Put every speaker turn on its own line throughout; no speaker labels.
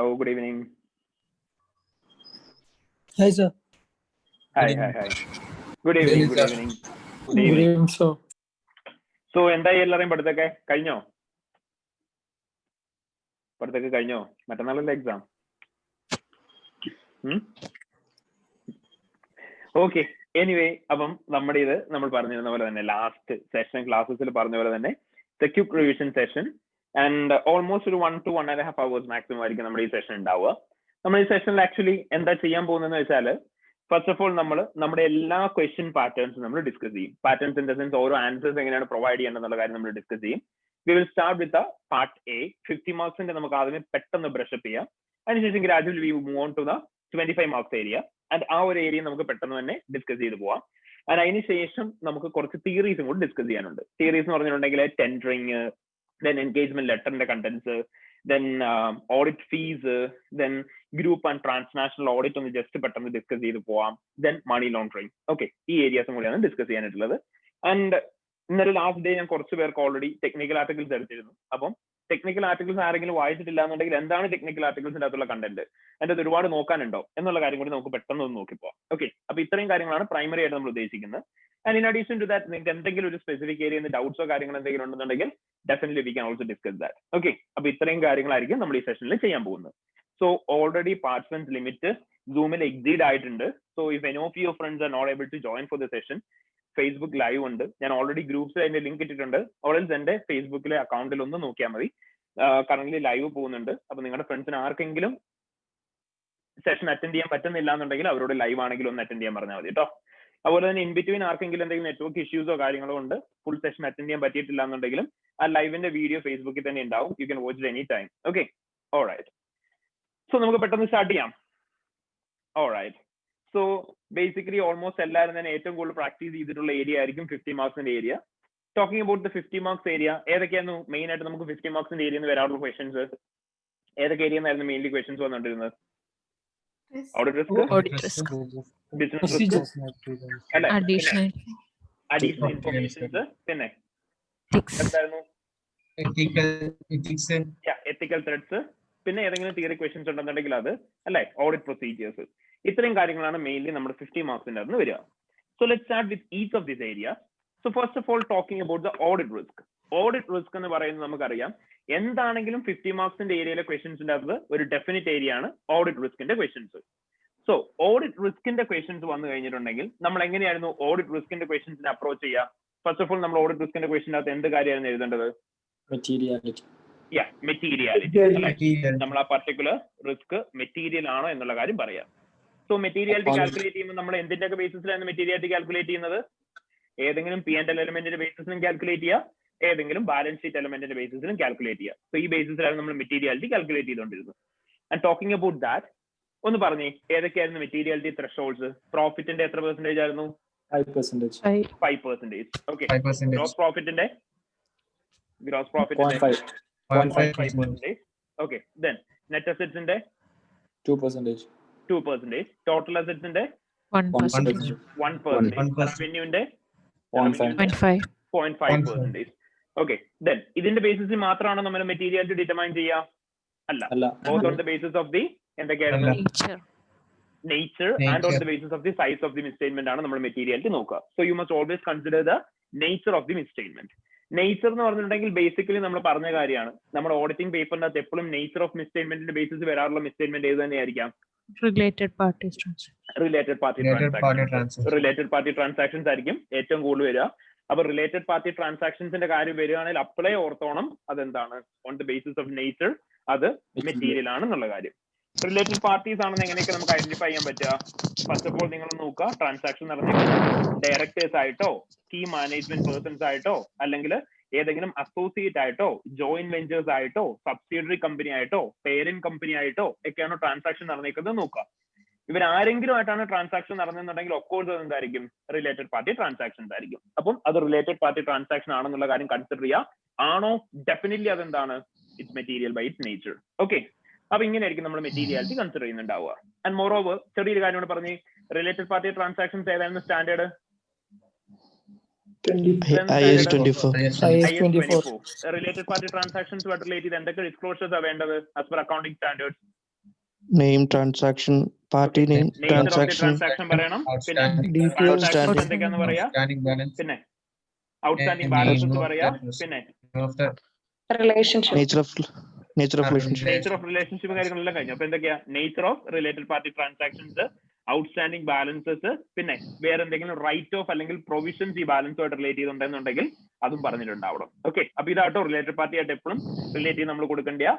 Hello, good evening.
Hi, sir.
Hi. Good evening,
Good
good
evening,
evening.
Good evening, sir.
So, എന്തായി എല്ലാവരെയും പഠിത്തമൊക്കെ കഴിഞ്ഞോ? പഠിത്തമൊക്കെ കഴിഞ്ഞോ? മറ്റന്നാളല്ലേ എക്സാം? ഓക്കെ, എനിവേ, അപ്പം നമ്മുടെ ഇത് നമ്മൾ പറഞ്ഞിരുന്ന പോലെ തന്നെ ലാസ്റ്റ് സെഷൻ ക്ലാസ്സസിൽ പറഞ്ഞ പോലെ തന്നെ secure revision session and almost ഒരു 1 to 1.5 hours മാക്സിമം ആയിരിക്കും നമ്മുടെ ഈ സെഷൻ ഉണ്ടാവുക. നമ്മൾ ഈ സെഷനിൽ ആക്ച്വലി എന്താ ചെയ്യാൻ പോകുന്നതെന്ന് വെച്ചാൽ, ഫസ്റ്റ് ഓഫ് ഓൾ നമ്മൾ നമ്മുടെ എല്ലാ ക്വസ്റ്റ്യൻ പാറ്റേൺസും നമ്മൾ ഡിസ്കസ് ചെയ്യും. പാറ്റേൺസ് ഇൻ ദ സെൻസ് ഓരോ ആൻസേഴ്സ് എങ്ങനെയാണ് പ്രൊവൈഡ് ചെയ്യേണ്ടതെന്നുള്ള കാര്യം നമ്മൾ ഡിസ്കസ് ചെയ്യും. We will start with part A. 50 മാർക്സിന്റെ നമുക്ക് ആദ്യമേ പെട്ടെന്ന് ബ്രഷപ്പ് ചെയ്യാം. അതിനുശേഷം gradually we move on to the 25 marks area. And ആ ഒരു ഏരിയ നമുക്ക് പെട്ടെന്ന് തന്നെ ഡിസ്കസ് ചെയ്ത് പോവാം. ആൻഡ് അതിനുശേഷം നമുക്ക് കുറച്ച് തിയറീസും കൂടി ഡിസ്കസ് ചെയ്യാനുണ്ട്. തിയറീസ് എന്ന് പറഞ്ഞിട്ടുണ്ടെങ്കിൽ ടെൻഡറിങ്, ദെൻ എൻഗേജ്മെന്റ് ലെറ്ററിന്റെ contents, then audit fees, then group and transnational audit ഒന്ന് ജസ്റ്റ് പെട്ടെന്ന് ഡിസ്കസ് ചെയ്ത് പോവാം. Then money laundering. ഓക്കെ, ഈ ഏരിയാസും കൂടിയാണ് ഡിസ്കസ് ചെയ്യാനായിട്ടുള്ളത്. ആൻഡ് ഇന്നലെ ലാസ്റ്റ് ഡേ ഞാൻ കുറച്ച് പേർക്ക് ഓൾറെഡി ടെക്നിക്കൽ ആർട്ടിക്കിൾസ് എടുത്തിരുന്നു. അപ്പം ടെക്നിക്കൽ ആർട്ടിക്കിൾസ് ആരെങ്കിലും വായിച്ചിട്ടില്ല എന്നുണ്ടെങ്കിൽ എന്താണ് ടെക്നിക്കൽ ആർട്ടിക്കിൾസിന്റെ അകത്തുള്ള കണ്ടന്റ്, അതിന്റെ അത് ഒരുപാട് നോക്കാനുണ്ടോ എന്നുള്ള കാര്യം കൂടി നമുക്ക് പെട്ടെന്ന് ഒന്ന് നോക്കിപ്പോവാം. ഓക്കെ, അപ്പൊ ഇത്രയും കാര്യങ്ങളാണ് പ്രൈമറി ആയിട്ട് നമ്മൾ ഉദ്ദേശിക്കുന്നത്. And in addition to that നിങ്ങൾക്ക് എന്തെങ്കിലും ഒരു സ്പെസിഫിക് ഏരിയയിൽ ഡൗട്ട്സോ കാര്യങ്ങൾ എന്തെങ്കിലും ഉണ്ടെന്നുണ്ടെങ്കിൽ definitely we can also discuss that. Okay, അപ്പൊ ഇത്രയും കാര്യങ്ങളായിരിക്കും നമ്മൾ ഈ സെഷനിൽ ചെയ്യാൻ പോകുന്നത്. സോ ഓൾറെഡി പാർട്ടിസിപ്പൻസ് ലിമിറ്റ് സൂമിൽ എക്സീഡ് ആയിട്ടുണ്ട്. So if any of your friends are not able to join for the session, Facebook live ഉണ്ട്. ഞാൻ ഓൾറെഡി ഗ്രൂപ്പ്സിൽ അതിന്റെ ലിങ്ക് ഇട്ടിട്ടുണ്ട്. ഓൾറെഡി എന്റെ ഫേസ്ബുക്കിലെ അക്കൗണ്ടിൽ ഒന്ന് നോക്കിയാൽ മതി. കറന്റ് ലൈവ് പോകുന്നുണ്ട്. അപ്പൊ നിങ്ങളുടെ ഫ്രണ്ട്സിന് ആർക്കെങ്കിലും സെഷൻ അറ്റൻഡ് ചെയ്യാൻ പറ്റുന്നില്ല എന്നുണ്ടെങ്കിൽ അവരോട് ലൈവ് ആണെങ്കിലും ഒന്ന് അറ്റൻഡ് ചെയ്യാൻ പറഞ്ഞാൽ മതി കേട്ടോ. അതുപോലെ തന്നെ ഇൻ ബിറ്റ്വീൻ ആർക്കെങ്കിലും എന്തെങ്കിലും നെറ്റ്വർക്ക് ഇഷ്യൂസോ കാര്യങ്ങളോ ഉണ്ട്, ഫുൾ സെഷൻ അറ്റൻഡ് ചെയ്യാൻ പറ്റിയിട്ടില്ല എന്നുണ്ടെങ്കിലും ആ ലൈവിന്റെ വീഡിയോ ഫേസ്ബുക്കിൽ തന്നെ ഉണ്ടാവും. You can watch any time. Okay, alright. So നമുക്ക് പെട്ടെന്ന് സ്റ്റാർട്ട് ചെയ്യാം. ഓൾറൈറ്റ്. സോ ബേസിക്കലി ഓൾമോസ്റ്റ് എല്ലാവരും തന്നെ ഏറ്റവും കൂടുതൽ പ്രാക്ടീസ് ചെയ്തിട്ടുള്ള ഏരിയ ആയിരിക്കും 50 മാർക്സിന്റെ area. Talking about the 50 marks area, ഏതൊക്കെയായിരുന്നു മെയിൻ ആയിട്ട് നമുക്ക് 50 മാർക്സിന്റെ ഏരിയയിൽ നിന്ന് വരാറുള്ള ക്വസ്റ്റൻസ്? ഏതൊക്കെ ഏരിയന്നായിരുന്നു മെയിൻലി ക്വസ്റ്റൻസ് വന്നിട്ടിരുന്നത്? ഓഡിറ്റ് റിസ്ക്, ബിസിനസ് റിസ്ക്, അല്ലെ, അഡീഷണൽ ഇൻഫർമേഷൻസ്, പിന്നെ എന്തായിരുന്നു എത്തിക്കൽ ത്രെഡ്സ്, പിന്നെ ഏതെങ്കിലും തിയറി ക്വസ്റ്റൻസ് ഉണ്ടെന്നുണ്ടെങ്കിൽ അത്, അല്ലെ, ഓഡിറ്റ് പ്രൊസീജിയേഴ്സ്. ഇത്രയും കാര്യങ്ങളാണ് മെയിൻലി നമ്മുടെ 50 മാർക്സിന്റെ അകത്ത് വരിക. So let's start with each of this area. So first of all talking about the audit risk. Audit risk എന്ന് പറയുന്നത് നമുക്കറിയാം എന്താണെങ്കിലും 50 മാർക്സിന്റെ ഏരിയയിലെ ക്വസ്റ്റൻസിന്റെ അകത്ത് ഒരു ഡെഫിനിറ്റ് ഏരിയ ആണ് ഓഡിറ്റ് റിസ്കിന്റെ ക്വസ്റ്റൻസ്. സോ ഓഡിറ്റ് റിസ്കിന്റെ ക്വസ്റ്റൻസ് വന്നു കഴിഞ്ഞിട്ടുണ്ടെങ്കിൽ നമ്മൾ എങ്ങനെയായിരുന്നു ഓഡിറ്റ് റിസ്കിന്റെ ക്വസ്റ്റൻസിനെ അപ്രോച്ച് ചെയ്യുക? ഫസ്റ്റ് ഓഫ് ഓൾ നമ്മൾ ഓഡിറ്റ് റിസ്കിന്റെ ക്വസ്റ്റൻ്റെ അകത്ത് എന്ത് കാര്യമായിരുന്നു എഴുതേണ്ടത്? മെറ്റീരിയാലിറ്റി. നമ്മൾ ആ പർട്ടിക്കുലർ റിസ്ക് മെറ്റീരിയൽ ആണോ എന്നുള്ള കാര്യം പറയാം. സോ മെറ്റീരിയാലിറ്റി കാൽക്കുലേറ്റ് ചെയ്യുമ്പോൾ നമ്മൾ എന്തിന്റെ ഒക്കെ ബേസിസിലാണ് മെറ്റീരിയാലിറ്റി കാൽക്കുലേറ്റ് ചെയ്യുന്നത്? ഏതെങ്കിലും P&L എലമെന്റിന്റെ ബേസിസിലും കാൽക്കുലേറ്റ് ചെയ്യുക, ഏതെങ്കിലും ബാലൻസ് ഷീറ്റ് എലമെന്റിന്റെ ബേസിസിലും കാൽക്കുലേറ്റ് ചെയ്യുക. സോ ഈ ബേസിസിലാണ് നമ്മൾ മെറ്റീരിയാലിറ്റി കാൽക്കുലേറ്റ് ചെയ്തുകൊണ്ടിരുന്നത്. ആൻഡ് ടോക്കിംഗ് അബൌട്ട് ദാറ്റ്, ഒന്ന് പറഞ്ഞേ ഏതൊക്കെയായിരുന്നു മെറ്റീരിയാലിറ്റി ത്രഷോൾഡ്സ്? പ്രോഫിറ്റിന്റെ എത്ര പെർസെന്റേജ് ആയിരുന്നു? 5%. ഓക്കെ, ഗ്രോസ് പ്രോഫിറ്റിന്റെ 0.5%. ഓക്കെ, ദെൻ നെറ്റ് അസറ്റ്സിന്റെ 2%. ടോട്ടൽ അസറ്റ്സിന്റെ 1%. റവന്യൂന്റെ 0.5%. ഓക്കെ, ദെൻ ഇതിന്റെ ബേസിസിൽ മാത്രമാണോ നമ്മൾ മെറ്റീരിയാലിറ്റി ഡിറ്റർമൈൻ ചെയ്യുക? അല്ല, both on the basis of the എന്തൊക്കെയായിരുന്നു nature and on the basis of the size of the misstatement ആണ് നമ്മൾ മെറ്റീരിയാലിറ്റി നോക്കുക. So you must always consider the nature of the misstatement. Nature എന്ന് പറഞ്ഞിട്ടുണ്ടെങ്കിൽ basically നമ്മൾ പറഞ്ഞ കാര്യമാണ്, നമ്മുടെ ഓഡിറ്റിംഗ് പേപ്പറിന്റെ അകത്ത് എപ്പോഴും നേച്ചർ ഓഫ് മിസ്സ്റ്റേറ്റ്മെന്റിന്റെ ബേസിസ് വരാറുള്ള മിസ്സ്റ്റേറ്റ്മെന്റ് ഏത് തന്നെയായിരിക്കാം? റിലേറ്റഡ് പാർട്ടി ട്രാൻസാക്ഷൻസ് ആയിരിക്കും ഏറ്റവും കൂടുതൽ വരിക. അപ്പൊ റിലേറ്റഡ് പാർട്ടി ട്രാൻസാക്ഷൻസിന്റെ കാര്യം വരികയാണെങ്കിൽ അപ്ലൈ ഓർത്തോണം അതെന്താണ് on the basis of nature, അത് മെറ്റീരിയൽ ആണെന്നുള്ള കാര്യം. റിലേറ്റഡ് പാർട്ടീസ് ആണെന്ന് എങ്ങനെയൊക്കെ നമുക്ക് ഐഡന്റിഫൈ ചെയ്യാൻ പറ്റുക? ഫസ്റ്റ് ഓഫ് ഓൾ നിങ്ങൾ നോക്കുക, ട്രാൻസാക്ഷൻ നടന്നിരിക്കുന്നത് ഡയറക്ടേഴ്സ് ആയിട്ടോ, കീ മാനേജ്മെന്റ് പേഴ്സൺസ് ആയിട്ടോ, അല്ലെങ്കിൽ ഏതെങ്കിലും അസോസിയേറ്റ് ആയിട്ടോ, ജോയിന്റ് വെഞ്ചേഴ്സ് ആയിട്ടോ, സബ്സിഡിയറി കമ്പനി ആയിട്ടോ, പേരന്റ് കമ്പനി ആയിട്ടോ ഒക്കെയാണോ ട്രാൻസാക്ഷൻ നടന്നിരിക്കുന്നത് നോക്കുക. ഇവരാരെങ്കിലും ആയിട്ടാണ് ട്രാൻസാക്ഷൻ നടന്നെന്നുണ്ടെങ്കിൽ ഒക്കോഴ്സ് അത് എന്തായിരിക്കും? റിലേറ്റഡ് പാർട്ടി ട്രാൻസാക്ഷൻസ് ആയിരിക്കും. അപ്പം അത് റിലേറ്റഡ് പാർട്ടി ട്രാൻസാക്ഷൻ ആണെന്നുള്ള കാര്യം കൺസിഡർ ചെയ്യുക. ആണോ? ഡെഫിനറ്റ്ലി അതെന്താണ്? It's material by its nature. Okay, അപ്പൊ ഇങ്ങനെയായിരിക്കും നമ്മൾ മെറ്റീരിയാലിറ്റി കൺസിഡർ ചെയ്യുന്നുണ്ടാവുക. ആൻഡ് മോർ ഓവർ ചെറിയൊരു കാര്യം കൂടെ പറഞ്ഞ്, റിലേറ്റഡ് പാർട്ടി ട്രാൻസാക്ഷൻസ് ഏതായിരുന്നു standard?
IS 24.
Related party transactions relate ചെയ്ത് എന്തൊക്കെ ഡിസ്ക്ലോഷേഴ്സ് ആണ് വേണ്ടത് as per accounting standards?
Name, transaction, party name,
nature of the
transaction,
transaction പറയണം. പിന്നെ
Details.
Transactions
Outstanding.
എന്തൊക്കെയാന്ന് പറയാ.
Outstanding balance.
പിന്നെ ഔട്ട്സ്റ്റാൻഡിംഗ്
Name
ബാലൻസസ്
of
പറയാ.
the
പിന്നെ
of the
relationship.
nature of relationship,
nature of relationship കാര്യങ്ങളെല്ലാം കഴിഞ്ഞു. അപ്പൊ എന്തൊക്കെയാ? Nature of related party transactions, outstanding balances, പിന്നെ വേറെ എന്തെങ്കിലും റൈറ്റ് ഓഫ് അല്ലെങ്കിൽ പ്രൊവിഷൻസ് ഈ ബാലൻസുമായിട്ട് റിലേറ്റ് ചെയ്തിട്ടുണ്ടെന്നുണ്ടെങ്കിൽ അതും പറഞ്ഞിട്ടുണ്ടാവണം. ഓക്കെ, അപ്പൊ ഇതാട്ടോ റിലേറ്റഡ് പാർട്ടി ആയിട്ട് എപ്പോഴും റിലേറ്റ് ചെയ്ത് നമ്മൾ കൊടുക്കേണ്ട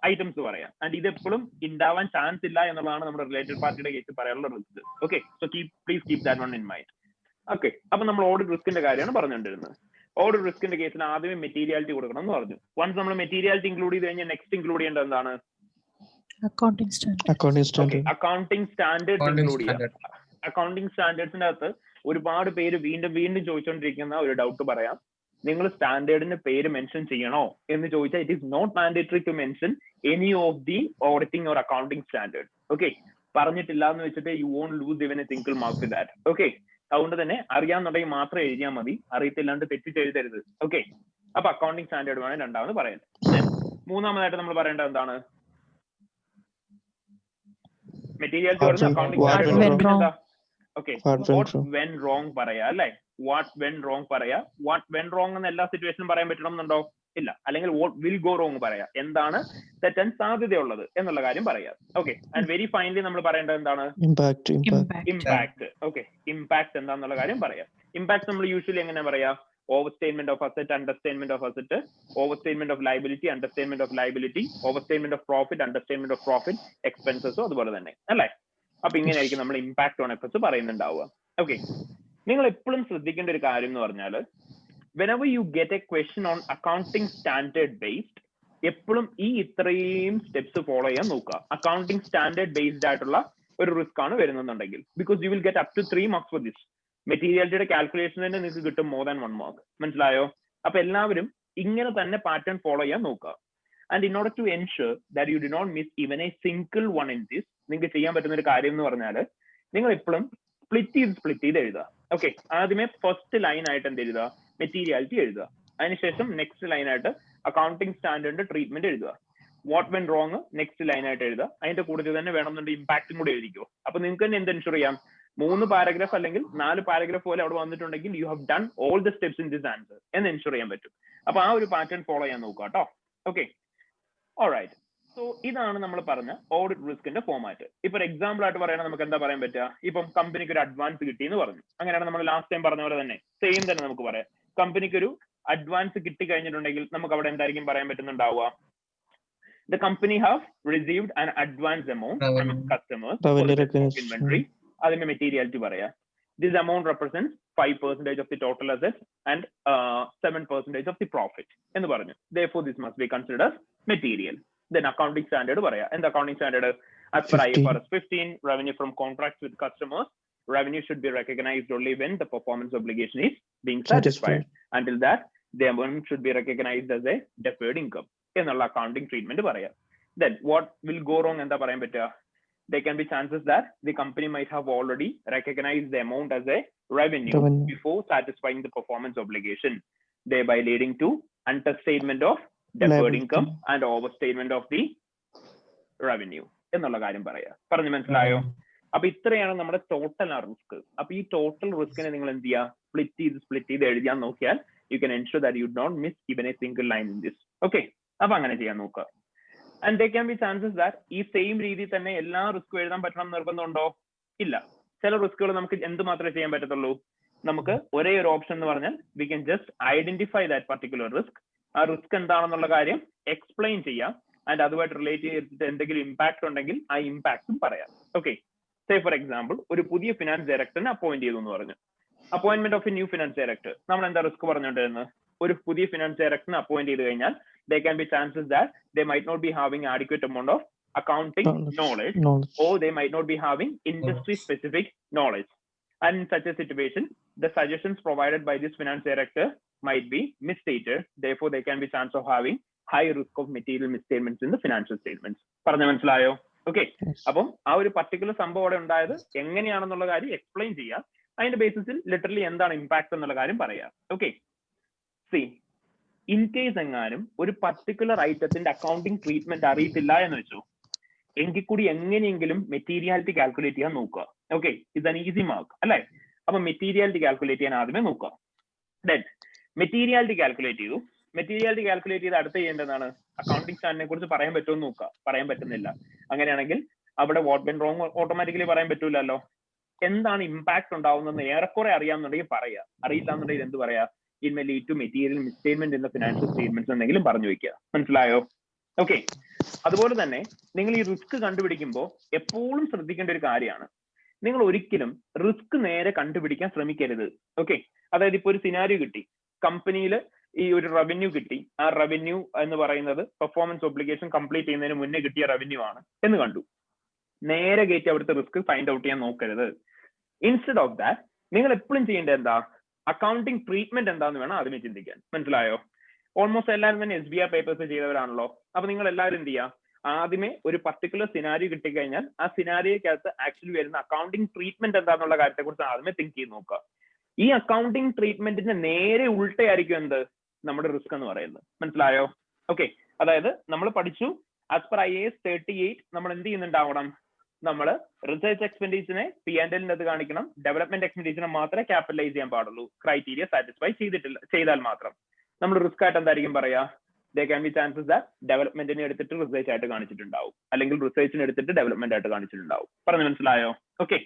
ഐറ്റംസ് പറയാം. ആൻഡ് ഇത് എപ്പോഴും ഉണ്ടാവാൻ ചാൻസ് ഇല്ല എന്നുള്ളതാണ് നമ്മുടെ റിലേറ്റഡ് പാർട്ടിയുടെ കേസിൽ പറയാനുള്ള risk. Okay, so please keep that one in mind. Okay, അപ്പൊ നമ്മൾ ഓഡിറ്റ് റിസ്കിന്റെ കാര്യമാണ് പറഞ്ഞുകൊണ്ടിരുന്നത്. ഓഡിറ്റ് റിസ്കിന്റെ കേസിൽ ആദ്യമേ മെറ്റീരിയാലിറ്റി കൊടുക്കണം എന്ന് പറഞ്ഞു. വൺസ് നമ്മൾ മെറ്റീരിയാലിറ്റി ഇൻക്ലൂഡ് ചെയ്ത് കഴിഞ്ഞാൽ നെക്സ്റ്റ് ഇൻക്ലൂഡ് ചെയ്യേണ്ടത് എന്താണ്?
Accounting standard.
accounting standard,
accounting standards include ചെയ്യാം. അക്കൗണ്ടിങ് സ്റ്റാൻഡേർഡ്സിന്റെ അകത്ത് ഒരുപാട് പേര് വീണ്ടും ചോദിച്ചുകൊണ്ടിരിക്കുന്ന ഒരു ഡൗട്ട് പറയാം. നിങ്ങൾ സ്റ്റാൻഡേർഡിന്റെ പേര് മെൻഷൻ ചെയ്യണോ എന്ന് ചോദിച്ചാൽ it is not mandatory to mention any of the auditing or accounting standard. Okay, പറഞ്ഞിട്ടില്ല എന്ന് വെച്ചിട്ട് you won't lose even a single mark with that. Okay, അതുകൊണ്ട് തന്നെ അറിയാന്നുണ്ടെങ്കിൽ മാത്രം എഴുതിയാൽ മതി, അറിയത്തില്ലാണ്ട് തെറ്റിച്ചെഴുതരുത്. ഓക്കെ, അപ്പൊ അക്കൗണ്ടിംഗ് സ്റ്റാൻഡേർഡ് വേണം രണ്ടാമത് പറയുന്നത്. മൂന്നാമതായിട്ട് നമ്മൾ പറയേണ്ടത് എന്താണ്? മെറ്റീരിയാലിറ്റി പറഞ്ഞ അക്കൗണ്ടിംഗ് സ്റ്റാൻഡേർഡ് എന്താ? ഓക്കെ, വാട്ട് വെൻ റോങ് പറയാ അല്ലെ? വാട്ട് വെൻ റോങ് പറയാ. വാട്ട് വെൻ റോങ് എന്ന് എല്ലാ സിറ്റുവേഷനും പറയാൻ പറ്റണം എന്നുണ്ടോ? ഇല്ല. അല്ലെങ്കിൽ വാട്ട് വിൽ ഗോ റോങ് പറയാ. എന്താണ് തെറ്റാൻ സാധ്യതയുള്ളത് എന്നുള്ള കാര്യം പറയാം. ഓക്കെ, ആൻഡ് വെരി ഫൈനലി നമ്മൾ പറയേണ്ടത് എന്താണ്? ഇമ്പാക്ട്. ഓക്കെ, ഇമ്പാക്ട് എന്താന്നുള്ള കാര്യം പറയാം. ഇമ്പാക്ട് നമ്മൾ യൂഷ്വലി എങ്ങനെ പറയാ? overstatement of asset, understatement of asset, overstatement of liability, understatement of liability, overstatement of profit, understatement of profit, expenses അതുപോലെ തന്നെ അല്ലേ? അപ്പൊ ഇങ്ങനെയായിരിക്കും നമ്മൾ ഇമ്പാക്ട് ഓൺ എഫക്ട്സ് പറയുന്നുണ്ടാവുക. ഓക്കെ, നിങ്ങൾ എപ്പോഴും ശ്രദ്ധിക്കേണ്ട ഒരു കാര്യം എന്ന് പറഞ്ഞാൽ whenever you get a question on accounting standard based, എപ്പോഴും ഈ ഇത്രയും സ്റ്റെപ്സ് ഫോളോ ചെയ്യാൻ നോക്കുക. അക്കൗണ്ടിങ് സ്റ്റാൻഡേർഡ് ബേസ്ഡ് ആയിട്ടുള്ള ഒരു റിസ്ക് ആണ് വരുന്നുണ്ടെങ്കിൽ, because you will get up to 3 marks for this. മെറ്റീരിയാലിറ്റിയുടെ കാൽക്കുലേഷൻ തന്നെ നിങ്ങൾക്ക് കിട്ടും മോർ ദാൻ 1 മാർക്ക്. മനസ്സിലായോ? അപ്പൊ എല്ലാവരും ഇങ്ങനെ തന്നെ പാറ്റേൺ ഫോളോ ചെയ്യാൻ നോക്കുക. And in order to ensure that you do not miss even a single one in this, നിങ്ങൾക്ക് ചെയ്യാൻ പറ്റുന്ന ഒരു കാര്യം എന്ന് പറഞ്ഞാൽ നിങ്ങൾ എപ്പോഴും സ്പ്ലിറ്റ് ചെയ്ത് എഴുതുക. ഓക്കെ, ആദ്യമേ ഫസ്റ്റ് ലൈൻ ആയിട്ട് എന്ത് എഴുതുക? മെറ്റീരിയാലിറ്റി എഴുതുക. അതിനുശേഷം നെക്സ്റ്റ് ലൈൻ ആയിട്ട് അക്കൗണ്ടിങ് സ്റ്റാൻഡേർഡിന്റെ ട്രീറ്റ്മെന്റ് എഴുതുക. What went wrong next line ആയിട്ട് എഴുതുക. അതിന്റെ കൂടുതൽ തന്നെ വേണമെന്നുണ്ടെങ്കിൽ ഇമ്പാക്റ്റും കൂടെ എഴുതിക്കോ. അപ്പൊ നിങ്ങൾക്ക് തന്നെ എന്ത് എൻഷുർ ചെയ്യാം? 3 പാരഗ്രാഫ് അല്ലെങ്കിൽ 4 പാരഗ്രാഫ് പോലെ അവിടെ വന്നിട്ടുണ്ടെങ്കിൽ you have done all the steps in this answer എന്ന് എൻഷുർ ചെയ്യാൻ പറ്റും. അപ്പൊ ആ ഒരു പാറ്റേൺ ഫോളോ ചെയ്യാൻ നോക്കുക കേട്ടോ. Okay, alright. സോ ഇതാണ് നമ്മൾ പറഞ്ഞ ഓഡിറ്റ് റിസ്കിന്റെ ഫോമാറ്റ്. ഇപ്പൊ എക്സാമ്പിൾ ആയിട്ട് പറയുകയാണെങ്കിൽ നമുക്ക് എന്താ പറയാൻ പറ്റുക? ഇപ്പം കമ്പനിക്ക് ഒരു അഡ്വാൻസ് കിട്ടി എന്ന് പറഞ്ഞു. അങ്ങനെയാണ് നമ്മൾ ലാസ്റ്റ് ടൈം പറഞ്ഞ പോലെ തന്നെ സെയിം തന്നെ നമുക്ക് പറയാം. കമ്പനിക്ക് ഒരു അഡ്വാൻസ് കിട്ടി കഴിഞ്ഞിട്ടുണ്ടെങ്കിൽ നമുക്ക് അവിടെ എന്തായിരിക്കും പറയാൻ പറ്റുന്നുണ്ടാവുക? The company have received an advance amount from its customers for the inventory. അതിന്റെ മെറ്റീരിയാലിറ്റി പറയാ. This amount represents 5% of the total assets and 7% of the profit എന്ന് പറഞ്ഞു. Therefore, this must be considered as material. Then accounting standard പറയാ. എന്താ accounting standard? As per IFRS 15, revenue from contracts with customers, revenue should be recognized only when the performance obligation is being satisfied. Until that, the amount should be recognized as a deferred income എന്നുള്ള accounting treatment പറയാം. Then what will go wrong എന്താ പറയാൻ പറ്റുക? There can be chances that the company might have already recognized the amount as a revenue before satisfying the performance obligation, thereby leading to understatement of deferred income and overstatement of the revenue എന്നുള്ള കാര്യം പറയാം. പറഞ്ഞു മനസ്സിലായോ? അപ്പൊ ഇത്രയാണ് നമ്മുടെ total risk. അപ്പൊ ഈ ടോട്ടൽ റിസ്കിനെ നിങ്ങൾ എന്ത് ചെയ്യുക? സ്പ്ലിറ്റ് ചെയ്ത് എഴുതാൻ നോക്കിയാൽ you can ensure that you don't miss even a single line in this. Okay, അപ്പൊ അങ്ങനെ ചെയ്യാൻ നോക്കുക. And there can be chances that ഈ സെയിം രീതിയിൽ തന്നെ എല്ലാ റിസ്കും എഴുതാൻ പറ്റണം നിർബന്ധമുണ്ടോ? ഇല്ല. ചില റിസ്കുകൾ നമുക്ക് എന്ത് മാത്രമേ ചെയ്യാൻ പറ്റത്തുള്ളൂ? നമുക്ക് ഒരേ ഒരു ഓപ്ഷൻ എന്ന് പറഞ്ഞാൽ we can just identify that particular risk. ആ റിസ്ക് എന്താണെന്നുള്ള കാര്യം എക്സ്പ്ലെയിൻ ചെയ്യാം. ആൻഡ് അതുമായിട്ട് റിലേറ്റ് ചെയ്തിട്ട് എന്തെങ്കിലും ഇമ്പാക്ട് ഉണ്ടെങ്കിൽ ആ ഇമ്പാക്റ്റും പറയാം. ഓക്കെ, സേ ഫോർ എക്സാമ്പിൾ ഒരു പുതിയ ഫിനാൻസ് ഡയറക്ടറിനെ അപ്പോയിന്റ് ചെയ്തു എന്ന് പറഞ്ഞു. Appointment of A new finance director, നമ്മൾ എന്താ റിസ്ക് പറഞ്ഞുകൊണ്ടിരുന്നത്? ഒരു പുതിയ ഫിനാൻസ് ഡയറക്ടറിനെ അപ്പോയിന്റ് ചെയ്ത് കഴിഞ്ഞാൽ there can be chances that they might not be having adequate amount of accounting knowledge, or they might not be having industry specific knowledge. And in such a situation, the suggestions provided by this finance director might be misstated. Therefore, there can be chance of having high risk of material misstatements in the financial statements. പറഞ്ഞു മനസ്സിലായോ? Okay, അപ്പം ആ ഒരു particular സംഭവം അവിടെ ഉണ്ടായത് എങ്ങനെയാണെന്നുള്ള കാര്യം explain ചെയ്യാം. അതിന്റെ ബേസിസിൽ ലിറ്ററലി എന്താണ് ഇമ്പാക്ട് എന്നുള്ള കാര്യം പറയാം. ഓക്കെ, സി ഇൻ കേസ് എങ്ങാനും ഒരു പർട്ടിക്കുലർ ഐറ്റത്തിന്റെ അക്കൗണ്ടിങ് ട്രീറ്റ്മെന്റ് അറിയത്തില്ല എന്ന് വെച്ചു, എങ്കിൽ കൂടി എങ്ങനെയെങ്കിലും മെറ്റീരിയാലിറ്റി കാൽക്കുലേറ്റ് ചെയ്യാൻ നോക്കുക. ഓക്കെ, ഇതാണ് ഈസി മാർക്ക് അല്ലെ. അപ്പൊ മെറ്റീരിയാലിറ്റി കാൽക്കുലേറ്റ് ചെയ്യാൻ ആദ്യമേ നോക്കുക. ദെൻ മെറ്റീരിയാലിറ്റി കാൽക്കുലേറ്റ് ചെയ്തു. മെറ്റീരിയാലിറ്റി കാൽക്കുലേറ്റ് ചെയ്ത് അടുത്ത് ചെയ്യേണ്ടതാണ് അക്കൗണ്ടിങ് സ്റ്റാൻഡിനെ കുറിച്ച് പറയാൻ പറ്റുമെന്ന് നോക്കുക. പറയാൻ പറ്റുന്നില്ല, അങ്ങനെയാണെങ്കിൽ അവിടെ വാട്ട് വെന്റ് റോങ് ഓട്ടോമാറ്റിക്കലി പറയാൻ പറ്റൂലല്ലോ. എന്താണ് ഇമ്പാക്ട് ഉണ്ടാവുന്നതെന്ന് ഏറെക്കുറെ അറിയാമെന്നുണ്ടെങ്കിൽ പറയാ, അറിയില്ല എന്നുണ്ടെങ്കിൽ എന്ത് പറയാ, in may lead to material misstatement in the financial statements എന്തെങ്കിലും പറഞ്ഞു വെക്കുക. മനസ്സിലായോ? ഓക്കെ. അതുപോലെ തന്നെ നിങ്ങൾ ഈ റിസ്ക് കണ്ടുപിടിക്കുമ്പോൾ എപ്പോഴും ശ്രദ്ധിക്കേണ്ട ഒരു കാര്യമാണ്, നിങ്ങൾ ഒരിക്കലും റിസ്ക് നേരെ കണ്ടുപിടിക്കാൻ ശ്രമിക്കരുത്. ഓക്കെ, അതായത് ഇപ്പൊ ഒരു സിനാരിയോ കിട്ടി, കമ്പനിയിൽ ഈ ഒരു റവന്യൂ കിട്ടി, ആ റവന്യൂ എന്ന് പറയുന്നത് പെർഫോമൻസ് ഒബ്ലിഗേഷൻ കംപ്ലീറ്റ് ചെയ്യുന്നതിന് മുന്നേ കിട്ടിയ റവന്യൂ ആണ് എന്ന് കണ്ടു. നേരെ കയറ്റി അവിടുത്തെ റിസ്ക് ഫൈൻഡ് ഔട്ട് ചെയ്യാൻ നോക്കരുത്. ഇൻസ്റ്റെഡ് ഓഫ് ദാറ്റ് നിങ്ങൾ എപ്പോഴും ചെയ്യേണ്ടത് എന്താ, അക്കൗണ്ടിങ് ട്രീറ്റ്മെന്റ് എന്താന്ന് വേണം ആദ്യമേ ചിന്തിക്കാൻ. മനസ്സിലായോ? ഓൾമോസ്റ്റ് എല്ലാവരും തന്നെ SBR പേപ്പേഴ്സ് ചെയ്തവരാണല്ലോ. അപ്പൊ നിങ്ങൾ എല്ലാവരും എന്ത് ചെയ്യുക, ആദ്യമേ ഒരു പർട്ടിക്കുലർ സിനാരിയോ കിട്ടിക്കഴിഞ്ഞാൽ ആ സിനാരിയോക്കകത്ത് ആക്ച്വലി വരുന്ന അക്കൗണ്ടിങ് ട്രീറ്റ്മെന്റ് എന്താണെന്നുള്ള കാര്യത്തെ കുറിച്ച് ആദ്യമേ തിങ്ക് ചെയ്ത് നോക്കുക. ഈ അക്കൗണ്ടിങ് ട്രീറ്റ്മെന്റിന്റെ നേരെ ഉൾട്ടയായിരിക്കും എന്ത്, നമ്മുടെ റിസ്ക് എന്ന് പറയുന്നത്. മനസ്സിലായോ? ഓക്കെ, അതായത് നമ്മൾ പഠിച്ചു ആസ് പെർ IAS 38 നമ്മൾ എന്ത് ചെയ്യുന്നുണ്ടാവണം, നമ്മൾ റിസർച്ച് എക്സ്പെൻഡിച്ചറിനെ P&L കാണിക്കണം, ഡെവലപ്മെന്റ് എക്സ്പെൻഡിച്ചറിനെ മാത്രമേ ക്യാപിറ്റലൈസ് ചെയ്യാൻ പാടുള്ളൂ. ക്രൈറ്റീരിയ സാറ്റിസ്ഫൈ ചെയ്താൽ മാത്രം. നമ്മൾ റിസ്ക് ആയിട്ട് എന്തായിരിക്കും പറയാ, they can be chances that ഡെവലപ്മെന്റിനെ എടുത്തിട്ട് റിസർച്ച് ആയിട്ട് കാണിച്ചിട്ടുണ്ടാവും, അല്ലെങ്കിൽ റിസർച്ചിനെ എടുത്തിട്ട് ഡെവലപ്മെന്റ് ആയിട്ട് കാണിച്ചിട്ടുണ്ടാവും. പറഞ്ഞു മനസ്സിലായോ? ഓക്കെ,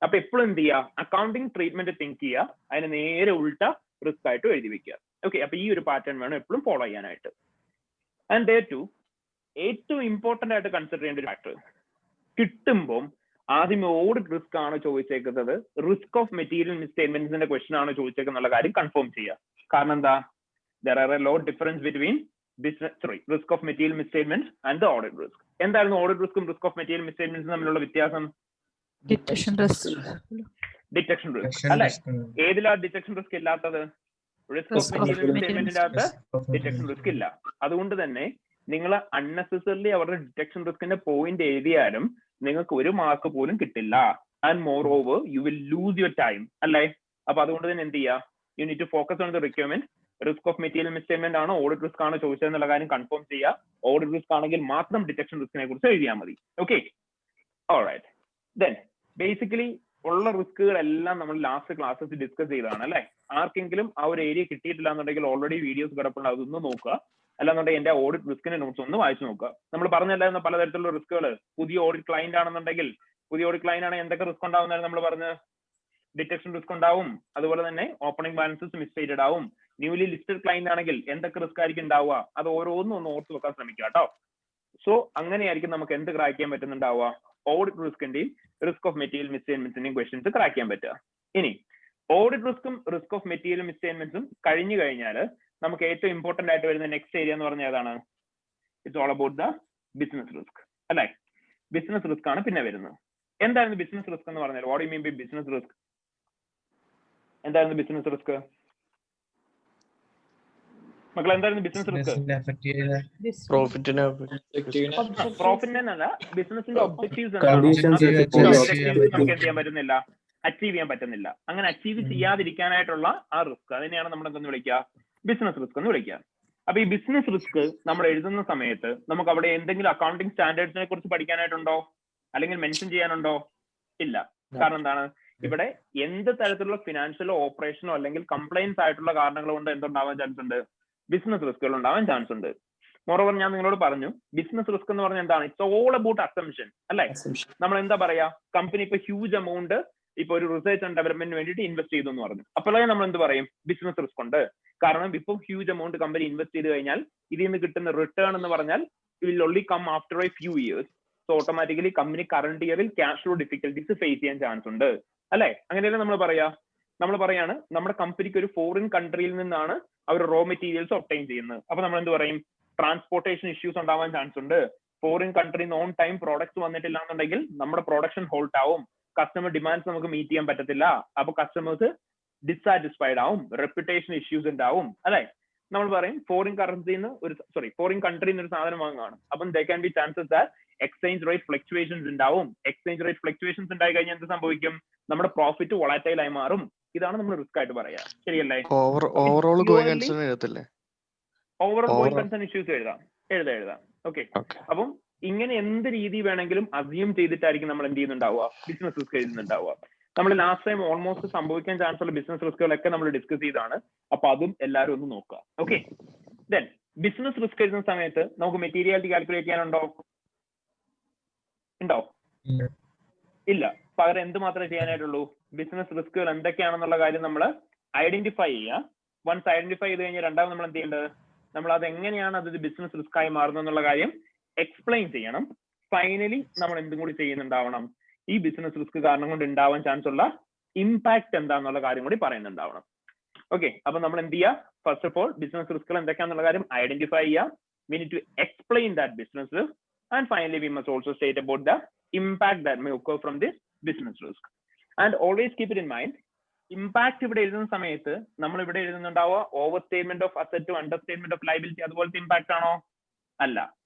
അപ്പൊ എപ്പോഴും എന്ത് ചെയ്യുക, അക്കൗണ്ടിങ് ട്രീറ്റ്മെന്റ് തിങ്ക് ചെയ്യുക, അതിന് നേരെ ഉൾട്ട റിസ്ക് ആയിട്ട് എഴുതി വെക്കുക. ഓക്കെ, അപ്പൊ ഈ ഒരു പാറ്റേൺ വേണം എപ്പോഴും ഫോളോ ചെയ്യാനായിട്ട്. ആൻഡ് ഡേ ടു ഏറ്റവും ഇമ്പോർട്ടന്റ് ആയിട്ട് കൺസിഡർ ചെയ്യേണ്ട ഒരു ഫാക്ടർ, കിട്ടുമ്പോൾ ആദ്യം ഓഡിറ്റ് റിസ്ക് ആണ് ചോദിച്ചേക്കുന്നത്, റിസ്ക് ഓഫ് മെറ്റീരിയൽ മിസ്സ്റ്റേറ്റ്മെന്റ്സിന്റെ ക്വസ്റ്റൻ ആണ് ചോദിച്ചേക്കുന്നുള്ള കാര്യം കൺഫേം ചെയ്യുക. കാരണം എന്താ, there are a lot difference between risk of material misstatements and the audit risk. എന്തായിരുന്നു ഓഡിറ്റ് റിസ്ക്കും റിസ്ക് ഓഫ് മെറ്റീരിയൽ മിസ്സ്റ്റേറ്റ്മെന്റ്സും തമ്മിലുള്ള വ്യത്യാസം?
Detection risk.
ഡിറ്റക്ഷൻ റിസ്ക് അല്ലെ. ഏതിലാ ഡിറ്റക്ഷൻ റിസ്ക് ഇല്ലാത്തത്? റിസ്ക് ഓഫ് മെറ്റീരിയൽ മിസ്സ്റ്റേറ്റ്മെന്റിന്റെ അകത്ത് ഡിറ്റക്ഷൻ റിസ്ക് ഇല്ല. അതുകൊണ്ട് തന്നെ നിങ്ങൾ അൺനെസസറിലി അവരുടെ ഡിറ്റക്ഷൻ റിസ്കിന്റെ പോയിന്റ് എഴുതിയാലും നിങ്ങൾക്ക് ഒരു മാർക്ക് പോലും കിട്ടില്ല. And more over you will lose your time അല്ലേ. അപ്പൊ അതുകൊണ്ട് തന്നെ എന്ത് ചെയ്യുക, you need to focus on the requirement. Risk of material misstatement ആണോ ഓഡിറ്റ് റിസ്ക് ആണോ ചോദിച്ചതെന്നുള്ള കാര്യം കൺഫേം ചെയ്യുക. ഓഡിറ്റ് റിസ്ക് ആണെങ്കിൽ മാത്രം ഡിറ്റക്ഷൻ റിസ്കിനെ കുറിച്ച് എഴുതിയാൽ മതി. Okay, alright. ദെൻ ബേസിക്കലി ഉള്ള റിസ്കുകളെല്ലാം നമ്മൾ ലാസ്റ്റ് ക്ലാസ്സസ് ഡിസ്കസ് ചെയ്തതാണ് അല്ലെ. ആർക്കെങ്കിലും ആ ഒരു ഏരിയ കിട്ടിയിട്ടില്ല എന്നുണ്ടെങ്കിൽ ഓൾറെഡി വീഡിയോസ് കിടപ്പുണ്ട്, അതൊന്ന് നോക്കുക. അല്ലാന്നുണ്ടെങ്കിൽ എന്റെ ഓഡിറ്റ് റിസ്കിന്റെ നോട്ട്സ് ഒന്ന് വായിച്ചു നോക്കുക. നമ്മൾ പറഞ്ഞല്ലായിരുന്ന പലതരത്തിലുള്ള റിസ്കുകൾ. പുതിയ ഓഡിറ്റ് ക്ലയന്റ് ആണെന്നുണ്ടെങ്കിൽ, പുതിയ ഓഡിറ്റ് ക്ലയന്റ് ആണെങ്കിൽ എന്തൊക്കെ റിസ്ക് ഉണ്ടാവുന്നതാണ് നമ്മൾ പറഞ്ഞ്, ഡിറ്റക്ഷൻ റിസ്ക് ഉണ്ടാവും, അതുപോലെ തന്നെ ഓപ്പണിംഗ് ബാലൻസസ് മിസ്സ്റ്റേറ്റഡ് ആവും. ന്യൂലി ലിസ്റ്റഡ് ക്ലയന്റ് ആണെങ്കിൽ എന്തൊക്കെ റിസ്ക് ആയിരിക്കും ഉണ്ടാവുക, അത് ഓരോന്നും ഒന്ന് ഓർത്ത് വെക്കാൻ ശ്രമിക്കുക കേട്ടോ. സോ അങ്ങനെയായിരിക്കും നമുക്ക് എന്ത് ക്രാക്ക് ചെയ്യാൻ പറ്റുന്നുണ്ടാവുക, ഓഡിറ്റ് റിസ്കിന്റെയും റിസ്ക് ഓഫ് മെറ്റീരിയൽ മിസ്സ്റ്റേറ്റ്മെന്റ്സിന്റെയും ക്വസ്റ്റ്യൻസ് ക്രാക്ക് ചെയ്യാൻ പറ്റുക. ഇനി ഓഡിറ്റ് റിസ്ക്കും റിസ്ക് ഓഫ് മെറ്റീരിയൽ മിസ്സ്റ്റേറ്റ്മെന്റ്സും കഴിഞ്ഞു കഴിഞ്ഞാൽ നമുക്ക് ഏറ്റവും ഇമ്പോർട്ടന്റ് ആയിട്ട് വരുന്ന നെക്സ്റ്റ് ഏരിയ എന്ന് പറഞ്ഞാൽ ഏതാണ്? It's all about the business risk അല്ലെ. ബിസിനസ് റിസ്ക് ആണ് പിന്നെ വരുന്നത്. എന്തായിരുന്നു ബിസിനസ് റിസ്ക് എന്ന് പറഞ്ഞാൽ? What you mean by business risk? എന്തായിരുന്നു ബിസിനസ് റിസ്ക് മക്കളെ? എന്തായിരുന്നു ബിസിനസ് റിസ്ക്?
പ്രോഫിറ്റിനെ
പ്രോഫിറ്റിനല്ല, ബിസിനസിന്റെ ഒബ്ജക്റ്റീവ്സ് നമുക്ക് എന്ത് ചെയ്യാൻ പറ്റുന്നില്ല, അച്ചീവ് ചെയ്യാൻ പറ്റുന്നില്ല. അങ്ങനെ അച്ചീവ് ചെയ്യാതിരിക്കാനായിട്ടുള്ള ആ റിസ്ക്, അതിനെയാണ് നമ്മൾ എന്തെന്ന് വിളിക്കുക, ബിസിനസ് റിസ്ക് എന്ന് വിളിക്കുക. അപ്പൊ ഈ ബിസിനസ് റിസ്ക് നമ്മൾ എഴുതുന്ന സമയത്ത് നമുക്ക് അവിടെ എന്തെങ്കിലും അക്കൗണ്ടിങ് സ്റ്റാൻഡേർഡ്സിനെ കുറിച്ച് പഠിക്കാനായിട്ടുണ്ടോ, അല്ലെങ്കിൽ മെൻഷൻ ചെയ്യാനുണ്ടോ? ഇല്ല. കാരണം എന്താണ്, ഇവിടെ എന്ത് തരത്തിലുള്ള ഫിനാൻഷ്യലോ ഓപ്പറേഷനോ അല്ലെങ്കിൽ കംപ്ലൈൻസ് ആയിട്ടുള്ള കാരണങ്ങൾ കൊണ്ട് എന്തുണ്ടാവാൻ ചാൻസ് ഉണ്ട്, ബിസിനസ് റിസ്കുകൾ ഉണ്ടാവാൻ ചാൻസ് ഉണ്ട്. മോറോവർ ഞാൻ നിങ്ങളോട് പറഞ്ഞു, ബിസിനസ് റിസ്ക് എന്ന് പറഞ്ഞാൽ എന്താണ്, ഇറ്റ്സ് ഓൾ അബൌട്ട് അസംഷൻ അല്ലെ. നമ്മൾ എന്താ പറയാ, കമ്പനി ഇപ്പൊ ഹ്യൂജ് എമൗണ്ട് ഇപ്പൊ ഒരു റിസർച്ച് ആൻഡ് ഡെവലപ്മെന്റിന് വേണ്ടിയിട്ട് ഇൻവെസ്റ്റ് ചെയ്തു എന്ന് പറഞ്ഞു. അപ്പോഴേ നമ്മൾ എന്ത് പറയും, ബിസിനസ് റിസ്ക് ഉണ്ട്. കാരണം ഇപ്പൊ ഹ്യൂജ് എമൗണ്ട് കമ്പനി ഇൻവെസ്റ്റ് ചെയ്ത് കഴിഞ്ഞാൽ ഇതിൽ നിന്ന് കിട്ടുന്ന റിട്ടേൺ എന്ന് പറഞ്ഞാൽ will only come after a few years. So automatically company current ഇയറിൽ ക്യാഷ് ഫ്ലോ ഡിഫിക്കൽട്ടീസ് ഫേസ് ചെയ്യാൻ ചാൻസ് ഉണ്ട് അല്ലെ. അങ്ങനെയല്ലേ നമ്മൾ പറയാ. നമ്മൾ പറയാണ് നമ്മുടെ കമ്പനിക്ക് ഒരു ഫോറിൻ കൺട്രിയിൽ നിന്നാണ് അവർ റോ മെറ്റീരിയൽസ് ഒബ്ടൈൻ ചെയ്യുന്നത്. അപ്പൊ നമ്മൾ എന്ത് പറയും, ട്രാൻസ്പോർട്ടേഷൻ ഇഷ്യൂസ് ഉണ്ടാവാൻ ചാൻസ് ഉണ്ട്. Foreign country on time products വന്നിട്ടില്ല എന്നുണ്ടെങ്കിൽ നമ്മുടെ പ്രൊഡക്ഷൻ ഹോൾട്ട് ആവും, കസ്റ്റമർ ഡിമാൻഡ്സ് നമുക്ക് മീറ്റ് ചെയ്യാൻ പറ്റത്തില്ല. അപ്പൊ കസ്റ്റമേഴ്സ് ഡിസാറ്റിസ്ഫൈഡ് ആവും, റെപ്യൂട്ടേഷൻ ഇഷ്യൂസ് ഉണ്ടാവും അല്ലെ. നമ്മൾ പറയും ഫോറിൻ കറൻസിന്ന് ഫോറിൻ കൺട്രിയിൽ നിന്ന് ഒരു സാധനം വാങ്ങുകയാണ്. അപ്പം ദേ can be chances that exchange rate fluctuations ഉണ്ടാവും. എക്സ്ചേഞ്ച് റേറ്റ് ഫ്ലക്ച്വേഷൻസ് ഉണ്ടായി കഴിഞ്ഞാൽ എന്ത് സംഭവിക്കും, നമ്മുടെ പ്രോഫിറ്റ് വോളറ്റൈൽ ആയി മാറും. ഇതാണ് നമ്മൾ റിസ്ക് ആയിട്ട് പറയാ. ശരിയല്ലേ?
ഓവറോൾ ഗോയിങ് കൺസേൺ എഴുതത്തില്ലേ?
ഓവറോൾ ഗോയിങ് കൺസേൺ ഇഷ്യൂസ് എഴുതാം. ഓക്കെ. അപ്പം ഇങ്ങനെ എന്ത് രീതി വേണമെങ്കിലും അസ്യൂം ചെയ്തിട്ടായിരിക്കും നമ്മൾ എന്ത് ചെയ്യുന്നുണ്ടാവുക, ബിസിനസ് റിസ്ക് എഴുതുന്നുണ്ടാവുക. നമ്മൾ ലാസ്റ്റ് ടൈം ഓൾമോസ്റ്റ് സംഭവിക്കാൻ ചാൻസ് ഉള്ള ബിസിനസ് റിസ്കുകളൊക്കെ നമ്മൾ ഡിസ്കസ് ചെയ്താണ്. അപ്പൊ അതും എല്ലാവരും ഒന്ന് നോക്കുക. ഓക്കെ, ദെൻ ബിസിനസ് റിസ്ക് എഴുതുന്ന സമയത്ത് നമുക്ക് മെറ്റീരിയാലിറ്റി കാൽക്കുലേറ്റ് ചെയ്യാനുണ്ടോ? ഉണ്ടോ? ഇല്ല. പകരം എന്ത് മാത്രമേ ചെയ്യാനായിട്ടുള്ളൂ? ബിസിനസ് റിസ്കുകൾ എന്തൊക്കെയാണെന്നുള്ള കാര്യം നമ്മൾ ഐഡന്റിഫൈ ചെയ്യുക. വൺസ് ഐഡന്റിഫൈ ചെയ്ത് കഴിഞ്ഞാൽ രണ്ടാമത് നമ്മൾ എന്ത് ചെയ്യേണ്ടത്, നമ്മൾ അത് എങ്ങനെയാണ് അതൊരു ബിസിനസ് റിസ്ക് ആയി മാറുന്നത് എന്നുള്ള കാര്യം എക്സ്പ്ലെയിൻ ചെയ്യണം. ഫൈനലി നമ്മൾ എന്തും കൂടി ചെയ്യുന്നുണ്ടാവണം, ഈ ബിസിനസ് റിസ്ക് കാരണം കൊണ്ട് ഉണ്ടാവാൻ ചാൻസ് ഉള്ള ഇമ്പാക്ട് എന്താന്നുള്ള കാര്യം കൂടി പറയുന്നുണ്ടാവണം. ഓക്കെ, അപ്പൊ നമ്മൾ എന്ത് ചെയ്യുക, ഫസ്റ്റ് ഓഫ് ഓൾ ബിസിനസ് റിസ്കുകൾ എന്തൊക്കെയാണെന്നുള്ള കാര്യം ഐഡന്റിഫൈ ചെയ്യുക. We need to explain that business risk and finally we must also state about the impact that may occur from this business risk. And always keep it in mind, impact ഇവിടെ എഴുതുന്ന സമയത്ത് നമ്മൾ ഇവിടെ എഴുതുന്നുണ്ടാവുക over statement of asset, under statement of liability അതുപോലത്തെ impact ആണോ? അല്ല.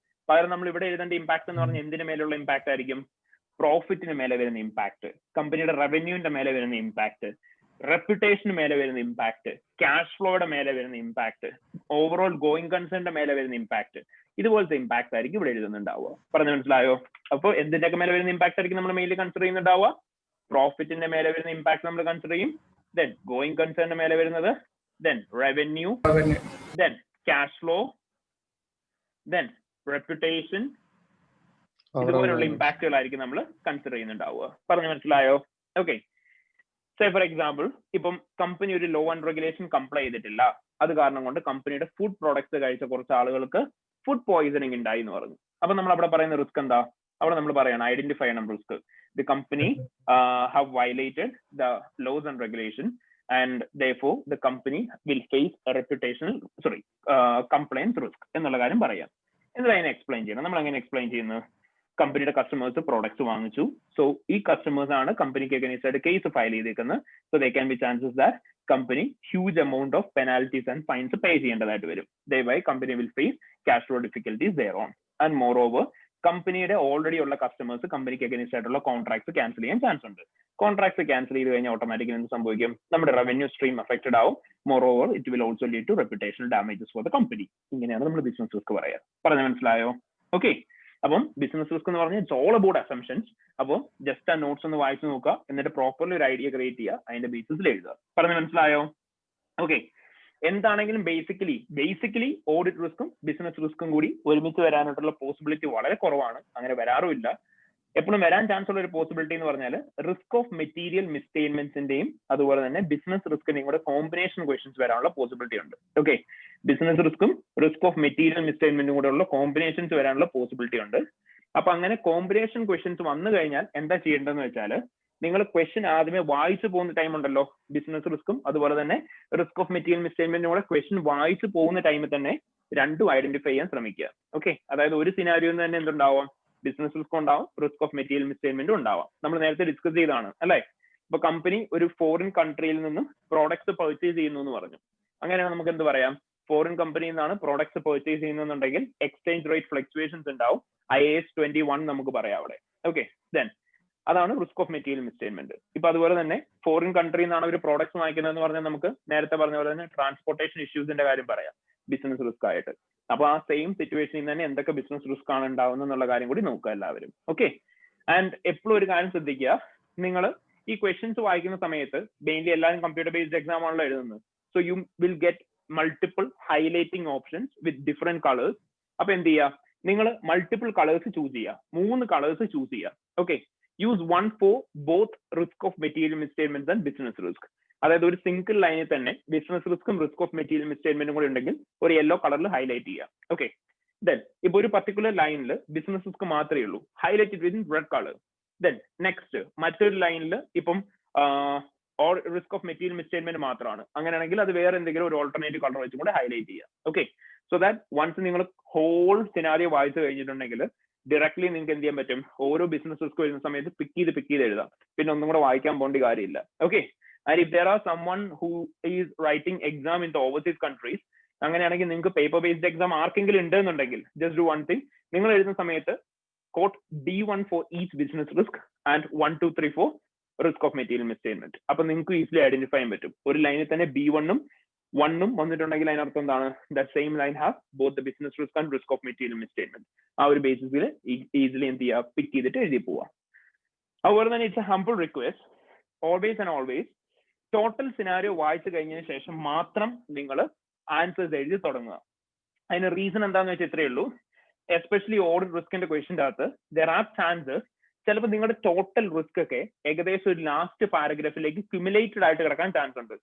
പകരം നമ്മൾ ഇവിടെ എഴുതേണ്ട ഇമ്പാക്ട് എന്ന് പറഞ്ഞാൽ എന്തിനു മേലുള്ള ഇമ്പാക്ട് ആയിരിക്കും? പ്രോഫിറ്റിന് മേലെ വരുന്ന ഇമ്പാക്ട്, കമ്പനിയുടെ റവന്യൂവിന്റെ മേലെ വരുന്ന ഇമ്പാക്ട്, റെപ്യൂട്ടേഷന് മേലെ വരുന്ന ഇമ്പാക്ട്, ക്യാഷ് ഫ്ലോയുടെ മേലെ വരുന്ന ഇമ്പാക്ട്, ഓവറോൾ ഗോയിങ് കൺസേണിന്റെ മേലെ വരുന്ന ഇമ്പാക്ട്, ഇതുപോലത്തെ ഇമ്പാക്ട് ആയിരിക്കും ഇവിടെ എഴുതുന്നുണ്ടാവുക. പറഞ്ഞു മനസ്സിലായോ? അപ്പോൾ എന്തിന്റെയൊക്കെ മേലെ വരുന്ന ഇമ്പാക്ട് ആയിരിക്കും നമ്മൾ മെയിൻലി കൺസിഡർ ചെയ്യുന്നുണ്ടാവുക? പ്രോഫിറ്റിന്റെ മേലെ വരുന്ന ഇമ്പാക്ട് നമ്മൾ കൺസിഡർ ചെയ്യും. ദെൻ ഗോയിങ് കൺസേണിന്റെ മേലെ വരുന്നത്, then revenue, then cash flow, then reputation, ഇതുപോലുള്ള ഇമ്പാക്ടുകളായിരിക്കും നമ്മൾ കൺസിഡർ ചെയ്യുന്നുണ്ടാവുക. പറഞ്ഞു മനസ്സിലായോ? ഓക്കെ, സേ ഫോർ എക്സാമ്പിൾ, ഇപ്പം കമ്പനി ഒരു ലോ ആൻഡ് റെഗുലേഷൻ കംപ്ലൈ ചെയ്തിട്ടില്ല, അത് കാരണം കൊണ്ട് കമ്പനിയുടെ ഫുഡ് പ്രോഡക്ട്സ് കഴിച്ച കുറച്ച് ആളുകൾക്ക് ഫുഡ് പോയിസണിങ് ഉണ്ടായി എന്ന് പറഞ്ഞു. അപ്പൊ നമ്മൾ അവിടെ പറയുന്ന റിസ്ക് എന്താ? അവിടെ നമ്മൾ പറയണം, ഐഡന്റിഫൈ ചെയ്യണം risk. The company have violated the laws and regulation and therefore the company will face a reputational complaints risk എന്നുള്ള കാര്യം പറയാം. എന്നിട്ട് അതിനെ എക്സ്പ്ലെയിൻ ചെയ്യണം. നമ്മൾ അങ്ങനെ എക്സ്പ്ലെയിൻ ചെയ്യുന്നത്, കമ്പനിയുടെ കസ്റ്റമേഴ്സ് പ്രോഡക്ട്സ് വാങ്ങിച്ചു, സോ ഈ കസ്റ്റമേഴ്സ് ആണ് കമ്പനിക്ക് അഗൈൻസ്റ്റ് ആയിട്ട് കേസ് ഫയൽ ചെയ്തേക്കുന്നത്. So they can be chances that company huge amount of penalties and fines pay ചെയ്യേണ്ടതായിട്ട് വരും. ദയവായി company will face cash flow difficulties there on. And more over കമ്പനിയുടെ ഓൾറെഡി ഉള്ള കസ്റ്റമേഴ്സ് കമ്പനിക്ക് അഗൈൻസ്റ്റ് ആയിട്ടുള്ള contracts cancel ചെയ്യാൻ chance ഉണ്ട്. Contracts cancel ചെയ്ത് കഴിഞ്ഞാൽ ഓട്ടോമാറ്റിക്കലി എന്ത് സംഭവിക്കും? നമ്മുടെ റവന്യൂ സ്ട്രീം അഫക്റ്റഡ് ആവും. More over it will also lead to reputational damages for the company. ഇങ്ങനെയാണ് നമ്മൾ ബിസിനസ് റിസ്ക് പറയാം. പറഞ്ഞു മനസ്സിലായോ? ഓക്കെ, അപ്പം ബിസിനസ് റിസ്ക് എന്ന് പറഞ്ഞാൽ ഇറ്റ്സ് ഓൾ അബൌട്ട് അസംഷൻസ്. അപ്പോൾ ജസ്റ്റ് ആ നോട്ട്സ് ഒന്ന് വായിച്ചു നോക്കുക, എന്നിട്ട് പ്രോപ്പർലി ഒരു ഐഡിയ ക്രിയേറ്റ് ചെയ്യുക, അതിന്റെ ബേസിസിൽ എഴുതുക. പറഞ്ഞു മനസ്സിലായോ? ഓക്കെ, എന്താണെങ്കിലും ബേസിക്കലി ഓഡിറ്റ് റിസ്ക്കും ബിസിനസ് റിസ്ക്കും കൂടി ഒരുമിച്ച് വരാനായിട്ടുള്ള പോസിബിലിറ്റി വളരെ കുറവാണ്. അങ്ങനെ വരാറുമില്ല. എപ്പോഴും വരാൻ ചാൻസ് ഉള്ള ഒരു പോസിബിലിറ്റി എന്ന് പറഞ്ഞാൽ റിസ്ക് ഓഫ് മെറ്റീരിയൽ മിസ്സ്റ്റേറ്റ്മെന്റ്സിന്റെയും അതുപോലെ തന്നെ ബിസിനസ് റിസ്കിന്റെയും കൂടെ കോമ്പിനേഷൻ ക്വസ്റ്റ്യൻസ് വരാനുള്ള പോസിബിലിറ്റി ഉണ്ട്. ഓക്കെ, ബിസിനസ് റിസ്ക്കും റിസ്ക് ഓഫ് മെറ്റീരിയൽ മിസ്സ്റ്റേറ്റ്മെന്റും കൂടെ ഉള്ള കോമ്പിനേഷൻസ് വരാനുള്ള പോസിബിലിറ്റി ഉണ്ട്. അപ്പൊ അങ്ങനെ കോമ്പിനേഷൻ ക്വസ്റ്റ്യൻസ് വന്നു കഴിഞ്ഞാൽ എന്താ ചെയ്യേണ്ടതെന്ന് വെച്ചാൽ, നിങ്ങൾ ക്വസ്റ്റ്യൻ ആദ്യമേ വായിച്ചു പോകുന്ന ടൈം ഉണ്ടല്ലോ, ബിസിനസ് റിസ്ക്കും അതുപോലെ തന്നെ റിസ്ക് ഓഫ് മെറ്റീരിയൽ മിസ്സ്റ്റേറ്റ്മെന്റും കൂടെ ക്വസ്റ്റ്യൻ വായിച്ചു പോകുന്ന ടൈമിൽ തന്നെ രണ്ടും ഐഡന്റിഫൈ ചെയ്യാൻ ശ്രമിക്കുക. ഓക്കെ, അതായത് ഒരു സിനാരിയോയിൽ തന്നെ എന്തുണ്ടാവാം? ബിസിനസ് റിസ്ക് ഉണ്ടാവും, റിസ്ക് ഓഫ് മെറ്റീരിയൽ മിസ്സ്റ്റേറ്റ്മെന്റും ഉണ്ടാവാം. നമ്മൾ നേരത്തെ ഡിസ്കസ് ചെയ്താണ് അല്ലെ? ഇപ്പൊ കമ്പനി ഒരു ഫോറിൻ കൺട്രിയിൽ നിന്നും പ്രോഡക്ട്സ് പർച്ചേസ് ചെയ്യുന്നു എന്ന് പറഞ്ഞു. അങ്ങനെയാണ് നമുക്ക് എന്ത് പറയാം? ഫോറിൻ കമ്പനിയിൽ നിന്നാണ് പ്രോഡക്ട്സ് പർച്ചേസ് ചെയ്യുന്നുണ്ടെങ്കിൽ എക്സ്ചേഞ്ച് റേറ്റ് ഫ്ലക്ച്വേഷൻസ് ഉണ്ടാവും. IAS 21 നമുക്ക് പറയാം അവിടെ. ഓക്കെ, ദെൻ അതാണ് റിസ്ക് ഓഫ് മെറ്റീരിയൽ മിസ്സ്റ്റേറ്റ്മെന്റ്. ഇപ്പൊ അതുപോലെ തന്നെ ഫോറിൻ കൺട്രിയിൽ നിന്നാണ് ഒരു പ്രോഡക്ട്സ് വാങ്ങിക്കുന്നതെന്ന് പറഞ്ഞാൽ നമുക്ക് നേരത്തെ പറഞ്ഞ പോലെ തന്നെ ട്രാൻസ്പോർട്ടേഷൻ ഇഷ്യൂസിന്റെ കാര്യം പറയാം ബിസിനസ് റിസ്ക് ആയിട്ട്. അപ്പൊ ആ സെയിം സിറ്റുവേഷനിൽ തന്നെ എന്തൊക്കെ ബിസിനസ് റിസ്ക് ആണ് ഉണ്ടാവുന്നത് എന്നുള്ള കാര്യം കൂടി നോക്കുക എല്ലാവരും. ഓക്കെ, ആൻഡ് എപ്പോഴും ഒരു കാര്യം ശ്രദ്ധിക്കുക, നിങ്ങൾ ഈ ക്വസ്റ്റ്യൻസ് വായിക്കുന്ന സമയത്ത് മെയിൻലി എല്ലാവരും കമ്പ്യൂട്ടർ ബേസ്ഡ് എക്സാം ആണല്ലോ എഴുതുന്നത്. So you will get multiple highlighting options with different colours. അപ്പൊ എന്ത് ചെയ്യുക, നിങ്ങൾ മൾട്ടിപ്പിൾ കളേഴ്സ് ചൂസ് ചെയ്യുക, 3 കളേഴ്സ് ചൂസ് ചെയ്യുക. Okay, use one for both risk of material misstatements and business risk. അതായത് ഒരു സിംഗിൾ ലൈനിൽ തന്നെ ബിസിനസ് റിസ്ക്കും റിസ്ക് ഓഫ് മെറ്റീരിയൽ മിസ്സ്റ്റേറ്റ്മെന്റും കൂടി ഉണ്ടെങ്കിൽ ഒരു യെല്ലോ കളറിൽ ഹൈലൈറ്റ് ചെയ്യുക. ഓക്കെ, ദെൻ ഇപ്പൊ ഒരു പർട്ടിക്കുലർ ലൈനിൽ ബിസിനസ് റിസ്ക് മാത്രമേ ഉള്ളൂ, highlight it with red colour. Then next മറ്റൊരു ലൈനിൽ ഇപ്പം റിസ്ക് ഓഫ് മെറ്റീരിയൽ മിസ്സ്റ്റേറ്റ്മെന്റ് മാത്രമാണ്, അങ്ങനെയാണെങ്കിൽ അത് വേറെ എന്തെങ്കിലും ഒരു ഓൾട്ടർനേറ്റീവ് കളർ വെച്ചും കൂടെ ഹൈലൈറ്റ് ചെയ്യുക. ഓക്കെ, സോ ദാറ്റ് വൺസ് നിങ്ങൾ ഹോൾ സിനാരിയോ വായിച്ചു കഴിഞ്ഞിട്ടുണ്ടെങ്കിൽ ഡയറക്ട്ലി നിങ്ങൾക്ക് എന്ത് ചെയ്യാൻ പറ്റും? ഓരോ ബിസിനസ് റിസ്ക് വരുന്ന സമയത്ത് പിക്ക് ചെയ്ത് എഴുതാം. പിന്നെ ഒന്നും കൂടെ വായിക്കാൻ പോകേണ്ട കാര്യമില്ല. Okay, and if there are someone who is writing exam in the overseas countries, അങ്ങനെയാണെങ്കിൽ നിങ്ങൾക്ക് പേപ്പർ ബേസ്ഡ് എക്സാം ആർക്കെങ്കിലും ഉണ്ടെന്നുണ്ടെങ്കിൽ ജസ്റ്റ് ഡു വൺ തിങ്, നിങ്ങൾ എഴുതുന്ന സമയത്ത് quote D1 for each business risk and 1, 2, 3, 4 risk of material misstatement. അപ്പൊ നിങ്ങൾക്ക് easily identify ചെയ്യാൻ പറ്റും. ഒരു ലൈനിൽ തന്നെ B1 ഉം 1ഉം വന്നിട്ടുണ്ടെങ്കിൽ അതിനർത്ഥം എന്താണ്? That same line have both the business risk and risk of material misstatement. ആ ഒരു ബേസിസിൽ ഈസിലി എന്ത് ചെയ്യുക, പിക്ക് ചെയ്തിട്ട് എഴുതി പോവാം. അതുപോലെ തന്നെ it's A humble request, always and always total scenario വായിച്ചു കഴിഞ്ഞതിന് ശേഷം മാത്രം നിങ്ങൾ ആൻസേഴ്സ് എഴുതി തുടങ്ങുക. അതിന് റീസൺ എന്താണെന്ന് വെച്ചാൽ ഇത്രയേ ഉള്ളൂ. എസ്പെഷ്യലി ഓഡിറ്റ് റിസ്കിന്റെ ക്വസ്റ്റ്യൻ്റെ അകത്ത് ദർ ആർ ചാൻസസ് ചിലപ്പോൾ നിങ്ങളുടെ ടോട്ടൽ റിസ്ക് ഒക്കെ ഏകദേശം ഒരു ലാസ്റ്റ് പാരഗ്രാഫിലേക്ക് ക്യുമുലേറ്റഡ് ആയിട്ട് കിടക്കാൻ ചാൻസ് ഉണ്ട്.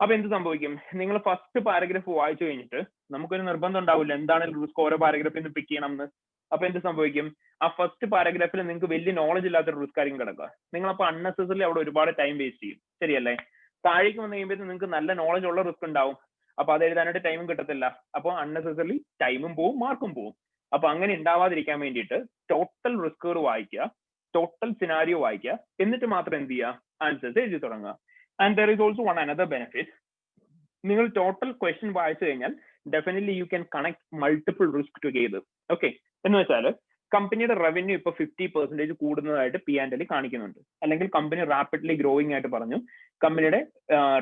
അപ്പൊ എന്ത് സംഭവിക്കും? നിങ്ങൾ ഫസ്റ്റ് പാരഗ്രാഫ് വായിച്ചു കഴിഞ്ഞിട്ട് നമുക്കൊരു നിർബന്ധം ഉണ്ടാവില്ല എന്താണ് റിസ്ക് ഓരോ പാരഗ്രാഫിൽ നിന്ന് പിക്ക് ചെയ്യണം എന്ന്. അപ്പൊ എന്ത് സംഭവിക്കും? ആ ഫസ്റ്റ് പാരഗ്രാഫിൽ നിങ്ങൾക്ക് വലിയ നോളജ് ഇല്ലാത്തൊരു റിസ്ക് ആയിരിക്കും കിടക്കുക. നിങ്ങളപ്പോൾ അൺനെസസറിലി അവിടെ ഒരുപാട് ടൈം വേസ്റ്റ് ചെയ്യും. ശരിയല്ലേ? താഴേക്ക് വന്നു കഴിയുമ്പോൾ നിങ്ങൾക്ക് നല്ല നോളജ് ഉള്ള റിസ്ക് ഉണ്ടാവും. അപ്പൊ അത് എഴുതാനായിട്ട് ടൈമും കിട്ടത്തില്ല. അപ്പോൾ അൺനെസസറിലി ടൈമും പോവും, മാർക്കും പോവും. അപ്പൊ അങ്ങനെ ഉണ്ടാവാതിരിക്കാൻ വേണ്ടിയിട്ട് ടോട്ടൽ റിസ്കുകൾ വായിക്കുക, ടോട്ടൽ സിനാരിയോ വായിക്കുക, എന്നിട്ട് മാത്രം എന്ത് ചെയ്യുക, ആൻസേഴ്സ് എഴുതി തുടങ്ങുക. And there is also one another benefit. നിങ്ങൾ ടോട്ടൽ ക്വസ്റ്റ്യൻ വായിച്ചു കഴിഞ്ഞാൽ definitely you can connect multiple risk together. Okay, എന്ന് വെച്ചാൽ കമ്പനിയുടെ റവന്യൂ ഇപ്പൊ 50% കൂടുന്നതായിട്ട് P&L കാണിക്കുന്നുണ്ട്, അല്ലെങ്കിൽ കമ്പനി റാപ്പിഡ്ലി ഗ്രോയിങ് ആയിട്ട് പറഞ്ഞു, കമ്പനിയുടെ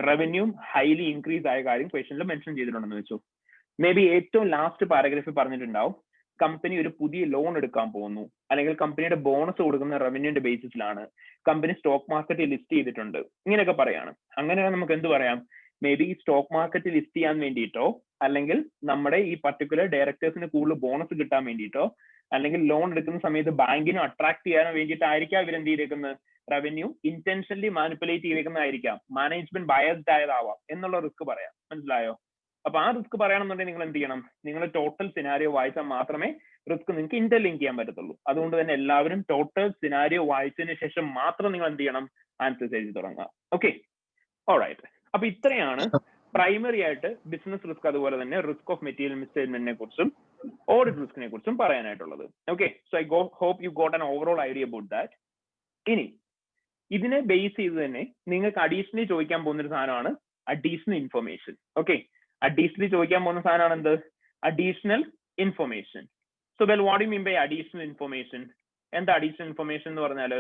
റവന്യൂ ഹൈലി ഇൻക്രീസ് ആയ കാര്യം ക്വസ്റ്റനിൽ മെൻഷൻ ചെയ്തിട്ടുണ്ടെന്ന് വെച്ചു. മേ ബി ഏറ്റവും ലാസ്റ്റ് പാരഗ്രാഫിൽ പറഞ്ഞിട്ടുണ്ടാവും കമ്പനി ഒരു പുതിയ ലോൺ എടുക്കാൻ പോകുന്നു, അല്ലെങ്കിൽ കമ്പനിയുടെ ബോണസ് കൊടുക്കുന്ന റവന്യൂന്റെ ബേസിസിലാണ്, കമ്പനി സ്റ്റോക്ക് മാർക്കറ്റിൽ ലിസ്റ്റ് ചെയ്തിട്ടുണ്ട്, ഇങ്ങനെയൊക്കെ പറയാണ്. അങ്ങനെ നമുക്ക് എന്ത് പറയാം? മേ ബി സ്റ്റോക്ക് മാർക്കറ്റിൽ ലിസ്റ്റ് ചെയ്യാൻ വേണ്ടിയിട്ടോ, അല്ലെങ്കിൽ നമ്മുടെ ഈ പർട്ടിക്കുലർ ഡയറക്ടേഴ്സിന് കൂടുതൽ ബോണസ് കിട്ടാൻ വേണ്ടിയിട്ടോ, അല്ലെങ്കിൽ ലോൺ എടുക്കുന്ന സമയത്ത് ബാങ്കിനും അട്രാക്ട് ചെയ്യാൻ വേണ്ടിയിട്ടായിരിക്കാം ഇവരെന്ത് ചെയ്തേക്കുന്നത്, റവന്യൂ ഇന്റൻഷനലി മാനിപ്പുലേറ്റ് ചെയ്തേക്കുന്നതായിരിക്കാം, മാനേജ്മെന്റ് ബയസ്ഡ് ആയതാവാം എന്നുള്ള റിസ്ക് പറയാം. മനസ്സിലായോ? അപ്പൊ ആ റിസ്ക് പറയണമെന്നുണ്ടെങ്കിൽ നിങ്ങൾ എന്ത് ചെയ്യണം? നിങ്ങൾ ടോട്ടൽ സിനാരിയോ വായിച്ചാൽ മാത്രമേ റിസ്ക് നിങ്ങൾക്ക് ഇന്റർലിങ്ക് ചെയ്യാൻ പറ്റത്തുള്ളൂ. അതുകൊണ്ട് തന്നെ എല്ലാവരും ടോട്ടൽ സിനാരിയോ വായിച്ചതിന് ശേഷം മാത്രം നിങ്ങൾ എന്ത് ചെയ്യണം? ആൻസേഴ്സ് എഴുതി തുടങ്ങുക. Okay, alright. അപ്പൊ ഇത്രയാണ് പ്രൈമറി ആയിട്ട് ബിസിനസ് റിസ്ക്, അതുപോലെ തന്നെ റിസ്ക് ഓഫ് മെറ്റീരിയൽ മിസ്സ്റ്റേറ്റ്മെന്റിനെ കുറിച്ചും ഓഡിറ്റ് റിസ്കിനെ കുറിച്ചും പറയാനായിട്ടുള്ളത്. Okay, so I hope you got an overall idea about that. ഇനി ഇതിനെ ബേസ് ചെയ്ത് തന്നെ നിങ്ങൾക്ക് അഡീഷണലി ചോദിക്കാൻ പോകുന്ന ഒരു സാധനമാണ് അഡീഷണൽ ഇൻഫർമേഷൻ. ഓക്കെ, അഡീഷണലി ചോദിക്കാൻ പോകുന്ന സാധനമാണ് എന്ത്? Additional information. So well what you mean by additional information? എന്താ അഡീഷണൽ ഇൻഫർമേഷൻ എന്ന് പറഞ്ഞാല്?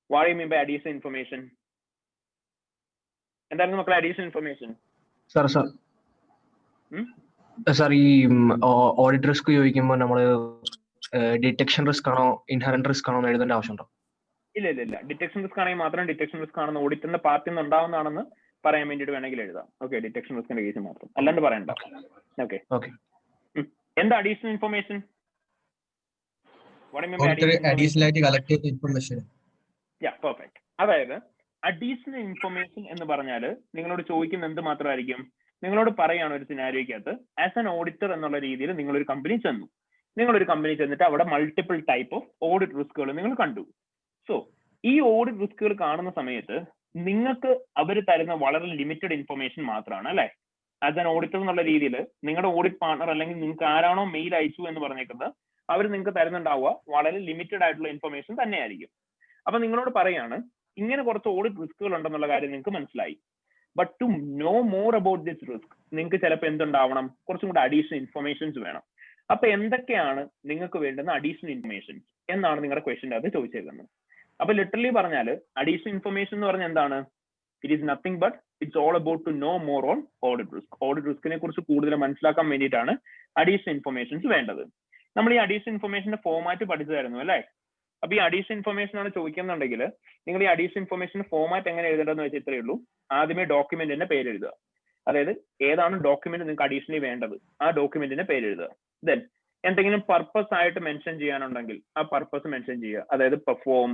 What you mean by additional information? എന്തായിരുന്നു മക്കളെ അഡീഷണൽ ഇൻഫർമേഷൻ?
സാർ ഈ ഓഡിറ്റ് റിസ്ക് ചോദിക്കുമ്പോൾ നമ്മള് ഡിറ്റക്ഷൻ റിസ്ക് ആണോ ഇൻഹറന്റ് റിസ്ക് ആണോ എഴുതേണ്ട ആവശ്യമുണ്ടോ?
ഇല്ല. ഡിറ്റക്ഷൻ റിസ്ക് ആണെങ്കിൽ മാത്രം ഡിറ്റക്ഷൻ റിസ്ക് ആണെന്ന് ഓഡിറ്ററിന്റെ പാർട്ടിൽ നിന്ന് ഉണ്ടാവുന്നതാണെന്ന് പറയാൻ വേണ്ടിയിട്ട് വേണമെങ്കിൽ എഴുതാം. ഓക്കെ, ഡിറ്റക്ഷൻ റിസ്കിന്റെ കേസ് മാത്രം, അല്ലാണ്ട് പറയണ്ട. ഓക്കെ, എന്താ അഡീഷണൽ ഇൻഫർമേഷൻ? അതായത് അഡീഷണൽ ഇൻഫർമേഷൻ എന്ന് പറഞ്ഞാൽ നിങ്ങളോട് ചോദിക്കുന്ന എന്ത് മാത്രമായിരിക്കും? നിങ്ങളോട് പറയാണ് ഒരു സിനാരിയോക്കകത്ത് ആസ് ആൻ ഓഡിറ്റർ എന്നുള്ള രീതിയിൽ നിങ്ങളൊരു കമ്പനി ചെന്നു. നിങ്ങളൊരു കമ്പനി ചെന്നിട്ട് അവിടെ മൾട്ടിപ്പിൾ ടൈപ്പ് ഓഫ് ഓഡിറ്റ് റിസ്കുകൾ നിങ്ങൾ കണ്ടു. സോ ഈ ഓഡിറ്റ് റിസ്കുകൾ കാണുന്ന സമയത്ത് നിങ്ങൾക്ക് അവർ തരുന്ന വളരെ ലിമിറ്റഡ് ഇൻഫർമേഷൻ മാത്രമാണ്, അല്ലെ? ആസ് ആൻ ഓഡിറ്റർ എന്നുള്ള രീതിയിൽ നിങ്ങളുടെ ഓഡിറ്റ് പാർട്ണർ അല്ലെങ്കിൽ നിങ്ങൾക്ക് ആരാണോ മെയിൽ അയച്ചു എന്ന് പറഞ്ഞേക്കുന്നത് അവർ നിങ്ങൾക്ക് തരുന്നുണ്ടാവുക വളരെ ലിമിറ്റഡ് ആയിട്ടുള്ള ഇൻഫർമേഷൻ തന്നെയായിരിക്കും. അപ്പൊ നിങ്ങളോട് പറയാണ് ഇങ്ങനെ കുറച്ച് ഓഡിറ്റ് റിസ്കുകൾ ഉണ്ടെന്നുള്ള കാര്യം നിങ്ങൾക്ക് മനസ്സിലായി. But to know more about this risk നിങ്ങൾക്ക് ചിലപ്പോൾ എന്തുണ്ടാവണം? കുറച്ചും കൂടെ അഡീഷണൽ ഇൻഫർമേഷൻസ് വേണം. അപ്പൊ എന്തൊക്കെയാണ് നിങ്ങൾക്ക് വേണ്ടുന്ന അഡീഷണൽ ഇൻഫർമേഷൻസ് എന്നാണ് നിങ്ങളുടെ ക്വസ്റ്റ്യൻ്റെ അത് ചോദിച്ചേക്കുന്നത്. അപ്പൊ ലിറ്ററലി പറഞ്ഞാൽ അഡീഷണൽ ഇൻഫർമേഷൻ എന്ന് പറഞ്ഞാൽ എന്താണ്? It is nothing but it's all about to know more on audit risk. Audit റിസ്കിനെ കുറിച്ച് കൂടുതൽ മനസ്സിലാക്കാൻ വേണ്ടിയിട്ടാണ് അഡീഷണൽ ഇൻഫർമേഷൻസ് വേണ്ടത്. നമ്മൾ ഈ അഡീഷണൽ ഇൻഫർമേഷന്റെ ഫോമാറ്റ് പഠിച്ചതായിരുന്നു, അല്ലെ? അപ്പൊ ഈ അഡീഷണൽ ഇൻഫർമേഷൻ ആണ് ചോദിക്കുന്നുണ്ടെങ്കിൽ നിങ്ങൾ ഈ അഡീഷണൽ ഇൻഫർമേഷൻ ഫോമാറ്റ് എങ്ങനെ എഴുതേണ്ടതെന്ന് വെച്ചാൽ ഇത്രയേ ഉള്ളൂ. ആദ്യമേ ഡോക്യുമെന്റിന്റെ പേര് എഴുതുക, അതായത് ഏതാണ് ഡോക്യുമെന്റ് നിങ്ങൾക്ക് അഡീഷണലി വേണ്ടത് ആ ഡോക്യുമെന്റിന്റെ പേര് എഴുതുക. ദെൻ എന്തെങ്കിലും പർപ്പസ് ആയിട്ട് മെൻഷൻ ചെയ്യാനുണ്ടെങ്കിൽ ആ പർപ്പസ് മെൻഷൻ ചെയ്യുക, അതായത് perform,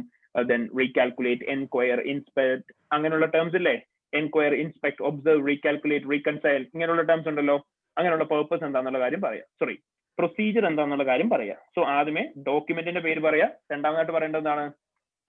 then recalculate, enquire, inspect, അങ്ങനെയുള്ള ടേംസ് ഇല്ലേ? Enquire, inspect, observe, recalculate, reconcile, ഇങ്ങനെയുള്ള ടേംസ് ഉണ്ടല്ലോ. അങ്ങനെയുള്ള പർപ്പസ് എന്താണെന്നുള്ള കാര്യം പറയാം. പ്രൊസീജിയർ എന്താണെന്നുള്ള കാര്യം പറയാം. സോ ആദ്യമേ ഡോക്യുമെന്റിന്റെ പേര് പറയാ, രണ്ടാമതായിട്ട് പറയേണ്ടത് എന്താണ്?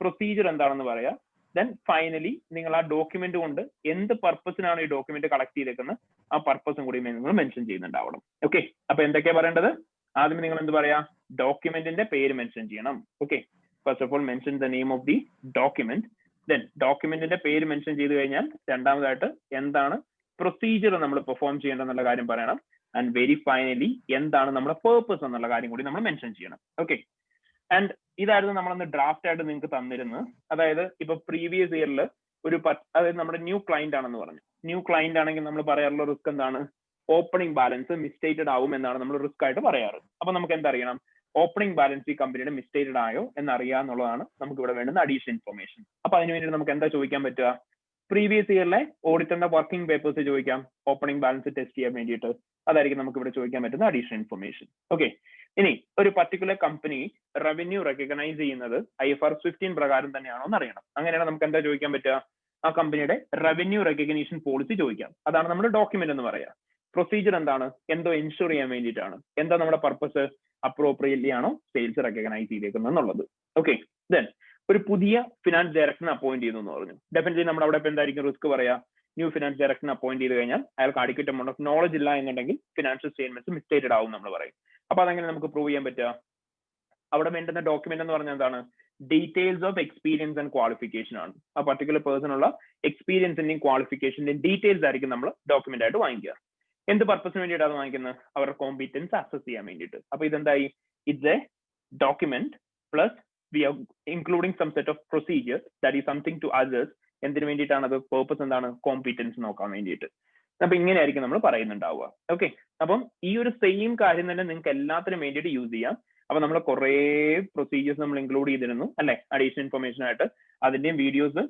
പ്രൊസീജിയർ എന്താണെന്ന് പറയാ. ദെൻ ഫൈനലി നിങ്ങൾ ആ ഡോക്യുമെന്റ് കൊണ്ട് എന്ത് പർപ്പസിനാണ് ഈ ഡോക്യുമെന്റ് കളക്ട് ചെയ്തേക്കുന്നത് ആ പർപ്പസും കൂടി നിങ്ങൾ മെൻഷൻ ചെയ്യുന്നുണ്ടാവണം. ഓക്കെ, അപ്പൊ എന്തൊക്കെയാ പറയേണ്ടത്? ആദ്യം നിങ്ങൾ എന്ത് പറയാ? ഡോക്യുമെന്റിന്റെ പേര് മെൻഷൻ ചെയ്യണം. Okay, first of all mention the name of the document. Then ഡോക്യുമെന്റിന്റെ പേര് മെൻഷൻ ചെയ്ത് കഴിഞ്ഞാൽ രണ്ടാമതായിട്ട് എന്താണ് പ്രൊസീജിയർ നമ്മൾ പെർഫോം ചെയ്യേണ്ടതെന്നുള്ള കാര്യം പറയണം. ആൻഡ് വെരി ഫൈനലി എന്താണ് നമ്മുടെ പേർപ്പസ് എന്നുള്ള കാര്യം കൂടി നമ്മൾ മെൻഷൻ ചെയ്യണം. ഓക്കെ, ആൻഡ് ഇതായിരുന്നു നമ്മളന്ന് ഡ്രാഫ്റ്റ് ആയിട്ട് നിങ്ങൾക്ക് തന്നിരുന്നത്. അതായത് ഇപ്പൊ പ്രീവിയസ് ഇയറിൽ അതായത് നമ്മുടെ ന്യൂ ക്ലയന്റ് ആണെന്ന് പറഞ്ഞു. ന്യൂ ക്ലയന്റ് ആണെങ്കിൽ നമ്മൾ പറയാറുള്ള റിസ്ക് എന്താണ്? ഓപ്പണിംഗ് ബാലൻസ് മിസ്റ്റേറ്റഡ് ആവും എന്നാണ് നമ്മൾ റിസ്ക് ആയിട്ട് പറയാറ്. അപ്പൊ നമുക്ക് എന്തറിയണം? ഓപ്പണിംഗ് ബാലൻസ് ഈ കമ്പനിയുടെ മിസ്റ്റേറ്റഡ് ആയോ എന്നറിയാന്നുള്ളതാണ് നമുക്ക് ഇവിടെ വേണ്ടുന്ന അഡീഷണൽ ഇൻഫർമേഷൻ. അപ്പൊ അതിന് വേണ്ടി നമുക്ക് എന്താ ചോദിക്കാൻ പറ്റുക? പ്രീവിയസ് ഇയറിലെ ഓഡിറ്ററിന്റെ വർക്കിംഗ് പേപ്പേഴ്സ് ചോദിക്കാം ഓപ്പണിംഗ് ബാലൻസ് ടെസ്റ്റ് ചെയ്യാൻ വേണ്ടിയിട്ട്. അതായിരിക്കും നമുക്ക് ഇവിടെ ചോദിക്കാൻ പറ്റുന്ന അഡീഷണൽ ഇൻഫർമേഷൻ. ഓക്കെ, ഇനി ഒരു പർട്ടിക്കുലർ കമ്പനി റവന്യൂ റെക്കഗ്നൈസ് ചെയ്യുന്നത് IFRS 15 പ്രകാരം തന്നെയാണോ എന്ന് അറിയണം. അങ്ങനെയാണ് നമുക്ക് എന്താ ചോദിക്കാൻ പറ്റുക? ആ കമ്പനിയുടെ റവന്യൂ റെക്കഗ്നീഷൻ പോളിസി ചോദിക്കാം. അതാണ് നമ്മുടെ ഡോക്യുമെന്റ് എന്ന് പറയാം. പ്രൊസീജിയർ എന്താണ്? എന്തോ എൻഷുർ ചെയ്യാൻ വേണ്ടിയിട്ടാണ്. എന്താ നമ്മുടെ പർപ്പസ്? അപ്രോപ്രിയറ്റ്ലി ആണോ സെയിൽസ് റെക്കഗ്നൈസ് ചെയ്തേക്കുന്നത് എന്നുള്ളത്. ഓക്കെ, ദെൻ ഒരു പുതിയ ഫിനാൻസ് ഡയറക്ടറിനെ അപ്പോയിന്റ് ചെയ്യുന്നു എന്ന് പറഞ്ഞു. ഡെഫിനറ്റ്ലി നമ്മുടെ അവിടെ ഇപ്പൊ എന്തായിരിക്കും റിസ്ക് പറയാ? ന്യൂ ഫിനാൻസ് ഡയറക്ടറിനെ അപ്പോയിന്റ് ചെയ്ത് കഴിഞ്ഞാൽ അയാൾക്ക് അഡിക്വേറ്റ് എമൗണ്ട് ഓഫ് നോളജ് ഇല്ല എന്നുണ്ടെങ്കിൽ ഫിനാൻഷ്യൽ സ്റ്റേറ്റ്മെന്റ്സ് മിസ്റ്റേറ്റഡ് ആവും നമ്മൾ പറയും. അപ്പൊ അതെങ്ങനെ നമുക്ക് പ്രൂവ് ചെയ്യാൻ പറ്റുക? അവിടെ വേണ്ടുന്ന ഡോക്യുമെന്റ് എന്ന് പറഞ്ഞാൽ എന്താണ്? Details of experience and qualification ആണ്. ആ പർട്ടിക്കുലർ പേഴ്സൺ ഉള്ള എക്സ്പീരിയൻസിന്റെയും ക്വാളിഫിക്കേഷന്റെയും ഡീറ്റെയിൽസ് ആയിരിക്കും നമ്മൾ ഡോക്യുമെന്റ് ആയിട്ട് വാങ്ങിക്കുക. എന്ത് പർപ്പസിന് വേണ്ടിയിട്ടാണ് വാങ്ങിക്കുന്നത്? അവരുടെ കോമ്പീറ്റൻസ് അസസ് ചെയ്യാൻ വേണ്ടിയിട്ട്. അപ്പൊ ഇതെന്തായി? It's a document plus we are including some set of procedure that is something to others. എന്തിനു വേണ്ടിയിട്ടാണ് അത്? പേർപ്പസ് എന്താണ്? കോമ്പീറ്റൻസ് നോക്കാൻ വേണ്ടിയിട്ട്. അപ്പൊ ഇങ്ങനെയായിരിക്കും നമ്മൾ പറയുന്നുണ്ടാവുക. ഓക്കെ, അപ്പം ഈ ഒരു സെയിം കാര്യം തന്നെ നിങ്ങൾക്ക് എല്ലാത്തിനും വേണ്ടിയിട്ട് യൂസ് ചെയ്യാം. അപ്പൊ നമ്മൾ കുറെ പ്രൊസീജിയേഴ്സ് നമ്മൾ ഇൻക്ലൂഡ് ചെയ്തിരുന്നു അല്ലെ, അഡീഷണൽ ഇൻഫർമേഷൻ ആയിട്ട്. അതിന്റെയും വീഡിയോസ്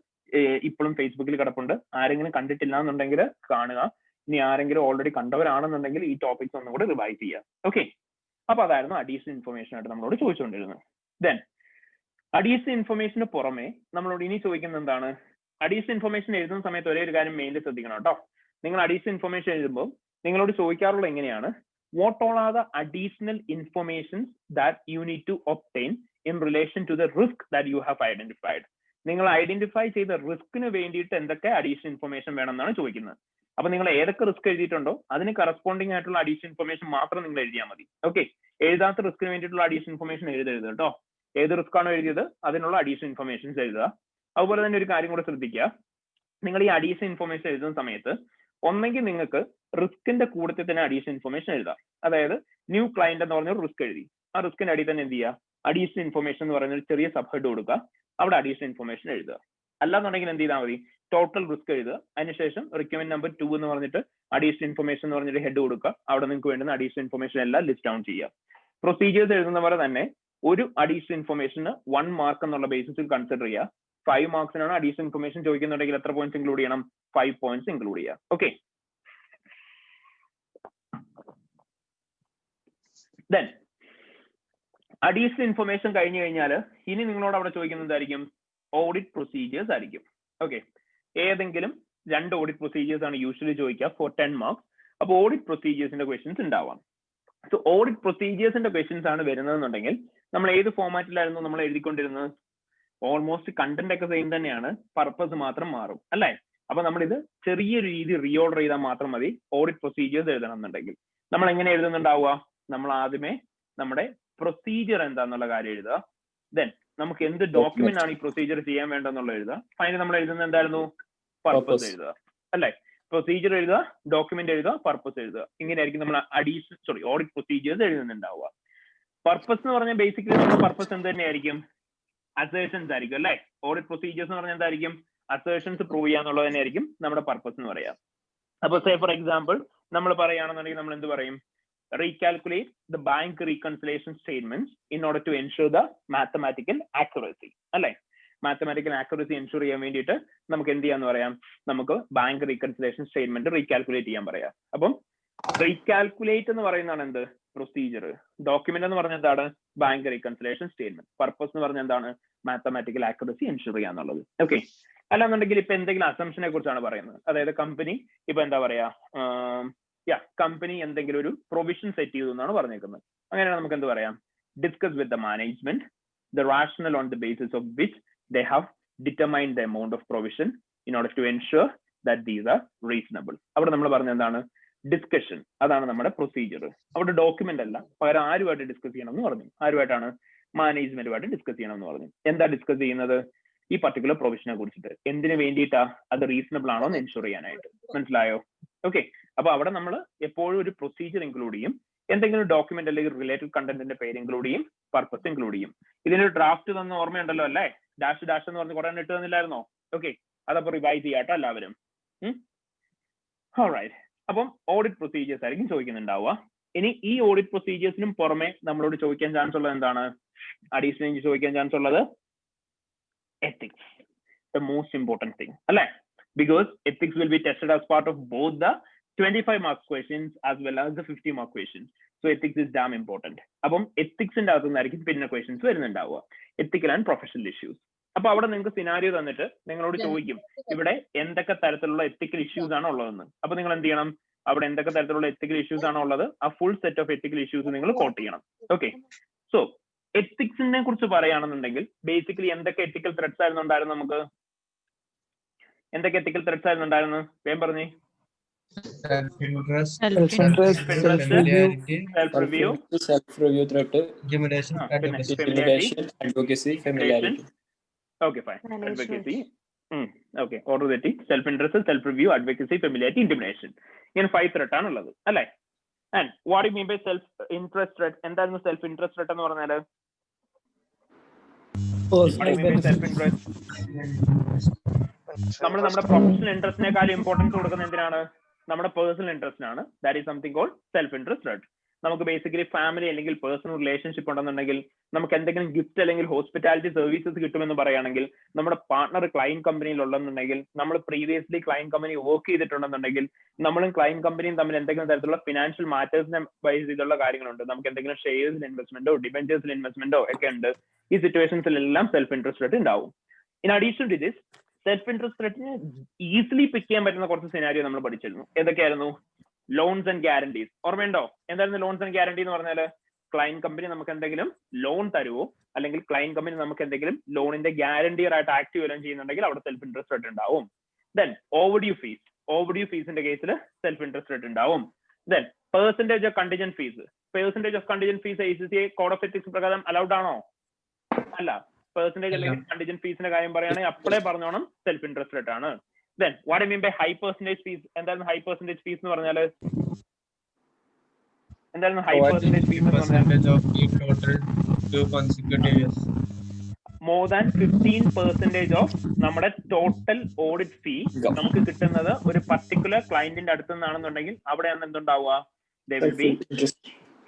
ഇപ്പോഴും ഫേസ്ബുക്കിൽ കിടപ്പുണ്ട്. ആരെങ്കിലും കണ്ടിട്ടില്ല എന്നുണ്ടെങ്കിൽ കാണുക. ഇനി ആരെങ്കിലും ഓൾറെഡി കണ്ടവരാണെന്നുണ്ടെങ്കിൽ ഈ ടോപ്പിക്സ് ഒന്നും കൂടെ റിവൈസ് ചെയ്യുക. ഓക്കെ, അപ്പൊ അതായിരുന്നു അഡീഷണൽ ഇൻഫർമേഷൻ ആയിട്ട് നമ്മളോട് ചോദിച്ചുകൊണ്ടിരുന്നത്. ദെൻ അഡീഷണൽ ഇൻഫർമേഷന് പുറമെ നമ്മളോട് ഇനി ചോദിക്കുന്നത് എന്താണ്? അഡീഷണൽ ഇൻഫർമേഷൻ എഴുതുന്ന സമയത്ത് ഒരേ ഒരു കാര്യം മെയിൻലി ശ്രദ്ധിക്കണം കേട്ടോ. നിങ്ങൾ അഡീഷണൽ ഇൻഫർമേഷൻ എഴുതുമ്പോൾ നിങ്ങളോട് ചോദിക്കാറുള്ള എങ്ങനെയാണ്? what all are the additional informations that you need to obtain in relation to the risk that you have identified? നിങ്ങൾ ഐഡന്റിഫൈ ചെയ്ത റിസ്കിന് വേണ്ടിയിട്ട് എന്തൊക്കെ അഡീഷണൽ ഇൻഫർമേഷൻ വേണമെന്നാണ് ചോദിക്കുന്നത്. അപ്പൊ നിങ്ങൾ ഏതൊക്കെ റിസ്ക് എഴുതിയിട്ടുണ്ടോ അതിന് കറസ്പോണ്ടിങ് ആയിട്ടുള്ള അഡീഷണൽ ഇൻഫർമേഷൻ മാത്രം നിങ്ങൾ എഴുതിയാൽ മതി. ഓക്കെ, എഴുതാത്ത റിസ്കിന് വേണ്ടിയിട്ടുള്ള അഡീഷണൽ ഇൻഫർമേഷൻ എഴുതരുത് കേട്ടോ. ഏത് റിസ്ക് ആണോ എഴുതിയത് അതിനുള്ള അഡീഷണൽ ഇൻഫർമേഷൻസ് എഴുതുക. അതുപോലെ തന്നെ ഒരു കാര്യം കൂടെ ശ്രദ്ധിക്കുക, നിങ്ങൾ ഈ അഡീഷണൽ ഇൻഫർമേഷൻ എഴുതുന്ന സമയത്ത് ഒന്നെങ്കിൽ നിങ്ങൾക്ക് റിസ്കിന്റെ കൂട്ടത്തിൽ തന്നെ അഡീഷണൽ ഇൻഫർമേഷൻ എഴുതാം. അതായത് ന്യൂ ക്ലയന്റ് എന്ന് പറഞ്ഞ റിസ്ക് എഴുതി, ആ റിസ്കിന്റെ അടിയിൽ തന്നെ എന്ത് ചെയ്യുക? അഡീഷണൽ ഇൻഫർമേഷൻ എന്ന് പറയുന്ന ഒരു ചെറിയ സബ് ഹെഡ് കൊടുക്കുക, അവിടെ അഡീഷണൽ ഇൻഫർമേഷൻ എഴുതുക. അല്ലാന്നുണ്ടെങ്കിൽ എന്ത് ചെയ്താൽ മതി? ടോട്ടൽ റിസ്ക് എഴുതുക, അതിനുശേഷം റിക്വയർമെന്റ് നമ്പർ 2 എന്ന് പറഞ്ഞിട്ട് അഡീഷണൽ ഇൻഫർമേഷൻ എന്ന് പറഞ്ഞിട്ട് ഹെഡ് കൊടുക്കുക. അവിടെ നിങ്ങൾക്ക് വേണ്ടുന്ന അഡീഷണൽ ഇൻഫർമേഷൻ എല്ലാം ലിസ്റ്റ് ഡൗൺ ചെയ്യുക. പ്രൊസീജിയേഴ്സ് എഴുതുന്ന പോലെ തന്നെ ഒരു അഡീഷണൽ ഇൻഫർമേഷന് 1 മാർക്ക് എന്നുള്ള ബേസിസിൽ കൺസിഡർ ചെയ്യുക. 5 മാർക്സിനാണ് അഡീഷണൽ ഇൻഫർമേഷൻ ചോദിക്കുന്നുണ്ടെങ്കിൽ എത്ര പോയിന്റ്സ് ഇൻക്ലൂഡ് ചെയ്യണം? 5 പോയിന്റ്സ് ഇൻക്ലൂഡ് ചെയ്യുക. ഓക്കെ, ദെൻ അഡീഷണൽ ഇൻഫർമേഷൻ കഴിഞ്ഞു കഴിഞ്ഞാൽ ഇനി നിങ്ങളോട് അവിടെ ചോദിക്കുന്നത് എന്തായിരിക്കും? ഓഡിറ്റ് പ്രൊസീജിയേഴ്സ് ആയിരിക്കും. ഓക്കെ, ഏതെങ്കിലും 2 ഓഡിറ്റ് പ്രൊസീജിയേഴ്സ് ആണ് യൂഷ്വലി ചോദിക്കുക ഫോർ 10 മാർക്സ്. അപ്പൊ ഓഡിറ്റ് പ്രൊസീജിയേഴ്സിന്റെ ക്വസ്റ്റ്യൻസ് ഉണ്ടാവാം. സോ ഓഡിറ്റ് പ്രൊസീജിയേഴ്സിന്റെ ക്വസ്റ്റ്യൻസ് ആണ് വരുന്നതെന്നുണ്ടെങ്കിൽ നമ്മൾ ഏത് ഫോർമാറ്റിലായിരുന്നു നമ്മൾ എഴുതിക്കൊണ്ടിരുന്നത്? ഓൾമോസ്റ്റ് കണ്ടന്റ് ഒക്കെ സെയിം തന്നെയാണ്, പർപ്പസ് മാത്രം മാറും അല്ലേ? അപ്പൊ നമ്മൾ ഇത് ചെറിയൊരു രീതി റീഓർഡർ ചെയ്താൽ മാത്രം മതി. ഓഡിറ്റ് പ്രൊസീജിയേഴ്സ് എഴുതണം എന്നുണ്ടെങ്കിൽ നമ്മൾ എങ്ങനെ എഴുതുന്നുണ്ടാവുക? നമ്മൾ ആദ്യമേ നമ്മുടെ പ്രൊസീജിയർ എന്താന്നുള്ള കാര്യം എഴുതുക. ദെൻ നമുക്ക് എന്ത് ഡോക്യുമെന്റ് ആണ് ഈ പ്രൊസീജിയർ ചെയ്യാൻ വേണ്ടെന്നുള്ള എഴുതുക. ഫൈനൽ നമ്മൾ എഴുതുന്നത് എന്തായിരുന്നു? പർപ്പസ് എഴുതുക അല്ലെ? പ്രൊസീജിയർ എഴുതുക, ഡോക്യുമെന്റ് എഴുതുക, പർപ്പസ് എഴുതുക. ഇങ്ങനെയായിരിക്കും നമ്മൾ ഓഡിറ്റ് പ്രൊസീജിയേഴ്സ് എഴുതുന്നുണ്ടാവുക. പർപ്പസ് എന്ന് പറഞ്ഞാൽ ബേസിക്കലി നമ്മുടെ പർപ്പസ് എന്ത് തന്നെയായിരിക്കും? അസേഷൻസ് ആയിരിക്കും അല്ലെ? ഓഡിറ്റ് പ്രൊസീജിയേഴ്സ് എന്ന് പറഞ്ഞാൽ എന്തായിരിക്കും? അസേഷൻസ് പ്രൂവ് ചെയ്യാന്നുള്ളത് തന്നെയായിരിക്കും നമ്മുടെ പർപ്പസ് എന്ന് പറയാം. അപ്പൊ സേ ഫോർ എക്സാമ്പിൾ നമ്മൾ പറയുകയാണെന്നുണ്ടെങ്കിൽ നമ്മൾ എന്ത് പറയും? Recalculate the bank reconciliation statements in order to ensure the mathematical accuracy അല്ലെ? മാത്തമാറ്റിക്കൽ ആക്യുറസി എൻഷുർ ചെയ്യാൻ വേണ്ടിയിട്ട് നമുക്ക് എന്ത് ചെയ്യാന്ന് പറയാം? നമുക്ക് ബാങ്ക് റീകൺസിലേഷൻ സ്റ്റേറ്റ്മെന്റ് റീകാൽക്കുലേറ്റ് ചെയ്യാൻ പറയാം. അപ്പം റീകാൽക്കുലേറ്റ് എന്ന് പറയുന്നതാണ് എന്ത്? പ്രൊസീജിയർ. ഡോക്യുമെന്റ് എന്ന് പറഞ്ഞാൽ എന്താണ്? Bank reconciliation statement. പർപ്പസ് എന്ന് പറഞ്ഞാൽ എന്താണ്? മാത്തമാറ്റിക്കൽ ആക്യുറസി എൻഷുർ ചെയ്യാന്നുള്ളത്. ഓക്കെ, അല്ലാന്നുണ്ടെങ്കിൽ ഇപ്പൊ എന്തെങ്കിലും അസംഷനെ കുറിച്ചാണ് പറയുന്നത്. അതായത് കമ്പനി ഇപ്പൊ എന്താ പറയാ, കമ്പനി എന്തെങ്കിലും ഒരു പ്രൊവിഷൻ സെറ്റ് ചെയ്തു എന്നാണ് പറഞ്ഞേക്കുന്നത്. അങ്ങനെയാണ് നമുക്ക് എന്ത് പറയാം? Discuss with the management the rational on the basis of which they have determined the amount of provision in order to ensure that these are reasonable. അവിടെ നമ്മൾ പറഞ്ഞ എന്താണ്? ഡിസ്കഷൻ. അതാണ് നമ്മുടെ പ്രൊസീജിയർ. അവിടെ ഡോക്യുമെന്റ് അല്ല, പകരം ആരുമായിട്ട് ഡിസ്കസ് ചെയ്യണം എന്ന് പറഞ്ഞു. ആരുമായിട്ടാണ്? മാനേജ്മെന്റുമായിട്ട് ഡിസ്കസ് ചെയ്യണം എന്ന് പറഞ്ഞു. എന്താ ഡിസ്കസ് ചെയ്യുന്നത്? ഈ പർട്ടിക്കുലർ പ്രൊവിഷനെ കുറിച്ചിട്ട്. എന്തിനു വേണ്ടിയിട്ടാ? അത് റീസണബിൾ ആണോ എന്ന് എൻഷുർ ചെയ്യാനായിട്ട്. മനസ്സിലായോ? ഓക്കെ, അപ്പൊ അവിടെ നമ്മൾ എപ്പോഴും ഒരു പ്രൊസീജിയർ ഇൻക്ലൂഡ് ചെയ്യും, എന്തെങ്കിലും ഡോക്യുമെന്റ് അല്ലെങ്കിൽ റിലേറ്റഡ് കണ്ടന്റിന്റെ പേര് ഇൻക്ലൂഡ് ചെയ്യും, പർപ്പസ് ഇൻക്ലൂഡ് ചെയ്യും. ഇതിനൊരു ഡ്രാഫ്റ്റ് തന്ന ഓർമ്മയുണ്ടല്ലോ അല്ലേ? ഡാഷ് ഡാഷ് എന്ന് പറഞ്ഞ് കുറെ ഇട്ട് തന്നില്ലായിരുന്നോ? ഓക്കെ, അതപ്പോൾ റിവൈസ് ചെയ്യാട്ടോ എല്ലാവരും. ഓൾറൈറ്റ്. അപ്പം ഓഡിറ്റ് പ്രൊസീജിയേഴ്സ് ആയിരിക്കും ചോദിക്കുന്നുണ്ടാവുക. ഇനി ഈ ഓഡിറ്റ് പ്രൊസീജിയേഴ്സിനും പുറമെ നമ്മളോട് ചോദിക്കാൻ ചാൻസ് ഉള്ളത് എന്താണ്? അഡീഷണൽ ചോദിക്കാൻ ചാൻസ് ഉള്ളത് ethics, the most important thing അല്ലേ? Because ethics will be tested as part of both the 25 marks questions as well as the 50 mark questions. So ethics is damn important. അപ്പം എത്തിക്സിന്റെ അകത്തുനിന്നായിരിക്കും പിന്നെ questions വരുന്നുണ്ടാവുക, ethical and professional issues. അപ്പൊ അവിടെ നിങ്ങൾക്ക് scenario തന്നിട്ട് നിങ്ങളോട് ചോദിക്കും ഇവിടെ എന്തൊക്കെ തരത്തിലുള്ള എത്തിക്കൽ ഇഷ്യൂസ് ആണ് ഉള്ളതെന്ന്. അപ്പൊ നിങ്ങൾ എന്ത് ചെയ്യണം? അവിടെ എന്തൊക്കെ തരത്തിലുള്ള എത്തിക്കൽ ഇഷ്യൂസ് ആണ് ഉള്ളത്, ആ full set of ethical issues നിങ്ങൾ കോട്ട് ചെയ്യണം. ഓക്കെ, സോ എത്തിക്സിനെ കുറിച്ച് പറയുകയാണെന്നുണ്ടെങ്കിൽ ബേസിക്കലി എന്തൊക്കെ എത്തിക്കൽ ത്രെഡ്സ് ആയിരുന്നു ഉണ്ടായിരുന്നു? നമുക്ക് എന്തൊക്കെ എത്തിക്കൽ ത്രെഡ്സ് ആയിരുന്നു ഉണ്ടായിരുന്നു? വേഗം പറഞ്ഞേ.
Self interest,
advocacy, familiarity.
Okay, fine. Advocacy. Okay, order തെറ്റി. Self interest, self review, advocacy, familiarity, intimidation. ഇങ്ങനെ 5 ത്രെഡ് ആണ് ഉള്ളത് അല്ലേ? And what you mean by self interest threat? എന്തായിരുന്നു സെൽഫ് ഇൻട്രസ്റ്റ് ത്രെഡ് എന്ന് പറഞ്ഞാല്? സെൽഫ് ഇൻട്രസ്റ്റ് നമ്മൾ നമ്മുടെ പ്രൊഫഷണൽ ഇൻട്രസ്റ്റിനേക്കാൾ ഇമ്പോർട്ടൻസ് കൊടുക്കുന്നത് എന്തിനാണ്? നമ്മുടെ പേഴ്സണൽ ഇൻട്രസ്റ്റിനാണ്. That is something called self interest threat. നമുക്ക് ബേസിക്കലി ഫാമിലി അല്ലെങ്കിൽ പേഴ്സണൽ റിലേഷൻഷിപ്പ് ഉണ്ടെന്നുണ്ടെങ്കിൽ, നമുക്ക് എന്തെങ്കിലും ഗിഫ്റ്റ് അല്ലെങ്കിൽ ഹോസ്പിറ്റാലിറ്റി സർവീസസ് കിട്ടുമെന്ന് പറയുകയാണെങ്കിൽ, നമ്മുടെ പാർട്ണർ ക്ലയന്റ് കമ്പനിയിൽ ഉണ്ടെന്നുണ്ടെങ്കിൽ, നമ്മൾ പ്രീവിയസ്ലി ക്ലയന്റ് കമ്പനി വർക്ക് ചെയ്തിട്ടുണ്ടെന്നുണ്ടെങ്കിൽ, നമ്മളും ക്ലയന്റ് കമ്പനിയും തമ്മിൽ എന്തെങ്കിലും തരത്തിലുള്ള ഫിനാൻഷ്യൽ മാറ്റേഴ്സിനെ ബേസ് ചെയ്തുള്ള കാര്യങ്ങളുണ്ട്, നമുക്ക് എന്തെങ്കിലും ഷെയർസിൽ ഇൻവെസ്റ്റ്മെന്റോ ഡിബെഞ്ചേഴ്സിൽ ഇൻവെസ്റ്റ്മെന്റോ ഒക്കെ ഉണ്ട്, ഈ സിറ്റുവേഷൻസിലെല്ലാം സെൽഫ് ഇൻട്രസ്റ്റ് ത്രെഡ് ഉണ്ടാവും. In addition to this, self interest ത്രെഡിന് ഈസിലി പിക്ക് ചെയ്യാൻ പറ്റുന്ന കുറച്ച് സിനാരിയോ നമ്മൾ പഠിച്ചിരുന്നു. ഏതൊക്കെയായിരുന്നു? Loans and guarantees. ഓർമ്മയുണ്ടോ? എന്തായിരുന്നു ലോൺസ് ആൻഡ് ഗ്യാരണ്ടി എന്ന് പറഞ്ഞാൽ? ക്ലയന്റ് കമ്പനി നമുക്ക് എന്തെങ്കിലും ലോൺ തരുവോ, അല്ലെങ്കിൽ ക്ലയന്റ് കമ്പനി നമുക്ക് എന്തെങ്കിലും ലോണിന്റെ ഗ്യാരണ്ടിയർ ആയിട്ട് ആക്ട് വല്ലതും ചെയ്യുന്നുണ്ടെങ്കിൽ അവിടെ സെൽഫ് ഇൻട്രസ്റ്റ് ത്രെഡ് ഉണ്ടാവും. Then overdue fees. ഓവർഡ്യൂ ഫീസിന്റെ കേസിൽ സെൽഫ് ഇൻട്രസ്റ്റ് ത്രെഡ് ഉണ്ടാവും. Then percentage of contingent fees. Percentage of contingent fees ICCI code of ethics പ്രകാരം അലൗഡ് ആണോ? അല്ല. പെർസെന്റേജ് അല്ലെങ്കിൽ കണ്ടിജന്റ് ഫീസിന്റെ കാര്യം പറയുകയാണെങ്കിൽ അപ്പോഴേ പറഞ്ഞോണം സെൽഫ് ഇൻട്രസ്റ്റ് ത്രെഡ് ആണ്. Then what I mean by high percentage fees? എന്തായിരുന്നു ഹൈ പെർസെന്റേജ് ഫീസ് എന്ന് പറഞ്ഞാൽ? എന്തായിരുന്നു ഹൈ പെർസെന്റേജ് ഫീസ് എന്ന് പറഞ്ഞാൽ? മോർ ദാൻ 15% ഓഫ് നമ്മുടെ ടോട്ടൽ ഓഡിറ്റ് ഫീ നമുക്ക് കിട്ടുന്നത് ഒരു പർട്ടിക്കുലർ ക്ലയന്റിന്റെ അടുത്ത് നിന്നാണെന്നുണ്ടെങ്കിൽ അവിടെയാണ് എന്തുണ്ടാവുക? There will be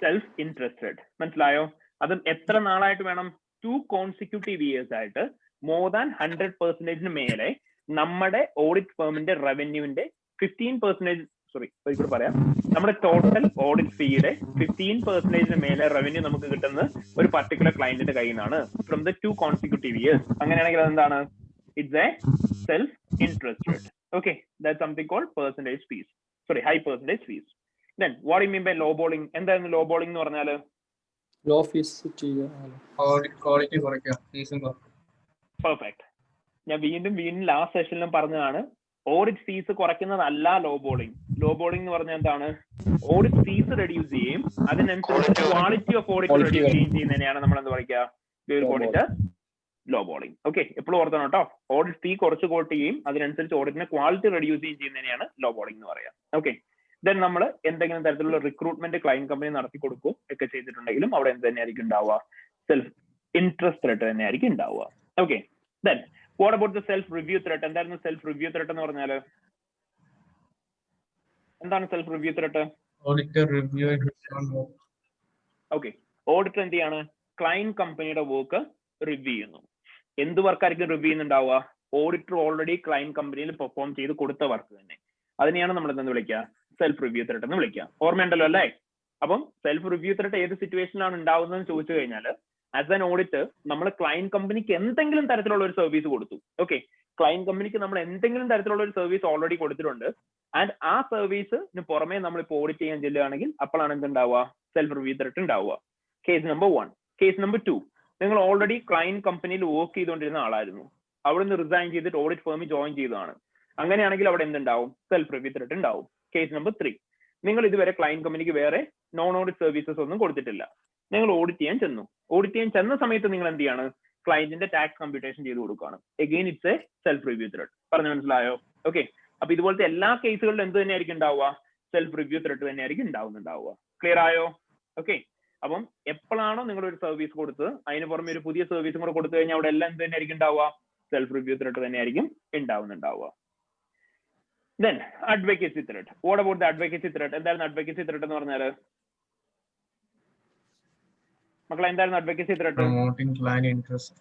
self interested. മനസ്സിലായോ? അത് എത്ര നാളായിട്ട് വേണം? 2 consecutive years ആയിട്ട് മോർ ദാൻ 100% മേലെ നമ്മുടെ ഓഡിറ്റ് ഫേമിന്റെ റവന്യൂവിന്റെ 15%, ഒരിക്കലും പറയാം, നമ്മുടെ ടോട്ടൽ ഓഡിറ്റ് ഫീയുടെ 15% മേലെ റവന്യൂ നമുക്ക് കിട്ടുന്നത് ഒരു പർട്ടിക്കുലർ ക്ലയന്റിന്റെ കയ്യിൽ നിന്നാണ് ഫ്രം ദ 2 consecutive years. അങ്ങനെയാണെങ്കിൽ അതെന്താണ്? It's a self interested. Okay, that's something called percentage fees, high percentage fees. Then what you mean by low balling? എന്തായിരുന്നു ലോ ബോളിംഗ് എന്ന് പറഞ്ഞാൽ?
ലോ ഫീസ് ക്വാളിറ്റി കുറയ്ക്കുക, ഫീസും കുറയ്ക്കുക.
പെർഫെക്റ്റ്. ഞാൻ വീണ്ടും ലാസ്റ്റ് സെഷനിലും പറഞ്ഞതാണ്, ഓഡിറ്റ് ഫീസ് കുറയ്ക്കുന്നതല്ല ലോ ബോളിംഗ്. ലോ ബോളിംഗ് എന്ന് പറഞ്ഞാൽ എന്താണ്? ഓഡിറ്റ് ഫീസ് റെഡ്യൂസ് ചെയ്യും, അതിനനുസരിച്ച് ക്വാളിറ്റി ഓഫ് ഓഡിറ്റ് റെഡ്യൂസ് ചെയ്യുന്നതിനെയാണ് നമ്മൾ എന്ത് പറയുക? Law bowling. ഓക്കെ, എപ്പോഴും ഓർത്തണം കേട്ടോ. ഓഡിറ്റ് ഫീ കുറച്ച് കോട്ട് ചെയ്യും, അതിനനുസരിച്ച് ഓഡിറ്റിന്റെ ക്വാളിറ്റി റെഡ്യൂസ് ചെയ്യുന്നതിനെയാണ് ലോ ബോളിംഗ് എന്ന് പറയാം. ഓക്കെ, ദെൻ നമ്മൾ എന്തെങ്കിലും തരത്തിലുള്ള റിക്രൂട്ട്മെന്റ് ക്ലയന്റ് കമ്പനി നടത്തി കൊടുക്കും ഒക്കെ ചെയ്തിട്ടുണ്ടെങ്കിലും അവിടെ എന്ത് തന്നെയായിരിക്കും ഉണ്ടാവുക? സെൽഫ് ഇൻട്രസ്റ്റ് ത്രെഡ് തന്നെയായിരിക്കും ഉണ്ടാവുക. Okay, then what about the self review thread? എന്തായിരുന്നു സെൽഫ് റിവ്യൂ ത്രെഡ് എന്ന് പറഞ്ഞാൽ? എന്താണ് self review thread?
Auditor review.
Okay, auditor എന്ത് ചെയ്യാണ്? ക്ലയന്റ് കമ്പനിയുടെ വർക്ക് റിവ്യൂ ചെയ്യുന്നു. എന്ത് വർക്കായിരിക്കും റിവ്യൂ ചെയ്യുന്നുണ്ടാവുക? ഓഡിറ്റർ ഓൾറെഡി ക്ലയന്റ് കമ്പനിയിൽ പെർഫോം ചെയ്ത് കൊടുത്ത വർക്ക് തന്നെ. അതിനെയാണ് നമ്മൾ എന്തെന്ന് വിളിക്കുക? സെൽഫ് റിവ്യൂ ത്രെഡ് എന്ന് വിളിക്കുക. ഓർമ്മയുണ്ടല്ലോ അല്ലേ? അപ്പം സെൽഫ് റിവ്യൂ ത്രെഡ് ഏത് സിറ്റുവേഷനിലാണ് ഉണ്ടാവുന്നതെന്ന് ചോദിച്ചു കഴിഞ്ഞാൽ, ആസ് ആൻ ഓഡിറ്റർ നമ്മൾ ക്ലയന്റ് കമ്പനിക്ക് എന്തെങ്കിലും തരത്തിലുള്ള ഒരു സർവീസ് കൊടുത്തു. ഓക്കെ, ക്ലയന്റ് കമ്പനിക്ക് നമ്മൾ എന്തെങ്കിലും തരത്തിലുള്ള ഒരു സർവീസ് ഓൾറെഡി കൊടുത്തിട്ടുണ്ട്, ആൻഡ് ആ സർവീസിന് പുറമെ നമ്മൾ ഇപ്പോൾ ഓഡിറ്റ് ചെയ്യാൻ ചെല്ലുകയാണെങ്കിൽ അപ്പോഴാണ് എന്തുണ്ടാവുക? സെൽഫ് റിവ്യൂ ത്രെഡ് ഉണ്ടാവുക. Case number 1. കേസ് നമ്പർ 2, നിങ്ങൾ ഓൾറെഡി ക്ലയന്റ് കമ്പനിയിൽ വർക്ക് ചെയ്തുകൊണ്ടിരുന്ന ആളായിരുന്നു, അവിടെ നിന്ന് റിസൈൻ ചെയ്തിട്ട് ഓഡിറ്റ് ഫേമിൽ ജോയിൻ ചെയ്തതാണ്. അങ്ങനെയാണെങ്കിൽ അവിടെ എന്തുണ്ടാവും? സെൽഫ് റിവ്യൂ ത്രെഡ് ഉണ്ടാവും. കേസ് നമ്പർ 3, നിങ്ങൾ ഇതുവരെ ക്ലയന്റ് കമ്പനിക്ക് വേറെ നോൺ ഓഡിറ്റ് സർവീസസ് ഒന്നും കൊടുത്തിട്ടില്ല, നിങ്ങൾ ഓഡിറ്റ് ചെയ്യാൻ ചെന്നു. ഓഡിറ്റ് ചെയ്യാൻ ചെന്ന സമയത്ത് നിങ്ങൾ എന്ത് ചെയ്യാണ്? ക്ലയന്റിന്റെ ടാക്സ് കമ്പ്യൂട്ടേഷൻ ചെയ്ത് കൊടുക്കുകയാണ്. Again it's a self review thread. പറഞ്ഞു മനസ്സിലായോ? ഓക്കെ, അപ്പൊ ഇതുപോലത്തെ എല്ലാ കേസുകളിലും എന്ത് തന്നെയായിരിക്കും ഉണ്ടാവുക? സെൽഫ് റിവ്യൂ ത്രെഡ് തന്നെയായിരിക്കും ഉണ്ടാവുക. ക്ലിയർ ആയോ? ഓക്കെ, അപ്പം എപ്പോഴാണോ നിങ്ങൾ ഒരു സർവീസ് കൊടുത്തത് അതിന് പുറമെ ഒരു പുതിയ സർവീസും കൂടെ കൊടുത്തു കഴിഞ്ഞാൽ അവിടെ എല്ലാം എന്ത് തന്നെയായിരിക്കും ഉണ്ടാവുക? സെൽഫ് റിവ്യൂ ത്രെട്ട് തന്നെയായിരിക്കും ഉണ്ടാവുക. Then advocacy threat. What about the advocacy threat? എന്താണ് advocacy threat എന്ന് പറഞ്ഞാൽ? മക്കളെ എന്താണ് advocacy threat?
Promoting client interest.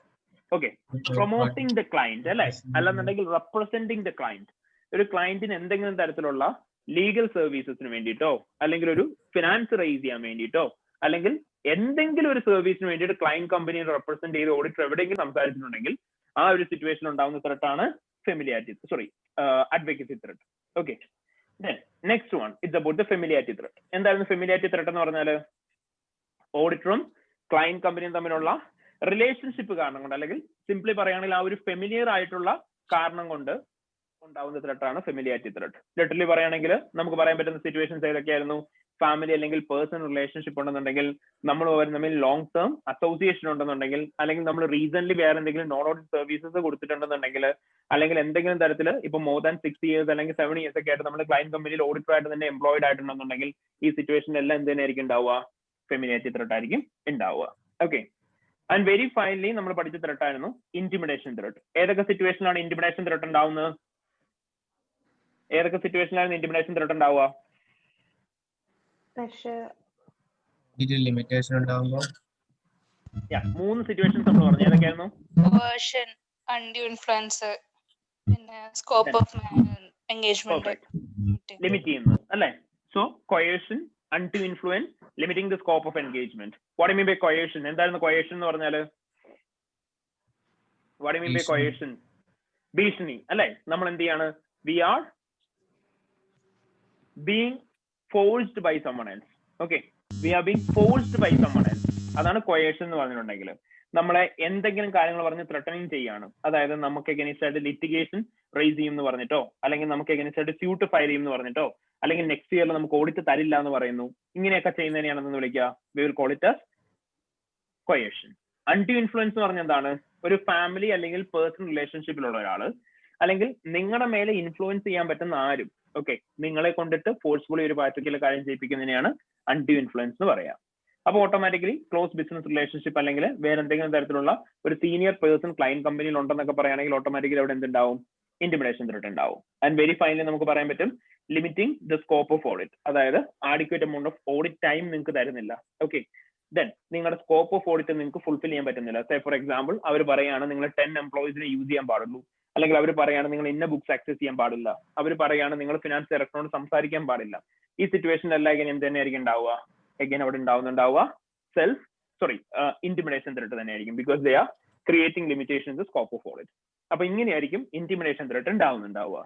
Okay, promoting the client അല്ലേ, അല്ലെന്നുണ്ടെങ്കിൽ representing the client. ഒരു ക്ലയന്റിന് എന്തെങ്കിലും തരത്തിലുള്ള ലീഗൽ സർവീസസിന് വേണ്ടിയിട്ടോ അല്ലെങ്കിൽ ഒരു ഫിനാൻസ് റേസ് ചെയ്യാൻ വേണ്ടിയിട്ടോ അല്ലെങ്കിൽ എന്തെങ്കിലും ഒരു സർവീസിന് വേണ്ടിയിട്ട് ക്ലയന്റ് കമ്പനിയെ റെപ്രസെന്റ് ചെയ്ത് ഓഡിറ്റർ എവിടെയെങ്കിലും സംസാരിച്ചിട്ടുണ്ടെങ്കിൽ ആ ഒരു സിറ്റുവേഷൻ ഉണ്ടാകുന്ന ത്രെട്ടാണ് advocacy threat. Okay, then next one, it's about the familiarity threat. എന്താണ് familiarity threat എന്ന് പറഞ്ഞാൽ? ഓഡിറ്ററും ക്ലയന്റ് കമ്പനിയും തമ്മിലുള്ള റിലേഷൻഷിപ്പ് കാരണം കൊണ്ട് അല്ലെങ്കിൽ സിംപ്ലി പറയുകയാണെങ്കിൽ ആ ഒരു ഫെമിലിയർ ആയിട്ടുള്ള കാരണം കൊണ്ട് ഉണ്ടാവുന്ന ത്രെട്ടാണ് ഫെമിലിയാരിറ്റി ത്രെട്ട്. ലിറ്ററലി പറയുകയാണെങ്കിൽ നമുക്ക് പറയാൻ പറ്റുന്ന സിറ്റുവേഷൻസ് ഏതൊക്കെയായിരുന്നു? ഫാമിലി അല്ലെങ്കിൽ പേഴ്സണൽ റിലേഷൻഷിപ്പ് ഉണ്ടെന്നുണ്ടെങ്കിൽ, നമ്മൾ തമ്മിൽ ലോങ് ടേം അസോസിയേഷൻ ഉണ്ടെന്നുണ്ടെങ്കിൽ, അല്ലെങ്കിൽ നമ്മൾ റീസെന്റ് വേറെ എന്തെങ്കിലും നോൺ ഓഡിറ്റ് സർവീസസ് കൊടുത്തിട്ടുണ്ടെന്നുണ്ടെങ്കിൽ, അല്ലെങ്കിൽ എന്തെങ്കിലും തരത്തിൽ ഇപ്പൊ മോർ ദാൻ 6 years അല്ലെങ്കിൽ 7 years ഒക്കെ ആയിട്ട് നമ്മൾ ക്ലയന്റ് കമ്പനിയിൽ ഓഡിറ്റർ ആയിട്ട് തന്നെ എംപ്ലോയിഡ് ആയിട്ടുണ്ടെന്നുണ്ടെങ്കിൽ ഈ സിറ്റുവേഷനിലെല്ലാം എന്ത് തന്നെയായിരിക്കും ഉണ്ടാവുക? ഫെമിലിയാരിറ്റി ത്രെട്ട് ആയിരിക്കും ഉണ്ടാവുക. ഓക്കെ, ആൻഡ് വെരി ഫൈനലി നമ്മൾ പഠിച്ച ത്രെട്ട് ആയിരുന്നു ഇന്റിമിഡേഷൻ ത്രെട്ട്. ഏതൊക്കെ സിറ്റുവേഷനിലാണ് ഇന്റിമിഡേഷൻ ത്രെട്ട് ഉണ്ടാവുന്നത്? ഏതൊക്കെ സിറ്റുവേഷനിലാണ് ഇന്റിമിഡേഷൻ ത്രെട്ട് ഉണ്ടാവുക?
ലിമിറ്റേഷൻ ഉണ്ടാവുമ്പോൾ
3 സിറ്റുവേഷൻസ് നമ്മൾ പറഞ്ഞു. ഏതൊക്കെയായിരുന്നു?
coercion, undue influence, പിന്നെ scope of engagement.
ലിമിറ്റ് ചെയ്യുന്നത് അല്ലേ? So coercion, undue influence, limiting the scope of engagement. What do you mean by coercion? എന്താണ് coercion എന്ന് പറഞ്ഞാൽ? What do you mean by coercion? ഭീഷണി അല്ലേ? നമ്മൾ എന്ത് ചെയ്യാണ്? We are being forced by someone else. Okay, we are being forced by someone else. അതാണ് coercion എന്ന് പറഞ്ഞിട്ടുണ്ടെങ്കിൽ നമ്മളെ എന്തെങ്കിലും കാര്യങ്ങൾ പറഞ്ഞ് ത്രെട്ടനിങ് ചെയ്യാണ്. അതായത് നമുക്ക് എഗൈൻസ്റ്റ് ആയിട്ട് ലിറ്റിഗേഷൻ റേസ് ചെയ്യും എന്ന് പറഞ്ഞിട്ടോ, അല്ലെങ്കിൽ നമുക്ക് എഗൈൻസ്റ്റ് ആയിട്ട് സ്യൂട്ട് ഫയൽ ചെയ്യും എന്ന് പറഞ്ഞിട്ടോ, അല്ലെങ്കിൽ നെക്സ്റ്റ് ഇയറിൽ നമുക്ക് ഓഡിറ്റ് തരില്ല എന്ന് പറയുന്നു. ഇങ്ങനെയൊക്കെ ചെയ്യുന്നതിനെയാണെന്ന് വിളിക്കുക. We will call it as coercion. Undue influence എന്ന് പറഞ്ഞാൽ എന്താണ്? ഒരു ഫാമിലി അല്ലെങ്കിൽ പേഴ്സണൽ റിലേഷൻഷിപ്പിലുള്ള ഒരാള്, അല്ലെങ്കിൽ നിങ്ങളുടെ മേലെ ഇൻഫ്ലുവൻസ് ചെയ്യാൻ പറ്റുന്ന ആരും, ഓക്കെ, നിങ്ങളെ കൊണ്ടിട്ട് ഫോഴ്സ്ഫുള്ളി ഒരു പാർട്ടിക്കുലർ കാര്യം ചെയ്യിപ്പിക്കുന്നതിനെയാണ് അൺഡ്യൂ ഇൻഫ്ലുവൻസ് എന്ന് പറയാം. അപ്പോൾ ഓട്ടോമാറ്റിക്കലി ക്ലോസ് ബിസിനസ് റിലേഷൻഷിപ്പ് അല്ലെങ്കിൽ വേറെ എന്തെങ്കിലും തരത്തിലുള്ള ഒരു സീനിയർ പേഴ്സൺ ക്ലയന്റ് കമ്പനിയിൽ ഉണ്ടെന്നൊക്കെ പറയുകയാണെങ്കിൽ ഓട്ടോമാറ്റിക്കലി അവിടെ എന്തുണ്ടാവും? ഇന്റിമിഡേഷൻ ത്രെട്ട് ഉണ്ടാവും. ആൻഡ് വെരി ഫൈനലി നമുക്ക് പറയാൻ പറ്റും limiting the scope of audit. അതായത് adequate amount of audit time നിങ്ങൾക്ക് തരുന്നില്ല. ഓക്കെ, ദെൻ നിങ്ങളുടെ സ്കോപ്പ് ഓഫ് ഓഡിറ്റ് നിങ്ങൾക്ക് ഫുൾഫിൽ ചെയ്യാൻ പറ്റുന്നില്ല. സേ ഫോർ എക്സാമ്പിൾ അവർ പറയുകയാണ് നിങ്ങൾ 10 എംപ്ലോയീസിനെ യൂസ് ചെയ്യാൻ പാടുള്ളൂ, അല്ലെങ്കിൽ അവർ പറയുകയാണ് നിങ്ങൾ ഇന്ന ബുക്സ് ആക്സസ് ചെയ്യാൻ പാടില്ല, അവർ പറയുകയാണ് നിങ്ങൾ ഫിനാൻസ് ഡയറക്ടറോട് സംസാരിക്കാൻ പാടില്ല. ഈ സിറ്റുവേഷനിലെല്ലാം ഇങ്ങനെ എന്ത് തന്നെയായിരിക്കും ഉണ്ടാവുക? എഗൈൻ അവിടെ ഉണ്ടാവുക ഇന്റിമിഡേഷൻ ത്രെട്ട് തന്നെയായിരിക്കും. Because they are creating limitation in the scope of audit. അപ്പൊ ഇങ്ങനെയായിരിക്കും ഇന്റിമിഡേഷൻ ത്രെട്ട് ഉണ്ടാവുക.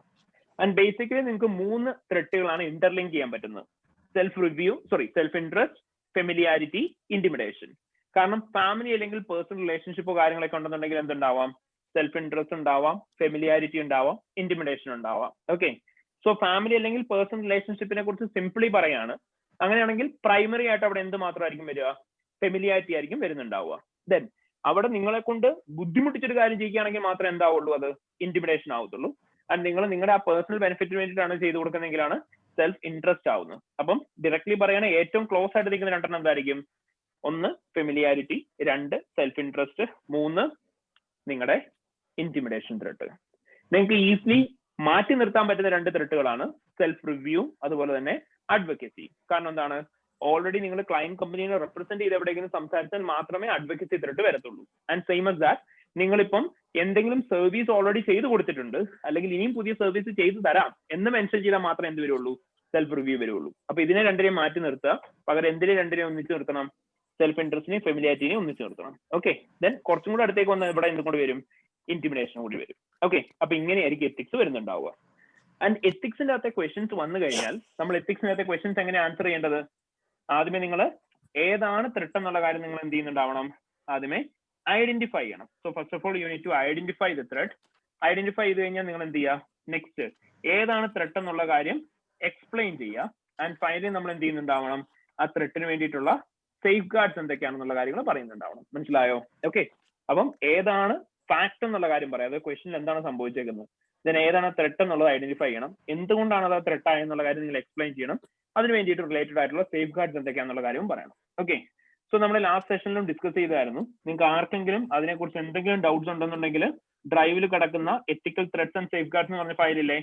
ആൻഡ് ബേസിക്കലി നിങ്ങൾക്ക് 3 ത്രെട്ടുകളാണ് ഇന്റർലിങ്ക് ചെയ്യാൻ പറ്റുന്നത്: സെൽഫ് ഇൻട്രസ്റ്റ്, ഫെമിലിയാരിറ്റി, ഇന്റിമിഡേഷൻ. കാരണം ഫാമിലി അല്ലെങ്കിൽ പേഴ്സണൽ റിലേഷൻഷിപ്പോ കാര്യങ്ങളൊക്കെ ഉണ്ടെന്നുണ്ടെങ്കിൽ എന്തുണ്ടാവാം? സെൽഫ് ഇൻട്രസ്റ്റ് ഉണ്ടാവാം, ഫെമിലിയാരിറ്റി ഉണ്ടാവാം, ഇന്റിമിഡേഷൻ ഉണ്ടാവാം. ഓക്കെ, സോ ഫാമിലി അല്ലെങ്കിൽ പേഴ്സണൽ റിലേഷൻഷിപ്പിനെ കുറിച്ച് സിംപ്ലി പറയാണ്. അങ്ങനെയാണെങ്കിൽ പ്രൈമറി ആയിട്ട് അവിടെ എന്ത് മാത്രമായിരിക്കും വരിക? ഫെമിലിയാരിറ്റി ആയിരിക്കും വരുന്നുണ്ടാവുക. ദെൻ അവിടെ നിങ്ങളെ കൊണ്ട് ബുദ്ധിമുട്ടിച്ചൊരു കാര്യം ചെയ്യുകയാണെങ്കിൽ മാത്രമേ എന്താവുള്ളൂ? അത് ഇന്റിമിഡേഷൻ ആവത്തുള്ളൂ. ആൻഡ് നിങ്ങൾ നിങ്ങളുടെ ആ പേഴ്സണൽ ബെനിഫിറ്റിന് വേണ്ടിയിട്ടാണ് ചെയ്തു കൊടുക്കുന്നതെങ്കിലാണ് സെൽഫ് ഇൻട്രസ്റ്റ് ആവുന്നത്. അപ്പം ഡയറക്ട്ലി പറയുകയാണെങ്കിൽ ഏറ്റവും ക്ലോസ് ആയിട്ട് നിൽക്കുന്ന 2 എന്തായിരിക്കും? 1 ഫെമിലിയാരിറ്റി, 2 സെൽഫ് ഇൻട്രസ്റ്റ്, 3 നിങ്ങളുടെ ഇന്റിമിഡേഷൻ ത്രെട്ട്. നിങ്ങൾക്ക് ഈസിലി മാറ്റി നിർത്താൻ പറ്റുന്ന 2 ത്രെട്ടുകളാണ് സെൽഫ് റിവ്യൂ അതുപോലെ തന്നെ അഡ്വക്കസി. കാരണം എന്താണ്? ഓൾറെഡി നിങ്ങൾ ക്ലയന്റ് കമ്പനിയെ റെപ്രസെന്റ് ചെയ്ത് എവിടെയെങ്കിലും സംസാരിച്ചാൽ മാത്രമേ അഡ്വക്കസി ത്രെട്ട് വരത്തുള്ളൂ. ആൻഡ് സെയിം ആസ് ദാറ്റ്, നിങ്ങളിപ്പം എന്തെങ്കിലും സർവീസ് ഓൾറെഡി ചെയ്ത് കൊടുത്തിട്ടുണ്ട്, അല്ലെങ്കിൽ ഇനിയും പുതിയ സർവീസ് ചെയ്തു തരാം എന്ന് മെൻഷൻ ചെയ്താൽ മാത്രമേ എന്ത് വരുള്ളൂ? സെൽഫ് റിവ്യൂ വരുള്ളൂ. അപ്പൊ ഇതിനെ 2നെയും മാറ്റി നിർത്തുക. പകരം എന്തിനെ 2നെയും ഒന്നിച്ച് നിർത്തണം? സെൽഫ് ഇൻട്രസ്റ്റിനെയും ഫെമിലിയാരിറ്റിനെയും ഒന്നിച്ച് നിർത്തണം. ഓക്കെ, ദെൻ കുറച്ചും കൂടെ അടുത്തേക്ക് വന്നാൽ ഇവിടെ എന്തുകൊണ്ട് വരും? ഇന്റിമിഡേഷൻ കൂടി വരും. ഓക്കെ, അപ്പൊ ഇങ്ങനെയായിരിക്കും എത്തിക്സ് വരുന്നുണ്ടാവുക. ആൻഡ് എത്തിക്സിന്റെ അകത്തെ ക്വസ്റ്റ്യൻസ് വന്നു കഴിഞ്ഞാൽ നമ്മൾ എത്തിക്സിനകത്തെ ക്വസ്റ്റ്യൻസ് എങ്ങനെ ആൻസർ ചെയ്യേണ്ടത്? ആദ്യമേ നിങ്ങൾ ഏതാണ് ത്രെട്ട് എന്നുള്ള കാര്യം നിങ്ങൾ എന്ത് ചെയ്യുന്നുണ്ടാവണം? ആദ്യമേ ഐഡന്റിഫൈ ചെയ്യണം. So first of all you need to identify the threat. Identify ചെയ്ത് കഴിഞ്ഞാൽ നിങ്ങൾ എന്ത് ചെയ്യുക? നെക്സ്റ്റ് ഏതാണ് ത്രെട്ട് എന്നുള്ള കാര്യം എക്സ്പ്ലെയിൻ ചെയ്യുക. ആൻഡ് ഫൈനലി നമ്മൾ എന്ത് ചെയ്യുന്നുണ്ടാവണം? ആ ത്രെട്ടിന് വേണ്ടിയിട്ടുള്ള സേഫ് ഗാർഡ്സ് എന്തൊക്കെയാണെന്നുള്ള കാര്യങ്ങൾ പറയുന്നുണ്ടാവണം. മനസ്സിലായോ? ഓക്കെ, അപ്പം ഏതാണ് ഫാക്ട് എന്നുള്ള കാര്യം പറയാം. അത് ക്വസ്റ്റ്യനിൽ എന്താണ് സംഭവിച്ചേക്കുന്നത്, ദെൻ ഏതാണ് ത്രെട്ട് എന്നുള്ളത് ഐഡന്റിഫൈ ചെയ്യണം. എന്തുകൊണ്ടാണ് അത് ത്രെട്ട് ആയെന്നുള്ള കാര്യം നിങ്ങൾ എക്സ്പ്ലെയിൻ ചെയ്യണം. അതിന് വേണ്ടിയിട്ട് റിലേറ്റഡ് ആയിട്ടുള്ള സേഫ് ഗാർഡ്സ് എന്തൊക്കെയാണെന്നുള്ള കാര്യവും പറയണം. ഓക്കെ, സോ നമ്മൾ ലാസ്റ്റ് സെഷനിലും ഡിസ്കസ് ചെയ്തായിരുന്നു. നിങ്ങൾക്ക് ആർക്കെങ്കിലും അതിനെക്കുറിച്ച് എന്തെങ്കിലും ഡൗട്ട്സ് ഉണ്ടെന്നുണ്ടെങ്കിൽ ഡ്രൈവിൽ കിടക്കുന്ന എത്തിക്കൽ ത്രെഡ്സ് ആൻഡ് സേഫ് ഗാർഡ്സ് എന്ന് പറഞ്ഞ ഫയലില്ലേ,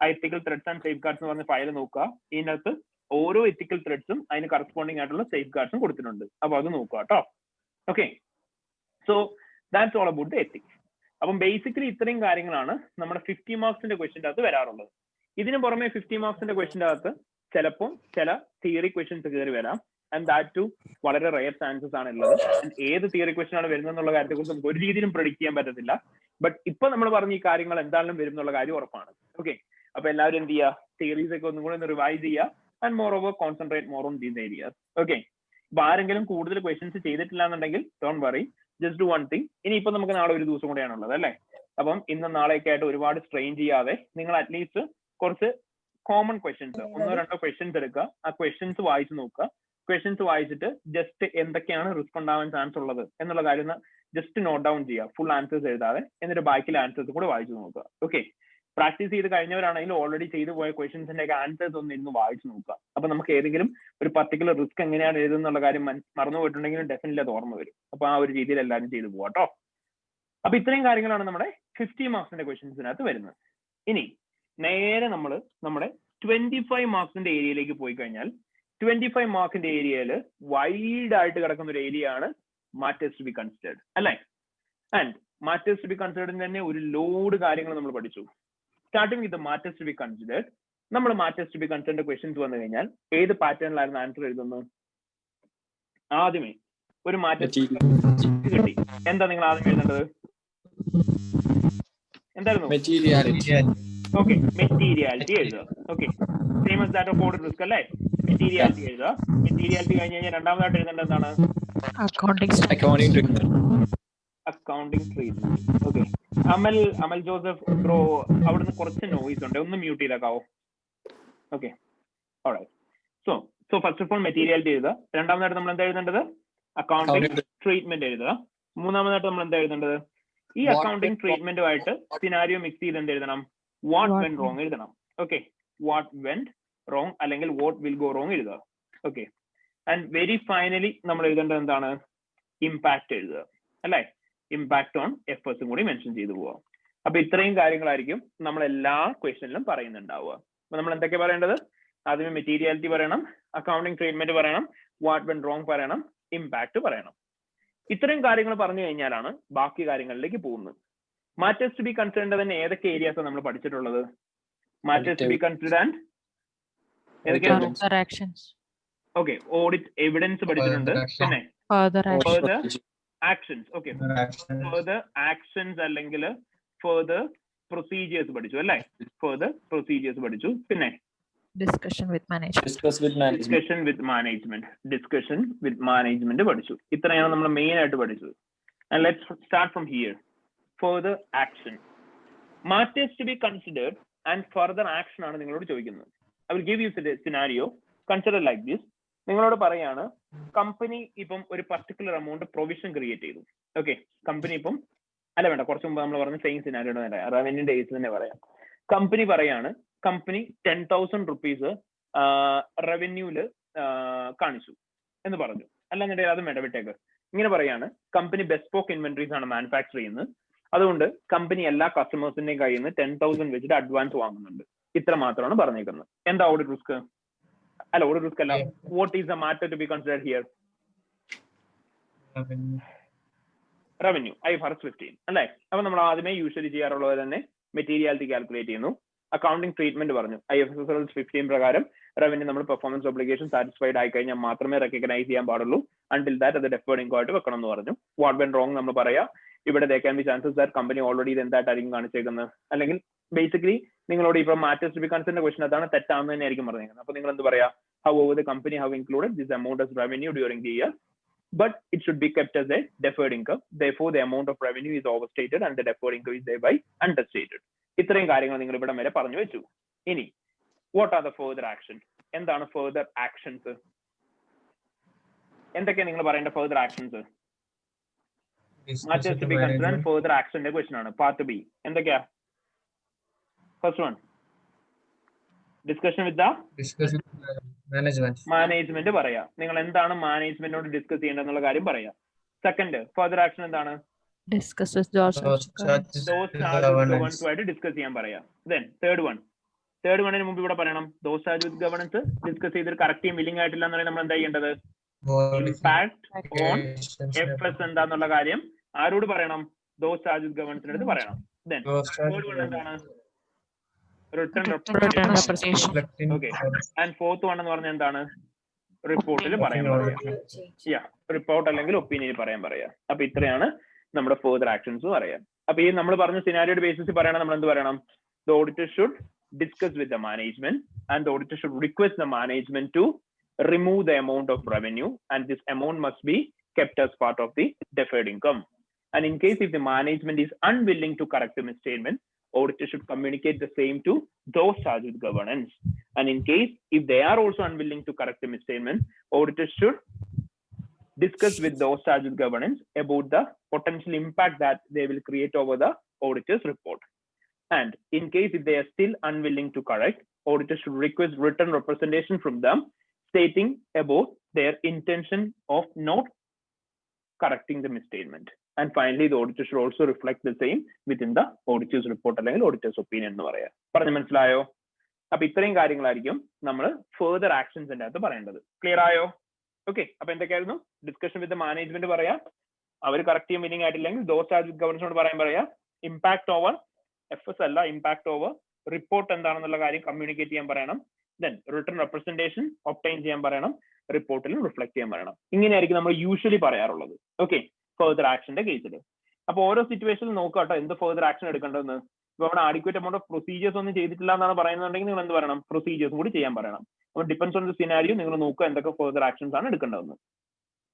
ആ എത്തിക്കൽ ത്രെഡ്സ് ആൻഡ് സേഫ് ഗാർഡ്സ് എന്ന് പറഞ്ഞ ഫയൽ നോക്കുക. ഇതിനകത്ത് ഓരോ എത്തിക്കൽ ത്രെഡ്സും അതിന് കറസ്പോണ്ടിങ് ആയിട്ടുള്ള സേഫ് ഗാർഡ്സും കൊടുത്തിട്ടുണ്ട്. അപ്പൊ അത് നോക്കുക കേട്ടോ. Okay, so that's all about the ethics. അപ്പം ബേസിക്കലി ഇത്രയും കാര്യങ്ങളാണ് നമ്മുടെ 50 മാർക്സിന്റെ ക്വസ്റ്റിന്റെ അകത്ത് വരാറുള്ളത്. ഇതിന് പുറമെ 50 മാർക്സിന്റെ ക്വസ്റ്റിന്റെ അകത്ത് ചിലപ്പോൾ ചില തിയറി ക്വസ്റ്റ്യൻസ് കയറി വരാം. ആൻഡ് ദാറ്റ് ടു വളരെ റയർ ചാൻസസ് ആണ് ഉള്ളത്. ഏത് തിയറി ക്വസ്റ്റ്യൻ ആണ് വരുന്നത് എന്നുള്ള കാര്യത്തെ കുറിച്ച് നമുക്ക് ഒരു രീതിയിലും പ്രെഡിക്ട് ചെയ്യാൻ പറ്റത്തില്ല. ബട്ട് ഇപ്പൊ നമ്മൾ പറഞ്ഞ ഈ കാര്യങ്ങൾ എന്തായാലും വരും എന്നുള്ള കാര്യം ഉറപ്പാണ്. ഓക്കെ, അപ്പൊ എല്ലാവരും എന്ത് ചെയ്യുക, തിയറീസ് ഒക്കെ ഒന്നും കൂടെ ഒന്ന് റിവൈസ് ചെയ്യുക and more over concentrate more on these areas. Okay, ഇപ്പൊ ആരെങ്കിലും കൂടുതൽ ക്വസ്റ്റ്യൻസ് ചെയ്തിട്ടില്ല എന്നുണ്ടെങ്കിൽ don't worry, just do one thing. ഇനിയിപ്പോ നമുക്ക് നാളെ ഒരു ദിവസം കൂടെയാണുള്ളത് അല്ലേ. അപ്പം ഇന്നും നാളെയൊക്കെ ആയിട്ട് ഒരുപാട് സ്ട്രെയിൻ ചെയ്യാതെ നിങ്ങൾ അറ്റ്ലീസ്റ്റ് കുറച്ച് കോമൺ ക്വസ്റ്റ്യൻസ്, 1-2 ക്വസ്റ്റ്യൻസ് എടുക്കുക. ആ ക്വസ്റ്റ്യൻസ് വായിച്ചു നോക്കുക. ക്വസ്റ്റ്യൻസ് വായിച്ചിട്ട് ജസ്റ്റ് എന്തൊക്കെയാണ് റിസ്ക് ഉണ്ടാവാൻ ചാൻസ് ഉള്ളത് എന്നുള്ള കാര്യം ജസ്റ്റ് നോട്ട് ഡൗൺ ചെയ്യുക, ഫുൾ ആൻസേഴ്സ് എഴുതാതെ. എന്നിട്ട് ബാക്കിയുള്ള ആൻസേഴ്സ് കൂടെ വായിച്ചു നോക്കുക. ഓക്കെ, പ്രാക്ടീസ് ചെയ്ത് കഴിഞ്ഞവരാണെങ്കിൽ ഓൾറെഡി ചെയ്തു പോയ ക്വസ്റ്റ്യൻസിന്റെ ഒക്കെ ആൻസേഴ്സ് ഒന്ന് ഇരുന്ന് വായിച്ചു നോക്കുക. അപ്പൊ നമുക്ക് ഏതെങ്കിലും ഒരു പർട്ടിക്കുലർ റിസ്ക് എങ്ങനെയാണ് എഴുതുന്നുള്ള കാര്യം മറന്നു പോയിട്ടുണ്ടെങ്കിലും ഡെഫിനറ്റ്ലി അത് ഓർമ്മ വരും. അപ്പൊ ആ ഒരു രീതിയിൽ എല്ലാവരും ചെയ്തു പോകാം കേട്ടോ. അപ്പൊ ഇത്രയും കാര്യങ്ങളാണ് നമ്മുടെ 50 മാർക്സിന്റെ ക്വസ്റ്റ്യൻസിനകത്ത് വരുന്നത്. ഇനി നേരെ നമ്മൾ നമ്മുടെ 25 മാർക്സിന്റെ ഏരിയയിലേക്ക് പോയി കഴിഞ്ഞാൽ 25 മാർക്കിന്റെ ഏരിയയിൽ വൈഡ് ആയിട്ട് കിടക്കുന്ന ഒരു ഏരിയ ആണ് മാറ്റേഴ്സ് ടു ബി കൺസിഡേർഡ് അല്ലേ. ആൻഡ് മാറ്റേഴ്സ് ടു ബി കൺസിഡേർഡിന് തന്നെ ഒരു ലോഡ് കാര്യങ്ങൾ നമ്മൾ പഠിച്ചു. Starting with matters to be considered. നമ്മൾ matters to be considered questions വന്നു കഴിഞ്ഞാൽ ഏത് പാറ്റേണിലായിരുന്നു ആൻസർ എഴുതുന്നത്? ആദ്യമേ ഒരു മാറ്റർ കിട്ടി, എന്താ നിങ്ങൾ ആദ്യം എഴുതേണ്ടത്? എന്തായിരുന്നു? ഓക്കെ, മെറ്റീരിയാലിറ്റി എഴുതുക. Okay, same as that of order risk അല്ലേ. മെറ്റീരിയാലിറ്റി എഴുതുക. മെറ്റീരിയാലിറ്റി കഴിഞ്ഞ് കഴിഞ്ഞാൽ രണ്ടാമതായിട്ട് എഴുതേണ്ടത് എന്താണ്? Accounting treatment. Okay, Amal Joseph bro, അവിടുന്ന് കുറച്ച് നോയിസ് ഉണ്ട്, ഒന്ന് മ്യൂട്ട് ചെയ്തേക്കാവോ? Okay, alright. So first of all materiality എഴുതുക. രണ്ടാമതായിട്ട് നമ്മൾ എന്താ എഴുതേണ്ടത്? അക്കൗണ്ടിങ് ട്രീറ്റ്മെന്റ് എഴുതുക. മൂന്നാമതായിട്ട് നമ്മൾ എന്താ എഴുതേണ്ടത്? ഈ അക്കൗണ്ടിങ് ട്രീറ്റ്മെന്റുമായിട്ട് സിനാരിയോ മിക്സ് ചെയ്ത് എന്ത് എഴുതണം? വാട്ട് വെന്റ് റോങ് എഴുതണം. ഓക്കെ, വാട്ട് വെന്റ് റോങ് അല്ലെങ്കിൽ വാട്ട് വിൽ ഗോ റോങ് എഴുതുക. ഓക്കെ, ആൻഡ് വെരി ഫൈനലി നമ്മൾ എഴുതേണ്ടത് എന്താണ്? ഇമ്പാക്ട് എഴുതുക അല്ലെ. ഇമ്പാക്ട് ഓൺ എഫേർട്സും കൂടി മെൻഷൻ ചെയ്തു പോവാം. അപ്പൊ ഇത്രയും കാര്യങ്ങളായിരിക്കും നമ്മൾ എല്ലാ ക്വസ്റ്റ്യനിലും പറയുന്നുണ്ടാവുക. അപ്പൊ നമ്മൾ എന്തൊക്കെ പറയേണ്ടത്? ആദ്യമേ മെറ്റീരിയാലിറ്റി പറയണം, അക്കൗണ്ടിങ് ട്രീറ്റ്മെന്റ് പറയണം, വാട്ട് വെന്റ് റോങ് പറയണം, ഇമ്പാക്ട് പറയണം. ഇത്രയും കാര്യങ്ങൾ പറഞ്ഞു കഴിഞ്ഞാലാണ് ബാക്കി കാര്യങ്ങളിലേക്ക് പോകുന്നത്. മാറ്റേഴ്സ് ടു ബി കൺസിഡേർഡ് തന്നെ ഏതൊക്കെ ഏരിയാസ് നമ്മൾ പഠിച്ചിട്ടുള്ളത്? Matters to be considered and ഏതൊക്കെയായിരുന്നു? ഓക്കെ, ഓഡിറ്റ് എവിഡൻസ് പഠിച്ചിട്ടുണ്ട്. പിന്നെ further actions. Okay, further actions അല്ലെങ്കിൽ ഫർദർ പ്രൊസീജിയേഴ്സ് പഠിച്ചു അല്ലേ. ഫർദർ പ്രൊസീജിയേഴ്സ് പഠിച്ചു. പിന്നെ
ഡിസ്കഷൻ വിത്ത്
മാനേജ്മെന്റ് പഠിച്ചു. ഇത്രയാണ് നമ്മൾ മെയിൻ ആയിട്ട് പഠിച്ചത്. And let's start from here. Further action. Matters to be considered and further action ആണ് നിങ്ങളോട് ചോദിക്കുന്നത്. I will give you a scenario. Consider like this. നിങ്ങളോട് പറയാണ് കമ്പനി ഇപ്പം ഒരു പർട്ടിക്കുലർ എമൗണ്ട് പ്രൊവിഷൻ ക്രിയേറ്റ് ചെയ്തു. ഓക്കെ, കമ്പനി ഇപ്പം അല്ല വേണ്ട, കുറച്ച് മുമ്പ് നമ്മൾ പറഞ്ഞ സെയിം സിനാരിയോ തന്നെ റവന്യൂ ഡേയ്സ് തന്നെ പറയാം. കമ്പനി പറയാണ് കമ്പനി 10,000 rupees റവന്യൂല് കാണിച്ചു എന്ന് പറഞ്ഞു. അല്ലാന്നുണ്ടെങ്കിൽ അത് മെടവിട്ടേക്ക്. ഇങ്ങനെ പറയാണ് കമ്പനി ബെസ്പോക്ക് ഇൻവെന്ററീസ് ആണ് മാനുഫാക്ചർ ചെയ്യുന്നത്. അതുകൊണ്ട് കമ്പനി എല്ലാ കസ്റ്റമേഴ്സിന്റെയും കയ്യിൽ നിന്ന് 10,000 വെച്ചിട്ട് അഡ്വാൻസ് വാങ്ങുന്നുണ്ട്. ഇത്ര മാത്രമാണ് പറഞ്ഞേക്കുന്നത്. എന്താ ഓഡിറ്റ് റിസ്ക്? അല്ല, ഓഡിറ്റ് റിസ്ക് അല്ല. What is the matter to be considered here? Revenue IFRS 15 അല്ലേ. അപ്പൊ നമ്മൾ ആദ്യമേ യൂഷ്വലി ചെയ്യാറുള്ളത് തന്നെ മെറ്റീരിയാലിറ്റി കാൽക്കുലേറ്റ് ചെയ്യുന്നു. അക്കൗണ്ടിങ് ട്രീറ്റ്മെന്റ് പറഞ്ഞു. IFRS 15 പ്രകാരം റവന്യൂ നമ്മൾ പെർഫോമൻസ് ഒബ്ലിഗേഷൻ സാറ്റിസ്ഫൈഡ് ആയി കഴിഞ്ഞാൽ മാത്രമേ റെക്കഗ്നൈസ് ചെയ്യാൻ പാടുള്ളൂ. അണ്ടിൽ ദാറ്റ് അത് ഡെഫേർഡ് ഇൻകം ആയിട്ട് വെക്കണം എന്ന് പറഞ്ഞു. വാട്ട് വെന്റ് റോങ് നമ്മൾ പറയാ. ഇവിടെ they can be chances that company already ഇത് എന്തായിട്ടായിരിക്കും കാണിച്ചേക്കുന്നത്. അല്ലെങ്കിൽ ബേസിക്കലി നിങ്ങളോട് ഇപ്പൊ matters to be considered question അതാണ് തെറ്റാണെന്ന് തന്നെ ആയിരിക്കും പറഞ്ഞേക്കുന്നത്. അപ്പൊ നിങ്ങൾ എന്ത് പറയാ? However the company have included this amount as revenue during the year, but it should be kept as a deferred income. Therefore, the amount of revenue is overstated and the deferred income is thereby understated. ഇത്രയും കാര്യങ്ങൾ നിങ്ങൾ ഇവിടെ വരെ പറഞ്ഞു വെച്ചു. ഇനി what are the further action? എന്താണ് further actions? എന്തൊക്കെയാണ് നിങ്ങൾ പറയേണ്ട further actions? Matters to be considered further ആക്ഷന്റെ ക്വസ്റ്റൻ ആണ്. പാർട്ട് ബി എന്തൊക്കെയാ? First one discussion with
Management.
Management പറയാ. നിങ്ങൾ എന്താണ് മാനേജ്മെന്റിനോട് ഡിസ്കസ് ചെയ്യേണ്ടതെന്നുള്ള കാര്യം പറയാ. സെക്കൻഡ് ഫർദർ ആക്ഷൻ എന്താണ്?
Discuss with those
Those charges
those
with
charge with
governance.
ഗവേണൻസുമായിട്ട് ഡിസ്കസ് ചെയ്യാൻ പറയാം. ദെൻ തേർഡ് വണ്ണിന് മുമ്പ് ഇവിടെ പറയണം those charge with governance discuss ചെയ്തിട്ട് കറക്റ്റ് ചെയ്യാൻ വില്ലിംഗ് ആയിട്ടില്ല എന്നുണ്ടെങ്കിൽ നമ്മൾ എന്താ ചെയ്യേണ്ടത്? ഇമ്പാക്ട് ഓൺ FS എന്താന്നുള്ള കാര്യം ആരോട് പറയണം? ദോസ് ചാർജ് വിത്ത് ഗവേണൻസിന്റെ അടുത്ത് പറയണം. ദെൻ തേർഡ് വൺ എന്താണ്? Return representation. Okay. And fourth one എന്ന് പറഞ്ഞാൽ എന്താണ്? റിപ്പോർട്ടിൽ പറയാൻ പറയാം. റിപ്പോർട്ട് അല്ലെങ്കിൽ ഒപ്പീനിയൻ പറയാൻ പറയാം. അപ്പൊ ഇത്രയാണ് നമ്മുടെ ഫർദർ ആക്ഷൻസ് പറയാം. അപ്പൊ ഈ നമ്മൾ പറഞ്ഞ സിനാരിയോയുടെ ബേസിസ് പറയണം നമ്മൾ എന്ത് പറയണം? The auditor should discuss with the management and the auditor should request the management to remove the amount of revenue, and this amount must be kept as part of the deferred income. And in case if the management is unwilling to correct the misstatement, auditor should communicate the same to those charged with governance. And in case if they are also unwilling to correct the misstatement, auditor should discuss with those charged with governance about the potential impact that they will create over the auditor's report. And in case if they are still unwilling to correct, auditor should request written representation from them stating about their intention of not correcting the misstatement. And finally, the auditor should also reflect the same within the auditor's report അല്ലെങ്കിൽ auditor's opinion എന്ന് പറയാം. പറഞ്ഞു മനസ്സിലായോ? അപ്പൊ ഇത്രയും കാര്യങ്ങളായിരിക്കും നമ്മൾ further ആക്ഷൻസിന്റെ അകത്ത് പറയേണ്ടത്. ക്ലിയർ ആയോ? ഓക്കെ. അപ്പൊ എന്തൊക്കെയായിരുന്നു? ഡിസ്കഷൻ വിത്ത് മാനേജ്മെന്റ് പറയാം. അവർ കറക്റ്റ് ചെയ്യാൻ മീനിങ് ആയിട്ടില്ലെങ്കിൽ ദോസ് ചാർജ് വിത്ത് ഗവേണൻസിനോട് പറയാം. ഇമ്പാക്ട് ഓവർ FS അല്ല, ഇമ്പാക്ട് ഓവർ റിപ്പോർട്ട് എന്താണെന്നുള്ള കാര്യം കമ്മ്യൂണിക്കേറ്റ് ചെയ്യാൻ പറയണം. ദെൻ റിട്ടേൺ റെപ്രസെന്റേഷൻ ഒബ്ടൈൻ ചെയ്യാൻ പറയണം. റിപ്പോർട്ടിലും റിഫ്ലക്ട് ചെയ്യാൻ പറയണം. ഇങ്ങനെയായിരിക്കും നമ്മൾ യൂഷ്വലി പറയാറുള്ളത്. ഓക്കെ. ഫർദർ ആക്ഷന്റെ കേസിൽ. അപ്പൊ ഓരോ സിറ്റുവേഷനിൽ നോക്കാട്ടോ എന്ത് ഫർദർ ആക്ഷൻ എടുക്കേണ്ടതെന്ന്. ഇപ്പൊ അവിടെ ആഡിക്വേറ്റ് എമൗണ്ട് ഓഫ് പ്രൊസീജിയേഴ്സ് ഒന്നും ചെയ്തിട്ടില്ല എന്നാണ് പറയുന്നുണ്ടെങ്കിൽ നിങ്ങൾ എന്ത് പറയണം? പ്രൊസീജിയേഴ്സും കൂടി ചെയ്യാൻ പറയണം. അപ്പൊ ഡിപ്പെൻസ് ഓൺ ദ സിനാരിയോ നിങ്ങൾ നോക്കുക എന്തൊക്കെ ഫർദർ ആക്ഷൻസ് ആണ് എടുക്കേണ്ടതെന്ന്.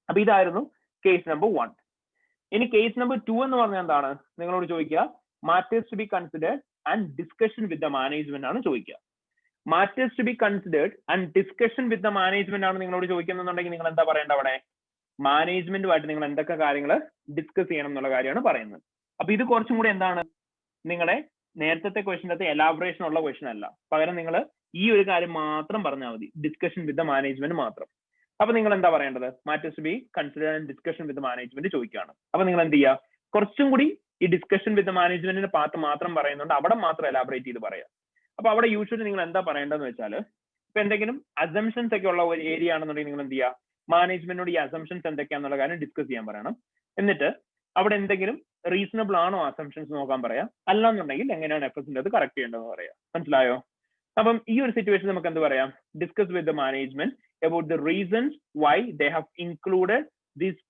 അപ്പൊ ഇതായിരുന്നു കേസ് നമ്പർ 1. ഇനി കേസ് നമ്പർ 2 എന്ന് പറഞ്ഞാൽ എന്താണ്? നിങ്ങളോട് ചോദിക്കുക matters to be considered and discussion with the management ആണ് ചോദിക്കുക. Matters to be considered and discussion with the management ആണ് നിങ്ങളോട് ചോദിക്കുന്നുണ്ടെങ്കിൽ നിങ്ങൾ എന്താ പറയേണ്ടത്? അവിടെ മാനേജ്മെന്റുമായിട്ട് നിങ്ങൾ എന്തൊക്കെ കാര്യങ്ങൾ ഡിസ്കസ് ചെയ്യണം എന്നുള്ള കാര്യമാണ് പറയുന്നത്. അപ്പൊ ഇത് കുറച്ചും കൂടി എന്താണ് നിങ്ങളുടെ നേരത്തെ ക്വസ്റ്റിൻ്റെ അകത്ത് എലാബറേഷൻ ഉള്ള ക്വസ്റ്റൻ അല്ല. പകരം നിങ്ങൾ ഈ ഒരു കാര്യം മാത്രം പറഞ്ഞാൽ മതി, ഡിസ്കഷൻ വിത്ത് ദ മാനേജ്മെന്റ് മാത്രം. അപ്പൊ നിങ്ങൾ എന്താ പറയേണ്ടത്? Matters to be considered and discussion with management ചോദിക്കുകയാണ്. അപ്പൊ നിങ്ങൾ എന്ത് ചെയ്യുക? കുറച്ചും കൂടി ഈ ഡിസ്കഷൻ വിത്ത് മാനേജ്മെന്റിന്റെ പാർട്ട് മാത്രം പറയുന്നുണ്ട്, അവിടെ മാത്രം എലാബറേറ്റ് ചെയ്ത് പറയാം. അപ്പൊ അവിടെ യൂഷ്വലി നിങ്ങൾ എന്താ പറയേണ്ടതെന്ന് വെച്ചാൽ ഇപ്പൊ എന്തെങ്കിലും അസംഷൻസ് ഒക്കെ ഉള്ള ഒരു ഏരിയ ആണെന്നുണ്ടെങ്കിൽ നിങ്ങൾ എന്ത് ചെയ്യുക? മാനേജ്മെന്റിനോട് ഈ അസംഷൻസ് എന്തൊക്കെയാണെന്നുള്ള കാര്യം ഡിസ്കസ് ചെയ്യാൻ പറയണം. എന്നിട്ട് അവിടെ എന്തെങ്കിലും റീസണബിൾ ആണോ അസംഷൻസ് നോക്കാൻ പറയാം. അല്ലാന്നുണ്ടെങ്കിൽ എങ്ങനെയാണ് FSന്റെ അത് കറക്റ്റ് ചെയ്യേണ്ടതെന്ന് പറയാം. മനസ്സിലായോ? അപ്പം ഈ ഒരു സിറ്റുവേഷൻ നമുക്ക് എന്ത് പറയാം? Discuss with the management about the reasons why they have included this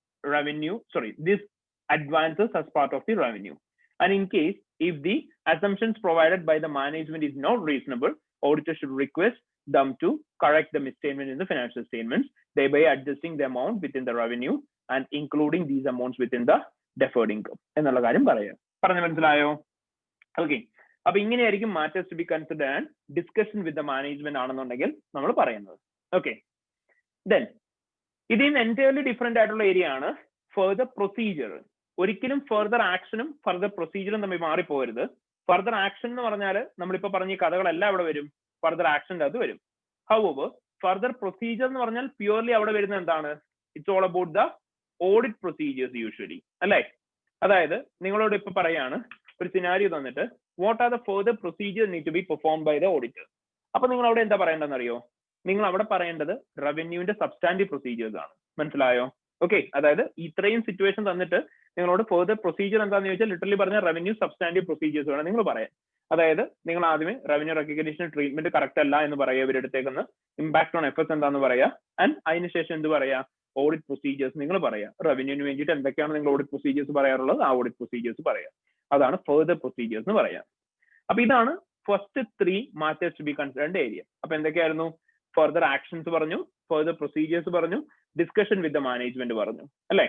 this advances as part of the revenue. And in case if the assumptions provided by the management is not reasonable, auditor should request them to correct the misstatement in the financial statements, thereby adjusting the amount within the revenue and including these amounts within the deferred income എന്നുള്ള കാര്യം പറയാം. പറഞ്ഞു മനസ്സിലായോ? Okay. അപ്പൊ ഇങ്ങനെയായിരിക്കും matters to be considered and discussion with the management ആണെന്നുണ്ടെങ്കിൽ നമ്മൾ പറയുന്നത്. ഓക്കെ. ദെൻ ഇതിന് എൻറ്റയർലി ഡിഫറെന്റ് ആയിട്ടുള്ള ഏരിയ ആണ് ഫർദർ പ്രൊസീജിയർ. ഒരിക്കലും ഫർദർ ആക്ഷനും ഫർദർ പ്രൊസീജിയറും തമ്മിൽ മാറിപ്പോകരുത്. ഫർദർ ആക്ഷൻ എന്ന് പറഞ്ഞാൽ നമ്മളിപ്പോ പറഞ്ഞ കഥകളെല്ലാം അവിടെ വരും, ഫർദർ ആക്ഷന്റെ അത് വരും. ഹൗവർ ഫർദർ പ്രൊസീജിയർ എന്ന് പറഞ്ഞാൽ പ്യൂർലി അവിടെ വരുന്നത് എന്താണ്? It's all about the audit procedures usually, അല്ലേ? അതായത് നിങ്ങളോട് ഇപ്പൊ പറയാണ് ഒരു സിനാരിയോ തന്നിട്ട് what are the further procedure need to be perform by the auditor. അപ്പൊ നിങ്ങൾ അവിടെ എന്താ പറയേണ്ടതെന്ന് അറിയോ? നിങ്ങൾ അവിടെ പറയേണ്ടത് റവന്യൂവിന്റെ സബ്സ്റ്റാൻറ്റീവ് പ്രൊസീജിയേഴ്സ് ആണ്. മനസ്സിലായോ? ഓക്കെ. അതായത് ഇത്രയും സിറ്റുവേഷൻ തന്നിട്ട് നിങ്ങളോട് ഫർദർ പ്രൊസീജിയർ എന്താണെന്ന് ചോദിച്ചാൽ ലിറ്ററലി പറഞ്ഞ റവന്യൂ സബ്സ്റ്റാൻറ്റീവ് പ്രൊസീജിയേഴ്സ് വേണം നിങ്ങൾ പറയാൻ. അതായത് നിങ്ങൾ ആദ്യമേ റവന്യൂ റെക്കഗ്നിഷൻ ട്രീറ്റ്മെന്റ് കറക്റ്റ് അല്ല എന്ന് പറയുക, ഇവരെടുത്തേക്കുന്ന ഇമ്പാക്ട് ഓൺ FS എന്താന്ന് പറയാ, ആൻഡ് അതിനുശേഷം എന്ത് പറയാ? ഓഡിറ്റ് പ്രൊസീജിയേഴ്സ് നിങ്ങൾ പറയാ. റവന്യൂവിന് വേണ്ടിയിട്ട് എന്തൊക്കെയാണ് നിങ്ങൾ ഓഡിറ്റ് പ്രൊസീജിയേഴ്സ് പറയാറുള്ളത്, ആ ഓഡിറ്റ് പ്രൊസീജിയേഴ്സ് പറയാ. അതാണ് ഫർദർ പ്രൊസീജിയേഴ്സ് എന്ന് പറയാം. അപ്പൊ ഇതാണ് first 3 matters to be considered area. അപ്പൊ എന്തൊക്കെയായിരുന്നു? ഫർദർ ആക്ഷൻസ് പറഞ്ഞു, ഫർദർ പ്രൊസീജിയേഴ്സ് പറഞ്ഞു, ഡിസ്കഷൻ വിത്ത് ദ മാനേജ്മെന്റ് പറഞ്ഞു, അല്ലെ?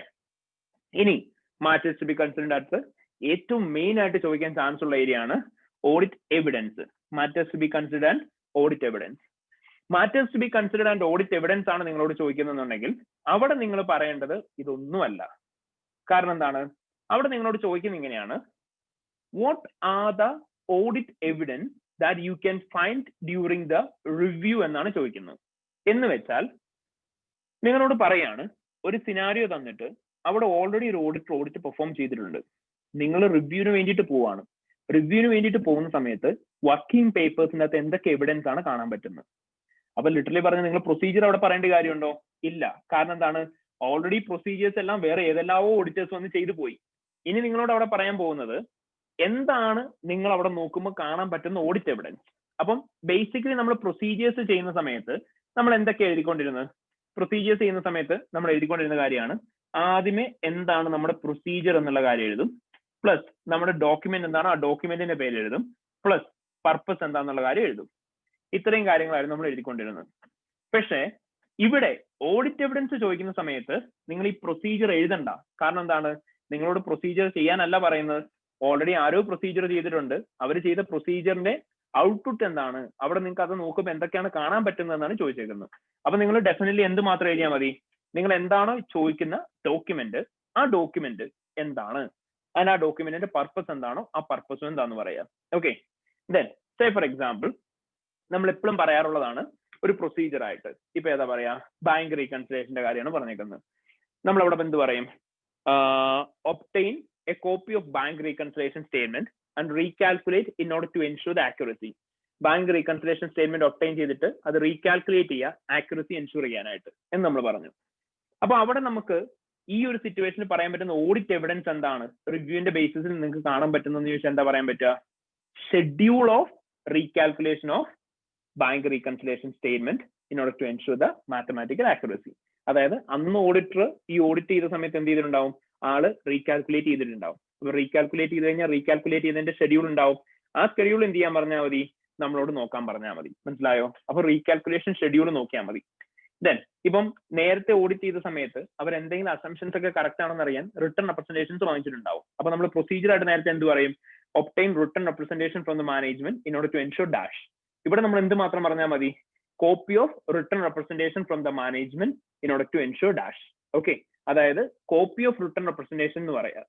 ഇനി മാറ്റേഴ്സ് ടു ബി കൺസിഡേർഡ് അടുത്ത് ഏറ്റവും മെയിൻ ആയിട്ട് ചോദിക്കാൻ ചാൻസ് ഉള്ള ഏരിയ ആണ് audit evidence. Matters to be considered and audit evidence. Matters to be considered and audit evidence ആണ് നിങ്ങളോട് ചോദിക്കുന്നുണ്ടെങ്കിൽ അവിടെ നിങ്ങൾ പറയേണ്ടത് ഇതൊന്നുമല്ല. കാരണം എന്താണ്? അവിടെ നിങ്ങളോട് ചോദിക്കുന്നത് ഇങ്ങനെയാണ്, what are the audit evidence that you can find during the review എന്നാണ് ചോദിക്കുന്നത്. എന്ന് വെച്ചാൽ നിങ്ങളോട് പറയാണ് ഒരു സിനാരിയോ തന്നിട്ട് അവിടെ ഓൾറെഡി ഒരു ഓഡിറ്റ് പെർഫോം ചെയ്തിട്ടുണ്ട്. നിങ്ങൾ റിവ്യൂവിന് വേണ്ടിയിട്ട് പോവാണ്. റിവ്യൂവിന് വേണ്ടിയിട്ട് പോകുന്ന സമയത്ത് വർക്കിംഗ് പേപ്പേഴ്സിന്റെ അകത്ത് എന്തൊക്കെ എവിഡൻസ് ആണ് കാണാൻ പറ്റുന്നത്. അപ്പൊ ലിറ്ററലി പറഞ്ഞ നിങ്ങൾ പ്രൊസീജിയർ അവിടെ പറയേണ്ട കാര്യമുണ്ടോ? ഇല്ല. കാരണം എന്താണ്? ഓൾറെഡി പ്രൊസീജിയേഴ്സ് എല്ലാം വേറെ ഏതെല്ലാവോ ഓഡിറ്റേഴ്സ് വന്ന് ചെയ്തു പോയി. ഇനി നിങ്ങളോട് അവിടെ പറയാൻ പോകുന്നത് എന്താണ് നിങ്ങൾ അവിടെ നോക്കുമ്പോൾ കാണാൻ പറ്റുന്ന ഓഡിറ്റ് എവിഡൻസ്. അപ്പം ബേസിക്കലി നമ്മൾ പ്രൊസീജിയേഴ്സ് ചെയ്യുന്ന സമയത്ത് നമ്മൾ എന്തൊക്കെ എഴുതിക്കൊണ്ടിരുന്നത്? പ്രൊസീജിയേഴ്സ് ചെയ്യുന്ന സമയത്ത് നമ്മൾ എഴുതിക്കൊണ്ടിരുന്ന കാര്യമാണ് ആദ്യമേ എന്താണ് നമ്മുടെ പ്രൊസീജിയർ എന്നുള്ള കാര്യം എഴുതും, പ്ലസ് നമ്മുടെ ഡോക്യുമെന്റ് എന്താണ് ആ ഡോക്യുമെന്റിന്റെ പേര് എഴുതും, പ്ലസ് പർപ്പസ് എന്താന്നുള്ള കാര്യം എഴുതും. ഇത്രയും കാര്യങ്ങളായിരുന്നു നമ്മൾ എഴുതിക്കൊണ്ടിരുന്നത്. പക്ഷേ ഇവിടെ ഓഡിറ്റ് എവിഡൻസ് ചോദിക്കുന്ന സമയത്ത് നിങ്ങൾ ഈ പ്രൊസീജിയർ എഴുതണ്ട. കാരണം എന്താണ്? നിങ്ങളോട് പ്രൊസീജിയർ ചെയ്യാനല്ല പറയുന്നത്. ഓൾറെഡി ആരോ പ്രൊസീജിയർ ചെയ്തിട്ടുണ്ട്. അവർ ചെയ്ത പ്രൊസീജിയറിന്റെ ഔട്ട്പുട്ട് എന്താണ്, അവിടെ നിങ്ങൾക്ക് അത് നോക്കുമ്പോൾ എന്തൊക്കെയാണ് കാണാൻ പറ്റുന്നതെന്നാണ് ചോദിച്ചേക്കുന്നത്. അപ്പൊ നിങ്ങൾ ഡെഫിനറ്റ്ലി എന്ത് മാത്രം എഴുതിയാൽ മതി? നിങ്ങൾ എന്താണോ ചോദിക്കുന്ന ഡോക്യുമെന്റ്, ആ ഡോക്യുമെന്റ് എന്താണ്, ആൻഡ് ആ ഡോക്യുമെന്റിന്റെ പർപ്പസ് എന്താണോ ആ പർപ്പസും എന്താന്ന് പറയാം. Okay. Then say for example നമ്മൾ എപ്പോഴും പറയാറുള്ളതാണ് ഒരു പ്രൊസീജിയർ ആയിട്ട്. ഇപ്പൊ ഏതാ പറയാ? ബാങ്ക് റീകൺസിലേഷന്റെ കാര്യമാണ് പറഞ്ഞേക്കുന്നത്. നമ്മൾ അവിടെ എന്ത് പറയും? Obtain a copy of bank reconciliation statement and recalculate in order to ensure the accuracy. Bank reconciliation statement obtain ചെയ്തിട്ട് അത് റീകാൽക്കുലേറ്റ് ചെയ്യുക, ആക്യുറസി എൻഷുർ ചെയ്യാനായിട്ട് എന്ന് നമ്മൾ പറഞ്ഞു. അപ്പൊ അവിടെ നമുക്ക് ഈ ഒരു സിറ്റുവേഷനിൽ പറയാൻ പറ്റുന്ന ഓഡിറ്റ് എവിഡൻസ് എന്താണ്? റിവ്യൂവിന്റെ ബേസിസിൽ നിങ്ങൾക്ക് കാണാൻ പറ്റുന്നതെന്ന് ചോദിച്ചാൽ എന്താ പറയാൻ പറ്റുക? Schedule of recalculation of bank reconciliation statement in order to ensure the mathematical accuracy. അതായത് അന്ന് ഓഡിറ്റർ ഈ ഓഡിറ്റ് ചെയ്ത സമയത്ത് എന്ത് ചെയ്തിട്ടുണ്ടാവും? ആള് റീകാൽക്കുലേറ്റ് ചെയ്തിട്ടുണ്ടാവും. അപ്പൊ റീകാൽക്കുലേറ്റ് ചെയ്ത് കഴിഞ്ഞാൽ റീകാൽക്കുലേറ്റ് ചെയ്തതിന്റെ ഷെഡ്യൂൾ ഉണ്ടാവും. ആ ഷെഡ്യൂൾ എന്ത് ചെയ്യാൻ പറഞ്ഞാൽ മതി? നമ്മളോട് നോക്കാൻ പറഞ്ഞാൽ മതി. മനസ്സിലായോ? അപ്പൊ റീകാൽക്കുലേഷൻ ഷെഡ്യൂൾ നോക്കിയാൽ മതി. ദെൻ ഇപ്പം നേരത്തെ ഓഡിറ്റ് ചെയ്ത സമയത്ത് അവർ എന്തെങ്കിലും അസംഷൻസ് ഒക്കെ കറക്റ്റ് ആണെന്ന് അറിയാൻ റിട്ടേൺ റെപ്രസെന്റേഷൻസ് വാങ്ങിച്ചിട്ടുണ്ടാവും. അപ്പൊ നമ്മൾ പ്രൊസീജിയർ ആയിട്ട് നേരത്തെ എന്ത് പറയും? Obtain written representation from the management in order to ensure dash. ഇവിടെ നമ്മൾ എന്ത് മാത്രം പറഞ്ഞാൽ മതി? Copy of written representation from the management in order to ensure dash. Okay. അതായത് കോപ്പി ഓഫ് റിട്ടേൺ റെപ്രസെന്റേഷൻ എന്ന് പറയാം.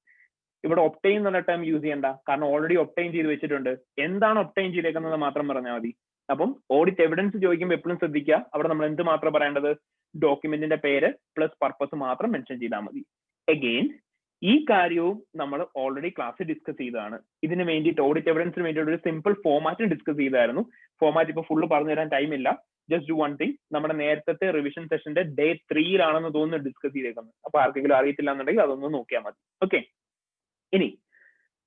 ഇവിടെ ഒബ്റ്റെയിൻ എന്നുള്ള ടേം യൂസ് ചെയ്യണ്ട, കാരണം ഓൾറെഡി ഒബ്റ്റെയിൻ ചെയ്ത് വെച്ചിട്ടുണ്ട്. എന്താണ് ഒബ്റ്റെയിൻ ചെയ്തേക്കുന്നത് മാത്രം പറഞ്ഞാൽ മതി. അപ്പം ഓഡിറ്റ് എവിഡൻസ് ചോദിക്കുമ്പോൾ എപ്പോഴും ശ്രദ്ധിക്കുക, അവിടെ നമ്മൾ എന്ത് മാത്രം പറയേണ്ടത്? ഡോക്യുമെന്റിന്റെ പേര് പ്ലസ് പർപ്പസ് മാത്രം മെൻഷൻ ചെയ്താൽ മതി. അഗെയിൻ ഈ കാര്യവും നമ്മൾ ഓൾറെഡി ക്ലാസ്സിൽ ഡിസ്കസ് ചെയ്തതാണ്. ഇതിന് വേണ്ടിയിട്ട് ഓഡിറ്റ് എവിഡൻസിന് വേണ്ടിയിട്ട് ഒരു സിമ്പിൾ ഫോമാറ്റ് ഡിസ്കസ് ചെയ്തായിരുന്നു. ഫോമാറ്റ് ഇപ്പൊ ഫുള്ള് പറഞ്ഞു തരാൻ ടൈം ഇല്ല. Just do one thing. നമ്മുടെ നേരത്തെ റിവിഷൻ സെഷന്റെ ഡേ 3-ലാണെന്ന് തോന്നുന്നു ഡിസ്കസ് ചെയ്തേക്കുന്നത്. അപ്പൊ ആർക്കെങ്കിലും അറിയത്തില്ല എന്നുണ്ടെങ്കിൽ അതൊന്ന് നോക്കിയാൽ മതി. ഓക്കെ. ഇനി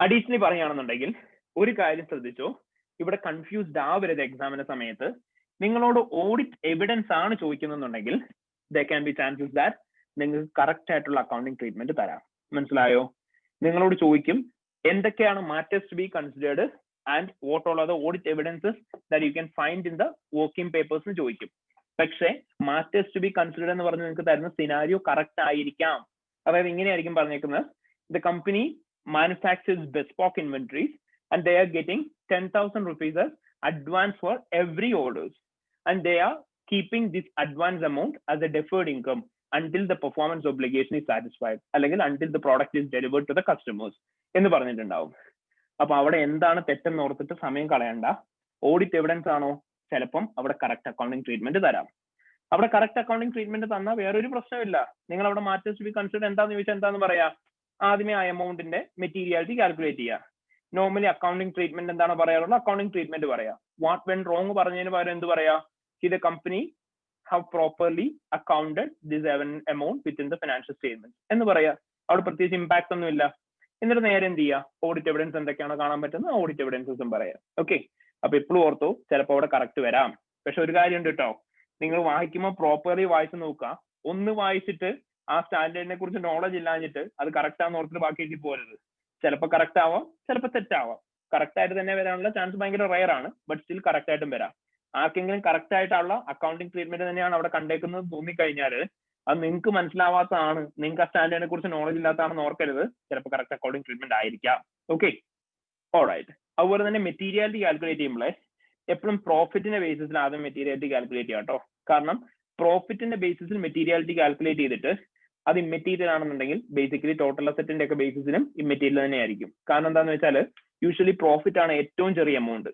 അഡീഷണലി പറയുകയാണെന്നുണ്ടെങ്കിൽ ഒരു കാര്യം ശ്രദ്ധിച്ചോ, ഇവിടെ കൺഫ്യൂസ്ഡ് ആവരുത്. എക്സാമിന്റെ സമയത്ത് നിങ്ങളോട് ഓഡിറ്റ് എവിഡൻസ് ആണ് ചോദിക്കുന്നുണ്ടെങ്കിൽ there can be chances that നിങ്ങൾക്ക് കറക്റ്റ് ആയിട്ടുള്ള അക്കൗണ്ടിങ് ട്രീറ്റ്മെന്റ് തരാം. മനസ്സിലായോ? നിങ്ങളോട് ചോദിക്കും എന്തൊക്കെയാണ് matters to be considered and what all are the audit evidences that you can find in the working papers എന്ന് ചോദിക്കും. പക്ഷേ മാറ്റേഴ്സ് ടു ബി കൺസിഡേർഡ് എന്ന് പറഞ്ഞ് നിങ്ങൾക്ക് തരുന്ന സിനാരിയോ കറക്റ്റ് ആയിരിക്കാം. അതായത് ഇങ്ങനെയായിരിക്കും പറഞ്ഞേക്കുന്നത്: the company manufactures bespoke inventories and they are getting 10,000 rupees as advance for every orders, and they are keeping this advance amount as a deferred income until the performance obligation is satisfied, അല്ലെങ്കിൽ until the product is delivered to the customers എന്ന് പറഞ്ഞിട്ടുണ്ടാവും. അപ്പൊ അവിടെ എന്താണ് തെറ്റെന്ന് ഓർത്തിട്ട് സമയം കളയണ്ട. ഓഡിറ്റ് എവിഡൻസ് ആണോ? ചിലപ്പം അവിടെ കറക്റ്റ് അക്കൗണ്ടിങ് ട്രീറ്റ്മെന്റ് തരാം. അവിടെ കറക്റ്റ് അക്കൗണ്ടിങ് ട്രീറ്റ്മെന്റ് തന്നാൽ വേറൊരു പ്രശ്നമില്ല. നിങ്ങൾ അവിടെ മാറ്റേഴ്സ് ടു ബി കൺസിഡർ എന്താന്ന് ചോദിച്ചാൽ എന്താന്ന് പറയാ? ആദ്യമേ ആ എമൗണ്ടിന്റെ മെറ്റീരിയാലിറ്റി കാൽക്കുലേറ്റ് ചെയ്യുക. നോർമലി അക്കൗണ്ടിങ് ട്രീറ്റ്മെന്റ് എന്താണ് പറയാറുള്ളത്? അക്കൗണ്ടിങ് ട്രീറ്റ്മെന്റ് പറയാം. വാട്ട് വെൻ റോങ് പറഞ്ഞതിന് പകരം എന്ത് പറയാ? The company have properly accounted this amount within the financial statement എന്ന് പറയാ. അവിടെ പ്രത്യേകിച്ച് ഇമ്പാക്ട് ഒന്നും ഇല്ല. എന്നിട്ട് നേരെ എന്ത് ചെയ്യുക? ഓഡിറ്റ് എവിഡൻസ് എന്തൊക്കെയാണോ കാണാൻ പറ്റുന്നത് ഓഡിറ്റ് എവിഡൻസും പറയാം. ഓക്കെ. അപ്പൊ എപ്പോഴും ഓർത്തോ, ചിലപ്പോൾ അവിടെ കറക്റ്റ് വരാം. പക്ഷെ ഒരു കാര്യം ഉണ്ട് കേട്ടോ, നിങ്ങൾ വായിക്കുമ്പോൾ പ്രോപ്പർലി വായിച്ച് നോക്കുക. ഒന്ന് വായിച്ചിട്ട് ആ സ്റ്റാൻഡേർഡിനെ കുറിച്ച് നോളജ് ഇല്ലാഞ്ഞിട്ട് അത് കറക്റ്റ് ആണെന്ന് ഓർത്തിട്ട് ബാക്കി എഴുതി പോരുത്. ചിലപ്പോൾ കറക്റ്റ് ആവാം, ചിലപ്പോൾ തെറ്റാവാം. കറക്റ്റ് ആയിട്ട് തന്നെ വരാനുള്ള ചാൻസ് ഭയങ്കര റയർ ആണ്, ബട്ട് സ്റ്റിൽ കറക്റ്റ് ആയിട്ടും വരാം. ആർക്കെങ്കിലും കറക്റ്റ് ആയിട്ടുള്ള അക്കൗണ്ടിങ് ട്രീറ്റ്മെന്റ് തന്നെയാണ് അവിടെ കണ്ടേക്കുന്നത് തോന്നിക്കഴിഞ്ഞാൽ അത് നിങ്ങൾക്ക് മനസ്സിലാവാത്തതാണ്, നിങ്ങൾക്ക് ആ സ്റ്റാൻഡേർഡിനെ കുറിച്ച് നോളജ് ഇല്ലാത്തതാണെന്ന് ഓർക്കരുത്. ചിലപ്പോൾ കറക്റ്റ് അക്കൗണ്ടിങ് ട്രീറ്റ്മെന്റ് ആയിരിക്കാം. ഓക്കെ. ഓൾറൈറ്റ്. അതുപോലെ തന്നെ മെറ്റീരിയാലിറ്റി കാൽക്കുലേറ്റ് ചെയ്യുമ്പോഴേ എപ്പോഴും പ്രോഫിറ്റിന്റെ ബേസിസിൽ ആദ്യം മെറ്റീരിയാലിറ്റി കാൽക്കുലേറ്റ് ചെയ്യാം കേട്ടോ. കാരണം പ്രോഫിറ്റിന്റെ ബേസിസിൽ മെറ്റീരിയാലിറ്റി കാൽക്കുലേറ്റ് ചെയ്തിട്ട് അത് ഇമ്മെറ്റീരിയൽ ആണെന്നുണ്ടെങ്കിൽ ബേസിക്കലി ടോട്ടൽ അസറ്റിന്റെ ഒക്കെ ബേസിസിലും ഇമ്മെറ്റീരിയൽ തന്നെയായിരിക്കും. കാരണം എന്താണെന്ന് വെച്ചാൽ യൂഷ്വലി പ്രോഫിറ്റ് ആണ് ഏറ്റവും ചെറിയ എമൗണ്ട്.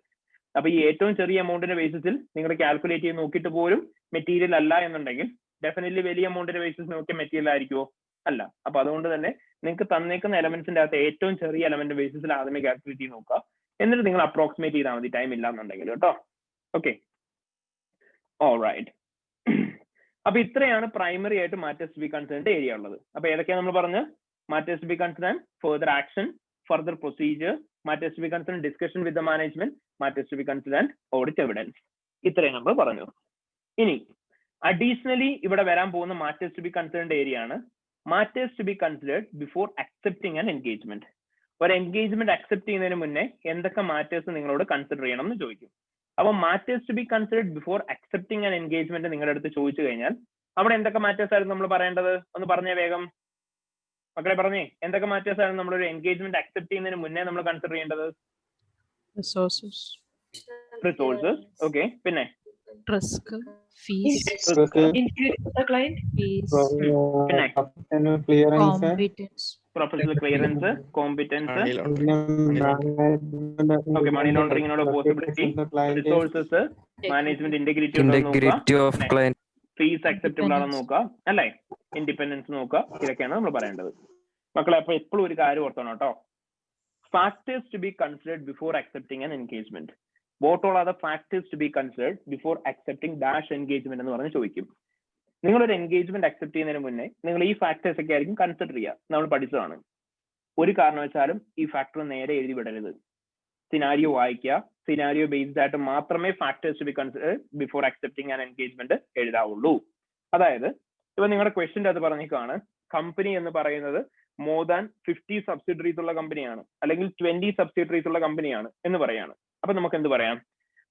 അപ്പൊ ഈ ഏറ്റവും ചെറിയ എമൗണ്ടിന്റെ ബേസിസിൽ നിങ്ങൾ കാൽക്കുലേറ്റ് ചെയ്ത് നോക്കിയിട്ട് പോലും മെറ്റീരിയൽ അല്ല എന്നുണ്ടെങ്കിൽ ഡെഫിനറ്റ്ലി വലിയ എമൗണ്ടിന്റെ ബേസിസ് നോക്കിയ മെറ്റീരിയൽ ആയിരിക്കുമോ? അല്ല. അപ്പൊ അതുകൊണ്ട് തന്നെ നിങ്ങൾക്ക് തന്നേക്കുന്ന എലമെന്റ്സിന്റെ അകത്ത് ഏറ്റവും ചെറിയ എലമെന്റ് ബേസിസിൽ ആദ്യമേ കാൽക്കുലേറ്റ് ചെയ്ത് നോക്കുക. എന്നിട്ട് നിങ്ങൾ അപ്രോക്സിമേറ്റ് ചെയ്താൽ മതി, ടൈം ഇല്ലാന്നുണ്ടെങ്കിൽ കേട്ടോ. Okay, alright. അപ്പൊ ഇത്രയാണ് പ്രൈമറി ആയിട്ട് matters to be concerned area ഉള്ളത്. അപ്പൊ ഏതൊക്കെയാണ് നമ്മൾ പറഞ്ഞ്? Matters to be concern, further action, further procedure, matters to be concern, discussion with the management, matters to be concern, audit evidence. ഇത്രയും നമ്മൾ പറഞ്ഞു. ഇനി അഡീഷണലി ഇവിടെ വരാൻ പോകുന്ന matters to be concerned area ആണ് matters to be considered before accepting an engagement. ഒരു engagement accept ചെയ്യുന്നതിന് മുന്നേ എന്തൊക്കെ മാറ്റേഴ്സ് നിങ്ങളോട് കൺസിഡർ ചെയ്യണം എന്ന് ചോദിക്കും. അപ്പൊ matters to be considered before accepting an engagement നിങ്ങളുടെ അടുത്ത് ചോദിച്ചു കഴിഞ്ഞാൽ അവിടെ എന്തൊക്കെ മാറ്റേഴ്സ് ആയിരുന്നു നമ്മൾ പറയേണ്ടത്? ഒന്ന് പറഞ്ഞേ വേഗം മക്കളെ, പറഞ്ഞേ. എന്തൊക്കെ മാറ്റേഴ്സ് ആയിരുന്നു നമ്മൾ ഒരു എൻഗേജ്മെന്റ് അക്സെപ്റ്റ് ചെയ്യുന്നതിന് മുന്നേ നമ്മൾ കൺസിഡർ ചെയ്യേണ്ടത്?
Resources.
റിസോഴ്സസ്. ഓക്കെ, പിന്നെ
Risk. Fees.
client.
Fees.
പിന്നെ
Competence.
Professional clearance, competence, okay, money ലോണ്ടറിങ്ങിനോട് possibility, resources, management integrity of client, fees acceptable ആണെന്ന് നോക്കുക, അല്ലേ, ഇൻഡിപെൻഡൻസ് നോക്കുക. ഇതൊക്കെയാണ് നമ്മൾ പറയേണ്ടത് മക്കളെ. അപ്പൊ എപ്പോഴും ഒരു കാര്യം ഓർത്തോണം കേട്ടോ. Factors to be considered before accepting an engagement. What all are the factors to be considered before accepting dash engagement എന്ന് പറഞ്ഞ് ചോദിക്കും. നിങ്ങളൊരു എൻഗേജ്മെന്റ് അക്സെപ്റ്റ് ചെയ്യുന്നതിന് മുന്നേ നിങ്ങൾ ഈ ഫാക്ടേഴ്സ് ഒക്കെ ആയിരിക്കും കൺസിഡർ ചെയ്യുക. നമ്മൾ പഠിച്ചതാണ്. ഒരു കാരണവശാലും ഈ ഫാക്ടർ നേരെ എഴുതി വിടരുത്. സിനാരിയോ വായിക്കുക. സിനാരിയോ ബേസ്ഡ് ആയിട്ട് മാത്രമേ factors to be considered before accepting an engagement എഴുതാവുള്ളൂ. അതായത് ഇപ്പൊ നിങ്ങളുടെ ക്വസ്റ്റ്യൻ്റെ അത് പറഞ്ഞേക്കാണ്, കമ്പനി എന്ന് പറയുന്നത് മോർ ദാൻ 50 സബ്സിഡറീസ് ഉള്ള കമ്പനിയാണ്, അല്ലെങ്കിൽ 20 സബ്സിഡറീസ് ഉള്ള കമ്പനിയാണ് എന്ന് പറയാണ്. അപ്പൊ നമുക്ക് എന്ത് പറയാം?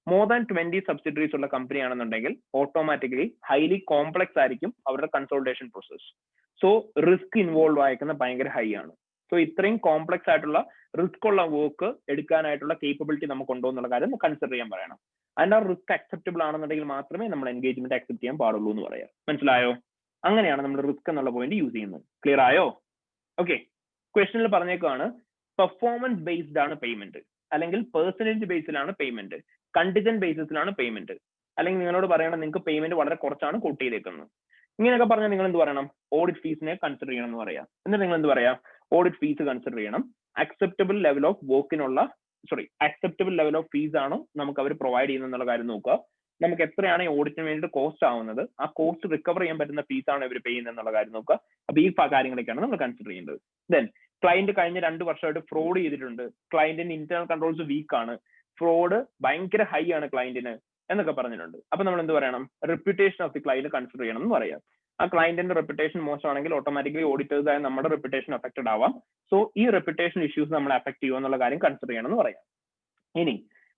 മോർ ദാൻ 20 സബ്സിഡറീസ് ഉള്ള കമ്പനി ആണെന്നുണ്ടെങ്കിൽ ഓട്ടോമാറ്റിക്കലി ഹൈലി കോംപ്ലക്സ് ആയിരിക്കും അവരുടെ consultation process. So risk involve ആയിരിക്കുന്ന ഭയങ്കര ഹൈ ആണ്. സോ ഇത്രയും കോംപ്ലക്സ് ആയിട്ടുള്ള റിസ്ക് ഉള്ള വർക്ക് എടുക്കാനായിട്ടുള്ള കേപ്പബിലിറ്റി നമുക്കുണ്ടോ എന്നുള്ള കാര്യം കൺസിഡർ ചെയ്യാൻ പറയണം. അതിന്റെ റിസ്ക് അക്സെപ്റ്റബിൾ ആണെന്നുണ്ടെങ്കിൽ മാത്രമേ നമ്മൾ എൻഗേജ്മെന്റ് അക്സെപ്റ്റ് ചെയ്യാൻ പാടുള്ളൂ എന്ന് പറയാം. മനസ്സിലായോ? അങ്ങനെയാണ് നമ്മൾ റിസ്ക് എന്നുള്ള പോയിന്റ് യൂസ് ചെയ്യുന്നത്. ക്ലിയർ ആയോ? ഓക്കെ, ക്വസ്റ്റനിൽ പറഞ്ഞേക്കാണ് പെർഫോമൻസ് ബേസ്ഡ് ആണ് പേയ്മെന്റ്, അല്ലെങ്കിൽ പെർസെന്റേജ് ബേസിലാണ് പേയ്മെന്റ്, കണ്ടിജന്റ് ബേസിസിലാണ് പേയ്മെന്റ്, അല്ലെങ്കിൽ നിങ്ങളോട് പറയണം നിങ്ങൾക്ക് പേയ്മെന്റ് വളരെ കുറച്ചാണ് കൂട്ടി ചെയ്തേക്കുന്നത്. ഇങ്ങനെയൊക്കെ പറഞ്ഞാൽ നിങ്ങൾ എന്ത് പറയണം? ഓഡിറ്റ് ഫീസിനെ കൺസിഡർ ചെയ്യണം എന്ന് പറയാം. എന്നിട്ട് നിങ്ങൾ എന്ത് പറയാം? ഓഡിറ്റ് ഫീസ് കൺസിഡർ ചെയ്യണം. അക്സെപ്റ്റബിൾ ലെവൽ ഓഫ് വർക്കിനുള്ള അക്സെപ്റ്റബിൾ ലെവൽ ഓഫ് ഫീസ് ആണോ നമുക്ക് അവർ പ്രൊവൈഡ് ചെയ്യുന്നത് എന്നുള്ള കാര്യം നോക്കുക. നമുക്ക് എത്രയാണ് ഈ ഓഡിറ്റിന് വേണ്ടിയിട്ട് കോസ്റ്റ് ആവുന്നത്, ആ കോസ്റ്റ് റിക്കവർ ചെയ്യാൻ പറ്റുന്ന ഫീസ് ആണോ ഇവർ പേ ചെയ്യുന്നത് എന്നുള്ള കാര്യം നോക്കുക. അപ്പൊ ഈ കാര്യങ്ങളൊക്കെയാണ് നമ്മൾ കൺസിഡർ ചെയ്യേണ്ടത്. ദെൻ ക്ലയന്റ് കഴിഞ്ഞ 2 വർഷമായിട്ട് ഫ്രോഡ് ചെയ്തിട്ടുണ്ട്, ക്ലയന്റിന്റെ ഇന്റേണൽ കൺട്രോൾസ് വീക്ക് ആണ്, ഫ്രോഡ് ഭയങ്കര ഹൈ ആണ് ക്ലയന്റിന് എന്നൊക്കെ പറഞ്ഞിട്ടുണ്ട്. അപ്പൊ നമ്മൾ എന്ത് പറയണം? Reputation of the client consider ചെയ്യണം എന്ന് പറയാം. ആ ക്ലയന്റിന്റെ റെപ്യൂട്ടേഷൻ മോശമാണെങ്കിൽ ഓട്ടോമാറ്റിക്കലി ഓഡിറ്റേഴ്സ് ആയ നമ്മുടെ റെപ്യൂട്ടേഷൻ അഫക്റ്റഡ് ആവാം. സോ ഈ റെപ്യൂട്ടേഷൻ ഇഷ്യൂസ് നമ്മളെ അഫക്ട് ചെയ്യുമോ എന്നുള്ള കാര്യം കൺസിഡർ ചെയ്യണം എന്ന് പറയാം. ഇനി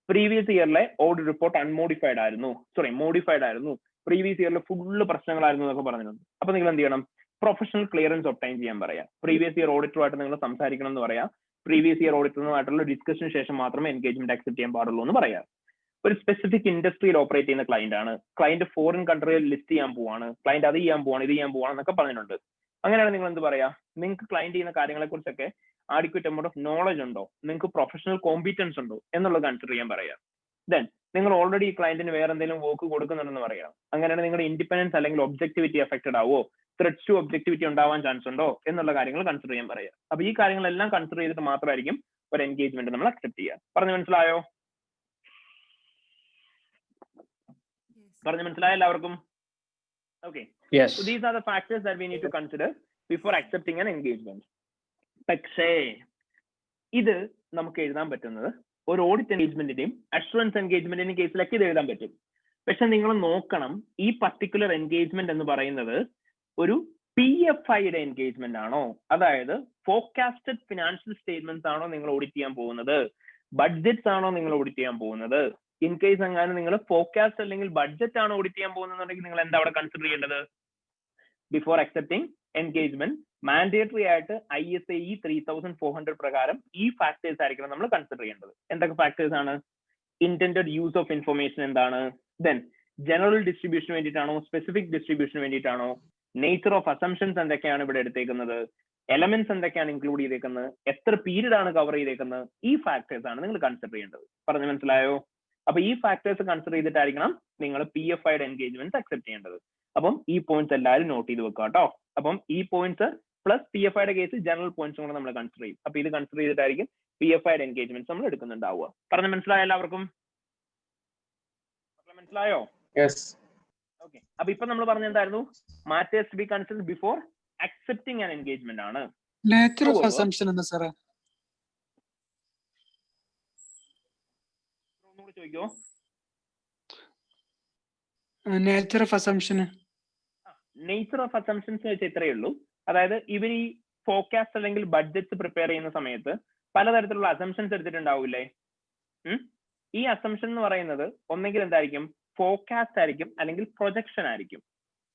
പ്രീവിയസ് ഇയറിലെ ഓഡിറ്റ് റിപ്പോർട്ട് മോഡിഫൈഡ് ആയിരുന്നു, പ്രീവിയസ് ഇയറിൽ ഫുള്ള് പ്രശ്നങ്ങളായിരുന്നു എന്നൊക്കെ പറഞ്ഞിട്ടുണ്ട്. അപ്പൊ നിങ്ങൾ എന്ത് ചെയ്യണം? പ്രൊഫഷണൽ ക്ലിയറൻസ് ഒബ്ടൈൻ ചെയ്യാൻ പറയാം. പ്രീവിയസ് ഇയർ ഓഡിറ്ററുമായിട്ട് നിങ്ങൾ സംസാരിക്കണം എന്ന് പറയാം. പ്രീവിയസ് ഇയർ ഓഡിറ്ററുമായിട്ടുള്ള ഡിസ്കഷന് ശേഷം മാത്രമേ എൻഗേജ്മെന്റ് അക്സെപ്റ്റ് ചെയ്യാൻ പാടുള്ളൂ എന്ന് പറയാം. ഒരു സ്പെസിഫിക് ഇൻഡസ്ട്രിയിൽ ഓപ്പറേറ്റ് ചെയ്യുന്ന ക്ലയന്റ് ആണ്, ക്ലയന്റ് ഫോറിൻ കൺട്രിയിൽ ലിസ്റ്റ് ചെയ്യാൻ പോവാണ്, ക്ലയന്റ് അത് ചെയ്യാൻ പോവാണ്, ഇത് ചെയ്യാൻ പോവാണ് എന്നൊക്കെ പറഞ്ഞിട്ടുണ്ട്. അങ്ങനെയാണ് നിങ്ങൾ എന്ത് പറയാ? നിങ്ങൾക്ക് ക്ലയന്റ് ചെയ്യുന്ന കാര്യങ്ങളെ കുറിച്ചൊക്കെ ആഡിക്വേറ്റ് എമൗണ്ട് ഓഫ് നോളജ് ഉണ്ടോ, നിങ്ങൾക്ക് പ്രൊഫഷണൽ കോമ്പീറ്റൻസ് ഉണ്ടോ എന്നുള്ളത് കൺസിഡർ ചെയ്യാൻ പറയാം. ദെൻ നിങ്ങൾ ഓൾറെഡി ഈ ക്ലയന്റിന് വേറെ എന്തെങ്കിലും വർക്ക് കൊടുക്കുന്നുണ്ടെന്ന് പറയാം. അങ്ങനെയാണ് നിങ്ങളുടെ ഇൻഡിപെൻഡൻസ് അല്ലെങ്കിൽ ഒബ്ജക്ടിവിറ്റി അഫക്റ്റഡ് ആവോ, ത്രെഡ്സ് ടു ഒബ്ജക്ടിവിറ്റി ഉണ്ടാവാൻ ചാൻസ് ഉണ്ടോ എന്നുള്ള കാര്യങ്ങൾ കൺസിഡർ ചെയ്യാൻ പറയാം. അപ്പൊ ഈ കാര്യങ്ങളെല്ലാം കൺസിഡർ ചെയ്തിട്ട് മാത്രമായിരിക്കും ഒരു എൻഗേജ്മെന്റ് നമ്മൾ അക്സെപ്റ്റ് ചെയ്യുക. പറഞ്ഞു മനസ്സിലായോ? പറഞ്ഞു മനസ്സിലായോ എല്ലാവർക്കും? Okay, so these are the factors that we need to consider before accepting an engagement. പക്ഷേ ഇത് നമുക്ക് എഴുതാൻ പറ്റുന്നത് ഒരു ഓഡിറ്റ് എൻഗേജ്മെന്റിന്റെയും അഷുറൻസ് എൻഗേജ്മെന്റിന്റെയും കേസിലൊക്കെ ഇത് എഴുതാൻ പറ്റും. പക്ഷെ നിങ്ങൾ നോക്കണം, ഈ പർട്ടിക്കുലർ എൻഗേജ്മെന്റ് എന്ന് പറയുന്നത് ഒരു PFIയുടെ എൻഗേജ്മെന്റ് ആണോ, അതായത് ഫോർകാസ്റ്റഡ് ഫിനാൻഷ്യൽ സ്റ്റേറ്റ്മെന്റ്സ് ആണോ നിങ്ങൾ ഓഡിറ്റ് ചെയ്യാൻ പോകുന്നത്, ബഡ്ജറ്റ്സ് ആണോ നിങ്ങൾ ഓഡിറ്റ് ചെയ്യാൻ പോകുന്നത്? ഇൻ കേസ് അങ്ങനെ നിങ്ങൾ ഫോർകാസ്റ്റ് അല്ലെങ്കിൽ ബഡ്ജറ്റ് ആണ് ഓഡിറ്റ് ചെയ്യാൻ പോകുന്നുണ്ടെങ്കിൽ നിങ്ങൾ എന്താ അവിടെ കൺസിഡർ ചെയ്യേണ്ടത്? ബിഫോർ അക്സെപ്റ്റിംഗ് എൻഗേജ്മെന്റ് മാൻഡേറ്ററി ആയിട്ട് ISAE 3400 പ്രകാരം ഈ ഫാക്ടേഴ്സ് ആയിരിക്കണം നമ്മൾ കൺസിഡർ ചെയ്യേണ്ടത്. എന്തൊക്കെ ഫാക്ടേഴ്സ് ആണ്? ഇന്റൻഡഡ് യൂസ് ഓഫ് ഇൻഫർമേഷൻ എന്താണ്, ദെൻ ജനറൽ ഡിസ്ട്രിബ്യൂഷന് വേണ്ടിയിട്ടാണോ, സ്പെസിഫിക് ഡിസ്ട്രിബ്യൂഷന് വേണ്ടിയിട്ടാണോ, നേച്ചർ ഓഫ് അസംഷൻസ് എന്തൊക്കെയാണ് ഇവിടെ എടുത്തേക്കുന്നത്, എലമെന്റ്സ് എന്തൊക്കെയാണ് ഇൻക്ലൂഡ് ചെയ്തേക്കുന്നത്, എത്ര പീരീഡ് ആണ് കവർ ചെയ്തേക്കുന്നത്, ഈ ഫാക്ടേഴ്സ് ആണ് നിങ്ങൾ കൺസിഡർ ചെയ്യേണ്ടത്. പറഞ്ഞു മനസ്സിലായോ? അപ്പൊ ഈ ഫാക്ടേഴ്സ് കൺസിഡർ ചെയ്തിട്ടായിരിക്കണം നിങ്ങൾ PFIയുടെ എൻഗേജ്മെന്റ് അക്സെപ്റ്റ് ചെയ്യേണ്ടത്. അപ്പം ഈ പോയിന്റ്സ് എല്ലാവരും നോട്ട് ചെയ്ത് വെക്കുക കേട്ടോ. അപ്പം ഈ പോയിന്റ്സ് പ്ലസ് PFIയുടെ കേസ് ജനറൽ പോയിന്റ്സും കൂടെ നമ്മൾ കൺസിഡർ ചെയ്യും. അപ്പൊ ഇത് കൺസിഡർ ചെയ്തിട്ടായിരിക്കും PFIയുടെ എൻഗേജ്മെന്റ്സ് നമ്മൾ എടുക്കുന്നുണ്ടാവുക. പറഞ്ഞ മനസ്സിലായോ എല്ലാവർക്കും? മനസ്സിലായോ? ഓക്കെ. അപ്പൊ ഇപ്പൊ നമ്മൾ പറഞ്ഞ എന്തായിരുന്നു? Matters to be considered before accepting an engagement ആണ്.
നേച്ചർ ഓഫ് അസംപ്ഷൻ എന്താ സാറേ?
ചോദിക്കോ?
Nature of assumption
nature of assumptions വെച്ചാൽ ഇത്രയേ ഉള്ളൂ. അതായത് ഇവർ ഈ ഫോർകാസ്റ്റ് അല്ലെങ്കിൽ ബഡ്ജറ്റ്സ് പ്രിപ്പയർ ചെയ്യുന്ന സമയത്ത് പലതരത്തിലുള്ള അസംപ്ഷൻസ് എടുത്തിട്ടുണ്ടാവില്ലേ? ഈ അസംപ്ഷൻ എന്ന് പറയുന്നത് ഒന്നെങ്കിൽ എന്തായിരിക്കും? ഫോർകാസ്റ്റ് ആയിരിക്കും, അല്ലെങ്കിൽ പ്രൊജക്ഷൻ ആയിരിക്കും.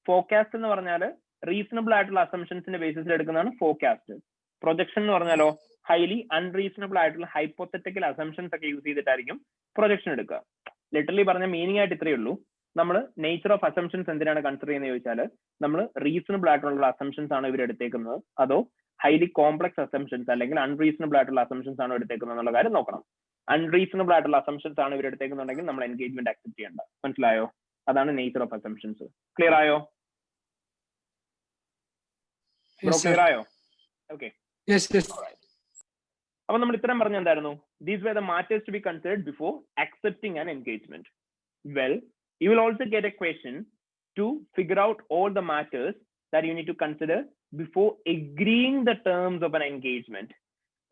ഫോർകാസ്റ്റ് എന്ന് പറഞ്ഞാൽ റീസണബിൾ ആയിട്ടുള്ള അസംപ്ഷൻസിന്റെ ബേസിസിൽ എടുക്കുന്നതാണ് ഫോർകാസ്റ്റ്. പ്രൊജക്ഷൻ എന്ന് പറഞ്ഞാലോ ഹൈലി അൺറീസണബിൾ ആയിട്ടുള്ള ഹൈപ്പോത്തറ്റിക്കൽ അസംപ്ഷൻസ് ഒക്കെ യൂസ് ചെയ്തിട്ടായിരിക്കും പ്രൊജക്ഷൻ എടുക്കുക. ലിറ്ററലി പറഞ്ഞ മീനിങ് ആയിട്ട് ഇത്രയേ ഉള്ളൂ. നമ്മൾ നേച്ചർ ഓഫ് അസംപ്ഷൻസ് എന്തിനാണ് കൺസിഡർ ചെയ്യുന്നത് ചോദിച്ചാൽ നമ്മൾ റീസണബിൾ ആയിട്ടുള്ള അസംപ്ഷൻസ് ആണോ ഇവർ എടുത്തേക്കുന്നത്, അതോ ഹൈലി കോംപ്ലക്സ് അസംപ്ഷൻസ് അല്ലെങ്കിൽ അൺറീസണബിൾ ആയിട്ടുള്ള അസംപ്ഷൻസ് ആണോ എടുത്തേക്കുന്നത് എന്നുള്ള കാര്യം നോക്കണം. അൺറീസണബിൾ ആയിട്ടുള്ള അസംപ്ഷൻസ് ആണ് ഇവർ എടുത്തേക്കുന്നുണ്ടെങ്കിൽ നമ്മൾ എൻഗേജ്മെന്റ് അക്സെപ്റ്റ് ചെയ്യേണ്ട. മനസ്സിലായോ? അതാണ് നേച്ചർ ഓഫ് അസംപ്ഷൻസ്. ക്ലിയർ ആയോ? ക്ലിയർ ആയോ? ഓക്കെ. അപ്പൊ നമ്മൾ ഇത്രയും പറഞ്ഞ എന്തായിരുന്നു? These were the matters to be considered before accepting an engagement. Well, you will also get a question to figure out all the matters that you need to consider before agreeing the terms of an engagement.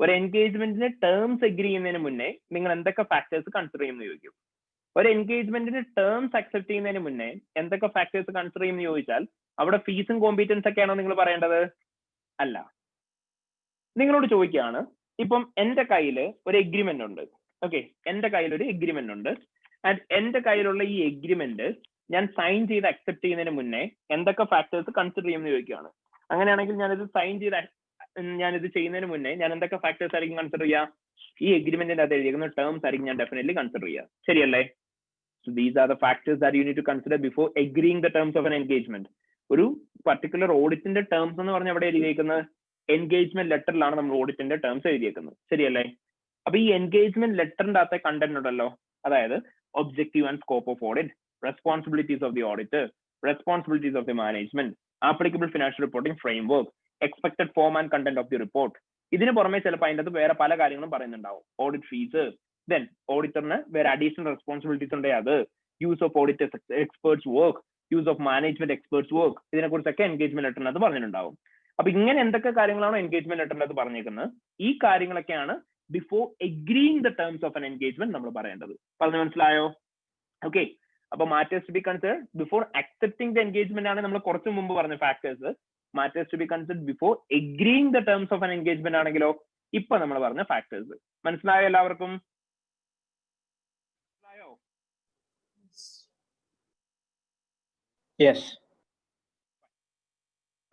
ഒരു എൻഗേജ്മെന്റിന് terms agree ചെയ്യുന്നതിന് മുന്നേ നിങ്ങൾ എന്തൊക്കെ factors consider ചെയ്യുമെന്ന് ചോദിക്കും. ഒരു എൻഗേജ്മെന്റിന് terms accept ചെയ്യുന്നതിന് മുന്നേ എന്തൊക്കെ ഫാക്ടേഴ്സ് കൺസിഡർ ചെയ്യുമെന്ന് ചോദിച്ചാൽ അവിടെ ഫീസും കോമ്പീറ്റൻസ് ഒക്കെയാണോ നിങ്ങൾ പറയേണ്ടത്? അല്ല. നിങ്ങളോട് ചോദിക്കുകയാണ്, ഇപ്പം എന്റെ കയ്യിൽ ഒരു എഗ്രിമെന്റ് ഉണ്ട്. ഓക്കെ, എന്റെ കയ്യിൽ ഒരു എഗ്രിമെന്റ് ഉണ്ട്. ആൻഡ് എന്റെ കയ്യിലുള്ള ഈ എഗ്രിമെന്റ് ഞാൻ സൈൻ ചെയ്ത് അക്സെപ്റ്റ് ചെയ്യുന്നതിന് മുന്നേ എന്തൊക്കെ ഫാക്ടേഴ്സ് കൺസിഡർ ചെയ്യുമെന്ന് ചോദിക്കുകയാണ്. അങ്ങനെയാണെങ്കിൽ ഞാനിത് ചെയ്യുന്നതിന് മുന്നേ ഞാൻ എന്തൊക്കെ ഫാക്ടേഴ്സ് ആയിരിക്കും കൺസിഡർ ചെയ്യുക? ഈ എഗ്രിമെന്റിന്റെ അത് എഴുതിയിരിക്കുന്ന ടേംസ് ആയിരിക്കും ഞാൻ ഡെഫിനറ്റ്ലി കൺസിഡർ ചെയ്യുക. ശരിയല്ലേ? So these are the factors that you need to consider before agreeing the terms of an engagement. ഒരു പർട്ടിക്കുലർ ഓഡിറ്റിന്റെ ടേംസ് എന്ന് പറഞ്ഞാൽ എവിടെ എഴുതിയിരിക്കുന്നത്? എൻഗേജ്മെന്റ് ലെറ്ററിലാണ് നമ്മൾ ഓഡിറ്റിന്റെ ടേംസ് എഴുതിയേക്കുന്നത്. ശരിയല്ലേ? അപ്പൊ ഈ എൻഗേജ്മെന്റ് ലെറ്ററിന്റെ അകത്തെ കണ്ടന്റ് ഉണ്ടല്ലോ, അതായത് objective and scope of audit, responsibilities of the auditor, responsibilities of the management, applicable financial reporting framework, expected form and content of the report. ഇതിന് പുറമെ ചിലപ്പോൾ അതിൻ്റെ അകത്ത് വേറെ പല കാര്യങ്ങളും പറയുന്നുണ്ടാവും. ഓഡിറ്റ് ഫീസ്, ദെൻ ഓഡിറ്ററിന് വേറെ അഡീഷണൽ റെസ്പോൺസിബിലിറ്റീസ് ഉണ്ടെങ്കിൽ അത്, use of auditors experts work, use of management experts work, ഇതിനെ കുറിച്ചൊക്കെ എൻഗേജ്മെന്റ് ലെറ്ററിനകത്ത് പറഞ്ഞിട്ടുണ്ടാവും. അപ്പൊ ഇങ്ങനെ എന്തൊക്കെ കാര്യങ്ങളാണോ എൻഗേജ്മെന്റ് ലെറ്ററിനകത്ത് പറഞ്ഞേക്കുന്നത്, ഈ കാര്യങ്ങളൊക്കെയാണ് before agreeing the terms of an engagement നമ്മൾ പറയേണ്ടത്. പറഞ്ഞു മനസ്സിലായോ? ഓക്കെ. അപ്പൊ matters to be considered before accepting the engagement ആണ് നമ്മൾ കുറച്ച് മുമ്പ് പറഞ്ഞ factors. Matters to be considered before agreeing the terms of an engagement ആണെങ്കിലോ ഇപ്പൊ നമ്മൾ പറഞ്ഞ ഫാക്ടേഴ്സ്. മനസ്സിലായോ എല്ലാവർക്കും?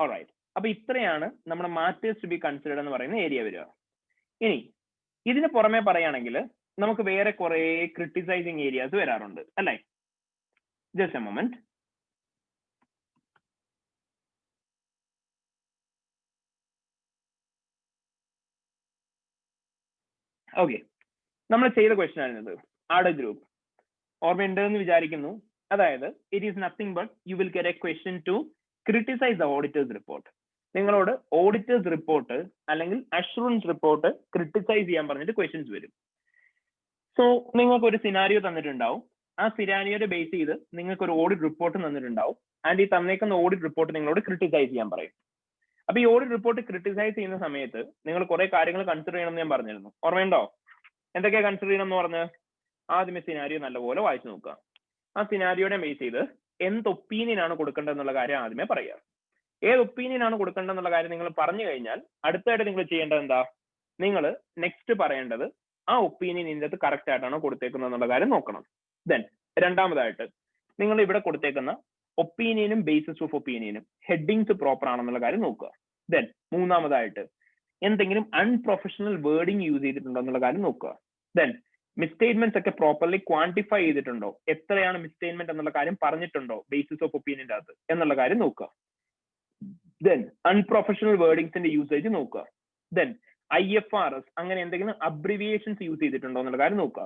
ഓൾറൈറ്റ്. അപ്പൊ ഇത്രയാണ് നമ്മുടെ മാറ്റേഴ്സ് ടു ബി കൺസിഡർഡ് എന്ന് പറയുന്ന ഏരിയ വരിക. ഇനി ഇതിന് പുറമെ പറയുകയാണെങ്കിൽ നമുക്ക് വേറെ കുറെ ക്രിട്ടിസൈസിങ് ഏരിയാസ് വരാറുണ്ട് അല്ലേ? Just A moment. ഓക്കെ, നമ്മൾ ചെയ്ത ക്വസ്റ്റ്യൻ ആയിരുന്നത് ആഡ് ഗ്രൂപ്പ്. ഓർമ്മയുണ്ട് എന്ന് വിചാരിക്കുന്നു. അതായത് it is nothing but you will get a question to criticise the auditors report. നിങ്ങളോട് ഓഡിറ്റേഴ്സ് റിപ്പോർട്ട് അല്ലെങ്കിൽ അഷുറൻസ് റിപ്പോർട്ട് ക്രിട്ടിസൈസ് ചെയ്യാൻ പറഞ്ഞിട്ട് ക്വസ്റ്റ്യൻസ് വരും. സോ നിങ്ങൾക്ക് ഒരു സിനാരിയോ തന്നിട്ടുണ്ടാവും. ആ സിനാരിയോയെ ബേസ് ചെയ്ത് നിങ്ങൾക്ക് ഒരു ഓഡിറ്റ് റിപ്പോർട്ട് തന്നിട്ടുണ്ടാവും. ആൻഡ് ഈ തന്നേക്കുന്ന ഓഡിറ്റ് റിപ്പോർട്ട് നിങ്ങളോട് ക്രിട്ടിസൈസ് ചെയ്യാൻ പറയും. അപ്പൊ ഈ ഓഡിറ്റ് റിപ്പോർട്ട് ക്രിട്ടിസൈസ് ചെയ്യുന്ന സമയത്ത് നിങ്ങൾ കുറെ കാര്യങ്ങൾ കൺസിഡർ ചെയ്യണമെന്ന് ഞാൻ പറഞ്ഞിരുന്നു. ഓർമ്മയുണ്ടോ? എന്തൊക്കെയാ കൺസിഡർ ചെയ്യണം എന്ന് പറഞ്ഞ്? ആദ്യമേ സിനാരിയോ നല്ലപോലെ വായിച്ചു നോക്കുക. ആ സിനാരിയോനെ ബേസ് ചെയ്ത് എന്ത് ഒപ്പീനിയൻ ആണ് കൊടുക്കേണ്ടത് എന്നുള്ള കാര്യം ആദ്യമേ പറയുക. ഏത് ഒപ്പീനിയൻ ആണ് കൊടുക്കേണ്ടത് എന്നുള്ള കാര്യം നിങ്ങൾ പറഞ്ഞു കഴിഞ്ഞാൽ അടുത്തായിട്ട് നിങ്ങൾ ചെയ്യേണ്ടത് എന്താ? നിങ്ങൾ നെക്സ്റ്റ് പറയേണ്ടത് ആ ഒപ്പീനിയൻ ഇതിൻ്റെ അകത്ത് കറക്റ്റ് ആയിട്ടാണോ കൊടുത്തേക്കുന്നത് എന്നുള്ള കാര്യം നോക്കണം. ദെൻ രണ്ടാമതായിട്ട് നിങ്ങൾ ഇവിടെ കൊടുത്തേക്കുന്ന ഒപ്പീനിയനും ബേസിസ് ഓഫ് ഒപ്പീനിയനും ഹെഡിങ്സ് പ്രോപ്പർ ആണെന്നുള്ള കാര്യം നോക്കുക. ദെൻ മൂന്നാമതായിട്ട് എന്തെങ്കിലും അൺപ്രൊഫഷണൽ വേർഡിങ് യൂസ് ചെയ്തിട്ടുണ്ടോ എന്നുള്ള കാര്യം നോക്കുക. ദെൻ മിസ്റ്റേറ്റ്മെന്റ്സ് ഒക്കെ പ്രോപ്പർലി ക്വാണ്ടിഫൈ ചെയ്തിട്ടുണ്ടോ, എത്രയാണ് മിസ്റ്റേറ്റ്മെന്റ് എന്നുള്ള കാര്യം പറഞ്ഞിട്ടുണ്ടോ ബേസിസ് ഓഫ് ഒപ്പീനിയന്റെ അകത്ത് എന്നുള്ള കാര്യം നോക്കുക. ദെൻ അൺപ്രൊഫഷണൽ വേർഡിങ്സിന്റെ യൂസേജ് നോക്കുക. ദെൻ IFRS അങ്ങനെ എന്തെങ്കിലും അബ്രിവിയേഷൻസ് യൂസ് ചെയ്തിട്ടുണ്ടോ എന്നുള്ള കാര്യം നോക്കുക.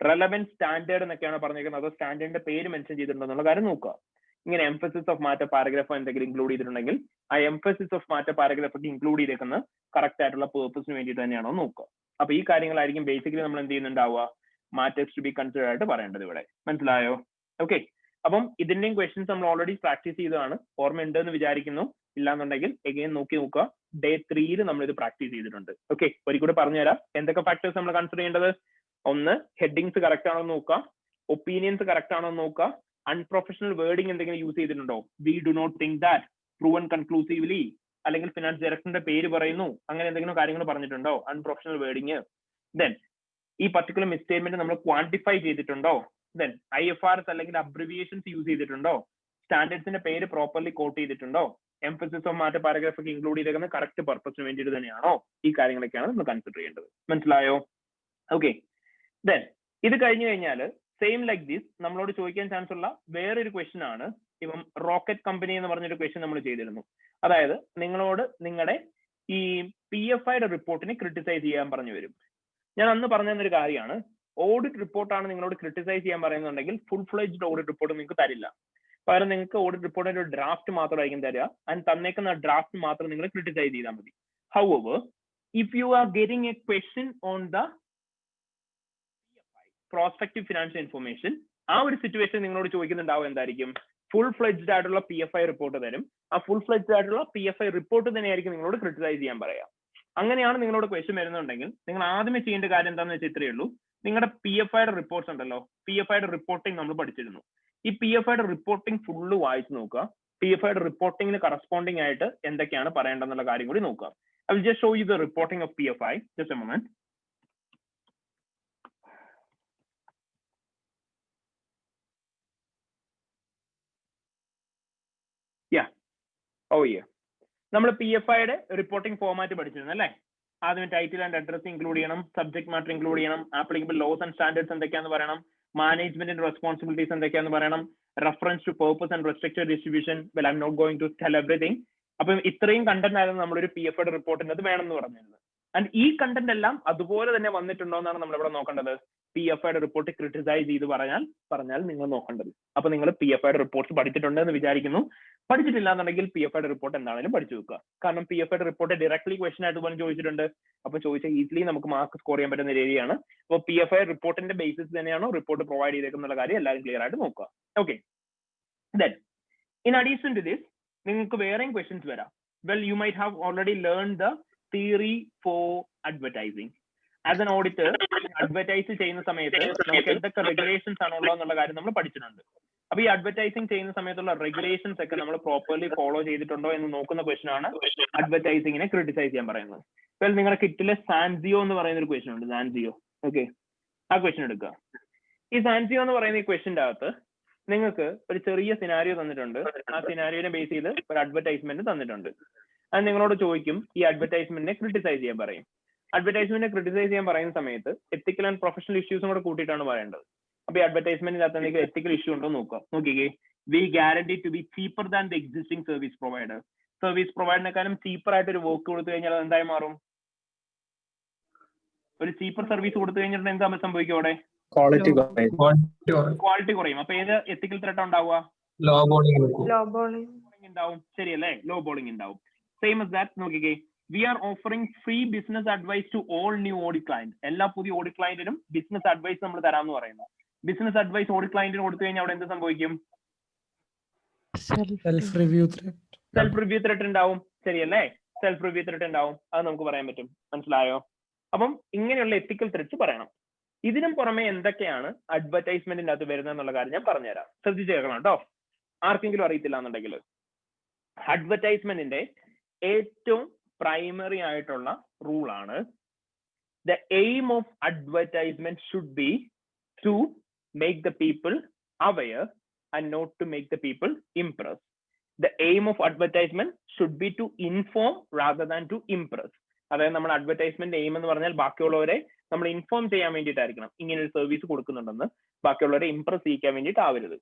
റെലവൻറ്റ് സ്റ്റാൻഡേർഡ് എന്നൊക്കെയാണ് പറഞ്ഞിരിക്കുന്നത്, അതോ സ്റ്റാൻഡേർഡിന്റെ പേര് മെൻഷൻ ചെയ്തിട്ടുണ്ടോ എന്നുള്ള കാര്യം നോക്കുക. ഇങ്ങനെ എംഫസിസ് ഓഫ് മാറ്റർ പാരഗ്രാഫ് എന്തെങ്കിലും ഇൻക്ലൂഡ് ചെയ്തിട്ടുണ്ടെങ്കിൽ ആ എംഫസിസ് ഓഫ് മാറ്റർ പാരഗ്രാഫ് ഒക്കെ ഇൻക്ലൂഡ് ചെയ്തേക്കുന്ന കറക്റ്റ് ആയിട്ടുള്ള പേർപ്പസിന് വേണ്ടിയിട്ട് തന്നെയാണോ നോക്കുക. അപ്പൊ ഈ കാര്യങ്ങളായിരിക്കും ബേസിക്കലി നമ്മൾ എന്ത് ചെയ്യുന്നുണ്ടാവുക, മാറ്റേഴ്സ് ടു ബി കൺസിഡർ ആയിട്ട് പറയേണ്ടത് ഇവിടെ. മനസ്സിലായോ? ഓക്കെ. അപ്പം ഇതിന്റെയും ക്വസ്റ്റ്യൻസ് നമ്മൾ ഓൾറെഡി പ്രാക്ടീസ് ചെയ്തതാണ്, ഓർമ്മയുണ്ട് എന്ന് വിചാരിക്കുന്നു. ഇല്ലാന്നുണ്ടെങ്കിൽ എഗെയിൻ നോക്കി നോക്കുക. ഡേ 3 നമ്മൾ ഇത് പ്രാക്ടീസ് ചെയ്തിട്ടുണ്ട്. ഓക്കെ, ഒരിക്കൽ പറഞ്ഞുതരാം എന്തൊക്കെ ഫാക്ടേഴ്സ് നമ്മൾ കൺസിഡർ ചെയ്യേണ്ടത്. ഒന്ന്, ഹെഡിങ്സ് കറക്റ്റ് ആണോ നോക്കുക, ഒപ്പീനിയൻസ് കറക്റ്റ് ആണോ നോക്കുക, അൺപ്രൊഫഷണൽ വേർഡിംഗ് എന്തെങ്കിലും യൂസ് ചെയ്തിട്ടുണ്ടോ, we do not think that, proven conclusively, അല്ലെങ്കിൽ ഫിനാൻസ് ഡയറക്ടറിന്റെ പേര് പറയുന്നു, അങ്ങനെ എന്തെങ്കിലും കാര്യങ്ങൾ പറഞ്ഞിട്ടുണ്ടോ, അൺപ്രൊഫഷണൽ വേർഡിങ്. ദെൻ ഈ പർട്ടിക്കുലർ മിസ്റ്റേറ്റ്മെന്റ് നമ്മൾ ക്വാണ്ടിഫൈ ചെയ്തിട്ടുണ്ടോ, ദെൻ IFRS അല്ലെങ്കിൽ അബ്രിവിയേഷൻസ് യൂസ് ചെയ്തിട്ടുണ്ടോ, സ്റ്റാൻഡേർഡ്സിന്റെ പേര് പ്രോപ്പർലി കോട്ട് ചെയ്തിട്ടുണ്ടോ, എംഫസിസ് ഓഫ് മാറ്റർ പാരഗ്രാഫ് ഒക്കെ ഇൻക്ലൂഡ് ചെയ്തേക്കുന്ന കറക്റ്റ് പർപ്പസിന് വേണ്ടിയിട്ട് തന്നെയാണോ, ഈ കാര്യങ്ങളൊക്കെയാണ് നമ്മൾ കൺസിഡർ ചെയ്യേണ്ടത്. മനസ്സിലായോ? ഓക്കെ. ദെൻ ഇത് കഴിഞ്ഞു കഴിഞ്ഞാൽ സെയിം ലൈക്ക് ദിസ് നമ്മളോട് ചോദിക്കാൻ ചാൻസ് ഉള്ള വേറൊരു ക്വസ്റ്റ്യൻ ആണ്, ഇപ്പം റോക്കറ്റ് കമ്പനി എന്ന് പറഞ്ഞൊരു ക്വസ്റ്റ്യൻ നമ്മൾ ചെയ്തിരുന്നു. അതായത് നിങ്ങളോട് നിങ്ങളുടെ ഈ PFIയുടെ റിപ്പോർട്ടിനെ ക്രിട്ടിസൈസ് ചെയ്യാൻ പറഞ്ഞു വരും. ഞാൻ അന്ന് പറഞ്ഞു തന്നൊരു കാര്യമാണ്, ഓഡിറ്റ് റിപ്പോർട്ടാണ് നിങ്ങളോട് ക്രിട്ടിസൈസ് ചെയ്യാൻ പറയുന്നുണ്ടെങ്കിൽ ഫുൾ ഫ്ലെഡ്ജ്ഡ് ഓഡിറ്റ് റിപ്പോർട്ട് നിങ്ങൾക്ക് തരില്ല. പകരം നിങ്ങൾക്ക് ഓഡിറ്റ് റിപ്പോർട്ടിന്റെ ഒരു ഡ്രാഫ്റ്റ് മാത്രമായിരിക്കും തരിക. ആൻഡ് തന്നേക്കുന്ന ഡ്രാഫ്റ്റ് മാത്രം നിങ്ങൾ ക്രിട്ടിസൈസ് ചെയ്താൽ മതി. However, if you are getting A question on the prospective financial information, ആ ഒരു സിറ്റുവേഷൻ നിങ്ങളോട് ചോദിക്കുന്നുണ്ടാവും എന്തായിരിക്കും, ഫുൾ ഫ്ലെഡ്ജ്ഡ് ആയിട്ടുള്ള PFI റിപ്പോർട്ട് തരും. ആ ഫുൾ ഫ്ലെഡ്ജ്ഡ് ആയിട്ടുള്ള PFI റിപ്പോർട്ട് തന്നെയായിരിക്കും നിങ്ങളോട് ക്രിട്ടിസൈസ് ചെയ്യാൻ പറയാം. അങ്ങനെയാണ് നിങ്ങളോട് ക്വസ്റ്റ്യൻ വരുന്നുണ്ടെങ്കിൽ നിങ്ങൾ ആദ്യമേ ചെയ്യേണ്ട കാര്യം എന്താണെന്ന് വെച്ചാൽ ഇത്രയേ ഉള്ളൂ. നിങ്ങളുടെ PFIയുടെ റിപ്പോർട്ട്സ് ഉണ്ടല്ലോ, PFIയുടെ റിപ്പോർട്ടിംഗ് നമ്മൾ പഠിച്ചിരുന്നു. ഈ PFIയുടെ റിപ്പോർട്ടിംഗ് ഫുള്ള് വായിച്ചു നോക്കുക. PFIയുടെ റിപ്പോർട്ടിംഗിന് കറസ്പോണ്ടിങ് ആയിട്ട് എന്തൊക്കെയാണ് പറയേണ്ടതെന്നുള്ള കാര്യം കൂടി നോക്കുക. I will just show you the reporting of PFI. Just a moment. Yeah. Oh yeah. നമ്മൾ PFIയുടെ റിപ്പോർട്ടിംഗ് ഫോർമാറ്റ് പഠിച്ചിരുന്നു അല്ലേ? ആദ്യം ടൈറ്റിൽ ആൻഡ് അഡ്രസ് ഇൻക്ലൂഡ് ചെയ്യണം, സബ്ജക്ട് മാറ്റർ ഇൻക്ലൂഡ് ചെയ്യണം, ആപ്ലിക്കബിൾ ലോസ് ആൻഡ് സ്റ്റാൻഡേർഡ്സ് എന്തൊക്കെയാന്ന് പറയണം, മാനേജ്മെന്റിന്റെ റെസ്പോൺസിബിലിറ്റീസ് എന്തൊക്കെയാന്ന് പറയണം, reference to purpose and restricted distribution. Well, I'm not going to tell everything. അപ്പം ഇത്രയും കണ്ടന്റ് ആയിരുന്നു നമ്മളൊരു PFIയുടെ റിപ്പോർട്ടിന് അത് വേണമെന്ന് പറഞ്ഞിരുന്നത്. ആൻഡ് ഈ കണ്ടന്റ് എല്ലാം അതുപോലെ തന്നെ വന്നിട്ടുണ്ടോ എന്നാണ് നമ്മൾ ഇവിടെ നോക്കേണ്ടത്. PFIയുടെ റിപ്പോർട്ട് ക്രിട്ടിസൈസ് ചെയ്ത് പറഞ്ഞാൽ നിങ്ങൾ നോക്കേണ്ടത്. അപ്പൊ നിങ്ങൾ PFIയുടെ റിപ്പോർട്ട്സ് പഠിച്ചിട്ടുണ്ട് എന്ന് വിചാരിക്കുന്നു. പഠിച്ചിട്ടില്ല എന്നുണ്ടെങ്കിൽ PFIയുടെ റിപ്പോർട്ട് എന്താണെങ്കിലും പഠിച്ചു വെക്കുക. കാരണം PFIയുടെ റിപ്പോർട്ട് ഡയറക്ട്ലി ക്വസ്റ്റൻ ആയിട്ട് പോലും ചോദിച്ചിട്ടുണ്ട്. അപ്പൊ ചോദിച്ചാൽ ഈസിലി നമുക്ക് മാർക്ക് സ്കോർ ചെയ്യാൻ പറ്റുന്ന രീതിയാണ്. അപ്പോൾ PFI റിപ്പോർട്ടിന്റെ ബേസിസ് തന്നെയാണോ റിപ്പോർട്ട് പ്രൊവൈഡ് ചെയ്തേക്കുന്ന കാര്യം എല്ലാവരും ക്ലിയർ ആയിട്ട് നോക്കുക. Okay. Then in addition to this നിങ്ങൾക്ക് വേറെയും ക്വസ്റ്റ്യൻസ് വരാം. Well, you might have already learn the theory for advertising. As an auditor advertise ചെയ്യുന്ന സമയത്ത് നമുക്ക് എന്തൊക്കെ റെഗുലേഷൻസ് ആണുള്ളത് എന്നുള്ള കാര്യം നമ്മൾ പഠിച്ചിട്ടുണ്ട്. അപ്പൊ ഈ അഡ്വർടൈസിങ് ചെയ്യുന്ന സമയത്തുള്ള റെഗുലേഷൻസ് ഒക്കെ നമ്മൾ പ്രോപ്പർലി ഫോളോ ചെയ്തിട്ടുണ്ടോ എന്ന് നോക്കുന്ന ക്വസ്റ്റൻ ആണ് അഡ്വർടൈസിങ്ങിനെ ക്രിട്ടിസൈസ് ചെയ്യാൻ പറയുന്നത്. വെൽ, നിങ്ങളുടെ കിറ്റിലെ സാൻസിയോ എന്ന് പറയുന്ന ഒരു ക്വസ്റ്റൻ ഉണ്ട്, സാൻസിയോ. ഓക്കെ, ആ ക്വസ്റ്റൻ എടുക്കുക. ഈ സാൻസിയോ എന്ന് പറയുന്ന ഈ ക്വസ്റ്റന്റെ അകത്ത് നിങ്ങൾക്ക് ഒരു ചെറിയ സിനാരിയോ തന്നിട്ടുണ്ട്. ആ സിനാരിയോനെ ബേസ് ചെയ്ത് ഒരു അഡ്വർടൈസ്മെന്റ് തന്നിട്ടുണ്ട്. അത് നിങ്ങളോട് ചോദിക്കും ഈ അഡ്വർടൈസ്മെന്റിനെ ക്രിട്ടിസൈസ് ചെയ്യാൻ പറയും. അഡ്വർടൈസ്മെന്റിനെ ക്രിട്ടിസൈസ് ചെയ്യാൻ പറയുന്ന സമയത്ത് എത്തിക്കൽ ആൻഡ് പ്രൊഫഷണൽ ഇഷ്യൂസും കൂടെ കൂട്ടിയിട്ടാണ് പറയേണ്ടത്. അപ്പൊ ഈ അഡ്വർടൈസ്മെന്റിനകത്ത് നിങ്ങൾക്ക് എത്തിക്കൽ ഇഷ്യൂ ഉണ്ടോ നോക്കുക. നോക്കിക്കേ, we guarantee to be cheaper than the existing service provider. Service പ്രൊവൈഡറിനെക്കാളും ചീപ്പർ ആയിട്ട് ഒരു വർക്ക് കൊടുത്തു കഴിഞ്ഞാൽ അത് എന്തായി മാറും? ഒരു ചീപ്പർ സർവീസ് കൊടുത്തു കഴിഞ്ഞിട്ട് എന്താ സംഭവിക്കും? അവിടെ ക്വാളിറ്റി കുറയും. അപ്പൊ ഏത് എത്തിക്കൽ ത്രെട്ട് ഉണ്ടാവുക?
ലോ ബോളിംഗ്
ഉണ്ടാവും. ശരിയല്ലേ? ലോ ബോളിംഗ് ഉണ്ടാവും. Same as that. നോക്കിക്കേ, we are offering free business advice to all new audit clients. എല്ലാ പുതിയ ഓഡിറ്റ് ക്ലയന്റിനും ബിസിനസ് അഡ്വൈസ് നമ്മൾ തരാമെന്ന് പറയുന്നു. ബിസിനസ് അഡ്വൈസ് ഓഡിറ്റ് ക്ലയന്റിന് കൊടുത്തു കഴിഞ്ഞാൽ അവിടെ എന്ത് സംഭവിക്കും?
സെൽഫ് റിവ്യൂ
ത്രെട്ട് ഉണ്ടാവും. ശരിയല്ലേ? സെൽഫ് റിവ്യൂ ത്രെട്ട് ഉണ്ടാവും. അത് നമുക്ക് പറയാൻ പറ്റും. മനസ്സിലായോ? അപ്പം ഇങ്ങനെയുള്ള എത്തിക്കൽ ത്രെറ്റ്സ് പറയണം. ഇതിനും പുറമെ എന്തൊക്കെയാണ് അഡ്വർടൈസ്മെന്റിന്റെ അകത്ത് വരുന്നത് എന്നുള്ള കാര്യം ഞാൻ പറഞ്ഞുതരാം. ശ്രദ്ധിച്ചു കേൾക്കണം കേട്ടോ. ആർക്കെങ്കിലും അറിയത്തില്ല എന്നുണ്ടെങ്കിൽ അഡ്വർടൈസ്മെന്റിന്റെ ഏറ്റവും പ്രൈമറി ആയിട്ടുള്ള റൂൾ ആണ് the aim of advertisement should be to make the people aware and not to make the people impress. The aim of advertisement should be to inform rather than to impress. അതായത് നമ്മൾ advertisement aim എന്ന് പറഞ്ഞാൽ ബാക്കിയുള്ളവരെ നമ്മൾ inform ചെയ്യാൻ വേണ്ടിയിട്ടായിരിക്കണം ഇങ്ങനെ ഒരു service കൊടുക്കുന്നുണ്ടെന്ന്. ബാക്കിയുള്ളവരെ ഇംപ്രസ് ചെയ്യിക്കാൻ വേണ്ടിയിട്ടാവരുത്.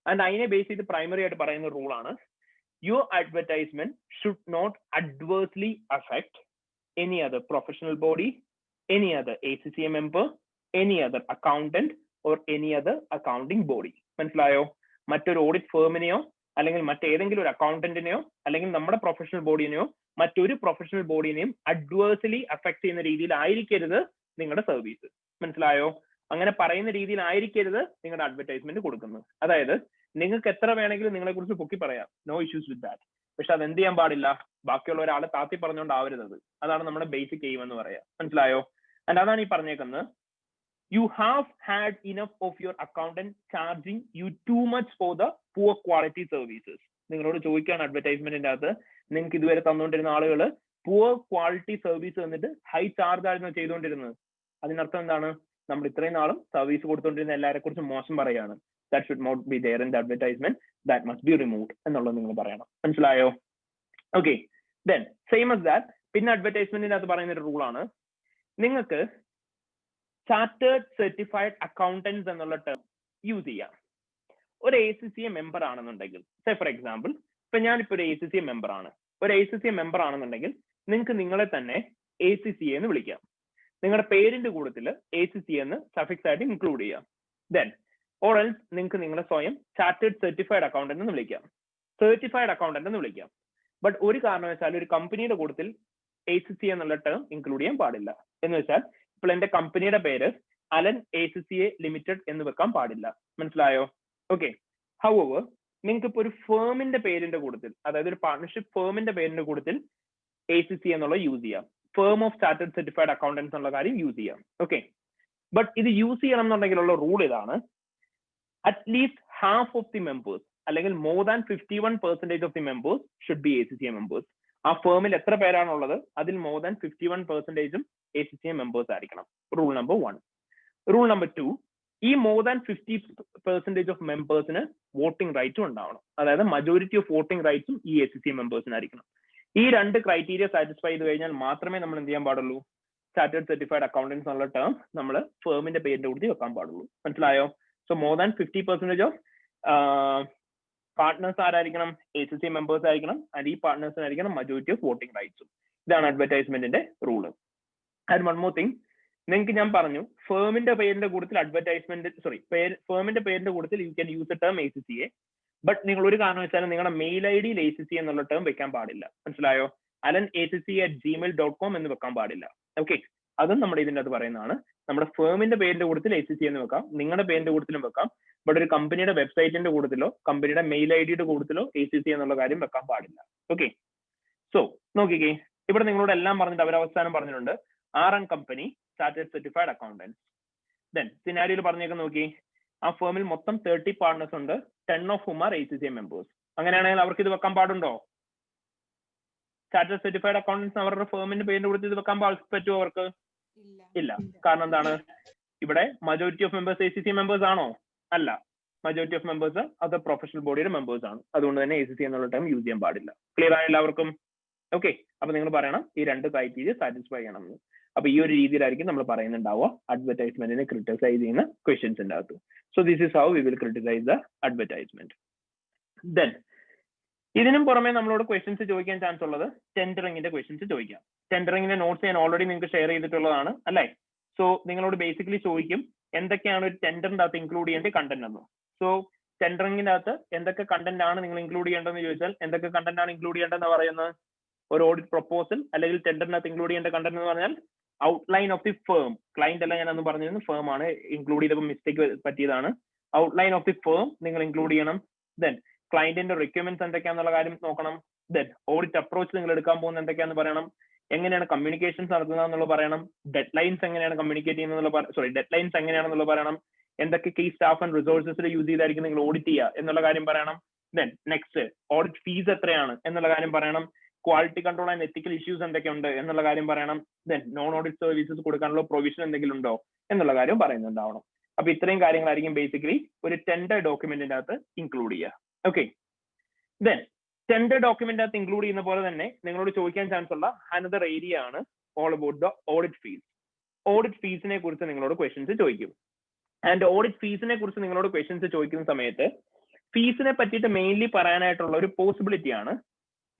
ആൻഡ് അതിനെ ബേസ് ചെയ്ത് പ്രൈമറി ആയിട്ട് പറയുന്ന റൂളാണ് your advertisement should not adversely affect any other professional body, any other ACCA member, any other accountant or any other accounting body. മനസ്സിലായോ? മറ്റൊരു ഓഡിറ്റ് ഫേമിനെയോ അല്ലെങ്കിൽ മറ്റേതെങ്കിലും ഒരു അക്കൗണ്ടന്റിനെയോ അല്ലെങ്കിൽ നമ്മുടെ പ്രൊഫഷണൽ ബോഡിനെയോ മറ്റൊരു പ്രൊഫഷണൽ ബോഡിനെയും അഡ്വേഴ്സലി അഫക്ട് ചെയ്യുന്ന രീതിയിലായിരിക്കരുത് നിങ്ങളുടെ സർവീസ്. മനസ്സിലായോ? അങ്ങനെ പറയുന്ന രീതിയിലായിരിക്കരുത് നിങ്ങളുടെ അഡ്വർടൈസ്മെന്റ് കൊടുക്കുന്നത്. അതായത് നിങ്ങൾക്ക് എത്ര വേണമെങ്കിലും നിങ്ങളെ കുറിച്ച് പൊക്കി പറയാം, നോ ഇഷ്യൂസ് വിത്ത് ദാറ്റ്. പക്ഷെ അത് എന്ത് ചെയ്യാൻ പാടില്ല, ബാക്കിയുള്ള ഒരാളെ താത്തി പറഞ്ഞുകൊണ്ടാവരുത്. അതാണ് നമ്മുടെ ബേസിക് എയിം എന്ന് പറയാം. മനസ്സിലായോ? ആൻഡ് അതാണ് ഈ പറഞ്ഞേക്കുന്നത്. You have had enough of your accountant charging you too much for the poor quality services. നിങ്ങളോട് ചോദിക്കുകയാണ് അഡ്വർടൈസ്മെന്റിന്റെ അകത്ത്, നിങ്ങൾക്ക് ഇതുവരെ തന്നുകൊണ്ടിരുന്ന ആളുകൾ പുവർ ക്വാളിറ്റി സർവീസ് തന്നിട്ട് ഹൈ ചാർജ് ആയിരുന്നു ചെയ്തുകൊണ്ടിരുന്നത്. അതിനർത്ഥം എന്താണ്? നമ്മൾ ഇത്രയും നാളും സർവീസ് കൊടുത്തുകൊണ്ടിരുന്ന എല്ലാവരെ കുറിച്ച് മോശം പറയാണ്. That should not be there in the advertisement. That must be removed എന്നുള്ളത് നിങ്ങൾ പറയണം. മനസ്സിലായോ? Okay, then same as that. പിന്നെ അഡ്വർടൈസ്മെന്റിന്റെ അകത്ത് പറയുന്ന ഒരു റൂളാണ്, നിങ്ങൾക്ക് ചാർട്ടേഡ് സർട്ടിഫൈഡ് അക്കൗണ്ടൻസ് എന്നുള്ള ടേം യൂസ് ചെയ്യാം. ഒരു ACCA മെമ്പർ ആണെന്നുണ്ടെങ്കിൽ, സേ ഫോർ എക്സാമ്പിൾ, ഇപ്പൊ ഞാനിപ്പോ ഒരു ACCA മെമ്പർ ആണ്. ഒരു ACCA മെമ്പർ ആണെന്നുണ്ടെങ്കിൽ നിങ്ങൾക്ക് നിങ്ങളെ തന്നെ ACCA എന്ന് വിളിക്കാം. നിങ്ങളുടെ പേരിന്റെ കൂട്ടത്തിൽ ACCA എന്ന് സഫിക്സ് ആയിട്ട് ഇൻക്ലൂഡ് ചെയ്യാം. ദെൻ ഓർ എൽസ് നിങ്ങൾക്ക് നിങ്ങളെ സ്വയം ചാർട്ടേഡ് സർട്ടിഫൈഡ് അക്കൗണ്ടന്റ് എന്ന് വിളിക്കാം, സർട്ടിഫൈഡ് അക്കൗണ്ടന്റ് എന്ന് വിളിക്കാം. ബട്ട് ഒരു കാരണവശാലും ഒരു കമ്പനിയുടെ കൂട്ടത്തിൽ ACCA എന്നുള്ള ടേം ഇൻക്ലൂഡ് ചെയ്യാൻ പാടില്ല. എന്ന് വെച്ചാൽ ഇപ്പോൾ എന്റെ കമ്പനിയുടെ പേര് അലൻ ACCA ലിമിറ്റഡ് എന്ന് വെക്കാൻ പാടില്ല. മനസ്സിലായോ? ഓക്കെ. ഹൗവർ നിങ്ങൾക്ക് ഇപ്പോൾ ഒരു ഫേമിന്റെ പേരിന്റെ കൂട്ടത്തിൽ, അതായത് ഒരു പാർട്ണർഷിപ്പ് ഫേമിന്റെ പേരിന്റെ കൂട്ടത്തിൽ ACCA എന്നുള്ള യൂസ് ചെയ്യാം. Firm of chartered certified accountants എന്നുള്ള കാര്യം യൂസ് ചെയ്യാം. ഓക്കെ. ബട്ട് ഇത് യൂസ് ചെയ്യണം എന്നുണ്ടെങ്കിലുള്ള റൂൾ ഇതാണ്, at least half of the members അല്ലെങ്കിൽ more than 51% of the members should be ACCA members. ആ ഫേമിൽ എത്ര പേരാണുള്ളത് അതിൽ മോർ ദാൻ 51% ACCA മെമ്പേഴ്സ് ആയിരിക്കണം. Rule number 1. റൂൾ നമ്പർ 2, ഈ മോർ ദാൻ 50% ഓഫ് മെമ്പേഴ്സിന് വോട്ടിംഗ് റൈറ്റും ഉണ്ടാവണം. അതായത് മജോറിറ്റി ഓഫ് വോട്ടിംഗ് റൈറ്റ്സും ഈ ACCA മെമ്പേഴ്സിനായിരിക്കണം. ഈ രണ്ട് ക്രൈറ്റീരിയ സാറ്റിസ്ഫൈ ചെയ്ത് കഴിഞ്ഞാൽ മാത്രമേ നമ്മൾ എന്ത് ചെയ്യാൻ പാടുള്ളൂ, ചാർട്ടേഡ് സർട്ടിഫൈഡ് അക്കൗണ്ടൻസ് എന്നുള്ള ടേം നമ്മൾ ഫേമിന്റെ പേരിന്റെ കൂടി വെക്കാൻ പാടുള്ളൂ. മനസ്സിലായോ? So more than 50% of partners ആരായിരിക്കണം, ACCA മെമ്പേഴ്സ് ആയിരിക്കണം. ആൻഡ് ഈ പാർട്ട്നേഴ്സിനായിരിക്കണം മജോറിറ്റി ഓഫ് വോട്ടിംഗ് റൈറ്റ്സും. ഇതാണ് അഡ്വർടൈസ്മെന്റിന്റെ rule. And one more thing, നിങ്ങൾക്ക് ഞാൻ പറഞ്ഞു ഫേമിന്റെ പേരിന്റെ കൂട്ടത്തിൽ ഫേമിന്റെ പേരിന്റെ കൂട്ടത്തിൽ you can use the term ACCA. But നിങ്ങൾ ഒരു കാരണം വെച്ചാലും നിങ്ങളുടെ മെയിൽ ID ACCA എന്നുള്ള ടേം വെക്കാൻ പാടില്ല. മനസ്സിലായോ? alan@ACCA@gmail.com എന്ന് വെക്കാൻ പാടില്ല. ഓക്കെ, അതും നമ്മുടെ ഇതിന്റെ അത് പറയുന്നതാണ്. നമ്മുടെ ഫേമിന്റെ പേരിന്റെ കൂട്ടത്തിൽ ACCA എന്ന് വെക്കാം, നിങ്ങളുടെ പേരിന്റെ കൂട്ടത്തിലും വെക്കാം. ബട്ട് ഒരു കമ്പനിയുടെ വെബ്സൈറ്റിന്റെ കൂട്ടത്തിലോ കമ്പനിയുടെ മെയിൽ IDയുടെ കൂട്ടത്തിലോ ACCA എന്നുള്ള കാര്യം വെക്കാൻ പാടില്ല. ഓക്കെ. സോ നോക്കിക്കേ, ഇവിടെ നിങ്ങളോട് എല്ലാം പറഞ്ഞിട്ട് അവരവസാനം പറഞ്ഞിട്ടുണ്ട് RN company chartered certified accountant. Then സിനാരിയോയിൽ പറഞ്ഞേക്കാൻ നോക്കി, ആ ഫേമിൽ മൊത്തം 30 പാർട്ട്നേഴ്സ് ഉണ്ട്, 10 of whom are ACCA members. അങ്ങനെയാണെങ്കിൽ അവർക്ക് ഇത് വെക്കാൻ പാടുണ്ടോ? ചാർട്ടേഡ് സർട്ടിഫൈഡ് അക്കൗണ്ടൻസ് അവരുടെ ഫേമിന്റെ പേരിന്റെ കൂടെ ഇത് വെക്കാൻ പറ്റുമോ അവർക്ക്? ഇല്ല. കാരണം എന്താണ്? ഇവിടെ majority of members ACCA members ആണോ? അല്ല. മജോറിറ്റി ഓഫ് മെമ്പേഴ്സ് അത് പ്രൊഫഷണൽ ബോഡിയുടെ മെമ്പേഴ്സ് ആണ്. അതുകൊണ്ട് തന്നെ ACCA എന്നുള്ള ടൈം യൂസ് ചെയ്യാൻ പാടില്ല. ക്ലിയർ ആയ എല്ലാവർക്കും? ഓക്കെ. അപ്പൊ നിങ്ങൾ പറയണം ഈ രണ്ട് ക്രൈറ്റീരിയ സാറ്റിസ്ഫൈ ചെയ്യണം എന്ന്. അപ്പൊ ഈ ഒരു രീതിയിലായിരിക്കും നമ്മൾ പറയുന്നുണ്ടാവുക അഡ്വർടൈസ്മെന്റിനെ ക്രിട്ടിസൈസ് ചെയ്യുന്ന ക്വസ്റ്റ്യൻസിന്റെ അകത്ത്. So this is how we will criticise the advertisement. Then ഇതിനും പുറമെ നമ്മളോട് ക്വസ്റ്റ്യൻസ് ചോദിക്കാൻ ചാൻസ് ഉള്ളത് ടെൻഡറിങ്ങിന്റെ ക്വസ്റ്റ്യൻസ് ചോദിക്കാം. ടെൻഡറിങ്ങിന്റെ നോട്ട്സ് ഞാൻ ഓൾറെഡി നിങ്ങൾക്ക് ഷെയർ ചെയ്തിട്ടുള്ളതാണ് അല്ലേ? സോ നിങ്ങളോട് ബേസിക്കലി ചോദിക്കും എന്തൊക്കെയാണ് ഒരു ടെൻഡറിന്റെ അകത്ത് ഇൻക്ലൂഡ് ചെയ്യേണ്ട കണ്ടന്റ് എന്ന്. സോ ടെൻഡറിങ്ങിന്റെ അകത്ത് എന്തൊക്കെ കണ്ടന്റ് ആണ് നിങ്ങൾ ഇൻക്ലൂഡ് ചെയ്യേണ്ടതെന്ന് ചോദിച്ചാൽ എന്തൊക്കെ കണ്ടന്റ് ആണ് ഇൻക്ലൂഡ് ചെയ്യേണ്ടതെന്ന് പറയുന്നത്, ഒരു ഓഡിറ്റ് പ്രൊപ്പോസൽ അല്ലെങ്കിൽ ടെൻഡറിനകത്ത് ഇൻക്ലൂഡ് ചെയ്യേണ്ട കണ്ടന്റ് എന്ന് പറഞ്ഞാൽ outline of the firm. Client അല്ല ഞാനൊന്നും പറഞ്ഞിരുന്നു, ഫേം ആണ് ഇൻക്ലൂഡ് ചെയ്തപ്പോൾ മിസ്റ്റേക്ക് പറ്റിയതാണ്. ഔട്ട്ലൈൻ ഓഫ് ദി ഫേം നിങ്ങൾ ഇൻക്ലൂഡ് ചെയ്യണം. ദെൻ ക്ലയന്റിന്റെ റിക്വയർമെന്റ്സ് എന്തൊക്കെയാണെന്നുള്ള കാര്യം നോക്കണം. ദെൻ ഓഡിറ്റ് അപ്രോച്ച് നിങ്ങൾ എടുക്കാൻ പോകുന്നത് എന്തൊക്കെയാണെന്ന് പറയണം. എങ്ങനെയാണ് കമ്മ്യൂണിക്കേഷൻസ് നടത്തുന്നത് എന്നുള്ളത് പറയണം. ഡെഡ്ലൈൻസ് എങ്ങനെയാണ് കമ്മ്യൂണിക്കേറ്റ് ചെയ്യുന്നത് ഡെഡ്ലൈൻസ് എങ്ങനെയാണെന്നുള്ളത് പറയണം. എന്തൊക്കെ കീ സ്റ്റാഫ് ആൻഡ് റിസോഴ്സസിൽ യൂസ് ചെയ്തായിരിക്കും നിങ്ങൾ ഓഡിറ്റ് ചെയ്യുക എന്നുള്ള കാര്യം പറയണം. ദെൻ നെക്സ്റ്റ് ഓഡിറ്റ് ഫീസ് എത്രയാണ് എന്നുള്ള കാര്യം പറയണം. Quality control and ethical issues എന്തൊക്കെയുണ്ട് എന്നുള്ള കാര്യം പറയണം. ദെൻ നോൺ ഓഡിറ്റ് സർവീസസ് കൊടുക്കാനുള്ള പ്രൊവിഷൻ എന്തെങ്കിലും ഉണ്ടോ എന്നുള്ള കാര്യം പറയുന്നുണ്ടാവണം. അപ്പൊ ഇത്രയും കാര്യങ്ങളായിരിക്കും ബേസിക്കലി ഒരു ടെൻഡർ ഡോക്യുമെന്റിന്റെ അകത്ത് ഇൻക്ലൂഡ് ചെയ്യുക. ഓക്കെ. ദെൻ ടെൻഡർ ഡോക്യുമെന്റ് അകത്ത് ഇൻക്ലൂഡ് ചെയ്യുന്ന പോലെ തന്നെ നിങ്ങളോട് ചോദിക്കാൻ ചാൻസ് ഉള്ള അനദർ ഏരിയ ആണ് all about the audit fees. Audit ഫീസിനെ കുറിച്ച് നിങ്ങളോട് ക്വസ്റ്റ്യൻസ് ചോദിക്കും. ആൻഡ് ഓഡിറ്റ് ഫീസിനെ കുറിച്ച് നിങ്ങളോട് ക്വസ്റ്റ്യൻസ് ചോദിക്കുന്ന സമയത്ത് ഫീസിനെ പറ്റിയിട്ട് മെയിൻലി പറയാനായിട്ടുള്ള ഒരു പോസിബിലിറ്റി ആണ്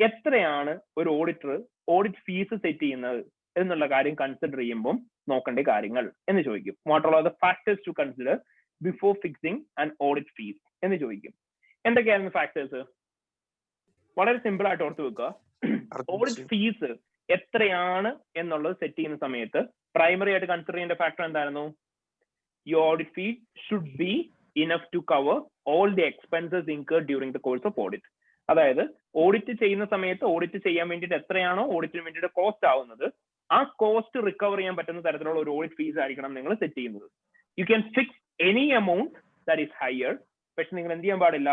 എത്രയാണ് ഒരു ഓഡിറ്റർ ഓഡിറ്റ് ഫീസ് സെറ്റ് ചെയ്യുന്നത് എന്നുള്ള കാര്യം കൺസിഡർ ചെയ്യുമ്പോൾ നോക്കേണ്ട കാര്യങ്ങൾ എന്ന് ചോദിക്കും. What are the factors to consider before fixing and audit fees എന്ന് ചോദിക്കും. എന്തൊക്കെയായിരുന്നു ഫാക്ടേഴ്സ്? വളരെ സിമ്പിൾ ആയിട്ട് ഓർത്ത് വെക്കുക. ഓഡിറ്റ് ഫീസ് എത്രയാണ് എന്നുള്ളത് സെറ്റ് ചെയ്യുന്ന സമയത്ത് പ്രൈമറി ആയിട്ട് കൺസിഡർ ചെയ്യേണ്ട ഫാക്ടർ എന്തായിരുന്നു? Your audit fee should be enough to cover all the expenses incurred during the course of audit. അതായത് ഓഡിറ്റ് ചെയ്യുന്ന സമയത്ത് ഓഡിറ്റ് ചെയ്യാൻ വേണ്ടിയിട്ട് എത്രയാണോ ഓഡിറ്റിന് വേണ്ടിയിട്ട് കോസ്റ്റ് ആവുന്നത്, ആ കോസ്റ്റ് റിക്കവർ ചെയ്യാൻ പറ്റുന്ന തരത്തിലുള്ള ഒരു ഓഡിറ്റ് ഫീസ് ആയിരിക്കണം നിങ്ങൾ സെറ്റ് ചെയ്യുന്നത്. You can fix any amount that is higher. പക്ഷെ നിങ്ങൾ എന്ത് ചെയ്യാൻ പാടില്ല?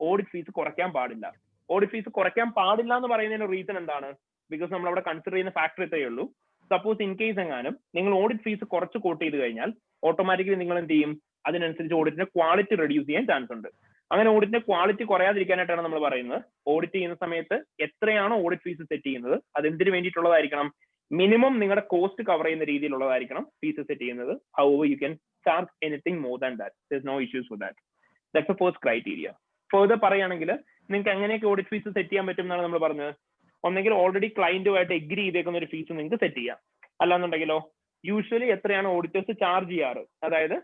ഓഡിറ്റ് ഫീസ് കുറയ്ക്കാൻ പാടില്ല. ഓഡിറ്റ് ഫീസ് കുറയ്ക്കാൻ പാടില്ല എന്ന് പറയുന്നതിന് റീസൺ എന്താണ്? ബിക്കോസ് നമ്മൾ അവിടെ കൺസിഡർ ചെയ്യുന്ന ഫാക്ടർ ഇത്രയേ ഉള്ളൂ. സപ്പോസ് ഇൻ കേസ് എങ്ങാനും നിങ്ങൾ ഓഡിറ്റ് ഫീസ് കുറച്ച് കോട്ട് ചെയ്ത് കഴിഞ്ഞാൽ ഓട്ടോമാറ്റിക്കലി നിങ്ങൾ എന്ത് ചെയ്യും? അതിനനുസരിച്ച് ഓഡിറ്റിന്റെ ക്വാളിറ്റി റെഡ്യൂസ് ചെയ്യാൻ ചാൻസ് ഉണ്ട്. അങ്ങനെ ഓഡിറ്റിന്റെ ക്വാളിറ്റി കുറയാതിരിക്കാനായിട്ടാണ് നമ്മൾ പറയുന്നത് ഓഡിറ്റ് ചെയ്യുന്ന സമയത്ത് എത്രയാണോ ഓഡിറ്റ് ഫീസ് സെറ്റ് ചെയ്യുന്നത് അത് എന്തിനു വേണ്ടിയിട്ടുള്ളതായിരിക്കണം? മിനിമം നിങ്ങളുടെ കോസ്റ്റ് കവർ ചെയ്യുന്ന രീതിയിലുള്ളതായിരിക്കണം ഫീസ് സെറ്റ് ചെയ്യുന്നത്. However you can charge anything more than that. There is no issues for that. That's the first criteria. Further പറയുകയാണെങ്കിൽ നിങ്ങൾക്ക് എങ്ങനെയൊക്കെ ഓഡിറ്റ് ഫീസ് സെറ്റ് ചെയ്യാൻ പറ്റും എന്നാണ് നമ്മൾ പറഞ്ഞത്. ഒന്നെങ്കിൽ ഓൾറെഡി ക്ലയന്റുമായിട്ട് എഗ്രി ചെയ്തേക്കുന്ന ഒരു ഫീസ് നിങ്ങൾക്ക് സെറ്റ് ചെയ്യാം. അല്ലാന്നുണ്ടെങ്കിലോ യൂഷ്വലി എത്രയാണ് ഓഡിറ്റേഴ്സ് ചാർജ് ചെയ്യാറ്, അതായത്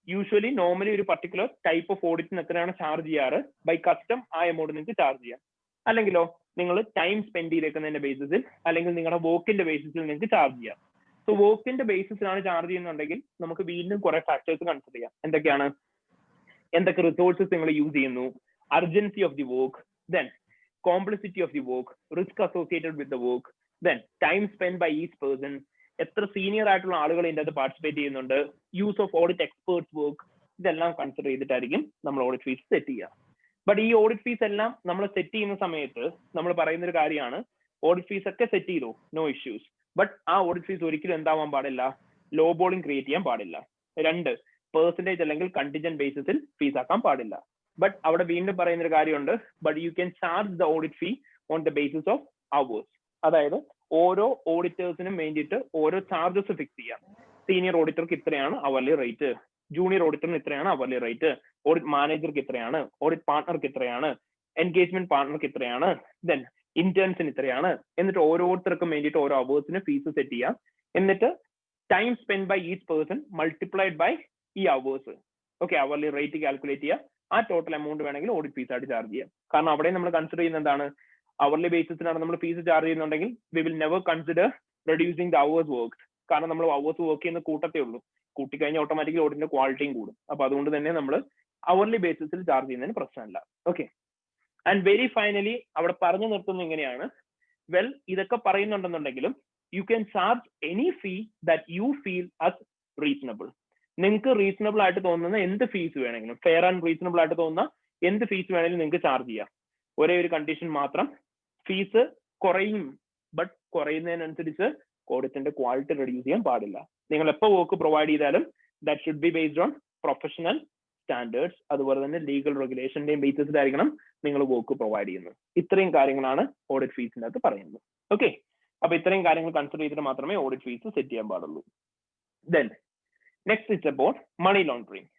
യൂഷ്വലി നോർമലി ഒരു പർട്ടിക്കുലർ ടൈപ്പ് ഓഫ് ഓഡിറ്റിന് എത്രയാണ് ചാർജ് ചെയ്യാറ്, ബൈ കസ്റ്റം ആ എമൗണ്ട് നിങ്ങൾക്ക് ചാർജ് ചെയ്യാം. അല്ലെങ്കിലോ നിങ്ങൾ ടൈം സ്പെൻഡ് ചെയ്തേക്കുന്നതിന്റെ ബേസിസിൽ അല്ലെങ്കിൽ നിങ്ങളുടെ വർക്കിന്റെ ബേസിസിൽ നിങ്ങൾക്ക് ചാർജ് ചെയ്യാം. സോ വർക്കിന്റെ ബേസിസിലാണ് ചാർജ് ചെയ്യുന്നുണ്ടെങ്കിൽ നമുക്ക് വീണ്ടും കുറെ ഫാക്ടേഴ്സ് കൺസിഡർ ചെയ്യാം. എന്തൊക്കെയാണ്? എന്തൊക്കെ റിസോഴ്സസ് നിങ്ങൾ യൂസ് ചെയ്യുന്നു, urgency of the work, then complexity of the work, risk associated with the work, then time spend by each person, എത്ര സീനിയർ ആയിട്ടുള്ള ആളുകൾ ഇതിന്റെ അകത്ത് പാർട്ടിസിപ്പേറ്റ് ചെയ്യുന്നുണ്ട്, use of audit experts work, ഇതെല്ലാം കൺസിഡർ ചെയ്തിട്ടായിരിക്കും നമ്മൾ ഓഡിറ്റ് ഫീസ് സെറ്റ് ചെയ്യുക. ബട്ട് ഈ ഓഡിറ്റ് ഫീസ് എല്ലാം നമ്മൾ സെറ്റ് ചെയ്യുന്ന സമയത്ത് നമ്മൾ പറയുന്ന ഒരു കാര്യമാണ്, ഓഡിറ്റ് ഫീസ് ഒക്കെ സെറ്റ് ചെയ്തു, നോ ഇഷ്യൂസ്. ബട്ട് ആ ഓഡിറ്റ് ഫീസ് ഒരിക്കലും എന്താവാൻ പാടില്ല? ലോ ബോളിംഗ് ക്രിയേറ്റ് ചെയ്യാൻ പാടില്ല. 2, പെർസെന്റേജ് അല്ലെങ്കിൽ കണ്ടിജന്റ് ബേസിസിൽ ഫീസ് ആക്കാൻ പാടില്ല. ബട്ട് അവിടെ വീണ്ടും പറയുന്ന ഒരു കാര്യമുണ്ട്, but you can charge the audit fee on the basis of hours. അതായത് ഓരോ ഓഡിറ്റേഴ്സിനും വേണ്ടിയിട്ട് ഓരോ ചാർജസ് ഫിക്സ് ചെയ്യാം. സീനിയർ ഓഡിറ്റർക്ക് ഇത്രയാണ് അവർലി റേറ്റ്, ജൂനിയർ ഓഡിറ്ററിന് ഇത്രയാണ് അവർലി റേറ്റ്, ഓഡിറ്റ് മാനേജർക്ക് ഇത്രയാണ്, ഓഡിറ്റ് പാർട്ണർക്ക് ഇത്രയാണ്, എൻഗേജ്മെന്റ് പാർട്ണർക്ക് ഇത്രയാണ്, ദെൻ ഇന്റേൺസിന് ഇത്രയാണ്. എന്നിട്ട് ഓരോരുത്തർക്കും വേണ്ടിയിട്ട് ഓരോ അവേഴ്സിന് ഫീസ് സെറ്റ് ചെയ്യാം. എന്നിട്ട് time spend by each person multiplied by ഈ hours. Okay, hourly rate calculate ചെയ്യുക. ആ ടോട്ടൽ എമൗണ്ട് വേണമെങ്കിൽ ഓഡിറ്റ് ഫീസ് ആയിട്ട് ചാർജ് ചെയ്യാം. കാരണം അവിടെ നമ്മൾ കൺസിഡർ ചെയ്യുന്ന എന്താണ്? അവർലി ബേസിസിനാണ് നമ്മൾ ഫീസ് ചാർജ് ചെയ്യുന്നുണ്ടെങ്കിൽ we will never consider reducing the hours work. കാരണം നമ്മൾ അവേഴ്സ് വർക്ക് ചെയ്യുന്ന കൂട്ടത്തേ ഉള്ളൂ. കൂട്ടിക്കഴിഞ്ഞാൽ ഓട്ടോമാറ്റിക്കലി ഓഡിറ്റിന്റെ ക്വാളിറ്റിയും കൂടും. അപ്പൊ അതുകൊണ്ട് തന്നെ നമ്മൾ അവർലി ബേസിസിൽ ചാർജ് ചെയ്യുന്നതിന് പ്രശ്നമില്ല. ഓക്കെ, ആൻഡ് വെരി ഫൈനലി അവിടെ പറഞ്ഞു നിർത്തുന്നത് എങ്ങനെയാണ്? വെൽ, ഇതൊക്കെ പറയുന്നുണ്ടെന്നുണ്ടെങ്കിലും you can charge any fee that you feel as reasonable. നിങ്ങൾക്ക് റീസണബിൾ ആയിട്ട് തോന്നുന്ന എന്ത് ഫീസ് വേണമെങ്കിലും, ഫെയർ ആൻഡ് റീസണബിൾ ആയിട്ട് തോന്നുന്ന എന്ത് ഫീസ് വേണമെങ്കിലും നിങ്ങൾക്ക് ചാർജ് ചെയ്യാം. ഒരേ ഒരു കണ്ടീഷൻ മാത്രം, ഫീസ് കുറയും, ബട്ട് കുറയുന്നതിനനുസരിച്ച് ഓഡിറ്റിന്റെ ക്വാളിറ്റി റെഡ്യൂസ് ചെയ്യാൻ പാടില്ല. നിങ്ങൾ എപ്പോൾ വർക്ക് പ്രൊവൈഡ് ചെയ്താലും that should be based on professional standards, അതുപോലെ തന്നെ ലീഗൽ റെഗുലേഷന്റെയും ബേസിസിലായിരിക്കണം നിങ്ങൾ വർക്ക് പ്രൊവൈഡ് ചെയ്യുന്നത്. ഇത്രയും കാര്യങ്ങളാണ് ഓഡിറ്റ് ഫീസിന്റെ അകത്ത് പറയുന്നത്. ഓക്കെ, അപ്പൊ ഇത്രയും കാര്യങ്ങൾ കൺസിഡർ ചെയ്തിട്ട് മാത്രമേ ഓഡിറ്റ് ഫീസ് സെറ്റ് ചെയ്യാൻ പാടുള്ളൂ. Then next it's about money laundering.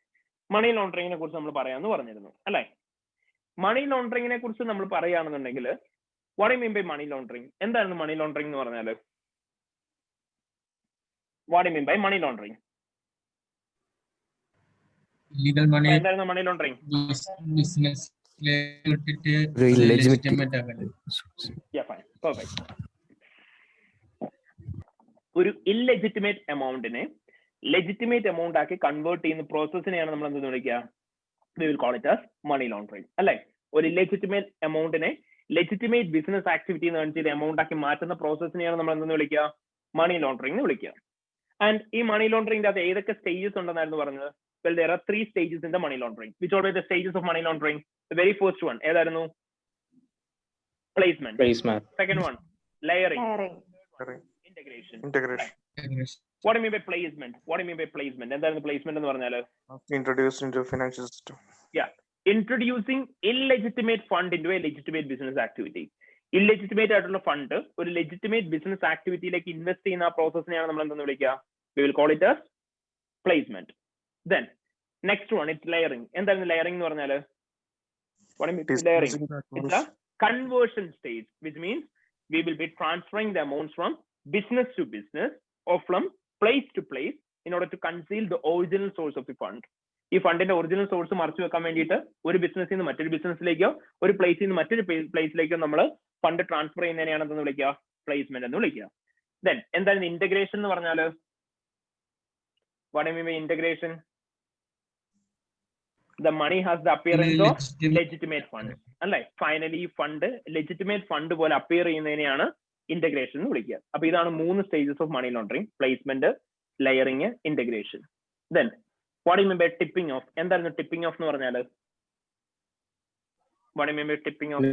Money ലോണ്ടറിങ്ങിനെ കുറിച്ച് നമ്മൾ പറയാമെന്ന് പറഞ്ഞിരുന്നു അല്ലെ? മണി ലോണ്ടറിങ്ങിനെ കുറിച്ച് നമ്മൾ പറയുകയാണെന്നുണ്ടെങ്കിൽ what I mean by money laundering? എന്തായിരുന്നു മണി ലോണ്ടറിങ് എന്ന് പറഞ്ഞാൽ? What I mean by money laundering?
illegal money
എന്തായിരുന്നു മണി ലോണ്ടറിങ്?
business
illegitimate
Yeah, fine, perfect. ഒരു ഇല്ലെജിറ്റിമേറ്റ് എമൗണ്ടിനെ ലെജിറ്റിമേറ്റ് എമൗണ്ട് ആക്കി കൺവേർട്ട് ചെയ്യുന്ന പ്രോസസ്സിനെയാണ് നമ്മൾ എന്തെന്ന് വിളിക്കുക? We will call it as money laundering. അല്ലെ? ഒരു ഇല്ലെജിറ്റിമേറ്റ് എമൗണ്ടിനെ ലെജിറ്റിമേറ്റ് ബിസിനസ് ആക്ടിവിറ്റി എന്ന് കാണിച്ച് എമൗണ്ട് ആക്കി മാറ്റുന്ന പ്രോസസ്സിനെയാണ് നമ്മൾ എന്തെന്ന് വിളിക്കുക? മണി ലോണ്ടറിംഗ് എന്ന് വിളിക്കുക. ആൻഡ് ഈ മണി ലോണ്ടറിംഗിന്റെ അത് ഏതൊക്കെ സ്റ്റേജസ് ഉണ്ടെന്നായിരുന്നു പറഞ്ഞത്? Well, there are 3 stages in the money laundering. Which are the stages of money laundering? The very first one, ഏതായിരുന്നു? Placement. Second one, layering. Integration. What do you mean by placement? എന്തായിരുന്നു placement എന്ന് പറഞ്ഞാൽ?
Introduced into financial system.
Yeah, introducing illegitimate fund into a legitimate business activity. Illegitimate ആയിട്ടുള്ള fund ഒരു legitimate business ആക്ടിവിറ്റിയിലേക്ക് invest ചെയ്യുന്ന ആ പ്രോസസ്സിനെയാണ് നമ്മൾ എന്തെന്ന് വിളിക്കുക? We will call it as placement. Then next one, it's layering. എന്താണ് layering എന്ന് പറഞ്ഞാൽ? What do you mean layering? It's a conversion stage, which means we will be transferring the amounts from business to business or from place to place in order to conceal the original source of the fund. ഈ ഫണ്ടിന്റെ original source മറച്ചു വെക്കാൻ വേണ്ടിയിട്ട് ഒരു ബിസിനസ്സിൽ നിന്ന് മറ്റൊരു ബിസിനസ്സിലേക്കോ ഒരു പ്ലേസിൽ നിന്ന് മറ്റൊരു പ്ലേസിലേക്കോ നമ്മൾ ഫണ്ട് ട്രാൻസ്ഫർ ചെയ്യുന്നതിനെയാണ് എന്തെന്ന് വിളിക്കുക? പ്ലേസ്മെന്റ് എന്ന് വിളിക്കുക. ദെൻ എന്താണ് ഇന്റഗ്രേഷൻ എന്ന് പറഞ്ഞാല്? What I mean by integration? The money has the appearance of legitimate fund. അല്ലേ? ഫൈനലി ഈ ഫണ്ട് ലെജിറ്റിമേറ്റ് ഫണ്ട് പോലെ അപ്പിയർ ചെയ്യുന്നതിനെയാണ് ഇന്റഗ്രേഷൻ എന്ന് വിളിക്കുക. അപ്പൊ ഇതാണ് 3 stages of money laundering: placement, layering, integration. Then what I mean by tipping off? എന്തായിരുന്നു tipping off എന്ന് പറഞ്ഞാൽ? What I mean by tipping off?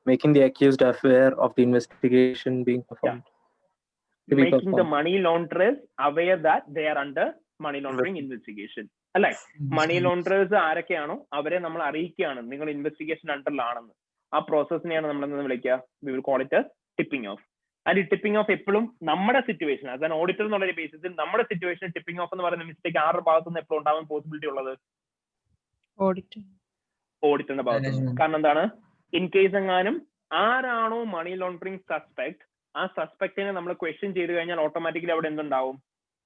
Making the accused aware of the investigation being performed.
Making the money launderers aware that they are under money laundering investigation. അല്ലെ? മണി ലോണ്ടറേഴ്സ് ആരൊക്കെയാണോ അവരെ നമ്മൾ അറിയിക്കുകയാണ് നിങ്ങൾ investigation അണ്ടറിലാണെന്ന്. ആ പ്രോസസ്സിനെയാണ് നമ്മൾ എന്ന് വിളിക്കുക? We will call it tipping of. And ഈ ടിപ്പിംഗ് ഓഫ് എപ്പോഴും നമ്മുടെ സിറ്റുവേഷൻ ആസ് ആൻ ഓഡിറ്റർ എന്നുള്ള ബേസിസിൽ നമ്മുടെ സിറ്റുവേഷൻ ടിപ്പിംഗ് ഓഫ് എന്ന് പറയുന്ന മിസ്റ്റേക്ക് ആരുടെ ഭാഗത്തു നിന്ന് എപ്പോഴും ഉണ്ടാവാൻ പോസിബിലിറ്റി ഉള്ളത്? ഓഡിറ്ററിന്റെ ഭാഗത്ത് നിന്ന്. കാരണം എന്താണ്? ഇൻ കേസ് എങ്ങാനും ആരാണോ മണി ലോണ്ടറിങ് സസ്പെക്ട്, ആ സസ്പെക്ടിനെ നമ്മൾ ക്വസ്റ്റ്യൻ ചെയ്ത് കഴിഞ്ഞാൽ ഓട്ടോമാറ്റിക്കലി അവിടെ എന്തുണ്ടാവും?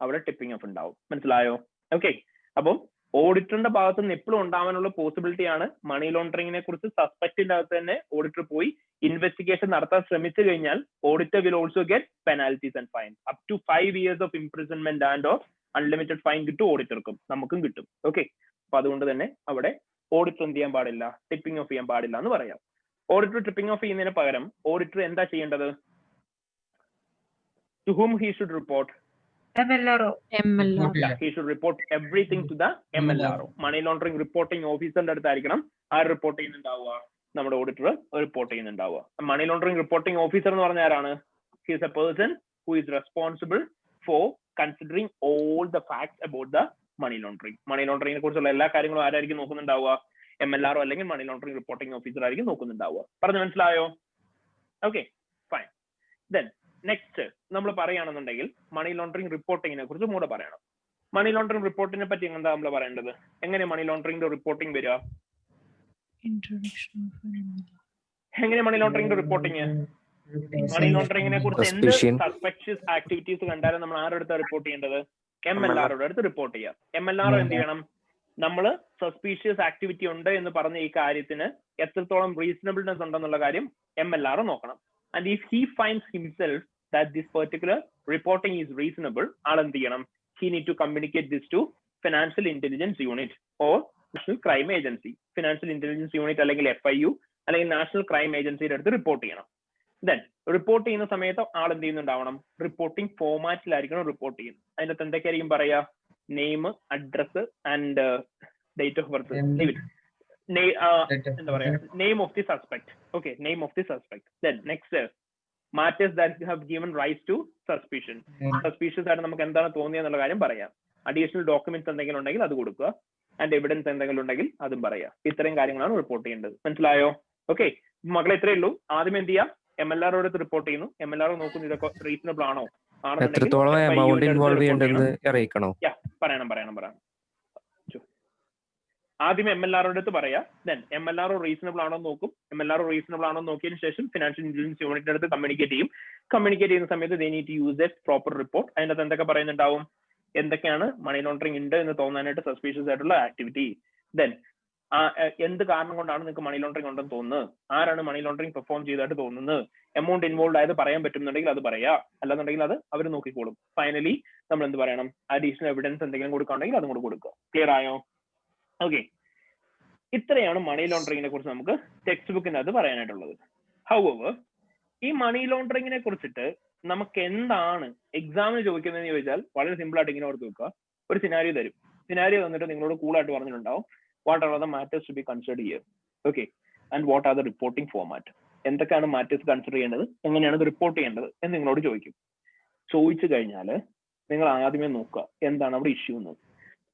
അവിടെ ടിപ്പിംഗ് ഓഫ് ഉണ്ടാവും. മനസ്സിലായോ? ഓക്കെ. അപ്പം ഓഡിറ്ററിന്റെ ഭാഗത്ത് നിന്ന് എപ്പോഴും ഉണ്ടാവാനുള്ള പോസിബിലിറ്റി ആണ് മണി ലോണ്ടറിങ്ങിനെ കുറിച്ച് സസ്പെക്ടിന്റെ അകത്ത് തന്നെ ഓഡിറ്റർ പോയി ഇൻവെസ്റ്റിഗേഷൻ നടത്താൻ ശ്രമിച്ചു കഴിഞ്ഞാൽ auditor will also get penalties and fine up to 5 years of imprisonment and of unlimited fine കിട്ടും ഓഡിറ്റർക്കും, നമുക്കും കിട്ടും. ഓക്കെ. അപ്പൊ അതുകൊണ്ട് തന്നെ അവിടെ ഓഡിറ്റർ എന്ത് ചെയ്യാൻ പാടില്ല? ടിപ്പിംഗ് ഓഫ് ചെയ്യാൻ പാടില്ല എന്ന് പറയാം. ഓഡിറ്റർ ടിപ്പിംഗ് ഓഫ് ചെയ്യുന്നതിന് പകരം ഓഡിറ്റർ എന്താ ചെയ്യേണ്ടത്? To whom he should report?
MLRO.
Yeah, he should report everything to the MLRO. Money laundering reporting ഓഫീസറിന്റെ അടുത്തായിരിക്കണം ആര് റിപ്പോർട്ട് ചെയ്യുന്നുണ്ടാവുക? നമ്മുടെ ഓഡിറ്റർ റിപ്പോർട്ട് ചെയ്യുന്നുണ്ടാവുക. മണി ലോണ്ടറിംഗ് റിപ്പോർട്ടിംഗ് ഓഫീസർ എന്ന് പറഞ്ഞ ആരാണ്? He is a person who is responsible for considering all the facts about the money laundering. Money ലോണ്ടറിംഗിനെ കുറിച്ചുള്ള എല്ലാ കാര്യങ്ങളും ആരായിരിക്കും നോക്കുന്നുണ്ടാവുക? MLRO അല്ലെങ്കിൽ മണി ലോണ്ടറിംഗ് റിപ്പോർട്ടിംഗ് ഓഫീസർ ആയിരിക്കും നോക്കുന്നുണ്ടാവുക. പറഞ്ഞു മനസ്സിലായോ? Okay, fine. ദെൻ നെക്സ്റ്റ് നമ്മൾ പറയുകയാണെന്നുണ്ടെങ്കിൽ മണി ലോണ്ടറിംഗ് റിപ്പോർട്ടിങ്ങിനെ കുറിച്ച് കൂടെ പറയണം. മണി ലോണ്ടറിംഗ് റിപ്പോർട്ടിനെ പറ്റി എന്താ നമ്മൾ പറയേണ്ടത്? എങ്ങനെ മണി ലോണ്ടറിംഗിന്റെ റിപ്പോർട്ടിംഗ് വരിക? എങ്ങനെ മണി ലോണ്ടറിംഗിന്റെ റിപ്പോർട്ടിങ്? മണി ലോണ്ടറിംഗിനെ കുറിച്ച് എന്ത് സസ്പെക്ഷ്യസ് ആക്ടിവിറ്റീസ് കണ്ടാലും നമ്മൾ ആരുടെ അടുത്ത് റിപ്പോർട്ട് ചെയ്യേണ്ടത്? MLROയുടെ അടുത്ത് റിപ്പോർട്ട് ചെയ്യാം. MLRO എന്ത് ചെയ്യണം? നമ്മൾ സസ്പീഷ്യസ് ആക്ടിവിറ്റി ഉണ്ട് എന്ന് പറഞ്ഞ ഈ കാര്യത്തിന് എത്രത്തോളം റീസണബിൾനെസ് ഉണ്ടെന്നുള്ള കാര്യം MLRO നോക്കണം. And if he finds himself that this particular reporting is reasonable, ആളെന്ത് ചെയ്യണം? He need to communicate this to Financial Intelligence Unit or National Crime Agency. Financial Intelligence Unit അല്ലെങ്കിൽ FIU അല്ലെങ്കിൽ നാഷണൽ ക്രൈം ഏജൻസിയുടെ അടുത്ത് report ചെയ്യണം. Then report ചെയ്യുന്ന സമയത്ത് ആളെന്ത് ചെയ്യുന്നുണ്ടാവണം? Reporting ഫോമാറ്റിലായിരിക്കണം report ചെയ്യുന്നത്. അതിനകത്ത് എന്തൊക്കെയായിരിക്കും പറയാ? Name, address and date of birth, എന്താ പറയാ, name of the suspect. Okay, name of the suspect. Then next matters that have given rise to suspicion. Suspicious ആയിട്ട് നമുക്ക് എന്താണ് തോന്നിയെന്നുള്ള കാര്യം പറയാം. അഡീഷണൽ ഡോക്യുമെന്റ്സ് എന്തെങ്കിലും ഉണ്ടെങ്കിൽ അത് കൊടുക്കുക. ആൻഡ് എവിഡൻസ് എന്തെങ്കിലും ഉണ്ടെങ്കിൽ അതും പറയാം. ഇത്രയും കാര്യങ്ങളാണ് റിപ്പോർട്ട് ചെയ്യേണ്ടത്. മനസ്സിലായോ? ഓക്കെ മക്കളെ, ഇത്രയേ ഉള്ളൂ. ആദ്യം എന്ത് ചെയ്യാം? MLRO എടുത്ത് റിപ്പോർട്ട് ചെയ്യുന്നു. MLRO നോക്കുന്നു ഇതൊക്കെ റീസണബിൾ ആണോ?
എത്രത്തോളം എമൗണ്ട് ഇൻവോൾവ് ചെയ്യേണ്ടതെന്ന് അറിയിക്കണോ?
പറയണം. ആദ്യം MLRO അടുത്ത് പറയാം. ദെൻ MLRO റീസണബിൾ ആണോ നോക്കും. MLRO റീസണബിൾ ആണോ നോക്കിയതിനു ശേഷം ഫിനാൻഷ്യൽ ഇന്റലിജൻസ് യൂണിറ്റിന്റെ അടുത്ത് കമ്മ്യൂണിക്കേറ്റ് ചെയ്യും. കമ്മ്യൂണിക്കേറ്റ് ചെയ്യുന്ന സമയത്ത് they need to use a proper report. അതിനകത്ത് എന്തൊക്കെ പറയുന്നുണ്ടാവും? എന്തൊക്കെയാണ് മണി ലോണ്ടറിംഗ് ഉണ്ട് എന്ന് തോന്നാനായിട്ട് സസ്പീഷ്യസ് ആയിട്ടുള്ള ആക്ടിവിറ്റി. ദെൻ എന്ത് കാരണം കൊണ്ടാണ് നിങ്ങൾക്ക് മണി ലോണ്ടറിംഗ് ഉണ്ടെന്ന് തോന്നുന്നത്? ആരാണ് മണി ലോണ്ടറിംഗ് പെർഫോം ചെയ്തായിട്ട് തോന്നുന്നത്? എമൗണ്ട് ഇൻവോൾവ് ആയത് പറയാൻ പറ്റുന്നുണ്ടെങ്കിൽ അത് പറയാ, അല്ലാന്നുണ്ടെങ്കിൽ അത് അവർ നോക്കിക്കോളും. ഫൈനലി നമ്മൾ എന്ത് പറയണം? അഡീഷണൽ എവിഡൻസ് എന്തെങ്കിലും കൊടുക്കുകയാണെങ്കിൽ അതും കൂടെ കൊടുക്കുക. ക്ലിയർ ആയോ? ഓക്കെ, ഇത്രയാണ് മണി ലോണ്ടറിംഗിനെ കുറിച്ച് നമുക്ക് ടെക്സ്റ്റ് ബുക്കിനകത്ത് പറയാനായിട്ടുള്ളത്. ഹൗവർ ഈ മണി ലോണ്ടറിംഗിനെ കുറിച്ചിട്ട് നമുക്ക് എന്താണ് എക്സാമിന് ചോദിക്കുന്നതെന്ന് ചോദിച്ചാൽ വളരെ സിമ്പിൾ ആയിട്ട് ഇങ്ങനെ ഓർത്ത് വെക്കുക. ഒരു സിനാരിയോ തരും. സിനാരിയോ തന്നിട്ട് നിങ്ങളോട് കൂളായിട്ട് പറഞ്ഞിട്ടുണ്ടാവും what are the matters to be consider here, okay, and what are the reporting format. എന്തൊക്കെയാണ് മാറ്റേഴ്സ് കൺസിഡർ ചെയ്യേണ്ടത്, എങ്ങനെയാണ് ഇത് റിപ്പോർട്ട് ചെയ്യേണ്ടത് എന്ന് നിങ്ങളോട് ചോദിക്കും. ചോദിച്ചു കഴിഞ്ഞാൽ നിങ്ങൾ ആദ്യമേ നോക്കുക എന്താണ് അവിടെ ഇഷ്യൂ എന്ന്.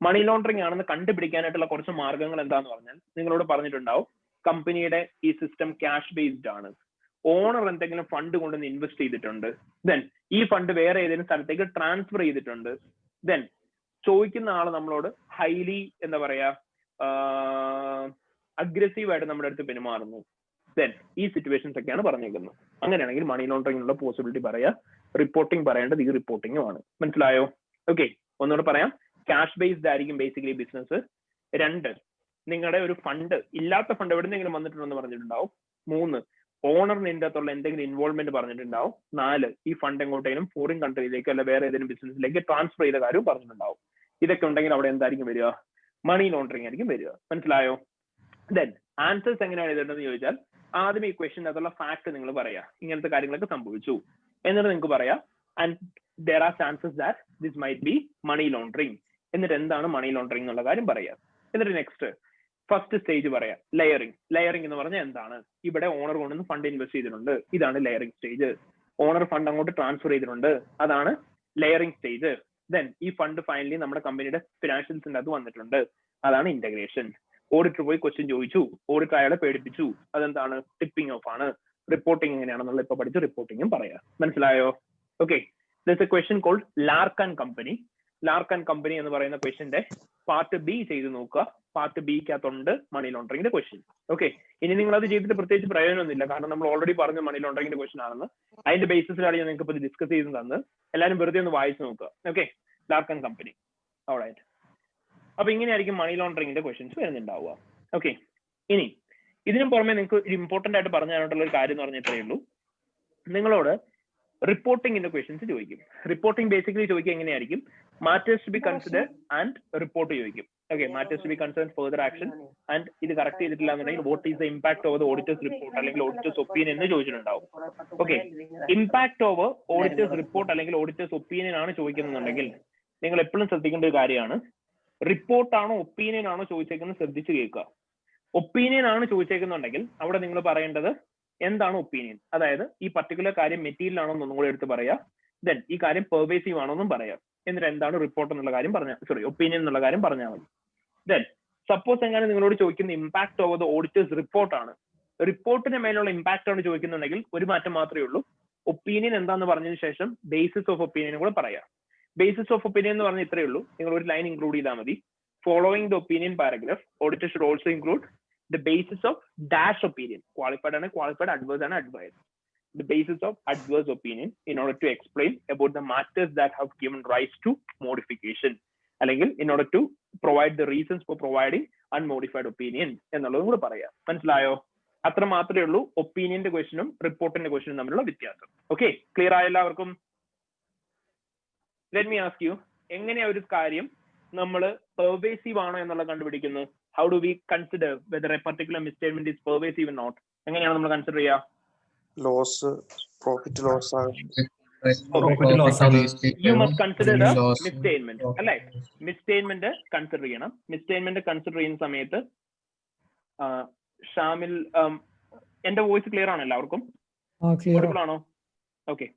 മണി ലോണ്ടറിംഗ് ആണെന്ന് കണ്ടുപിടിക്കാനായിട്ടുള്ള കുറച്ച് മാർഗങ്ങൾ എന്താന്ന് പറഞ്ഞാൽ നിങ്ങളോട് പറഞ്ഞിട്ടുണ്ടാവും കമ്പനിയുടെ ഈ സിസ്റ്റം ക്യാഷ് ബേസ്ഡ് ആണ്. ഓണർ എന്തെങ്കിലും ഫണ്ട് കൊണ്ടുവന്ന് ഇൻവെസ്റ്റ് ചെയ്തിട്ടുണ്ട്. ദെൻ ഈ ഫണ്ട് വേറെ ഏതെങ്കിലും സ്ഥലത്തേക്ക് ട്രാൻസ്ഫർ ചെയ്തിട്ടുണ്ട്. ദെൻ ചോദിക്കുന്ന ആള് നമ്മളോട് ഹൈലി എന്താ പറയാ അഗ്രസീവ് ആയിട്ട് നമ്മുടെ അടുത്ത് പെരുമാറുന്നു. ദെൻ ഈ സിറ്റുവേഷൻസ് ഒക്കെയാണ് പറഞ്ഞേക്കുന്നത്. അങ്ങനെയാണെങ്കിൽ മണി ലോണ്ടറിംഗിനുള്ള പോസിബിലിറ്റി പറയാ. റിപ്പോർട്ടിംഗ് പറയേണ്ടത് ഈ റിപ്പോർട്ടിംഗും ആണ്. മനസ്സിലായോ? ഓക്കെ, ഒന്നുകൂടെ പറയാം. ക്യാഷ് ബേസ്ഡ് ആയിരിക്കും ബേസിക്കലി ബിസിനസ്. 2, നിങ്ങളുടെ ഒരു ഫണ്ട് ഇല്ലാത്ത ഫണ്ട് എവിടെന്നെങ്കിലും വന്നിട്ടുണ്ടെന്ന് പറഞ്ഞിട്ടുണ്ടാവും. 3, ഓണറിന് ഇതിൻ്റെ അകത്തുള്ള എന്തെങ്കിലും ഇൻവോൾവ്മെന്റ് പറഞ്ഞിട്ടുണ്ടാവും. 4, ഈ ഫണ്ട് എങ്ങോട്ടെങ്കിലും ഫോറിൻ കൺട്രിയിലേക്ക് അല്ല വേറെ ഏതെങ്കിലും ബിസിനസ്സിലേക്ക് ട്രാൻസ്ഫർ ചെയ്ത കാര്യവും പറഞ്ഞിട്ടുണ്ടാവും. ഇതൊക്കെ ഉണ്ടെങ്കിൽ അവിടെ എന്തായിരിക്കും വരിക? മണി ലോണ്ടറിങ് ആയിരിക്കും വരിക. മനസ്സിലായോ? ദെൻ ആൻസേഴ്സ് എങ്ങനെയാണ് എഴുതേണ്ടതെന്ന് ചോദിച്ചാൽ ആദ്യം ഈ ക്വസ്റ്റിൻ്റെ അകത്തുള്ള ഫാക്ട് നിങ്ങൾ പറയാ, ഇങ്ങനത്തെ കാര്യങ്ങളൊക്കെ സംഭവിച്ചു എന്നിട്ട് നിങ്ങൾക്ക് പറയാം and there are chances that this might be money laundering. എന്നിട്ട് എന്താണ് മണി ലോണ്ടറിങ് എന്നുള്ള കാര്യം പറയാം. എന്നിട്ട് നെക്സ്റ്റ് ഫസ്റ്റ് സ്റ്റേജ് പറയാം, ലെയറിംഗ് എന്ന് പറഞ്ഞാൽ എന്താണ്? ഇവിടെ ഓണർ കൊണ്ടുവന്ന് ഫണ്ട് ഇൻവെസ്റ്റ് ചെയ്തിട്ടുണ്ട്, ഇതാണ് ലെയറിംഗ് സ്റ്റേജ്. ഓണർ ഫണ്ട് അങ്ങോട്ട് ട്രാൻസ്ഫർ ചെയ്തിട്ടുണ്ട്, അതാണ് ലെയറിംഗ് സ്റ്റേജ്. ദെൻ ഈ ഫണ്ട് ഫൈനലി നമ്മുടെ കമ്പനിയുടെ ഫിനാൻഷ്യൽസിന്റെ അത് വന്നിട്ടുണ്ട്, അതാണ് ഇന്റഗ്രേഷൻ. ഓഡിറ്റർ പോയി ക്വസ്റ്റ്യൻ ചോദിച്ചു, ഓഡിറ്റർ അയാളെ പേടിപ്പിച്ചു, അതെന്താണ്? ടിപ്പിംഗ് ഓഫ് ആണ്. റിപ്പോർട്ടിംഗ് എങ്ങനെയാണെന്നുള്ള ഇപ്പൊ പഠിച്ചു റിപ്പോർട്ടിംഗും പറയാം. മനസ്സിലായോ? Okay, there's a question called Lark and Company. Lark and Company എന്ന് പറയുന്ന ക്വസ്റ്റ്യന്റെ പാർട്ട് ബി ചെയ്ത് നോക്കുക. പാർട്ട് ബിക്കകത്തുണ്ട് മണി ലോണ്ടറിംഗിന്റെ ക്വസ്റ്റ്യൻ. ഓക്കെ, ഇനി നിങ്ങൾ അത് ചെയ്തിട്ട് പ്രത്യേകിച്ച് പ്രയോജനമൊന്നുമില്ല, കാരണം നമ്മൾ ഓൾറെഡി പറഞ്ഞു മണി ലോണ്ടറിംഗിന്റെ ക്വസ്റ്റ്യൻ ആണെന്ന്. അതിന്റെ ബേസിസിലാണ് ഞാൻ നിങ്ങൾക്ക് ഇപ്പോൾ ഡിസ്കസ് ചെയ്ത് തന്നത്. എല്ലാവരും വെറുതെ ഒന്ന് വായിച്ചു നോക്കുക. Okay, Lark and company. All right, അപ്പൊ ഇങ്ങനെയായിരിക്കും മണി ലോണ്ടറിംഗിന്റെ ക്വസ്റ്റ്യൻസ് വരുന്നുണ്ടാവുക. ഓക്കെ, ഇനി ഇതിനും പുറമെ നിങ്ങൾക്ക് ഇമ്പോർട്ടന്റ് ആയിട്ട് പറഞ്ഞു തരാനുള്ള ഒരു കാര്യം എന്ന് പറഞ്ഞാൽ ഇത്രയേ ഉള്ളൂ. നിങ്ങളോട് റിപ്പോർട്ടിംഗിന്റെ ക്വസ്റ്റ്യൻസ് ചോദിക്കും. റിപ്പോർട്ടിംഗ് ബേസിക്കലി ചോദിക്കുക എങ്ങനെയായിരിക്കും? Matters to be consider and report ചോദിക്കും. Okay, matters to be consider further action and ഇത് കറക്റ്റ് ചെയ്തിട്ടില്ല എന്നുണ്ടെങ്കിൽ what is the impact over the auditors report അല്ലെങ്കിൽ ഓഡിറ്റേഴ്സ് ഒപ്പീനിയൻ എന്ന് ചോദിച്ചിട്ടുണ്ടാവും. Okay, impact over auditors report അല്ലെങ്കിൽ ഓഡിറ്റേഴ്സ് ഒപ്പീനിയൻ ആണ് ചോദിക്കുന്നുണ്ടെങ്കിൽ നിങ്ങൾ എപ്പോഴും ശ്രദ്ധിക്കേണ്ട ഒരു കാര്യമാണ്, റിപ്പോർട്ടാണോ ഒപ്പീനിയൻ ആണോ ചോദിച്ചേക്കുന്നത് ശ്രദ്ധിച്ച് കേൾക്കുക. ഒപ്പീനിയൻ ആണ് ചോദിച്ചേക്കുന്നുണ്ടെങ്കിൽ അവിടെ നിങ്ങൾ പറയേണ്ടത് എന്താണ് ഒപ്പീനിയൻ, അതായത് ഈ പർട്ടിക്കുലർ കാര്യം മെറ്റീരിയൽ ആണോ എന്നൊന്നും കൂടെ എടുത്ത് പറയാം. ദെൻ ഈ കാര്യം പെർവേസീവ് ആണോ എന്നും പറയാം. എന്നിട്ട് എന്താണ് റിപ്പോർട്ട് എന്നുള്ള കാര്യം പറഞ്ഞാൽ ഒപ്പീനിയൻ എന്നുള്ള കാര്യം പറഞ്ഞാൽ മതി. ദെൻ സപ്പോസ് എങ്ങനെ നിങ്ങളോട് ചോദിക്കുന്ന ഇമ്പാക്ട് ഓവർ ദ ഓഡിറ്റേഴ്സ് റിപ്പോർട്ടാണ്, റിപ്പോർട്ടിന് മേലുള്ള ഇമ്പാക്ട് ആണ് ചോദിക്കുന്നുണ്ടെങ്കിൽ ഒരു മാറ്റം മാത്രമേ ഉള്ളൂ. ഒപ്പീനിയൻ എന്താന്ന് പറഞ്ഞതിന് ശേഷം ബേസിസ് ഓഫ് ഒപ്പീനിയൻ കൂടെ പറയാം. ബേസിസ് ഓഫ് ഒപ്പീനിയൻ എന്ന് പറഞ്ഞാൽ ഇത്രയേ ഉള്ളൂ, നിങ്ങൾ ഒരു ലൈൻ ഇൻക്ലൂഡ് ചെയ്താൽ മതി. Following the opinion paragraph auditor should also include the basis of dash opinion. Qualified and qualified, adverse and adverse. The basis of adverse opinion in order to explain about the matters that have given rise to modification. അല്ലെങ്കിൽ in order to provide the reasons for providing unmodified opinion എന്നുള്ളതും കൂടെ പറയാം. മനസ്സിലായോ? അത്ര മാത്രമേ ഉള്ളൂ ഒപ്പീനിയന്റെ ക്വസ്റ്റ്യനും റിപ്പോർട്ടിന്റെ ക്വസ്റ്റ്യനും തമ്മിലുള്ള വ്യത്യാസം. ഓക്കെ, ക്ലിയർ ആയ എല്ലാവർക്കും? ലെറ്റ് മീ ആസ്ക് യു, എങ്ങനെയാ ഒരു കാര്യം നമ്മൾ പെർവേസീവ് ആണോ എന്നുള്ള കണ്ടുപിടിക്കുന്നത്? How do we consider whether a particular misstatement is pervasive or not? എങ്ങനെയാണ് നമ്മൾ കൺസിഡർ ചെയ്യുക?
ലോസ്, പ്രോഫിറ്റ് ലോസ് ആണ്.
You must consider the misstatement. അല്ലേ? മിസ്സ്റ്റേറ്റ്മെന്റ് കൺസിഡർ ചെയ്യണം. മിസ്സ്റ്റേറ്റ്മെന്റ് കൺസിഡർ ചെയ്യുന്ന സമയത്ത് ഷാമിൽ, എന്റെ വോയിസ് ക്ലിയർ ആണോ എല്ലാവർക്കും? ആണോ? ഓക്കെ,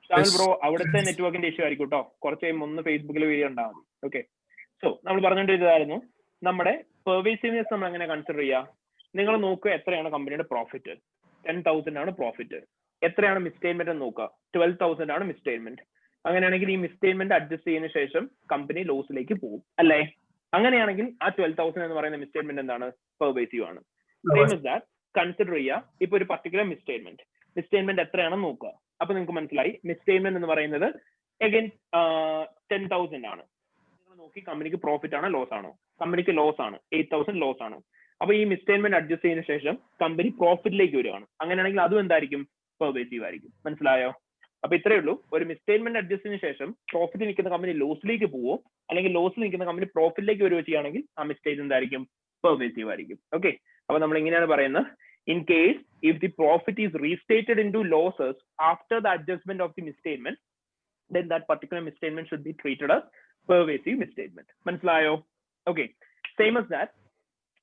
ഷാമിൽ ബ്രോ അവിടുത്തെ നെറ്റ്വർക്കിന്റെ ഇഷ്യൂ ആയിരിക്കും കേട്ടോ, കുറച്ച് കഴിയുമ്പോൾ ഒന്ന് ഫേസ്ബുക്കിൽ വീഡിയോ ഉണ്ടാവും. ഓക്കെ, സോ നമ്മൾ പറഞ്ഞുകൊണ്ടിരുന്നതായിരുന്നു നമ്മുടെ പെർവേസീവ്നെസ് നമ്മൾ എങ്ങനെ കൺസിഡർ ചെയ്യുക? നിങ്ങൾ നോക്കുക എത്രയാണ് കമ്പനിയുടെ പ്രോഫിറ്റ്. 10,000 ആണ് പ്രോഫിറ്റ്. എത്രയാണ് മിസ്സ്റ്റേറ്റ്മെന്റ് എന്ന് നോക്കുക, 12,000 ആണ് മിസ്സ്റ്റേറ്റ്മെന്റ്. അങ്ങനെയാണെങ്കിൽ ഈ മിസ്സ്റ്റേറ്റ്മെന്റ് അഡ്ജസ്റ്റ് ചെയ്യുന്ന ശേഷം കമ്പനി ലോസിലേക്ക് പോകും അല്ലേ? അങ്ങനെയാണെങ്കിൽ ആ 12,000 എന്ന് പറയുന്ന മിസ്സ്റ്റേറ്റ്മെന്റ് എന്താണ്? പെർവേസീവ് ആണ്. സെയിം ഇസ് ദാറ്റ് കൺസിഡർ ചെയ്യുക. ഇപ്പൊ ഒരു പർട്ടിക്കുലർ മിസ്സ്റ്റേറ്റ്മെന്റ് എത്രയാണെന്ന് നോക്കുക. അപ്പൊ നിങ്ങൾക്ക് മനസ്സിലായി മിസ്സ്റ്റേറ്റ്മെന്റ് എന്ന് പറയുന്നത് അഗൈൻ 10,000 ആണ്. നോക്കി കമ്പനിക്ക് പ്രോഫിറ്റ് ആണോ ലോസ് ആണോ? കമ്പനിക്ക് ലോസ് ആണ്, 8,000 ലോസ് ആണ്. അപ്പൊ ഈ മിസ്സ്റ്റേറ്റ്മെന്റ് അഡ്ജസ്റ്റ് ചെയ്തതിനു ശേഷം കമ്പനി പ്രോഫിറ്റിലേക്ക് വരികയാണ്. അങ്ങനെയാണെങ്കിൽ അതും എന്തായിരിക്കും? പെർവേസീവ് ആയിരിക്കും. മനസ്സിലായോ? അപ്പൊ ഇത്രയേ ഉള്ളൂ. ഒരു മിസ്സ്റ്റേറ്റ്മെന്റ് അഡ്ജസ്റ്റ് ചെയ്തതിനു ശേഷം പ്രോഫിറ്റ് നിൽക്കുന്ന കമ്പനി ലോസിലേക്ക് പോവോ അല്ലെങ്കിൽ ലോസിൽ നിൽക്കുന്ന കമ്പനി പ്രോഫിറ്റിലേക്ക് വരുവോ ചെയ്യുകയാണെങ്കിൽ ആ മിസ്റ്റേക്ക് എന്തായിരിക്കും? പെർവേസീവ് ആയിരിക്കും. ഓക്കെ, അപ്പൊ നമ്മൾ ഇങ്ങനെയാണ് പറയുന്നത്, in case if the profit is restated into losses after the adjustment of the misstatement, then that particular misstatement should be treated as pervasive misstatement. മനസ്സിലായോ? ഓക്കെ, സെയിം as that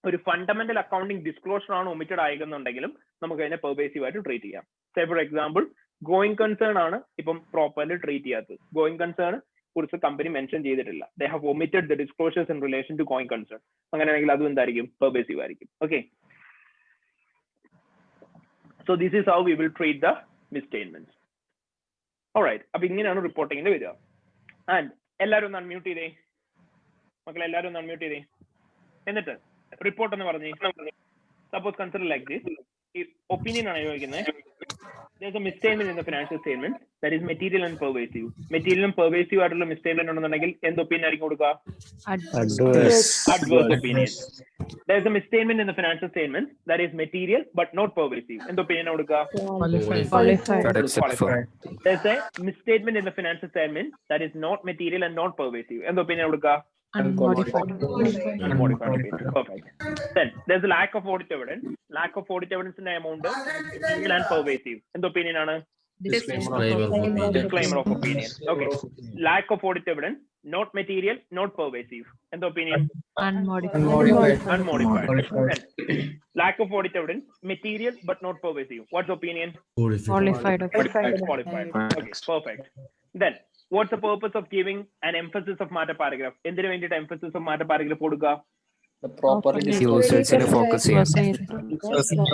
ഒരു fundamental accounting disclosure ആണ് omitted ആയിരുന്നുണ്ടെങ്കിലും നമുക്ക് അതിനെ pervasive ആയിട്ട് treat ചെയ്യാം. Say for example going concern ആണ് ഇപ്പം പ്രോപ്പർലി ട്രീറ്റ് ചെയ്യാത്തത്. ഗോയിങ് കൺസേൺ കുറിച്ച് കമ്പനി മെൻഷൻ ചെയ്തിട്ടില്ല. They have omitted the disclosures in relation to going concern. അങ്ങനെയാണെങ്കിൽ അതും എന്തായിരിക്കും? പെർവേസീവ് ആയിരിക്കും. Okay, so this is how we will treat the misstatements. Alright, അപ്പൊ ഇങ്ങനെയാണ് റിപ്പോർട്ടിങ്ങിന്റെ വരിക. ആൻഡ് എല്ലാവരും ഒന്ന് അൺമ്യൂട്ട് ചെയ്തേ മക്കളെ, എല്ലാവരും ഒന്ന് അൺമ്യൂട്ട് ചെയ്തേ. എന്നിട്ട് റിപ്പോർട്ട് എന്ന് പറഞ്ഞ് സപ്പോസ് കൺസിഡർ ലൈക്ക് ദിസ്. ഈ ഒപ്പീനിയൻ ആണ് ചോദിക്കുന്നത്. there's a misstatement in the financial statement that is material and pervasive. Material and pervasive ആയിട്ടുള്ള misstatement ഉണ്ടെന്നുണ്ടെങ്കിൽ എന്ത് ഒപ്പീനിയൻ ആയിരിക്കും കൊടുക്കുക? Adverse opinion. There's a misstatement in the financial statement that is material but not pervasive. എന്ത് opinion കൊടുക്കുക? Qualified. There's a misstatement in the financial statement that is not material and not pervasive. എന്ത് opinion കൊടുക്കുക?
Unmodified.
Unmodified opinion. Perfect. Then there's a lack of audit evidence. Lack of audit evidence in the amount material and pervasive. എന്ത് opinion ആണ്? Disclaimer of opinion. Okay. Lack of audit evidence, not material, not pervasive. And the opinion?
Unmodified.
Unmodified. Then, lack of audit evidence, material but not pervasive. What's the opinion?
Qualified.
Qualified. Okay, perfect. Then, what's the purpose of giving an emphasis of matter paragraph? എന്തിനു വേണ്ടിയിട്ട് emphasis of matter paragraph കൊടുക്കുക?
യൂസേഴ്സിനെ focus ചെയ്യാം.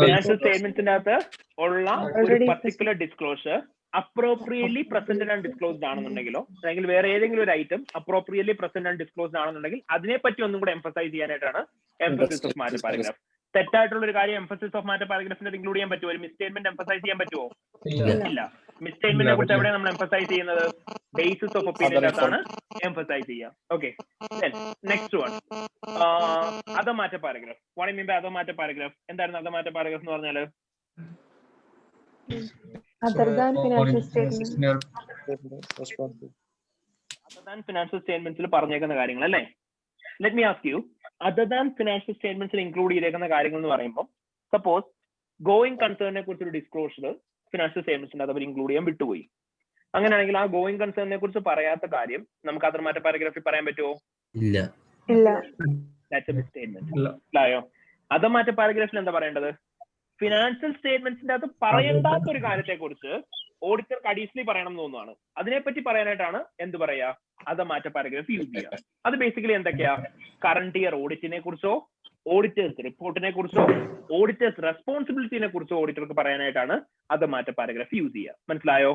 Financial സ്റ്റേറ്റ്മെന്റ്സിന്റെ അകത്ത് ഉള്ള ഒരു particular disclosure appropriately presented and disclosed ആണെന്നുണ്ടെങ്കിലോ അല്ലെങ്കിൽ വേറെ ഏതെങ്കിലും ഒരു item appropriately present and disclosed ആണെന്നുണ്ടെങ്കിൽ അതിനെപ്പറ്റി ഒന്നും കൂടെ എംഫസൈസ് ചെയ്യാനായിട്ടാണ് എംഫസിസ് ഓഫ് മാറ്റർ പാരഗ്രാഫ്. തെറ്റായിട്ടുള്ള ഒരു കാര്യം എംഫസിസ് ഓഫ് മാറ്റർ പാരഗ്രാഫിനെ ഇൻക്ലൂഡ് ചെയ്യാൻ പറ്റുമോ? ഒരു മിസ്റ്റേറ്റ്മെന്റ് എംഫസൈസ് ചെയ്യാൻ പറ്റുമോ? ഇല്ല. മിസ്റ്റേറ്റ്മെന്റിനെ കുറിച്ച് എവിടെ നമ്മൾ എംഫസൈസ് ചെയ്യുന്നത്? ബേസിസ് ഓഫ് ഒപ്പീനിയൻസാണ് എംഫസൈസ് ചെയ്യുക. Okay, next one other matter paragraph. What I mean by other matter paragraph? എന്തായിരുന്നു അതർ മാറ്റർ പാരഗ്രാഫ് എന്ന് പറഞ്ഞാല്?
Other than financial statements.
Other than financial statements പറഞ്ഞേക്കുന്ന കാര്യങ്ങൾ അല്ലേ? Let me ask you, other than financial statements include ചെയ്തേക്കുന്ന കാര്യങ്ങൾ എന്ന് പറയുമ്പോൾ സപ്പോസ് ഗോയിങ് കൺസേണിനെ കുറിച്ചൊരു ഡിസ്ക്ലോഷർ ഫിനാൻഷ്യൽ സ്റ്റേറ്റ്മെന്റ്സിന്റെ അത് അവർ ഇൻക്ലൂഡ് ചെയ്യാൻ വിട്ടുപോയി. അങ്ങനെയാണെങ്കിൽ ആ ഗോയിങ് കൺസേണിനെ കുറിച്ച് പറയാത്ത കാര്യം നമുക്ക് അതർ മാറ്റർ പാരഗ്രാഫിൽ പറയാൻ പറ്റുമോ?
ഇല്ല.
That's a misstatement. അല്ലയോ? അതർ മാറ്റർ പാരഗ്രാഫിൽ എന്താ പറയേണ്ടത്? ഫിനാൻഷ്യൽ സ്റ്റേറ്റ്മെന്റ്സിന്റെ അകത്ത് പറയേണ്ടാത്ത ഒരു കാര്യത്തെ കുറിച്ച് ഓഡിറ്റർക്ക് അഡീഷണലി പറയണം എന്ന് തോന്നുന്നതാണ്. അതിനെപ്പറ്റി പറയാനായിട്ടാണ് എന്ത് പറയാ? അതർ മാറ്റർ പാരഗ്രാഫ് യൂസ് ചെയ്യുക. അത് ബേസിക്കലി എന്തൊക്കെയാ? കറന്റ് ഇയർ ഓഡിറ്റിനെ കുറിച്ചോ, ഓഡിറ്റേഴ്സ് റിപ്പോർട്ടിനെ കുറിച്ചോ, ഓഡിറ്റേഴ്സ് റെസ്പോൺസിബിലിറ്റിനെ കുറിച്ചോ ഓഡിറ്റർക്ക് പറയാനായിട്ടാണ് അതർ മാറ്റർ പാരഗ്രാഫ് യൂസ് ചെയ്യുക. മനസ്സിലായോ?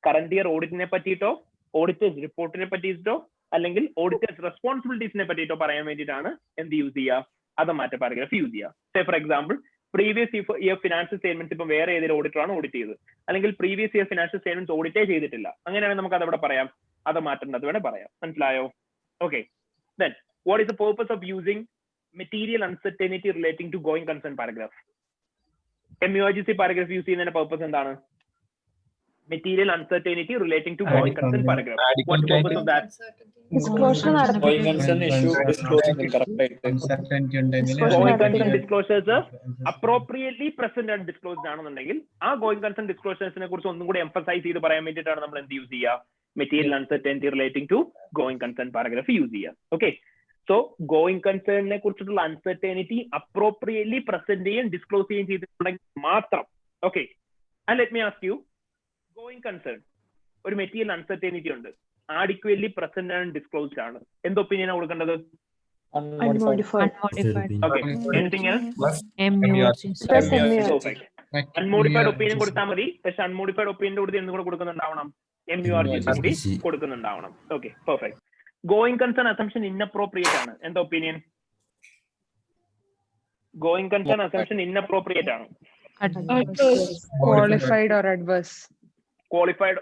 കറന്റ് ഇയർ ഓഡിറ്റിനെ പറ്റിയിട്ടോ, ഓഡിറ്റേഴ്സ് റിപ്പോർട്ടിനെ പറ്റിയിട്ടോ, അല്ലെങ്കിൽ ഓഡിറ്റേഴ്സ് റെസ്പോൺസിബിലിറ്റീസിനെ പറ്റിയിട്ടോ പറയാൻ വേണ്ടിയിട്ടാണ് എന്ത് യൂസ് ചെയ്യുക? അതർ മാറ്റർ പാരഗ്രാഫ് യൂസ് ചെയ്യുക. Say for example, previous year financial statements ഇപ്പം വേറെ ഏതെങ്കിലും ഓഡിറ്ററാണ് ഓഡിറ്റ് ചെയ്തത്, അല്ലെങ്കിൽ പ്രീവിയസ് ഇയർ ഫിനാൻഷ്യൽ സ്റ്റേറ്റ്മെന്റ്സ് ഓഡിറ്റേ ചെയ്തിട്ടില്ല, അങ്ങനെയാണെങ്കിൽ നമുക്ക് അതവിടെ പറയാം, അത് മാറ്റേണ്ടത് അത് വേണേ പറയാം. മനസ്സിലായോ? Okay, then what is the purpose of using material uncertainty relating to going concern paragraph? MUIGC paragraph use ചെയ്യുന്നതിന്റെ പർപ്പസ് എന്താണ്? Material uncertainty relating to going concern paragraph. What is the purpose of that?
Going concern issue
disclosures appropriately present and disclosed ആണെന്നുണ്ടെങ്കിൽ ആ going concern ഡിസ്ക്ലോഷേഴ്സിനെ കുറിച്ച് ഒന്നും കൂടി emphasise ചെയ്ത് പറയാൻ വേണ്ടിയിട്ടാണ് നമ്മൾ എന്ത് യൂസ് ചെയ്യുക? Material uncertainty relating to going concern paragraph use ചെയ്യുക. ഓക്കെ, സോ ഗോയിങ് കൺസേണിനെ കുറിച്ചിട്ടുള്ള അൺസർട്ടനിറ്റി അപ്രോപ്രിയറ്റ്ലി പ്രസന്റ് ചെയ്യുകയും ഡിസ്ക്ലോസ് ചെയ്യുകയും ചെയ്തിട്ടുണ്ടെങ്കിൽ മാത്രം. Okay, and let me ask you, going concern ഒരു മെറ്റീരിയൽ അൺസർട്ടനിറ്റി ഉണ്ട്, ആഡിക്വറ്റ്ലി പ്രസന്റ് ആൻഡ് ഡിസ്ക്ലോസ്ഡ് ആണ്, എന്ത് ഒപ്പീനിയനാണ് കൊടുക്കേണ്ടത്?
Unmodified.
Okay, anything else?
MUIGC.
Unmodified opinion കൊടുത്താൽ മതി, പക്ഷെ അൺമോഡിഫൈഡ് ഒപ്പീനിയൻ കൊടുത്ത് എന്തും കൂടെ കൊടുക്കുന്നുണ്ടാവണം? MUIGC കൂടി കൊടുക്കുന്നുണ്ടാവണം. Okay, perfect. Going concern assumption inappropriate ആണ്, എന്താ opinion? Going concern assumption inappropriate ആണ്.
Qualified or adverse?
Qualified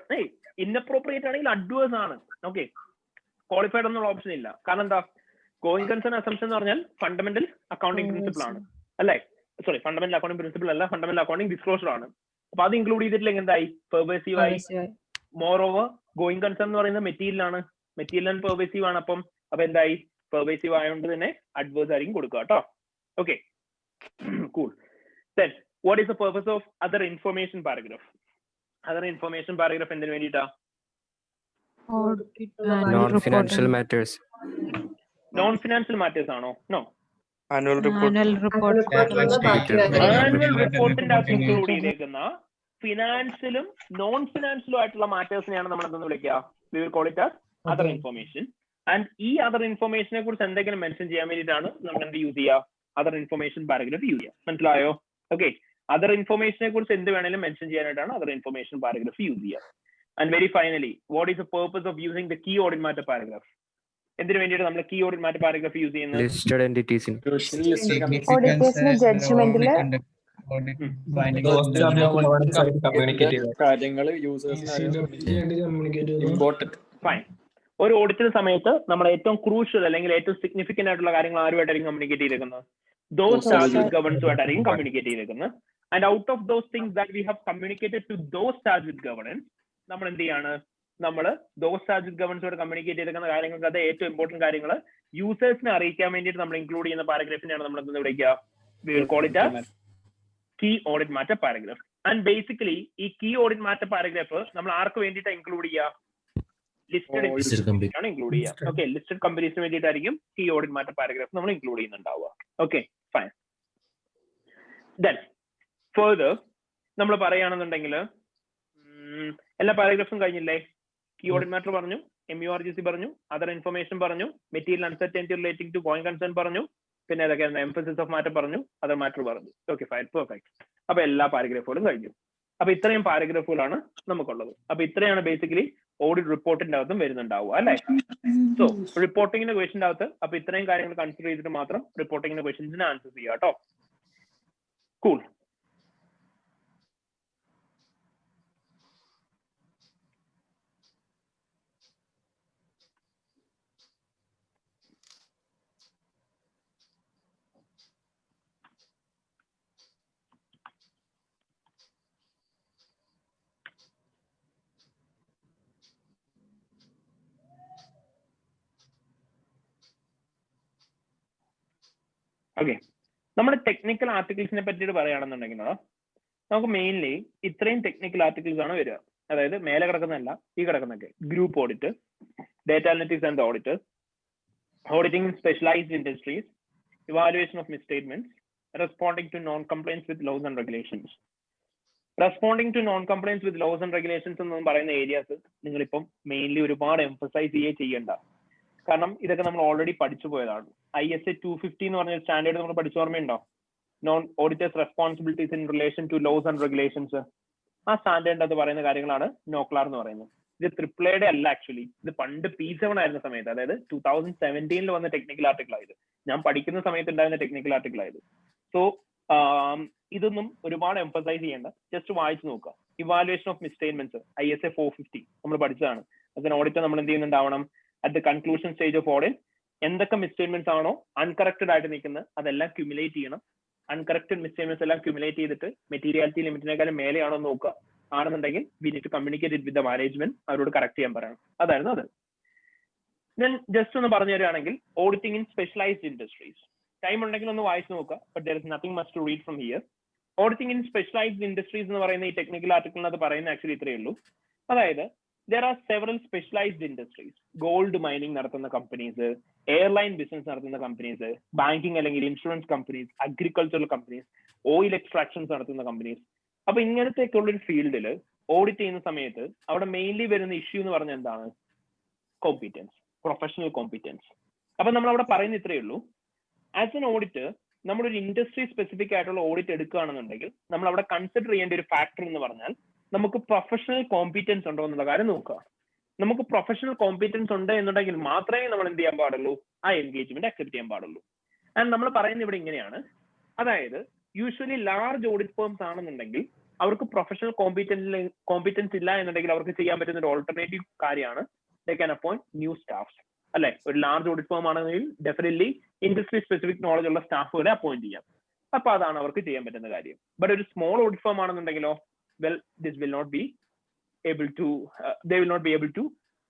inappropriate ആണെങ്കിൽ അഡ്വേഴ്സ് ആണ്. ഓക്കെ, ക്വാളിഫൈഡ് എന്നുള്ള ഓപ്ഷൻ ഇല്ല. കാരണം എന്താ? ഗോയിങ് കൺസേൺ അസംഷൻ എന്ന് പറഞ്ഞാൽ ഫണ്ടമെന്റൽ അക്കൗണ്ടിംഗ് പ്രിൻസിപ്പിൾ ആണ്, അല്ലേ? സോറി, ഫണ്ടമെന്റൽ അക്കൗണ്ടിംഗ് പ്രിൻസിപ്പിൾ അല്ല, ഫണ്ടമെന്റൽ അക്കൗണ്ടിംഗ് ഡിസ്ക്ലോഷർ ആണ്. അപ്പൊ അത് ഇൻക്ലൂഡ് ചെയ്തിട്ടില്ലെങ്കിൽ എന്തായി? പെർവേസീവ് ആയി. മോർ ഓവർ ഗോയിങ് കൺസേൺ എന്ന് പറയുന്നത് മെറ്റീരിയൽ ആണ്, മെറ്റീരിയൽ ആൻഡ് പെർവേസീവ് ആണ്. അപ്പൊ എന്തായി? പെർവേസീവ് ആയതുകൊണ്ട് തന്നെ അഡ്വേഴ്സ് ആയിരിക്കും കൊടുക്കുക കേട്ടോ. Okay, cool. Then what is the purpose of other information paragraph? Other information paragraph എന്തിനു വേണ്ടിയിട്ടാ?
Non-financial matters.
Non financial matters ആണോ? No,
Annual report.
ആനുവൽ റിപ്പോർട്ടിന്റെ അകത്ത് ഇൻക്ലൂഡ് ചെയ്തേക്കുന്ന ഫിനാൻഷ്യലും നോൺ ഫിനാൻഷ്യലും ആയിട്ടുള്ള മാറ്റേഴ്സിനെയാണ് നമ്മൾ എന്തെന്ന് വിളിക്കുക? We will call it as other information. And ഈ അതർ ഇൻഫർമേഷനെ കുറിച്ച് എന്തെങ്കിലും മെൻഷൻ ചെയ്യാൻ വേണ്ടിയിട്ടാണ് നമ്മൾ എന്ത് യൂസ് ചെയ്യുക? അതർ ഇൻഫർമേഷൻ പാരഗ്രാഫ് യൂസ് ചെയ്യുക. മനസ്സിലായോ? ഓക്കെ, അതർ ഇൻഫർമേഷനെ കുറിച്ച് എന്ത് വേണേലും മെൻഷൻ ചെയ്യാനായിട്ടാണ് അതർ ഇൻഫർമേഷൻ പാരഗ്രാഫ് യൂസ് ചെയ്യുക. And very finally, what is the purpose of using the key audit matter paragraph? എന്തിനു വേണ്ടിയിട്ട് നമ്മൾ key audit matter paragraph use ചെയ്യുന്നത്?
Listed entities in
Auditors ജഡ്ജ്മെന്റില്
കാര്യങ്ങൾ യൂസേഴ്സിന് ഇമ്പോർട്ടന്റ്.
ഫൈൻ. ഒരു ഓഡിറ്റിന്റെ സമയത്ത് നമ്മൾ ഏറ്റവും ക്രൂഷ്യൽ അല്ലെങ്കിൽ ഏറ്റവും സിഗ്നിഫിക്കന്റ് ആയിട്ടുള്ള കാര്യങ്ങൾ ആരുമായിട്ടായിരിക്കും കമ്മ്യൂണിക്കേറ്റ് ചെയ്തിരിക്കുന്നത്? ദോസ് ചാർജ് വിത്ത് ഗവേണൻസുമായിട്ടായിരിക്കും കമ്മ്യൂണിക്കേറ്റ് ചെയ്തിരിക്കുന്നത്. And out of those things that we have communicated to those charge with governance, നമ്മൾ എന്ത് ചെയ്യാണ്? നമ്മൾ ദോസ് ചാർജ് വിത്ത് ഗവേണൻസുമായിട്ട് കമ്മ്യൂണിക്കേറ്റ് ചെയ്തിരിക്കുന്ന കാര്യങ്ങൾക്ക് അത് ഏറ്റവും ഇമ്പോർട്ടന്റ് കാര്യങ്ങൾ യൂസേഴ്സിനെ അറിയിക്കാൻ വേണ്ടിയിട്ട് നമ്മൾ ഇൻക്ലൂഡ് ചെയ്യുന്ന പാരഗ്രാഫിനെയാണ് നമ്മൾ എന്ത് വിളിക്കുക? We will call it as key audit matter paragraph. And basically ഈ key audit matter paragraph നമ്മൾ ആർക്ക് വേണ്ടിയിട്ടാണ് ഇൻക്ലൂഡ് ചെയ്യുക? ലിസ്റ്റഡ് ആണ് ഇൻക്ലൂഡ് ചെയ്യുക. ഓക്കെ, ലിസ്റ്റഡ് കമ്പനീസിന് വേണ്ടിയിട്ടായിരിക്കും key audit matter paragraph നമ്മൾ ഇൻക്ലൂഡ് ചെയ്യുന്നുണ്ടാവുക. Okay, fine. ദെൻ ഫർദർ നമ്മൾ പറയുകയാണെന്നുണ്ടെങ്കിൽ എല്ലാ പാരഗ്രാഫും കഴിഞ്ഞില്ലേ? key audit matter പറഞ്ഞു, MURGC പറഞ്ഞു, അതർ ഇൻഫർമേഷൻ പറഞ്ഞു, material uncertainty relating to going concern പറഞ്ഞു, പിന്നെ ഏതൊക്കെ എംഫസിസ് ഓഫ് മാറ്റർ പറഞ്ഞു, അതർ മാറ്റർ പറഞ്ഞു. Okay, fine, perfect. അപ്പൊ എല്ലാ പാരഗ്രാഫുകളും കഴിഞ്ഞു. അപ്പൊ ഇത്രയും പാരഗ്രാഫുകളാണ് നമുക്കുള്ളത്. അപ്പൊ ഇത്രയാണ് ബേസിക്കലി ഓഡിറ്റ് റിപ്പോർട്ടിന്റെ അകത്തും വരുന്നുണ്ടാവുക അല്ലെ? സോ റിപ്പോർട്ടിങ്ങിന്റെ ക്വസ്റ്റിന്റെ അകത്ത് അപ്പൊ ഇത്രയും കാര്യങ്ങൾ കൺസിഡർ ചെയ്തിട്ട് മാത്രം റിപ്പോർട്ടിങ്ങിന്റെ ക്വസ്റ്റ്യൻസിന് ആൻസർ ചെയ്യുക കേട്ടോ. കൂൾ. ഓക്കെ, നമ്മുടെ ടെക്നിക്കൽ ആർട്ടിക്കിൾസിനെ പറ്റിയിട്ട് പറയുകയാണെന്നുണ്ടെങ്കിൽ നമുക്ക് മെയിൻലി ഇത്രയും ടെക്നിക്കൽ ആർട്ടിക്കിൾസ് ആണ് വരിക. അതായത് മേലെ കിടക്കുന്നതല്ല, ഈ കിടക്കുന്നൊക്കെ group audit, data analytics and audit, auditing in specialised industries, evaluation of misstatements, responding to non compliance with laws and regulations. Responding to non compliance with laws and regulations എന്ന് പറയുന്ന areas നിങ്ങളിപ്പം മെയിൻലി ഒരുപാട് emphasise ചെയ്യേണ്ട. കാരണം ഇതൊക്കെ നമ്മൾ already പഠിച്ചു പോയതാണ്. ISA 250 എന്ന് പറഞ്ഞ സ്റ്റാൻഡേർഡ് നമ്മൾ പഠിച്ച ഓർമ്മയുണ്ടോ? Non auditors responsibilities in relation to laws and regulations. ആ സ്റ്റാൻഡേർഡ് അത് പറയുന്ന കാര്യങ്ങളാണ് നോക്ലാർ എന്ന് പറയുന്നത്. ഇത് ട്രിപ്പിൾ അല്ല ആക്ച്വലി, ഇത് പണ്ട് P7 ആയിരുന്ന സമയത്ത്, അതായത് 2017 വന്ന ടെക്നിക്കൽ ആർട്ടിക്കിൾ ആയത്. ഞാൻ പഠിക്കുന്ന സമയത്ത് ഉണ്ടായിരുന്ന ടെക്നിക്കൽ ആർട്ടിക്കിൾ ആയത്. സോ ഇതൊന്നും ഒരുപാട് എംഫസൈസ് ചെയ്യേണ്ട, ജസ്റ്റ് വായിച്ചു നോക്കുക. ഇവാലുവേഷൻ ഓഫ് മിസ്സ്റ്റേറ്റ്മെന്റ്സ് ISA 450 നമ്മൾ പഠിച്ചതാണ്. അതിന് ഓഡിറ്റർ നമ്മൾ എന്ത് ചെയ്യുന്നുണ്ടാവണം? At the conclusion stage of audit എന്തൊക്കെ മിസ്സ്റ്റേറ്റ്മെന്റ്സ് ആണോ അൺകറക്റ്റഡ് ആയിട്ട് നിൽക്കുന്നത് അതെല്ലാം ക്യുമുലേറ്റ് ചെയ്യണം. അൺകറക്റ്റഡ് മിസ്സ്റ്റേറ്റ്മെന്റ്സ് എല്ലാം ക്യുമുലേറ്റ് ചെയ്തിട്ട് മെറ്റീരിയാലിറ്റി ലിമിറ്റിനേക്കാളും മേലെയാണോ നോക്കുക. ആണെന്നുണ്ടെങ്കിൽ we need to communicate with the management, അവരോട് കറക്റ്റ് ചെയ്യാൻ പറയണം. അതായിരുന്നു അത്. ഞാൻ ജസ്റ്റ് ഒന്ന് പറഞ്ഞു തരികയാണെങ്കിൽ auditing in specialised industries, time ഉണ്ടെങ്കിൽ ഒന്ന് വായിച്ചു നോക്കുക. But there is nothing much to read from here. Auditing in specialised industries എന്ന് പറയുന്ന ഈ ടെക്നിക്കൽ ആർട്ടിക്കിളിനകത്ത് പറയുന്ന ആക്ച്വലി ഇത്രയേ ഉള്ളൂ. അതായത് there are several specialized industries. Gold mining നടത്തുന്ന കമ്പനീസ്, എയർലൈൻ ബിസിനസ് നടത്തുന്ന കമ്പനീസ്, ബാങ്കിങ് അല്ലെങ്കിൽ insurance companies, agricultural companies, oil extractions നടത്തുന്ന കമ്പനീസ്. അപ്പൊ ഇങ്ങനത്തെയൊക്കെ ഉള്ളൊരു ഫീൽഡിൽ ഓഡിറ്റ് ചെയ്യുന്ന സമയത്ത് അവിടെ മെയിൻലി വരുന്ന ഇഷ്യൂ എന്ന് പറഞ്ഞാൽ എന്താണ്? Competence, professional competence. അപ്പൊ നമ്മൾ അവിടെ പറയുന്ന ഇത്രയേ ഉള്ളൂ. ആസ് എൻ ഓഡിറ്റ് നമ്മളൊരു ഇൻഡസ്ട്രി സ്പെസിഫിക് ആയിട്ടുള്ള ഓഡിറ്റ് എടുക്കുകയാണെന്നുണ്ടെങ്കിൽ നമ്മൾ അവിടെ കൺസിഡർ ചെയ്യേണ്ട ഒരു ഫാക്ടർ എന്ന് പറഞ്ഞാൽ നമുക്ക് പ്രൊഫഷണൽ കോമ്പീറ്റൻസ് ഉണ്ടോ എന്നുള്ള കാര്യം നോക്കുക. നമുക്ക് പ്രൊഫഷണൽ കോമ്പീറ്റൻസ് ഉണ്ട് എന്നുണ്ടെങ്കിൽ മാത്രമേ നമ്മൾ എന്ത് ചെയ്യാൻ പാടുള്ളൂ? ആ എൻഗേജ്മെന്റ് അക്സെപ്റ്റ് ചെയ്യാൻ പാടുള്ളൂ. ആൻഡ് നമ്മൾ പറയുന്നത് ഇവിടെ ഇങ്ങനെയാണ്. അതായത് യൂഷ്വലി ലാർജ് ഓഡിറ്റ് ഫേംസ് ആണെന്നുണ്ടെങ്കിൽ അവർക്ക് പ്രൊഫഷണൽ കോമ്പീറ്റൻസ് ഇല്ല എന്നുണ്ടെങ്കിൽ അവർക്ക് ചെയ്യാൻ പറ്റുന്ന ഒരു ഓൾട്ടർനേറ്റീവ് കാര്യമാണ് they can appoint new staff അല്ലെ? ഒരു ലാർജ് ഓഡിറ്റ് ഫേം ആണെങ്കിൽ ഡെഫിനറ്റ്ലി ഇൻഡസ്ട്രി സ്പെസിഫിക് നോളജ് ഉള്ള സ്റ്റാഫുകളെ അപ്പോയിന്റ് ചെയ്യാം. അപ്പൊ അതാണ് അവർക്ക് ചെയ്യാൻ പറ്റുന്ന കാര്യം. ബട്ട് ഒരു സ്മോൾ ഓഡിറ്റ് ഫേം ആണെന്നുണ്ടെങ്കിലോ well this will not be able to they will not be able to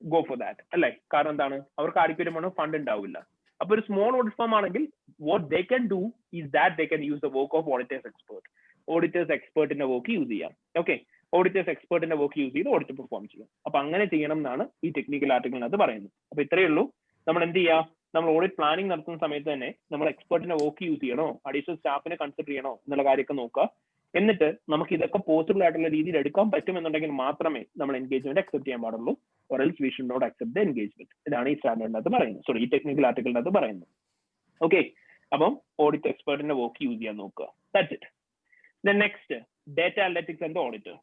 go for that അല്ലേ? കാരണം എന്താണ്? അവർക്ക് ആർക്കും ഫണ്ട് ഉണ്ടാവില്ല. അപ്പൊ ഒരു സ്മോൾ ഓഡിറ്റ് ഫേം ആണെങ്കിൽ what they can do is that they can use the work of auditors എക്സ്പേർട്ടിന്റെ വർക്ക് യൂസ് ചെയ്യാം. ഓക്കെ, ഓഡിറ്റേഴ്സ് എക്സ്പേർട്ടിന്റെ വർക്ക് യൂസ് ചെയ്ത് ഓഡിറ്റ് പെർഫോം ചെയ്യാം. അപ്പൊ അങ്ങനെ ചെയ്യണം എന്നാണ് ഈ ടെക്നിക്കൽ ആർട്ടിക്കിളിനകത്ത് പറയുന്നത്. അപ്പൊ ഇത്രയേ ഉള്ളൂ. നമ്മൾ എന്ത് ചെയ്യാം? നമ്മൾ ഓഡിറ്റ് പ്ലാനിങ് നടത്തുന്ന സമയത്ത് തന്നെ നമ്മൾ എക്സ്പേർട്ടിന്റെ വർക്ക് യൂസ് ചെയ്യണോ, അഡീഷണൽ സ്റ്റാഫിനെ കൺസിഡർ ചെയ്യണോ എന്നുള്ള കാര്യമൊക്കെ നോക്കുക. എന്നിട്ട് നമുക്ക് ഇതൊക്കെ പോസിബിൾ ആയിട്ടുള്ള രീതിയിൽ എടുക്കാൻ പറ്റുമെന്നുണ്ടെങ്കിൽ മാത്രമേ നമ്മൾ എൻഗേജ്മെന്റ് അക്സെപ്റ്റ് ചെയ്യാൻ പാടുള്ളൂ. or else we should not accept the engagement. ഇതാണ് ഈ സ്റ്റാൻഡേർഡിനകത്ത് പറയുന്നത്. സോറി, ഈ ടെക്നിക്കൽ ആർട്ടിക്കിളിനകത്ത് പറയുന്നത്. ഓക്കെ, അപ്പം ഓഡിറ്റ് എക്സ്പേർട്ടിന്റെ വർക്ക് യൂസ് ചെയ്യാൻ നോക്കുക. That's it. Then next, data analytics and auditor.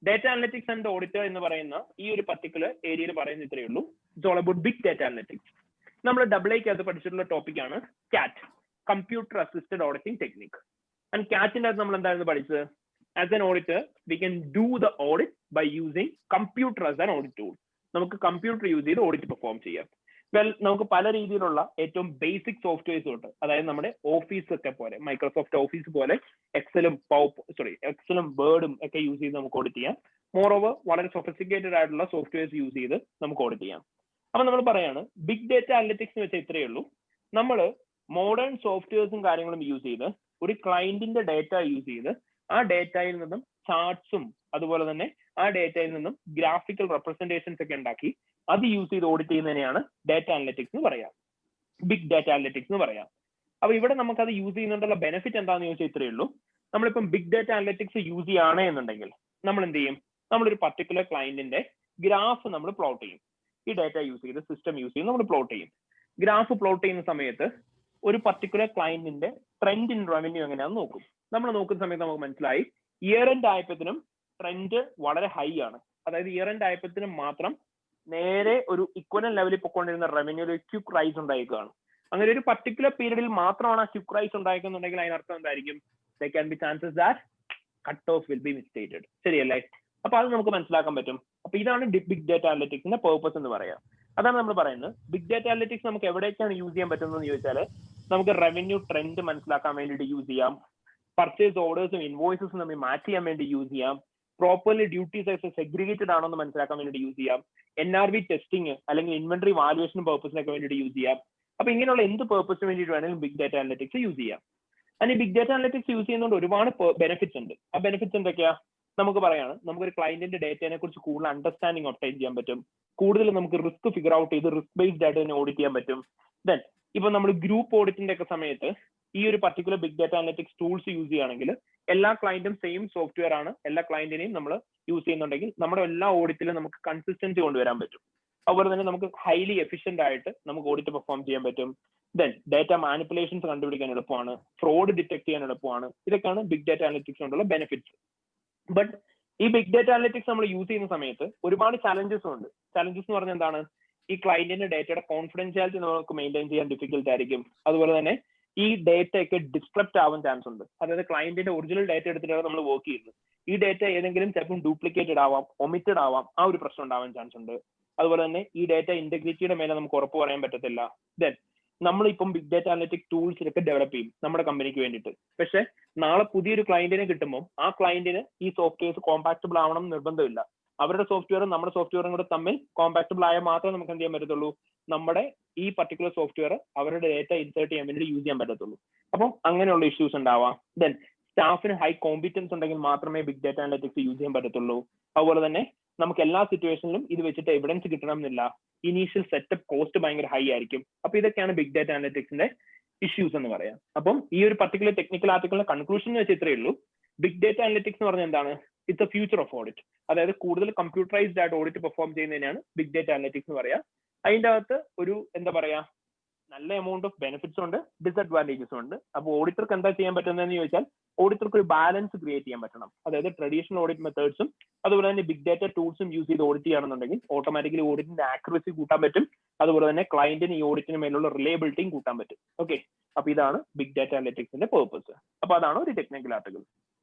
Data analytics and auditor എന്ന് പറയുന്ന ഈ ഒരു പർട്ടിക്കുലർ ഏരിയയിൽ പറയുന്ന ഇത്രയേ ഉള്ളൂ. It's all about big data analytics. നമ്മൾ AA പഠിച്ചിട്ടുള്ള ടോപ്പിക് ആണ് CAT, computer assisted auditing technique. And ക്യാറ്റിന്റെ അകത്ത് നമ്മൾ എന്തായിരുന്നു പഠിച്ചത്? As an auditor we can do the audit by using computer as an audit tool. നമുക്ക് കമ്പ്യൂട്ടർ യൂസ് ചെയ്ത് ഓഡിറ്റ് പെർഫോം ചെയ്യാം. വെൽ, നമുക്ക് പല രീതിയിലുള്ള ഏറ്റവും ബേസിക് സോഫ്റ്റ്വെയർസ് ഉണ്ട്. അതായത് നമ്മുടെ ഓഫീസ് ഒക്കെ പോലെ, മൈക്രോസോഫ്റ്റ് ഓഫീസ് പോലെ എക്സലും വേർഡും ഒക്കെ യൂസ് ചെയ്ത് നമുക്ക് ഓഡിറ്റ് ചെയ്യാം. മോർ ഓവർ വളരെ സൊഫിസ്റ്റിക്കേറ്റഡ് ആയിട്ടുള്ള സോഫ്റ്റ്വെയർസ് യൂസ് ചെയ്ത് നമുക്ക് ഓഡിറ്റ് ചെയ്യാം. അപ്പൊ നമ്മൾ പറയാണ് ബിഗ് ഡേറ്റ അനലിറ്റിക്സ് എന്ന് വെച്ചാൽ ഇത്രയേ ഉള്ളൂ. നമ്മൾ മോഡേൺ സോഫ്റ്റ്വെയർസും കാര്യങ്ങളും യൂസ് ചെയ്ത് ഒരു ക്ലയന്റിന്റെ ഡേറ്റ യൂസ് ചെയ്ത് ആ ഡേറ്റയിൽ നിന്നും ചാർട്ട്സും അതുപോലെ തന്നെ ആ ഡേറ്റയിൽ നിന്നും ഗ്രാഫിക്കൽ റെപ്രസെന്റേഷൻസ് ഒക്കെ ഉണ്ടാക്കി അത് യൂസ് ചെയ്ത് ഓഡിറ്റ് ചെയ്യുന്നതിനെയാണ് ഡേറ്റ അനലിറ്റിക്സ് എന്ന് പറയാം, ബിഗ് ഡേറ്റ അനലിറ്റിക്സ് എന്ന് പറയാം. അപ്പൊ ഇവിടെ നമുക്ക് അത് യൂസ് ചെയ്യുന്നതുകൊണ്ടുള്ള ബെനിഫിറ്റ് എന്താണെന്ന് ചോദിച്ചാൽ ഇത്രയേ ഉള്ളൂ. നമ്മളിപ്പം ബിഗ് ഡേറ്റ അനലിറ്റിക്സ് യൂസ് ചെയ്യുകയാണ് എന്നുണ്ടെങ്കിൽ നമ്മൾ എന്ത് ചെയ്യും? നമ്മളൊരു പർട്ടിക്കുലർ ക്ലയന്റിന്റെ ഗ്രാഫ് നമ്മൾ പ്ലോട്ട് ചെയ്യും. ഈ ഡേറ്റ യൂസ് ചെയ്ത് സിസ്റ്റം യൂസ് ചെയ്ത് നമ്മൾ പ്ലോട്ട് ചെയ്യും. ഗ്രാഫ് പ്ലോട്ട് ചെയ്യുന്ന സമയത്ത് ഒരു പർട്ടിക്കുലർ ക്ലയന്റിന്റെ ട്രെൻഡ് ഇൻ റവന്യൂ എങ്ങനെയാണെന്ന് നോക്കും. നമ്മൾ നോക്കുന്ന സമയത്ത് നമുക്ക് മനസ്സിലായി ഇയർ എൻഡ് ആയപ്പോഴത്തേനും ട്രെൻഡ് വളരെ ഹൈ ആണ്. അതായത് ഇയർ എൻഡ് ആയപ്പോഴത്തേനും മാത്രം നേരെ ഒരു ഇക്വലൻ ലെവലിൽ പൊയ്ക്കൊണ്ടിരുന്ന റവന്യൂ ഒരു ക്വിക്ക് റൈസ് ഉണ്ടായിരിക്കുകയാണ്. അങ്ങനെ ഒരു പർട്ടിക്കുലർ പീരീഡിൽ മാത്രമാണ് ആ ക്വിക്ക് റൈസ് ഉണ്ടായിരിക്കുന്നുണ്ടെങ്കിൽ അതിനർത്ഥം എന്തായിരിക്കും? There can be chances that cut off will be misstated. ശരിയല്ലേ? അപ്പൊ അത് നമുക്ക് മനസ്സിലാക്കാൻ പറ്റും. അപ്പൊ ഇതാണ് ബിഗ് ഡേറ്റ അനലിറ്റിക്സിന്റെ പേർപ്പസ് എന്ന് പറയാം. അതാണ് നമ്മൾ പറയുന്നത്. ബിഗ് ഡേറ്റ അനലിറ്റിക്സ് നമുക്ക് എവിടേക്കാണ് യൂസ് ചെയ്യാൻ പറ്റുന്നതെന്ന് ചോദിച്ചാൽ നമുക്ക് റവന്യൂ ട്രെൻഡ് മനസ്സിലാക്കാൻ വേണ്ടിയിട്ട് യൂസ് ചെയ്യാം, പർച്ചേസ് ഓർഡേഴ്സും ഇൻവോയ്സസും തമ്മിൽ മാച്ച് ചെയ്യാൻ വേണ്ടി യൂസ് ചെയ്യാം, പ്രോപ്പർലി ഡ്യൂട്ടീസ് ഒക്കെ സെഗ്രിഗേറ്റഡ് ആണോ എന്ന് മനസ്സിലാക്കാൻ വേണ്ടി യൂസ് ചെയ്യാം, NRV ടെസ്റ്റിംഗ് അല്ലെങ്കിൽ ഇൻവെന്ററി വാല്യുവേഷൻ പർപ്പസിനൊക്കെ വേണ്ടിയിട്ട് യൂസ് ചെയ്യാം. അപ്പൊ ഇങ്ങനെയുള്ള എന്ത് പർപ്പസിന് വേണ്ടിയിട്ട് വേണമെങ്കിലും ബിഗ് ഡേറ്റ അനലിറ്റിക്സ് യൂസ് ചെയ്യാം. ആൻഡ് ഈ ബിഗ് ഡേറ്റ അനലിറ്റിക്സ് യൂസ് ചെയ്യുന്നതുകൊണ്ട് ഒരുപാട് ബെനിഫിറ്റ്സ് ഉണ്ട്. ആ ബെനിഫിറ്റ്സ് എന്തൊക്കെയാ? നമുക്ക് പറയാണ് നമുക്കൊരു ക്ലയന്റിന്റെ ഡേറ്റയെ കുറിച്ച് കൂടുതൽ അണ്ടർസ്റ്റാൻഡിങ് ഒബ്റ്റൈൻ ചെയ്യാൻ പറ്റും. കൂടുതൽ നമുക്ക് റിസ്ക് ഫിഗർ ഔട്ട് ചെയ്ത് റിസ്ക് ബേസ്ഡ് ആയിട്ട് തന്നെ ഓഡിറ്റ് ചെയ്യാൻ പറ്റും. ദെൻ ഇപ്പൊ നമ്മൾ ഗ്രൂപ്പ് ഓഡിറ്റിന്റെ ഒക്കെ സമയത്ത് ഈ ഒരു particular big data analytics tools use ചെയ്യുകയാണെങ്കിൽ എല്ലാ ക്ലയന്റും സെയിം സോഫ്റ്റ്വെയർ ആണ്, എല്ലാ ക്ലയന്റിനെയും നമ്മൾ യൂസ് ചെയ്യുന്നുണ്ടെങ്കിൽ നമ്മുടെ എല്ലാ ഓഡിറ്റിലും നമുക്ക് കൺസിസ്റ്റൻസി കൊണ്ടുവരാൻ പറ്റും. അതുപോലെ തന്നെ നമുക്ക് ഹൈലി എഫിഷ്യന്റ് ആയിട്ട് നമുക്ക് ഓഡിറ്റ് പെർഫോം ചെയ്യാൻ പറ്റും. ദെൻ ഡേറ്റ മാനിപ്പുലേഷൻസ് കണ്ടുപിടിക്കാൻ എളുപ്പമാണ്, ഫ്രോഡ് ഡിറ്റക്ട് ചെയ്യാൻ എളുപ്പമാണ്. ഇതൊക്കെയാണ് ബിഗ് ഡേറ്റ അനലിറ്റിക്സ് കൊണ്ടുള്ള ബെനിഫിറ്റ്സ്. ബട്ട് ഈ ബിഗ് ഡേറ്റ അനലിറ്റിക്സ് നമ്മൾ യൂസ് ചെയ്യുന്ന സമയത്ത് ഒരുപാട് ചലഞ്ചസും ഉണ്ട്. ചലഞ്ചസ് എന്ന് പറഞ്ഞാൽ എന്താണ്? ഈ ക്ലയന്റിന്റെ ഡേറ്റയുടെ കോൺഫിഡൻഷ്യാലിറ്റി നമുക്ക് മെയിൻറ്റെയിൻ ചെയ്യാൻ ഡിഫിക്കൽട്ട് ആയിരിക്കും. അതുപോലെ തന്നെ ഈ ഡേറ്റ ഒക്കെ ഡിസ്ക്രിപ്റ്റ് ആവാൻ ചാൻസ് ഉണ്ട്. അതായത് ക്ലയന്റിന്റെ ഒറിജിനൽ ഡേറ്റ എടുത്തിട്ടാണ് നമ്മൾ വർക്ക് ചെയ്യുന്നത്. ഈ ഡേറ്റ ഏതെങ്കിലും ചിലപ്പോൾ ഡ്യൂപ്ലിക്കേറ്റഡ് ആവാം, ഒമിറ്റഡ് ആവാം, ആ ഒരു പ്രശ്നം ഉണ്ടാവാൻ ചാൻസ് ഉണ്ട്. അതുപോലെ തന്നെ ഈ ഡേറ്റ ഇന്റഗ്രിറ്റിയുടെ മേലെ നമുക്ക് ഉറപ്പ് പറയാൻ പറ്റത്തില്ല. ദെൻ നമ്മളിപ്പം ബിഗ് ഡേറ്റ അനലിറ്റിക് ടൂൾസിലൊക്കെ ഡെവലപ്പ് ചെയ്യും നമ്മുടെ കമ്പനിക്ക് വേണ്ടിയിട്ട്. പക്ഷെ നാളെ പുതിയൊരു ക്ലയന്റിനെ കിട്ടുമ്പോൾ ആ ക്ലയന്റിന് ഈ സോഫ്റ്റ്വെയർസ് കോമ്പാക്റ്റബിൾ ആവണം എന്ന് നിർബന്ധമില്ല. അവരുടെ സോഫ്റ്റ്വെയറും നമ്മുടെ സോഫ്റ്റ്വെയറും കൂടെ തമ്മിൽ കോമ്പാക്റ്റബിൾ ആയാൽ മാത്രമേ നമുക്ക് എന്ത് ചെയ്യാൻ പറ്റത്തുള്ളൂ? നമ്മുടെ ഈ പർട്ടിക്കുലർ സോഫ്റ്റ്വെയർ അവരുടെ ഡേറ്റ ഇൻസേർട്ട് ചെയ്യാൻ വേണ്ടി യൂസ് ചെയ്യാൻ പറ്റത്തുള്ളൂ. അപ്പം അങ്ങനെയുള്ള ഇഷ്യൂസ് ഉണ്ടാവാം. ദെൻ സ്റ്റാഫിന് ഹൈ കോമ്പിറ്റൻസ് ഉണ്ടെങ്കിൽ മാത്രമേ ബിഗ് ഡേറ്റ അനലിറ്റിക്സ് യൂസ് ചെയ്യാൻ പറ്റത്തുള്ളൂ. അതുപോലെ തന്നെ നമുക്ക് എല്ലാ സിറ്റുവേഷനിലും ഇത് വെച്ചിട്ട് എവിഡൻസ് കിട്ടണം എന്നില്ല. ഇനീഷ്യൽ സെറ്റപ്പ് കോസ്റ്റ് ഭയങ്കര ഹൈ ആയിരിക്കും. അപ്പൊ ഇതൊക്കെയാണ് ബിഗ് ഡേറ്റ അനലിറ്റിക്സിന്റെ ഇഷ്യൂസ് എന്ന് പറയാം. അപ്പം ഈ ഒരു പർട്ടിക്കുലർ ടെക്നിക്കൽ ആർട്ടിക്കിളിന്റെ കൺക്ലൂഷൻ എന്ന് വെച്ചാൽ ഇത്രയേ ഉള്ളൂ. ബിഗ് ഡേറ്റ അനലിറ്റിക്സ് എന്ന് പറഞ്ഞാൽ എന്താണ്? It's A future of audit. അതായത് കൂടുതൽ കമ്പ്യൂട്ടറൈസ്ഡ് ആയിട്ട് ഓഡിറ്റ് പെർഫോം ചെയ്യുന്നതിനാണ് ബിഗ് ഡേറ്റ അനലിറ്റിക്സ് എന്ന് പറയാം. അതിന്റെ അകത്ത് ഒരു എന്താ പറയാ നല്ല എമൗണ്ട് ഓഫ് ബെനിഫിറ്റ്സ് ഉണ്ട്, ഡിസഡ്വാൻറ്റേജസും ഉണ്ട്. അപ്പോൾ ഓഡിറ്റർക്ക് എന്താ ചെയ്യാൻ പറ്റുന്നതെന്ന് ചോദിച്ചാൽ ഓഡിറ്റർക്ക് ഒരു ബാലൻസ് ക്രിയേറ്റ് ചെയ്യാൻ പറ്റണം. അതായത് ട്രഡീഷണൽ ഓഡിറ്റ് മെത്തേഡ്സും അതുപോലെ തന്നെ ബിഗ് ഡേറ്റ ടൂൾസും യൂസ് ചെയ്ത് ഓഡിറ്റ് ചെയ്യുകയാണെന്നുണ്ടെങ്കിൽ ഓട്ടോമാറ്റിക്കലി ഓഡിറ്റിന്റെ ആക്യുറസി കൂട്ടാൻ പറ്റും. അതുപോലെ തന്നെ ക്ലയന്റിന് ഈ ഓഡിറ്റിന് മേലുള്ള റിലയബിലിറ്റിയും കൂട്ടാൻ പറ്റും. ഓക്കെ, അപ്പൊ ഇതാണ് ബിഗ് ഡേറ്റ അനലിറ്റിക്സിന്റെ പേർപ്പസ്. അപ്പൊ അതാണ് ഒരു technical article.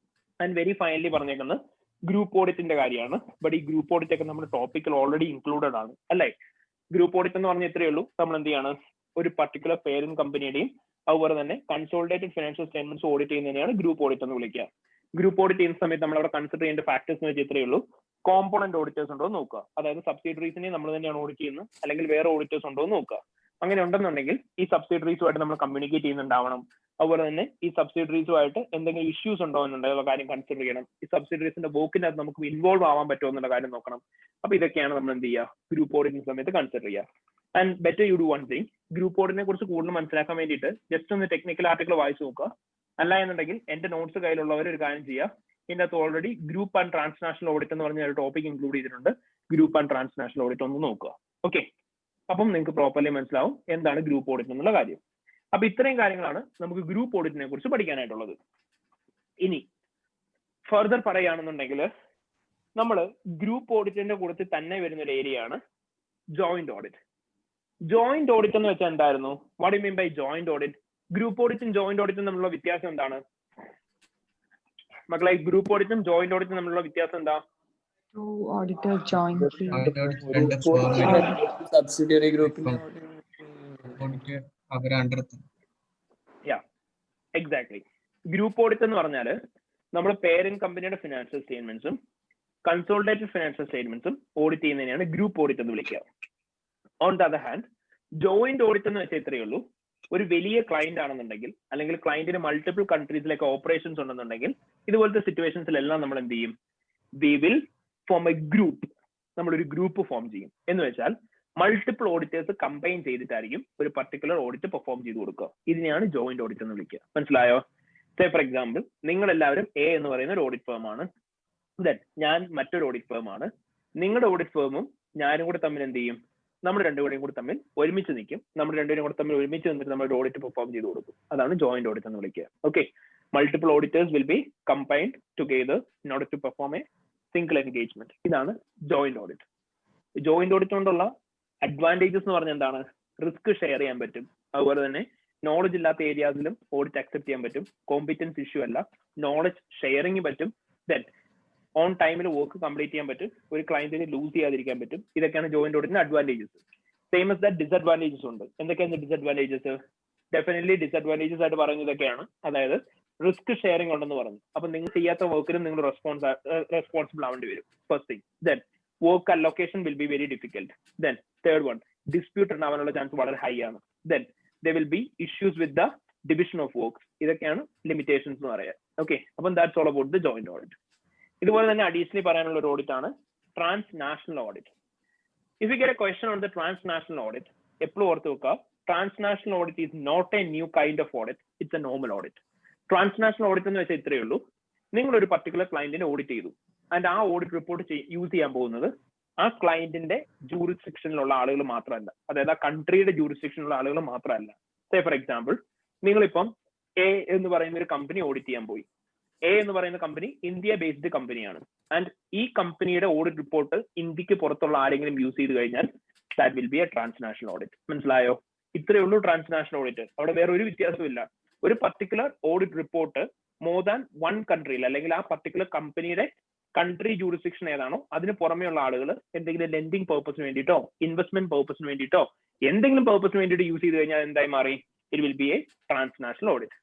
And very finally പറഞ്ഞേക്കുന്നത് ഗ്രൂപ്പ് ഓഡിറ്റിന്റെ കാര്യമാണ്. ബട്ട് ഈ ഗ്രൂപ്പ് ഓഡിറ്റ് ഒക്കെ നമ്മുടെ ടോപ്പിക്കിൽ ഓൾറെഡി ഇൻക്ലൂഡഡ് ആണ് അല്ലേ? ഗ്രൂപ്പ് ഓഡിറ്റ് എന്ന് പറഞ്ഞാൽ ഇത്രയേ ഉള്ളൂ. നമ്മൾ എന്ത് ചെയ്യാണ്? ഒരു പർട്ടിക്കുലർ പേരന്റ് കമ്പനിയുടെയും അതുപോലെ തന്നെ കൺസോളിഡേറ്റഡ് ഫിനാൻഷ്യൽ സ്റ്റേറ്റ്മെന്റ്സ് ഓഡിറ്റ് ചെയ്യുന്നതിനെയാണ് ഗ്രൂപ്പ് ഓഡിറ്റ് എന്ന് വിളിക്കുക. ഗ്രൂപ്പ് ഓഡിറ്റ് ചെയ്യുന്ന സമയത്ത് നമ്മൾ അവിടെ കൺസിഡർ ചെയ്യേണ്ട ഫാക്ടേഴ്സ് എന്ന് വെച്ചാൽ ഇത്രയേ ഉള്ളൂ. കോമ്പോണന്റ് ഓഡിറ്റേഴ്സ് ഉണ്ടോ എന്ന് നോക്കുക. അതായത് സബ്സിഡറീസിനെ നമ്മൾ തന്നെയാണ് ഓഡിറ്റ് ചെയ്യുന്നത് അല്ലെങ്കിൽ വേറെ ഓഡിറ്റേഴ്സ് ഉണ്ടോ എന്ന് നോക്കുക. അങ്ങനെ ഉണ്ടെന്നുണ്ടെങ്കിൽ ഈ സബ്സിഡറീസുമായിട്ട് നമ്മൾ കമ്മ്യൂണിക്കേറ്റ് ചെയ്യുന്നുണ്ടാവണം. അതുപോലെ തന്നെ ഈ സബ്സിഡറീസുമായിട്ട് എന്തെങ്കിലും ഇഷ്യൂസ് ഉണ്ടോ എന്നുള്ള കാര്യം കൺസിഡർ ചെയ്യണം. ഈ സബ്സിഡറീസിന്റെ വർക്കിനകത്ത് നമുക്ക് ഇൻവോൾവ് ആവാൻ പറ്റുമോ എന്നുള്ള കാര്യം നോക്കണം. അപ്പൊ ഇതൊക്കെയാണ് നമ്മൾ എന്ത് ചെയ്യുക? ഗ്രൂപ്പ് ഓഡിറ്റിന്റെ സമയത്ത് കൺസിഡർ ചെയ്യുക. And better you do one thing, group ഓഡിറ്റിനെ കുറിച്ച് കൂടുതൽ മനസ്സിലാക്കാൻ വേണ്ടിയിട്ട് ജസ്റ്റ് ഒന്ന് ടെക്നിക്കൽ ആർട്ടിക്കിൾ വായിച്ചു നോക്കുക. അല്ല എന്നുണ്ടെങ്കിൽ എന്റെ നോട്ട്സ് കയ്യിലുള്ളവർ ഒരു കാര്യം ചെയ്യുക. ഇതിന്റെ അകത്ത് already group and transnational audit എന്ന് പറഞ്ഞ ഒരു ടോപ്പിക് ഇൻക്ലൂഡ് ചെയ്തിട്ടുണ്ട്. ഗ്രൂപ്പ് ആൻഡ് ട്രാൻസ്നാഷണൽ ഓഡിറ്റ് ഒന്ന് നോക്കുക. ഓക്കെ, അപ്പം നിങ്ങൾക്ക് പ്രോപ്പർലി മനസ്സിലാവും എന്താണ് ഗ്രൂപ്പ് ഓഡിറ്റ് എന്നുള്ള കാര്യം. അപ്പൊ ഇത്രയും കാര്യങ്ങളാണ് നമുക്ക് ഗ്രൂപ്പ് ഓഡിറ്റിനെ കുറിച്ച് പഠിക്കാനായിട്ടുള്ളത്. ഇനി ഫർദർ പറയുകയാണെന്നുണ്ടെങ്കിൽ നമ്മൾ ഗ്രൂപ്പ് ഓഡിറ്റിന്റെ കൂട്ടത്തിൽ തന്നെ വരുന്ന ഒരു ഏരിയയാണ് ജോയിന്റ് ഓഡിറ്റ്. ജോയിന്റ് ഓഡിറ്റ് എന്ന് വെച്ചാൽ എന്തായിരുന്നു? What you mean by joint audit? Group ഓഡിറ്റും ജോയിന്റ് ഓഡിറ്റും തമ്മിലുള്ള വ്യത്യാസം എന്താണ്? മക്കളെ ഗ്രൂപ്പ് ഓഡിറ്റും ജോയിന്റ് ഓഡിറ്റും തമ്മിലുള്ള വ്യത്യാസം എന്താ?
Two auditors jointly.
സബ്സിഡിയറി ഗ്രൂപ്പിന്റെ
എക്സാക്ട്ലി. ഗ്രൂപ്പ് ഓഡിറ്റ് എന്ന് പറഞ്ഞാൽ നമ്മൾ പേരന്റ് കമ്പനിയുടെ ഫിനാൻഷ്യൽ സ്റ്റേറ്റ്മെന്റ്സും കൺസോളിഡേറ്റഡ് ഫിനാൻഷ്യൽ സ്റ്റേറ്റ്മെന്റ്സും ഓഡിറ്റ് ചെയ്യുന്നതിനെയാണ് ഗ്രൂപ്പ് ഓഡിറ്റ് എന്ന് വിളിക്കുക. On the other hand joint audit എന്ന് വെച്ചാൽ ഇത്രയേ ഉള്ളൂ. ഒരു വലിയ ക്ലയന്റ് ആണെന്നുണ്ടെങ്കിൽ അല്ലെങ്കിൽ ക്ലയന്റിന് മൾട്ടിപ്പിൾ കൺട്രീസിലേക്ക് ഓപ്പറേഷൻസ് ഉണ്ടെന്നുണ്ടെങ്കിൽ ഇതുപോലത്തെ സിറ്റുവേഷൻസിലെല്ലാം നമ്മൾ എന്ത് ചെയ്യും? We will form A group. നമ്മളൊരു ഗ്രൂപ്പ് ഫോം ചെയ്യും. എന്ന് വെച്ചാൽ മൾട്ടിപ്പിൾ ഓഡിറ്റേഴ്സ് കമ്പൈൻ ചെയ്തിട്ടായിരിക്കും ഒരു പർട്ടിക്കുലർ ഓഡിറ്റ് പെർഫോം ചെയ്ത് കൊടുക്കുക. ഇതിനെയാണ് ജോയിന്റ് ഓഡിറ്റ് എന്ന് വിളിക്കുക. മനസ്സിലായോ? സേ ഫോർ എക്സാമ്പിൾ, നിങ്ങൾ എല്ലാവരും എ എന്ന് പറയുന്ന ഒരു ഓഡിറ്റ് ഫേം ആണ്. ദെൻ ഞാൻ മറ്റൊരു ഓഡിറ്റ് ഫേം ആണ്. നിങ്ങളുടെ ഓഡിറ്റ് ഫേമും ഞാനും കൂടെ തമ്മിൽ എന്ത് ചെയ്യും? നമ്മൾ രണ്ടുപേരും കൂടി തമ്മിൽ ഒരുമിച്ച് നിൽക്കും. നമ്മൾ രണ്ടുപേരും കൂടെ തമ്മിൽ ഒരുമിച്ച് നിന്നിട്ട് നമ്മൾ ഒരു ഓഡിറ്റ് പെർഫോം ചെയ്ത് കൊടുക്കും. അതാണ് ജോയിന്റ് ഓഡിറ്റ് എന്ന് വിളിക്കുക. Okay, multiple auditors will be combined together in order to perform a single engagement. ഇതാണ് ജോയിന്റ് ഓഡിറ്റ്. ജോയിന്റ് ഓഡിറ്റ് കൊണ്ടുള്ള അഡ്വാൻറ്റേജസ് എന്ന് പറഞ്ഞാൽ എന്താണ്? റിസ്ക് ഷെയർ ചെയ്യാൻ പറ്റും. അതുപോലെ തന്നെ നോളജ് ഇല്ലാത്ത ഏരിയാസിലും ഓഡിറ്റ് അക്സെപ്റ്റ് ചെയ്യാൻ പറ്റും. കോമ്പിറ്റൻസ് ഇഷ്യൂ അല്ല, നോളജ് ഷെയറിംഗ് പറ്റും. ദെൻ ഓൺ ടൈമിൽ വർക്ക് കംപ്ലീറ്റ് ചെയ്യാൻ പറ്റും. ഒരു ക്ലയന്റിന് ലൂസ് ചെയ്യാതിരിക്കാൻ പറ്റും. ഇതൊക്കെയാണ് ജോയിന്റ് ഓഡിറ്റിന്റെ advantages. Same as that disadvantages ഉണ്ട്. എന്തൊക്കെയാണ് ഡിസഡ്വാൻറ്റേജസ്? ഡെഫിനറ്റ്ലി ഡിസഡ്വാൻറ്റേജസ് ആയിട്ട് പറയുന്നത് ഇതൊക്കെയാണ്. അതായത് റിസ്ക് ഷെയറിംഗ് ഉണ്ടെന്ന് പറഞ്ഞു. അപ്പൊ നിങ്ങൾ ചെയ്യാത്ത വർക്കിനും നിങ്ങൾ റെസ്പോൺസിബിൾ ആവേണ്ടി വരും. First thing. Then work allocation will be very difficult. Then third one, dispute ഉണ്ടാവാനുള്ള ചാൻസ് വളരെ ഹൈ ആണ്. Then there will be issues with the division of works. ഇതൊക്കെയാണ് ലിമിറ്റേഷൻസ് എന്ന് പറയാം. ഓക്കെ, അപ്പം that's all about the joint audit. ഇതുപോലെ തന്നെ additionally പറയാനുള്ള ഒരു ഓഡിറ്റ് ആണ് transnational audit. If you get a question on the transnational audit, എപ്പോഴും ഓർത്ത് വെക്കുക, transnational audit is not a new kind of audit, it's a normal audit. Transnational audit എന്ന് വെച്ചാൽ ഇത്രയേ ഉള്ളൂ. നിങ്ങൾ ഒരു പർട്ടിക്കുലർ ക്ലയന്റിനെ ഓഡിറ്റ് ചെയ്തു ആൻഡ് ആ ഓഡിറ്റ് റിപ്പോർട്ട് യൂസ് ചെയ്യാൻ പോകുന്നത് ആ ക്ലയന്റിന്റെ ജൂറിസ്ഡിക്ഷനിലുള്ള ആളുകൾ മാത്രമല്ല, അതായത് ആ കൺട്രിയുടെ ജൂറിസ്ഡിക്ഷനിലുള്ള ആളുകൾ മാത്രമല്ല. സേ ഫോർ എക്സാമ്പിൾ, നിങ്ങളിപ്പം എ എന്ന് പറയുന്ന ഒരു കമ്പനി ഓഡിറ്റ് ചെയ്യാൻ പോയി. എ എന്ന് പറയുന്ന കമ്പനി ഇന്ത്യ ബേസ്ഡ് കമ്പനിയാണ്. ആൻഡ് ഈ കമ്പനിയുടെ ഓഡിറ്റ് റിപ്പോർട്ട് ഇന്ത്യക്ക് പുറത്തുള്ള ആരെങ്കിലും യൂസ് ചെയ്ത് കഴിഞ്ഞാൽ that will be A transnational audit. മനസ്സിലായോ? ഇത്രയേ ഉള്ളൂ ട്രാൻസ്നാഷണൽ ഓഡിറ്റ്. അവിടെ വേറെ ഒരു വ്യത്യാസമില്ല. ഒരു particular audit report more than one കൺട്രിയിൽ അല്ലെങ്കിൽ ആ പർട്ടിക്കുലർ കമ്പനിയുടെ കൺട്രി ജൂറിസ്ഡിക്ഷൻ ഏതാണോ അതിന് പുറമെയുള്ള ആളുകൾ എന്തെങ്കിലും ലെൻഡിങ് പർപ്പസിന് വേണ്ടിയിട്ടോ ഇൻവെസ്റ്റ്മെന്റ് പർപ്പസിന് വേണ്ടിയിട്ടോ എന്തെങ്കിലും പർപ്പസിന് വേണ്ടിയിട്ട് യൂസ് ചെയ്ത് കഴിഞ്ഞാൽ എന്തായി മാറി? It will be A transnational audit.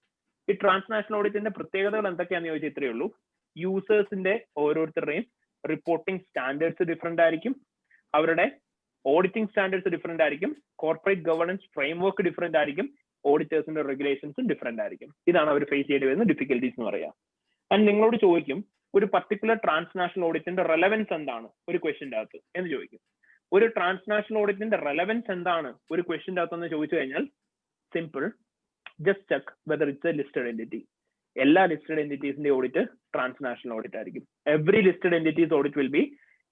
ഈ ട്രാൻസ്നാഷണൽ ഓഡിറ്റിന്റെ പ്രത്യേകതകൾ എന്തൊക്കെയാണെന്ന് ചോദിച്ചാൽ ഇത്രയേ ഉള്ളൂ. യൂസേഴ്സിന്റെ ഓരോരുത്തരുടെയും റിപ്പോർട്ടിംഗ് സ്റ്റാൻഡേർഡ്സ് ഡിഫറെന്റ് ആയിരിക്കും. അവരുടെ ഓഡിറ്റിംഗ് സ്റ്റാൻഡേർഡ്സ് ഡിഫറെന്റ് ആയിരിക്കും. കോർപ്പറേറ്റ് ഗവേണൻസ് ഫ്രെയിംവർക്ക് ഡിഫറെന്റ് ആയിരിക്കും. ഓഡിറ്റേഴ്സിന്റെ റെഗുലേഷൻസും ഡിഫറെന്റ് ആയിരിക്കും. ഇതാണ് അവർ ഫേസ് ചെയ്യേണ്ടി വരുന്ന ഡിഫിക്കൽട്ടീസ് എന്ന് പറയാം. ആൻഡ് നിങ്ങളോട് ചോദിക്കും, ഒരു പർട്ടിക്കുലർ ട്രാൻസ്നാഷണൽ ഓഡിറ്റിന്റെ റെലവൻസ് എന്താണ് ഒരു ക്വസ്റ്റ്യന്റെ അകത്ത് എന്ന് ചോദിക്കും. ഒരു ട്രാൻസ്നാഷണൽ ഓഡിറ്റിന്റെ റെലവൻസ് എന്താണ് ഒരു ക്വസ്റ്റ്യന്റെ അകത്തെന്ന് ചോദിച്ചു കഴിഞ്ഞാൽ simple, just check whether it's A listed entity. എല്ലാ ലിസ്റ്റഡ് എൻറ്റിറ്റീസിന്റെ ഓഡിറ്റ് ട്രാൻസ്നാഷണൽ ഓഡിറ്റ് ആയിരിക്കും. Every listed entities audit will be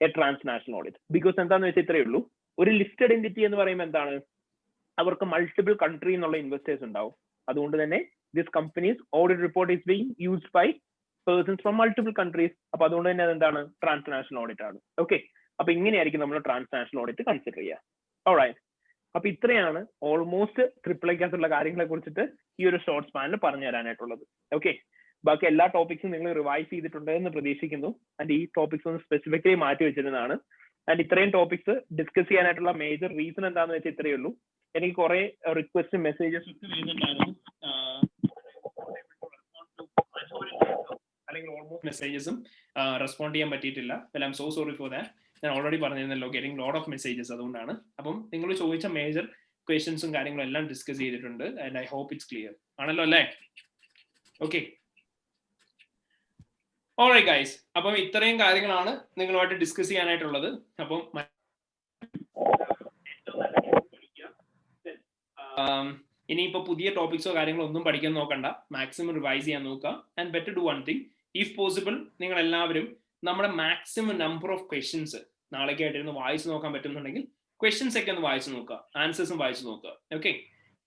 A transnational audit. Because എന്താന്ന് വെച്ചാൽ ഇത്രയേ ഉള്ളൂ. ഒരു ലിസ്റ്റഡ് എൻറ്റിറ്റി എന്ന് പറയുമ്പോൾ എന്താണ്? അവർക്ക് മൾട്ടിപ്പിൾ കൺട്രി എന്നുള്ള ഇൻവെസ്റ്റേഴ്സ് ഉണ്ടാവും. അതുകൊണ്ട് തന്നെ this companies audit report is being used by persons from multiple countries. അപ്പൊ അതുകൊണ്ട് തന്നെ അതെന്താണ്? ട്രാൻസ്നാഷണൽ ഓഡിറ്റ് ആണ്. ഓക്കെ, അപ്പൊ ഇങ്ങനെയായിരിക്കും നമ്മൾ ട്രാൻസ്നാഷണൽ ഓഡിറ്റ് കൺസിഡർ ചെയ്യുക. ഓൾറൈറ്റ്, അപ്പൊ ഇത്രയാണ് ഓൾമോസ്റ്റ് ട്രിപ്പിളേക്കകത്തുള്ള കാര്യങ്ങളെ കുറിച്ചിട്ട് ഈ ഒരു ഷോർട്ട് സ്പാനിൽ പറഞ്ഞു തരാനായിട്ടുള്ളത്. ഓക്കെ, ബാക്കി എല്ലാ ടോപ്പിക്സും നിങ്ങൾ റിവൈസ് ചെയ്തിട്ടുണ്ട് എന്ന് പ്രതീക്ഷിക്കുന്നു. ആൻഡ് ഈ ടോപ്പിക്സ് ഒന്ന് സ്പെസിഫിക്കലി മാറ്റി വെച്ചിരുന്നതാണ്. ആൻഡ് ഇത്രയും ടോപ്പിക്സ് ഡിസ്കസ് ചെയ്യാനായിട്ടുള്ള മേജർ റീസൺ എന്താണെന്ന് വെച്ചാൽ ഇത്രയേ ഉള്ളൂ. എനിക്ക് കുറെ റിക്വസ്റ്റ് മെസ്സേജസ് ഒക്കെ വരുന്നുണ്ടായിരുന്നു, അല്ലെങ്കിൽ ഓൾമോസ്റ്റ് മെസ്സേജസും റെസ്പോണ്ട് ചെയ്യാൻ പറ്റിയിട്ടില്ല. Well I M so sorry for that. ഞാൻ ഓൾറെഡി പറഞ്ഞിരുന്നല്ലോ, ഗെറ്റിംഗ് ലോട്ട് ഓഫ് മെസ്സേജസ്. അതുകൊണ്ടാണ്. അപ്പം നിങ്ങൾ ചോദിച്ച മേജർ ക്വസ്റ്റ്യൻസും കാര്യങ്ങളും എല്ലാം ഡിസ്കസ് ചെയ്തിട്ടുണ്ട്. And I hope it's clear ആണല്ലോ അല്ലേ? ഓക്കെ, ഓൾറൈറ്റ് ഗൈസ്, അപ്പം ഇത്രയും കാര്യങ്ങളാണ് നിങ്ങളുമായിട്ട് ഡിസ്കസ് ചെയ്യാനായിട്ടുള്ളത്. അപ്പം ഇനിയിപ്പോ പുതിയ ടോപ്പിക്സോ കാര്യങ്ങളോ ഒന്നും പഠിക്കാൻ നോക്കണ്ട, മാക്സിമം റിവൈസ് ചെയ്യാൻ നോക്കുക. And better do one thing, if possible നിങ്ങൾ എല്ലാവരും നമ്മുടെ മാക്സിമം നമ്പർ ഓഫ് ക്വസ്റ്റ്യൻസ് നാളേക്കായിട്ടിരുന്ന് വായിച്ചു നോക്കാൻ പറ്റുന്നുണ്ടെങ്കിൽ ക്വസ്റ്റ്യൻസ് ഒക്കെ ഒന്ന് വായിച്ചു നോക്കുക, ആൻസേഴ്സും വായിച്ചു നോക്കുക. ഓക്കെ,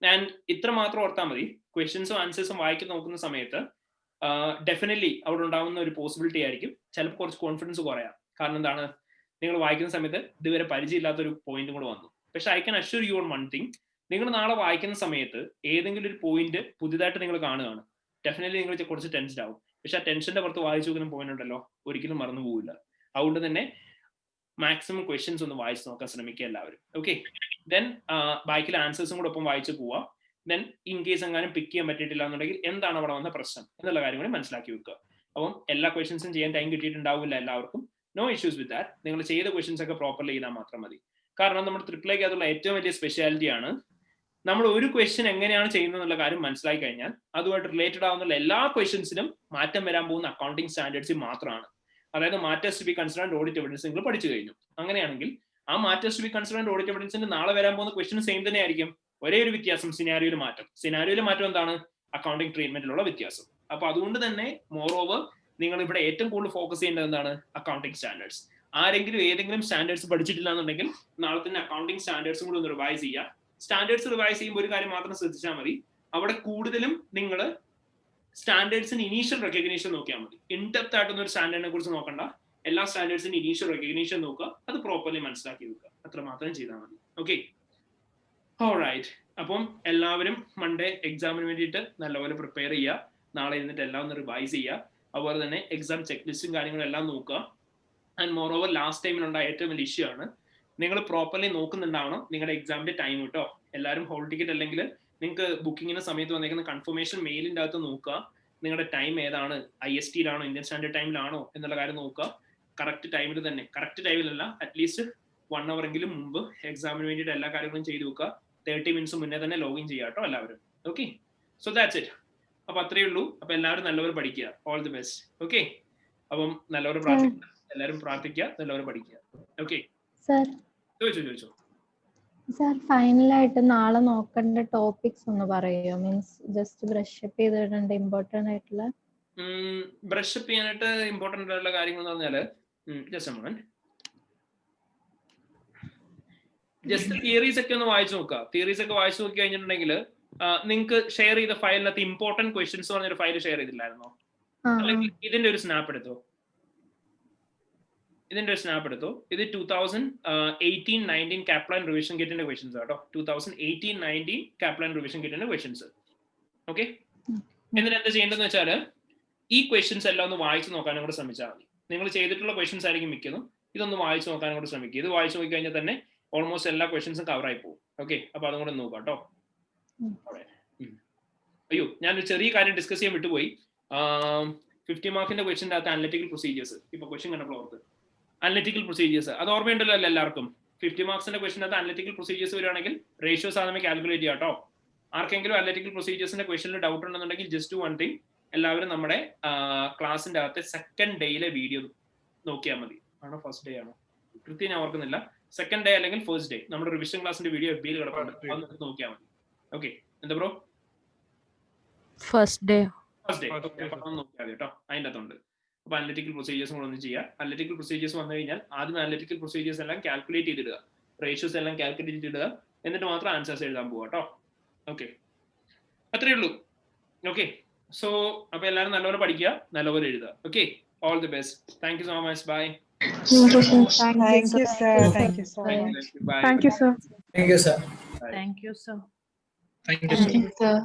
ആൻഡ് ഇത്ര മാത്രം ഓർത്താൽ മതി. ക്വസ്റ്റ്യൻസും ആൻസേഴ്സും വായിക്കാൻ നോക്കുന്ന സമയത്ത് ഡെഫിനറ്റ്ലി അവിടെ ഉണ്ടാവുന്ന ഒരു പോസിബിലിറ്റി ആയിരിക്കും ചിലപ്പോൾ കുറച്ച് കോൺഫിഡൻസ് കുറയാം. കാരണം എന്താണ്? നിങ്ങൾ വായിക്കുന്ന സമയത്ത് ഇതുവരെ പരിചയമില്ലാത്തൊരു പോയിന്റും കൂടെ വന്നു. പക്ഷെ I can assure you on one thing, നിങ്ങൾ നാളെ വായിക്കുന്ന സമയത്ത് ഏതെങ്കിലും ഒരു പോയിന്റ് പുതിയതായിട്ട് നിങ്ങൾ കാണുകയാണ്, ഡെഫിനറ്റ്ലി നിങ്ങൾ കുറച്ച് ടെൻസ്ഡ് ആവും.
പക്ഷെ ആ ടെൻഷന്റെ പുറത്ത് വായിച്ചു നോക്കുന്ന പോയിന്റ് ഉണ്ടല്ലോ ഒരിക്കലും മറന്നു പോകില്ല. അതുകൊണ്ട് തന്നെ മാക്സിമം ക്വസ്റ്റ്യൻസ് ഒന്ന് വായിച്ച് നോക്കാൻ ശ്രമിക്കുക എല്ലാവരും. ഓക്കെ, ദെൻ ബാക്കിലെ ആൻസേഴ്സും കൂടെ ഒപ്പം വായിച്ചു പോവാ. ദെൻ ഇൻ കേസ് എങ്ങാനും പിക്ക് ചെയ്യാൻ പറ്റിയിട്ടില്ല എന്നുണ്ടെങ്കിൽ എന്താണ് അവിടെ വന്ന പ്രശ്നം എന്നുള്ള കാര്യം കൂടി മനസ്സിലാക്കി വെക്കുക. അപ്പം എല്ലാ ക്വസ്റ്റ്യൻസും ചെയ്യാൻ ടൈം കിട്ടിയിട്ടുണ്ടാവില്ല എല്ലാവർക്കും. No issues with that. നിങ്ങൾ ചെയ്ത ക്വസ്റ്റ്യൻസ് ഒക്കെ പ്രോപ്പർലി ചെയ്താൽ മാത്രം മതി. കാരണം നമ്മുടെ ട്രിപ്പിലേക്കകത്തുള്ള ഏറ്റവും വലിയ സ്പെഷ്യാലിറ്റിയാണ് നമ്മൾ ഒരു ക്വസ്റ്റ്യൻ എങ്ങനെയാണ് ചെയ്യുന്നത് എന്നുള്ള കാര്യം മനസ്സിലാക്കി കഴിഞ്ഞാൽ അതുമായിട്ട് റിലേറ്റഡ് ആവുന്ന എല്ലാ ക്വസ്റ്റ്യൻസിനും മാറ്റം വരാൻ പോകുന്ന അക്കൗണ്ടിങ് സ്റ്റാൻഡേർഡ്സിൽ മാത്രമാണ്. അതായത് matters to be considered audit evidence നിങ്ങൾ പഠിച്ചു കഴിഞ്ഞു. അങ്ങനെയാണെങ്കിൽ ആ matters to be considered audit എവിഡൻസിന്റെ നാളെ വരാൻ പോകുന്ന ക്വസ്റ്റ്യൻ സെയിം തന്നെ ആയിരിക്കും. ഒരേ ഒരു വ്യത്യാസം സിനാരിയോയിൽ മാറ്റം. സിനാരിയോയിൽ മാറ്റം എന്താണ്? അക്കൗണ്ടിങ് ട്രീറ്റ്മെന്റിലുള്ള വ്യത്യാസം. അപ്പൊ അതുകൊണ്ട് തന്നെ മോർ ഓവർ നിങ്ങൾ ഇവിടെ ഏറ്റവും കൂടുതൽ ഫോക്കസ് ചെയ്യേണ്ടത് എന്താണ്? Accounting standards. ആരെങ്കിലും ഏതെങ്കിലും സ്റ്റാൻഡേർഡ്സ് പഠിച്ചിട്ടില്ല എന്നുണ്ടെങ്കിൽ നാളെ തന്നെ അക്കൗണ്ടിങ് സ്റ്റാൻഡേർഡ്സും കൂടി ഒന്ന് റിവൈസ് ചെയ്യുക. സ്റ്റാൻഡേർഡ്സ് റിവൈസ് ചെയ്യുമ്പോൾ ഒരു കാര്യം മാത്രം ശ്രദ്ധിച്ചാൽ മതി. അവിടെ കൂടുതലും നിങ്ങൾ സ്റ്റാൻഡേർഡ്സിന് ഇനീഷ്യൽ റെക്കഗ്നീഷൻ നോക്കിയാൽ മതി. ഇൻഡെപ്ത് ആയിട്ടൊന്നും ഒരു സ്റ്റാൻഡേർഡിനെ കുറിച്ച് നോക്കണ്ട. എല്ലാ സ്റ്റാൻഡേർഡ്സിന് ഇനീഷ്യൽ റെക്കഗ്നീഷൻ നോക്കുക, അത് പ്രോപ്പർലി മനസ്സിലാക്കി വെക്കുക. അത്ര മാത്രം ചെയ്താൽ മതി. Okay, alright. അപ്പം എല്ലാവരും മൺഡേ എക്സാമിന് വേണ്ടിയിട്ട് നല്ലപോലെ പ്രിപ്പയർ ചെയ്യുക. നാളെ ഇരുന്നിട്ട് എല്ലാം ഒന്ന് റിവൈസ് ചെയ്യുക. അതുപോലെ തന്നെ എക്സാം ചെക്ക് ലിസ്റ്റും കാര്യങ്ങളും എല്ലാം നോക്കുക. ആൻഡ് മോർ ഓവർ ലാസ്റ്റ് ടൈമിലുണ്ടായ ഏറ്റവും വലിയ ഇഷ്യൂ ആണ് നിങ്ങൾ പ്രോപ്പർലി നോക്കുന്നുണ്ടാവണം നിങ്ങളുടെ എക്സാമിന്റെ ടൈം കേട്ടോ. എല്ലാവരും ഹോൾ ടിക്കറ്റ് അല്ലെങ്കിൽ നിങ്ങൾക്ക് ബുക്കിങ്ങിന് സമയത്ത് വന്നേക്കുന്ന കൺഫർമേഷൻ മെയിലിൻ്റെ അകത്ത് നോക്കുക. നിങ്ങളുടെ ടൈം ഏതാണ്? IST-യിലാണോ ഇന്ത്യൻ സ്റ്റാൻഡേർഡ് ടൈമിലാണോ എന്നുള്ള കാര്യം നോക്കുക. കറക്റ്റ് ടൈമിൽ തന്നെ, കറക്റ്റ് ടൈമിലല്ല, അറ്റ്ലീസ്റ്റ് 1 hour എങ്കിലും മുമ്പ് എക്സാമിന് വേണ്ടിയിട്ട് എല്ലാ കാര്യങ്ങളും ചെയ്തു വെക്കുക. 30 minutes മുന്നേ തന്നെ ലോഗിൻ ചെയ്യുക കേട്ടോ എല്ലാവരും. Okay, so that's it. അപ്പൊ അത്രയേ ഉള്ളൂ. അപ്പൊ എല്ലാവരും നല്ലപോലെ പഠിക്കുക. All the best. ഓക്കെ, അപ്പം നല്ലപോലെ പ്രാർത്ഥിക്കുക. എല്ലാവരും പ്രാർത്ഥിക്കുക, നല്ലപോലെ പഠിക്കുക. ഓക്കെ, ചോദിച്ചോ.
സർ, ഫൈനലായിട്ട് നാളെ നോക്കേണ്ട ടോപ്പിക്സ് ഒന്ന് പറയുമോ? മീൻസ് ജസ്റ്റ് ബ്രഷ് അപ്പ് ചെയ്തിടേണ്ട ഇമ്പോർട്ടന്റ് ആയിട്ടുള്ള
ബ്രഷ് അപ്പ് ചെയ്യാനായിട്ട് ഇമ്പോർട്ടന്റ് ആയിട്ടുള്ള കാര്യങ്ങൾ എന്ന് പറഞ്ഞാല് ജസ്റ്റ് തിയറീസ് ഒക്കെ ഒന്ന് വായിച്ചു നോക്കുക. തിയറീസ് ഒക്കെ വായിച്ചു നോക്കി കഴിഞ്ഞിട്ടുണ്ടെങ്കിൽ നിങ്ങൾക്ക് ഷെയർ ചെയ്ത ഫയലിനകത്ത് ഇമ്പോർട്ടന്റ് ക്വസ്റ്റ്യൻസ് പറഞ്ഞൊരു ഫയൽ ഷെയർ ചെയ്തില്ലായിരുന്നോ? അല്ലെങ്കിൽ ഇതിന്റെ ഒരു സ്നാപ്പ് എടുത്തോ. ഇത് 2018-19 കാപ്ലാൻ റിവിഷൻ കിറ്റിന്റെ ക്വസ്റ്റ്യൻസ് ആട്ടോ. 2018-19 കാപ്ലാൻ റിവിഷൻ കിറ്റിന്റെ ക്വസ്റ്റ്യൻസ്. ഓക്കെ, എന്നിട്ട് എന്താ ചെയ്യേണ്ടതെന്ന് വെച്ചാല് ഈ ക്വസ്റ്റ്യൻസ് എല്ലാം ഒന്ന് വായിച്ചു നോക്കാനും കൂടെ ശ്രമിച്ചാൽ മതി. നിങ്ങൾ ചെയ്തിട്ടുള്ള ക്വസ്റ്റ്യൻസ് ആയിരിക്കും മിക്കതും. ഇതൊന്ന് വായിച്ചു നോക്കാനും കൂടെ ശ്രമിക്കുക. ഇത് വായിച്ചു നോക്കി കഴിഞ്ഞാൽ തന്നെ ഓൾമോസ്റ്റ് എല്ലാ ക്വസ്റ്റ്യൻസും കവർ ആയി പോകും. ഓക്കെ, അപ്പൊ അതും കൂടെ നോക്കാം കേട്ടോ. അയ്യോ, ഞാനൊരു ചെറിയ കാര്യം ഡിസ്കസ് ചെയ്യാൻ വിട്ടുപോയി. 50 മാർക്കിന്റെ ക്വസ്റ്റ്യൻ്റെ അകത്ത് അനലിറ്റിക്കൽ പ്രൊസീജിയേഴ്സ്, ഇപ്പൊ ക്വസ്റ്റ്യൻ കണ്ടപ്പോൾ ഓർത്ത് അനലിറ്റിക്കൽ പ്രൊസീജിയേഴ്സ് അത് ഓർമ്മയുണ്ടല്ലോ അല്ല എല്ലാവർക്കും? 50 മാർക്സിന്റെ ക്വസ്റ്റ്യൻ അകത്ത് അനലിറ്റിക്കൽ പ്രൊസീജിയേഴ്സ് വരുവാണെങ്കിൽ റേഷ്യോസ് ആദ്യമേ കാൽക്കുലേറ്റ് ചെയ്യാം കേട്ടോ. ആർക്കെങ്കിലും അനലിറ്റിക്കൽ പ്രൊസീജിയേഴ്സിന്റെ ക്വസ്റ്റ്യനിൽ ഡൗട്ട് ഉണ്ടെന്നുണ്ടെങ്കിൽ ജസ്റ്റ് വൺ തിങ്, എല്ലാവരും നമ്മുടെ ക്ലാസിന്റെ അകത്തെ സെക്കൻഡ് ഡേയിലെ വീഡിയോ നോക്കിയാൽ മതി. ആണോ ഫസ്റ്റ് ഡേ ആണോ കൃത്യം ഞാൻ ഓർക്കുന്നില്ല. സെക്കൻഡ് ഡേ അല്ലെങ്കിൽ ഫസ്റ്റ് ഡേ നമ്മുടെ റിവിഷൻ ക്ലാസിന്റെ വീഡിയോ FB-യിൽ കിടപ്പുണ്ട്, അത് നോക്കിയാൽ മതി. ഓക്കെ, എന്താ ബ്രോ?
ഫസ്റ്റ് ഡേ
നോക്കിയാൽ മതി കേട്ടോ. അതിൻ്റെ അകത്തുണ്ട്. അപ്പൊ അനലിറ്റിക്കൽ പ്രൊസീജിയേഴ്സും കൂടെ ഒന്ന് ചെയ്യുക. അനലിറ്റിക്കൽ പ്രൊസീജിയേഴ്സ് വന്നു കഴിഞ്ഞാൽ ആദ്യം അനലിറ്റിക്കൽ പ്രൊസീജിയേഴ്സ് എല്ലാം കാൽക്കുലേറ്റ് ചെയ്തിടുക, റേഷ്യോസ് എല്ലാം കാൽക്കുലേറ്റ് ചെയ്തിടുക, എന്നിട്ട് മാത്രം ആൻസേഴ്സ് എഴുതാൻ പോവാ കേട്ടോ. ഓക്കെ, അത്രയേ ഉള്ളൂ. ഓക്കെ, സോ അപ്പൊ എല്ലാവരും നല്ലപോലെ പഠിക്കുക, നല്ലപോലെ എഴുതുക. Okay, all the best. Thank you so much. Bye.
Thank you, sir. Thank you, sir.
Thank you, sir.
Thank you, sir.
Thank you, sir.
Thank you, sir.
Thank you, sir.